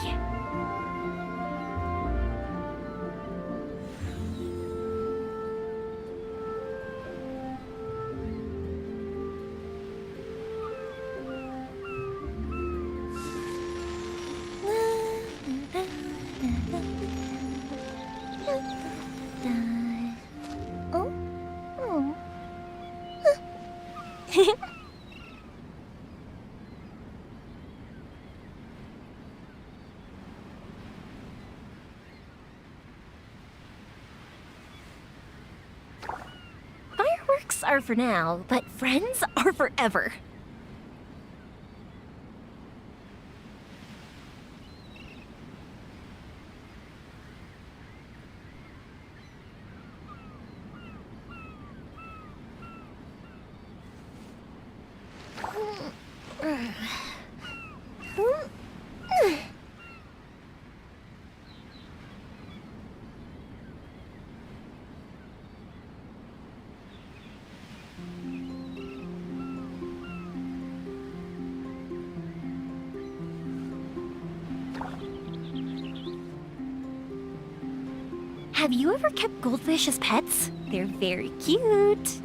Fireworks are for now, but friends are forever. Have you ever kept goldfish as pets? They're very cute.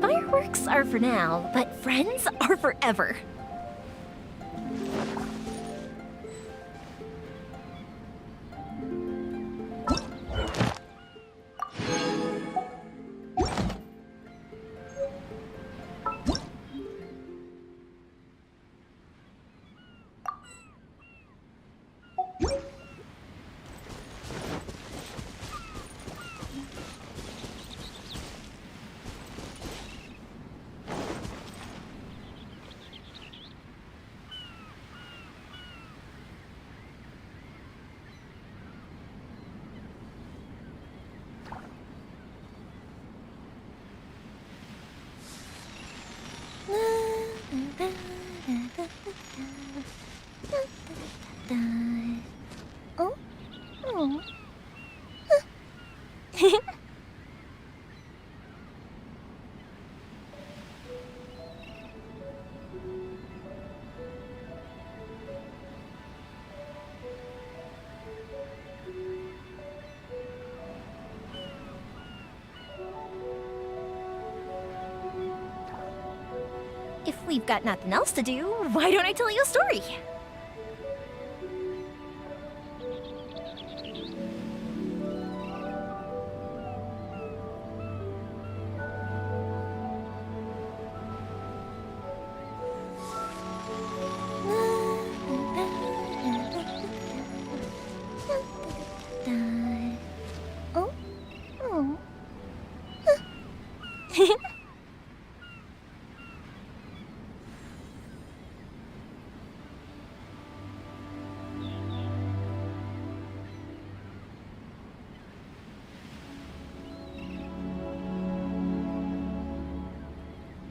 Fireworks are for now, but friends are forever. If we've got nothing else to do, why don't I tell you a story?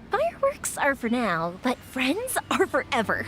Fireworks are for now, but friends are forever.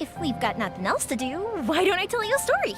If we've got nothing else to do, why don't I tell you a story?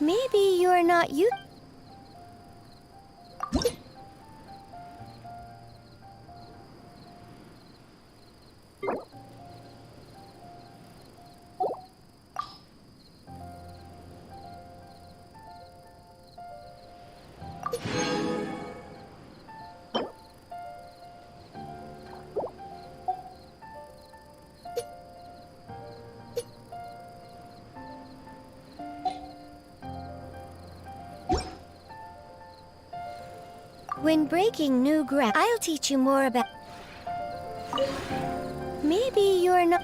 Maybe you're not you. When breaking new ground, I'll teach you more about... Maybe you're not...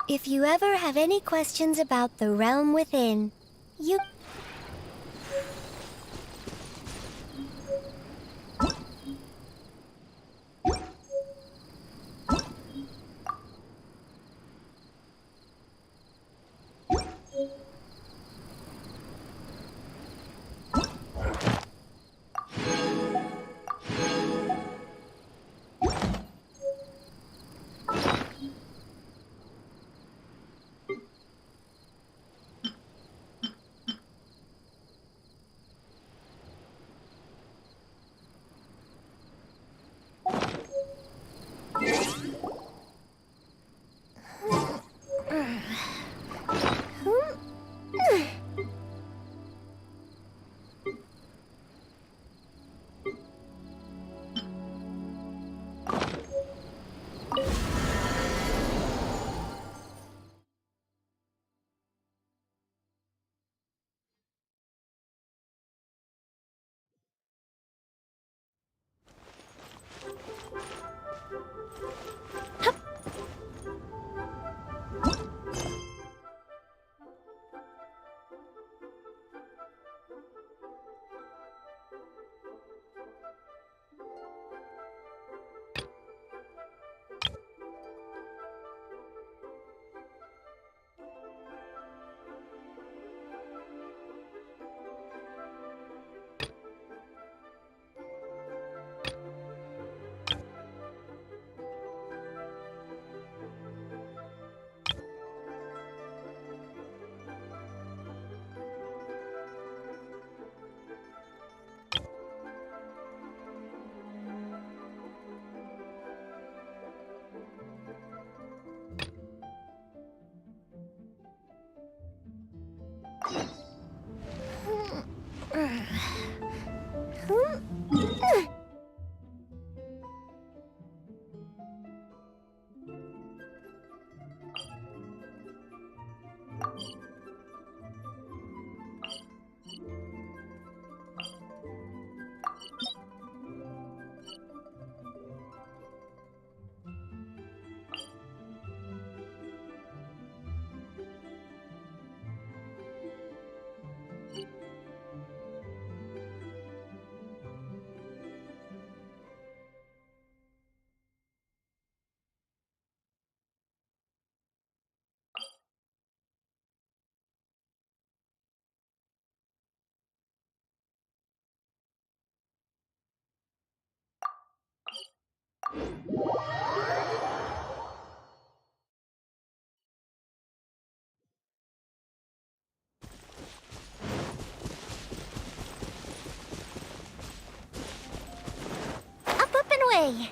If you ever have any questions about the realm within, you... Up and away!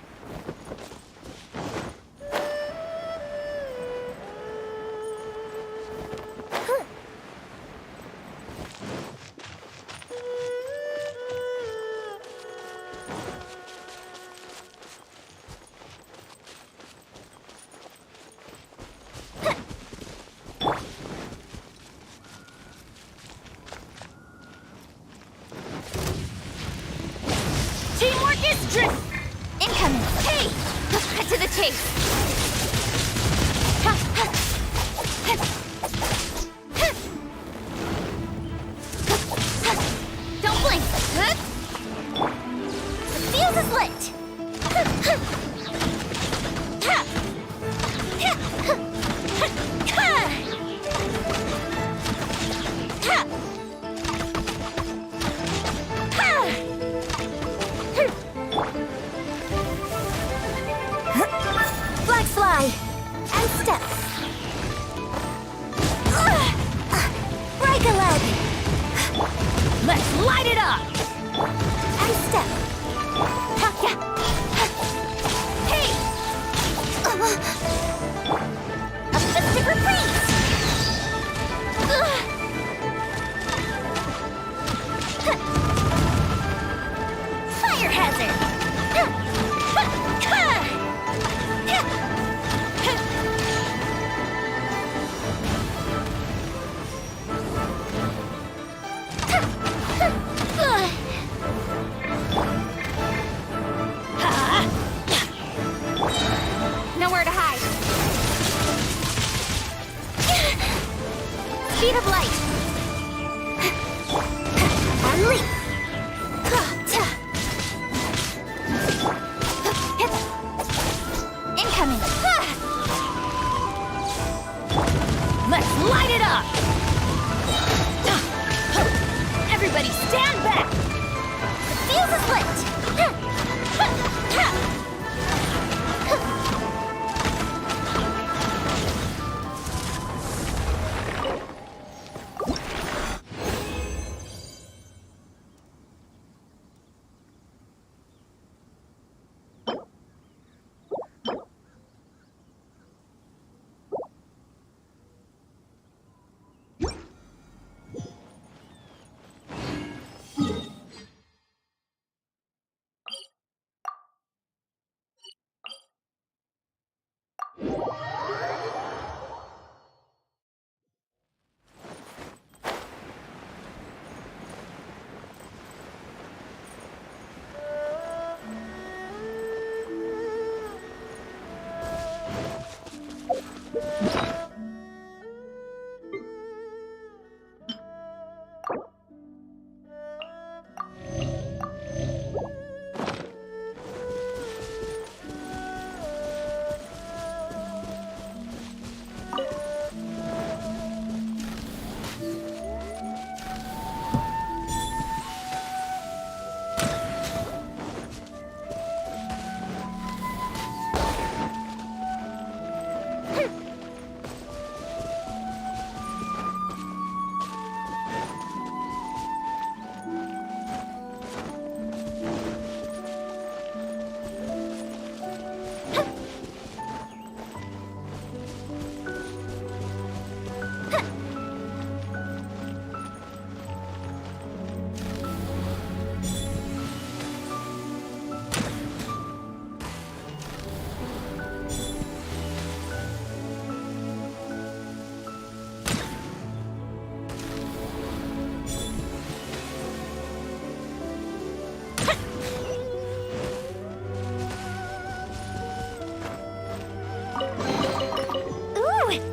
Teamwork is incoming! Hey! Let's cut to the chase! Don't blink! The fuse is lit! Flag fly! And step! Break a leg! Let's light it up! And step! Hey! A festive reprise! Fire hazard! speed of light. And leap. Incoming. Let's light it up. Everybody stand back. The fuse is lit.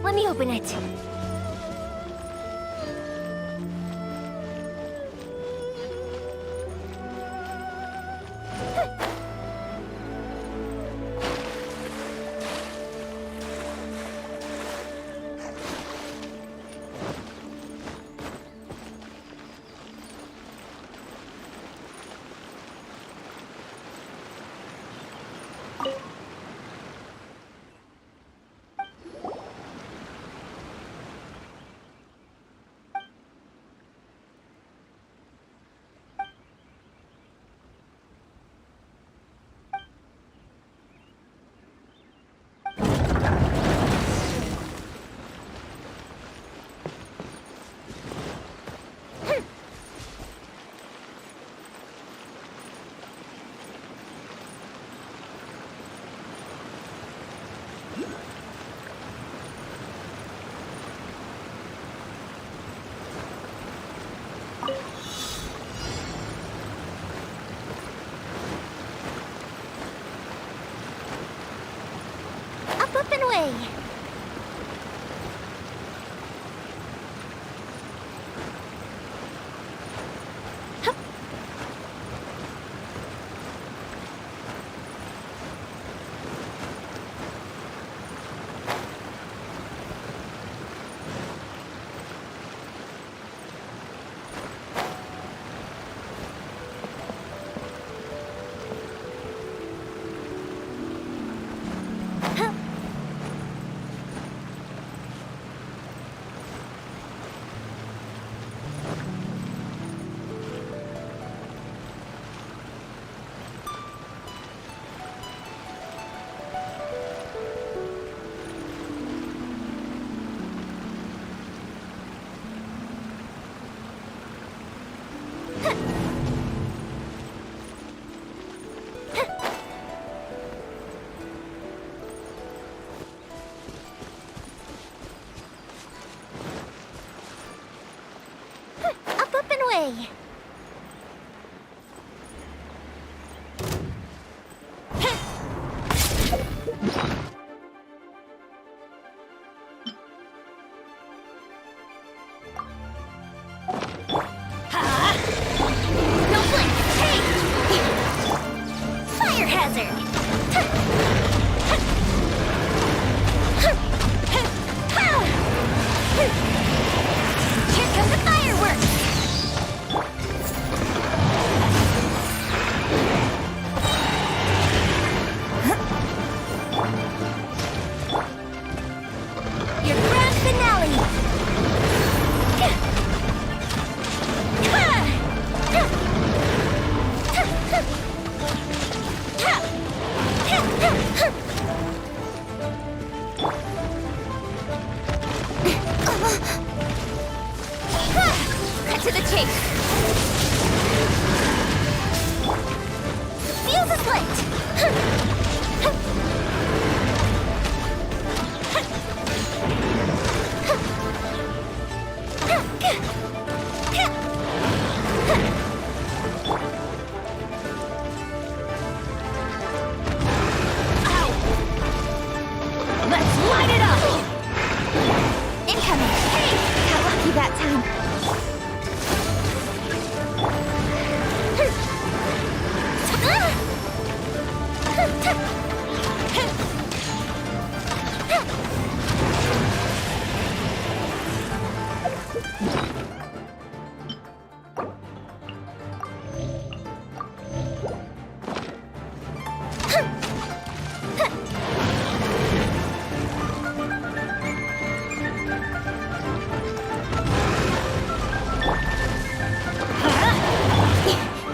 Let me open it. Here come the fireworks! Your grand finale! Cut to the chase! The fuse is lit! Let's light it up! Incoming! Hey! Got lucky that time.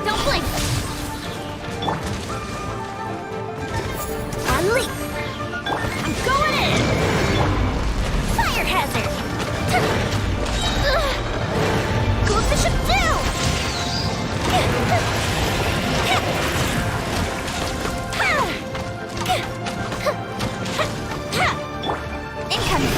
Don't blink! Unleash! I'm going in! Fire hazard! Goes the ship down! Incoming!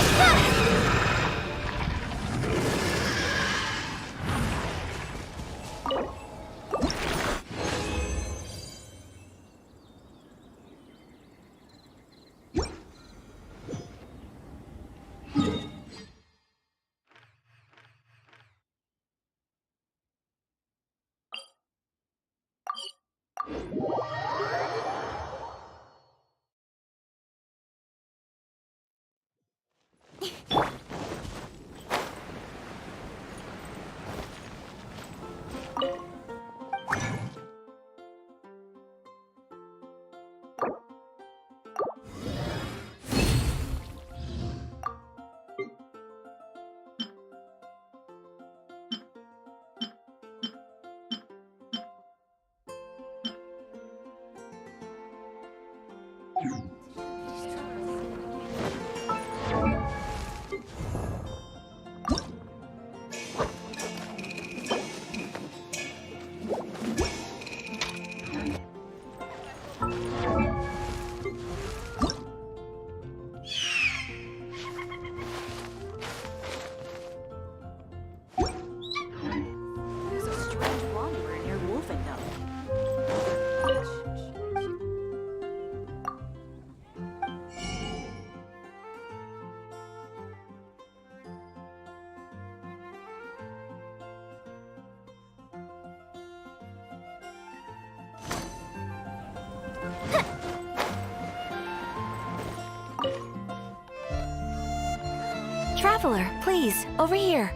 Traveler, please, over here.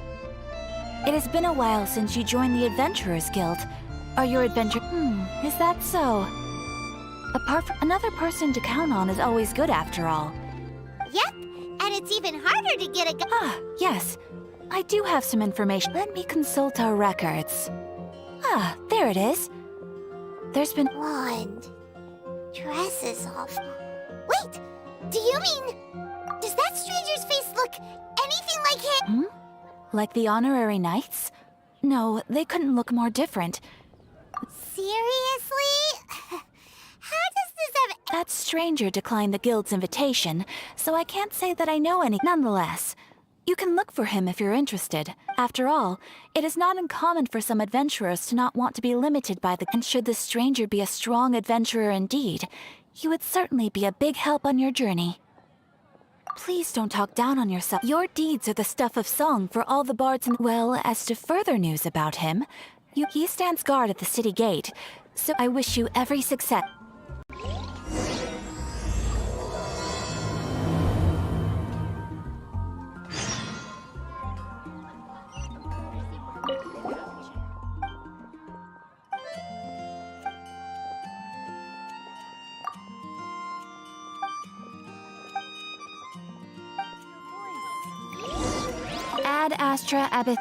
It has been a while since you joined the Adventurers Guild. Are your adventure... is that so? Another person to count on is always good after all. Yep, and it's even harder to get a Ah, yes. I do have some information. Let me consult our records. Ah, there it is. There's been... Wand. Dresses off. Wait! Do you mean... Does that stranger's face look anything like him? Like the honorary knights? No, they couldn't look more different. Seriously? How does this have... That stranger declined the guild's invitation, so I can't say that I know any. Nonetheless, you can look for him if you're interested. After all, it is not uncommon for some adventurers to not want to be limited by the... And should the stranger be a strong adventurer indeed, he would certainly be a big help on your journey. Please don't talk down on yourself. Your deeds are the stuff of song for all the bards and... Well, as to further news about him, he stands guard at the city gate, so I wish you every success. Ad Astra Abyss.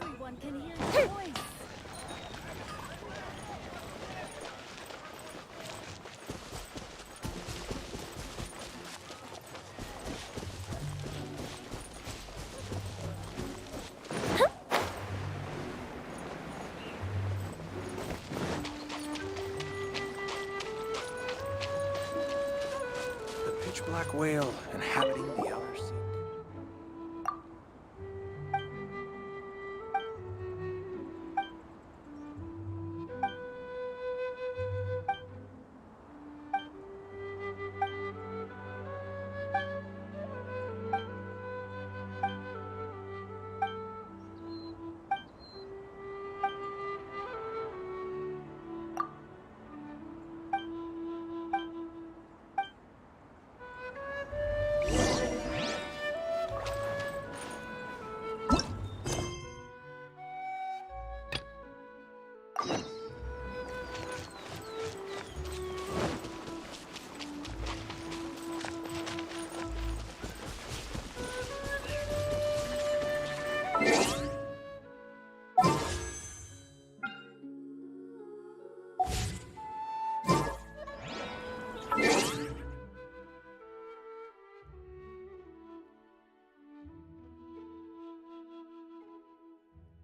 Everyone can hear your voice. The pitch black whale inhabiting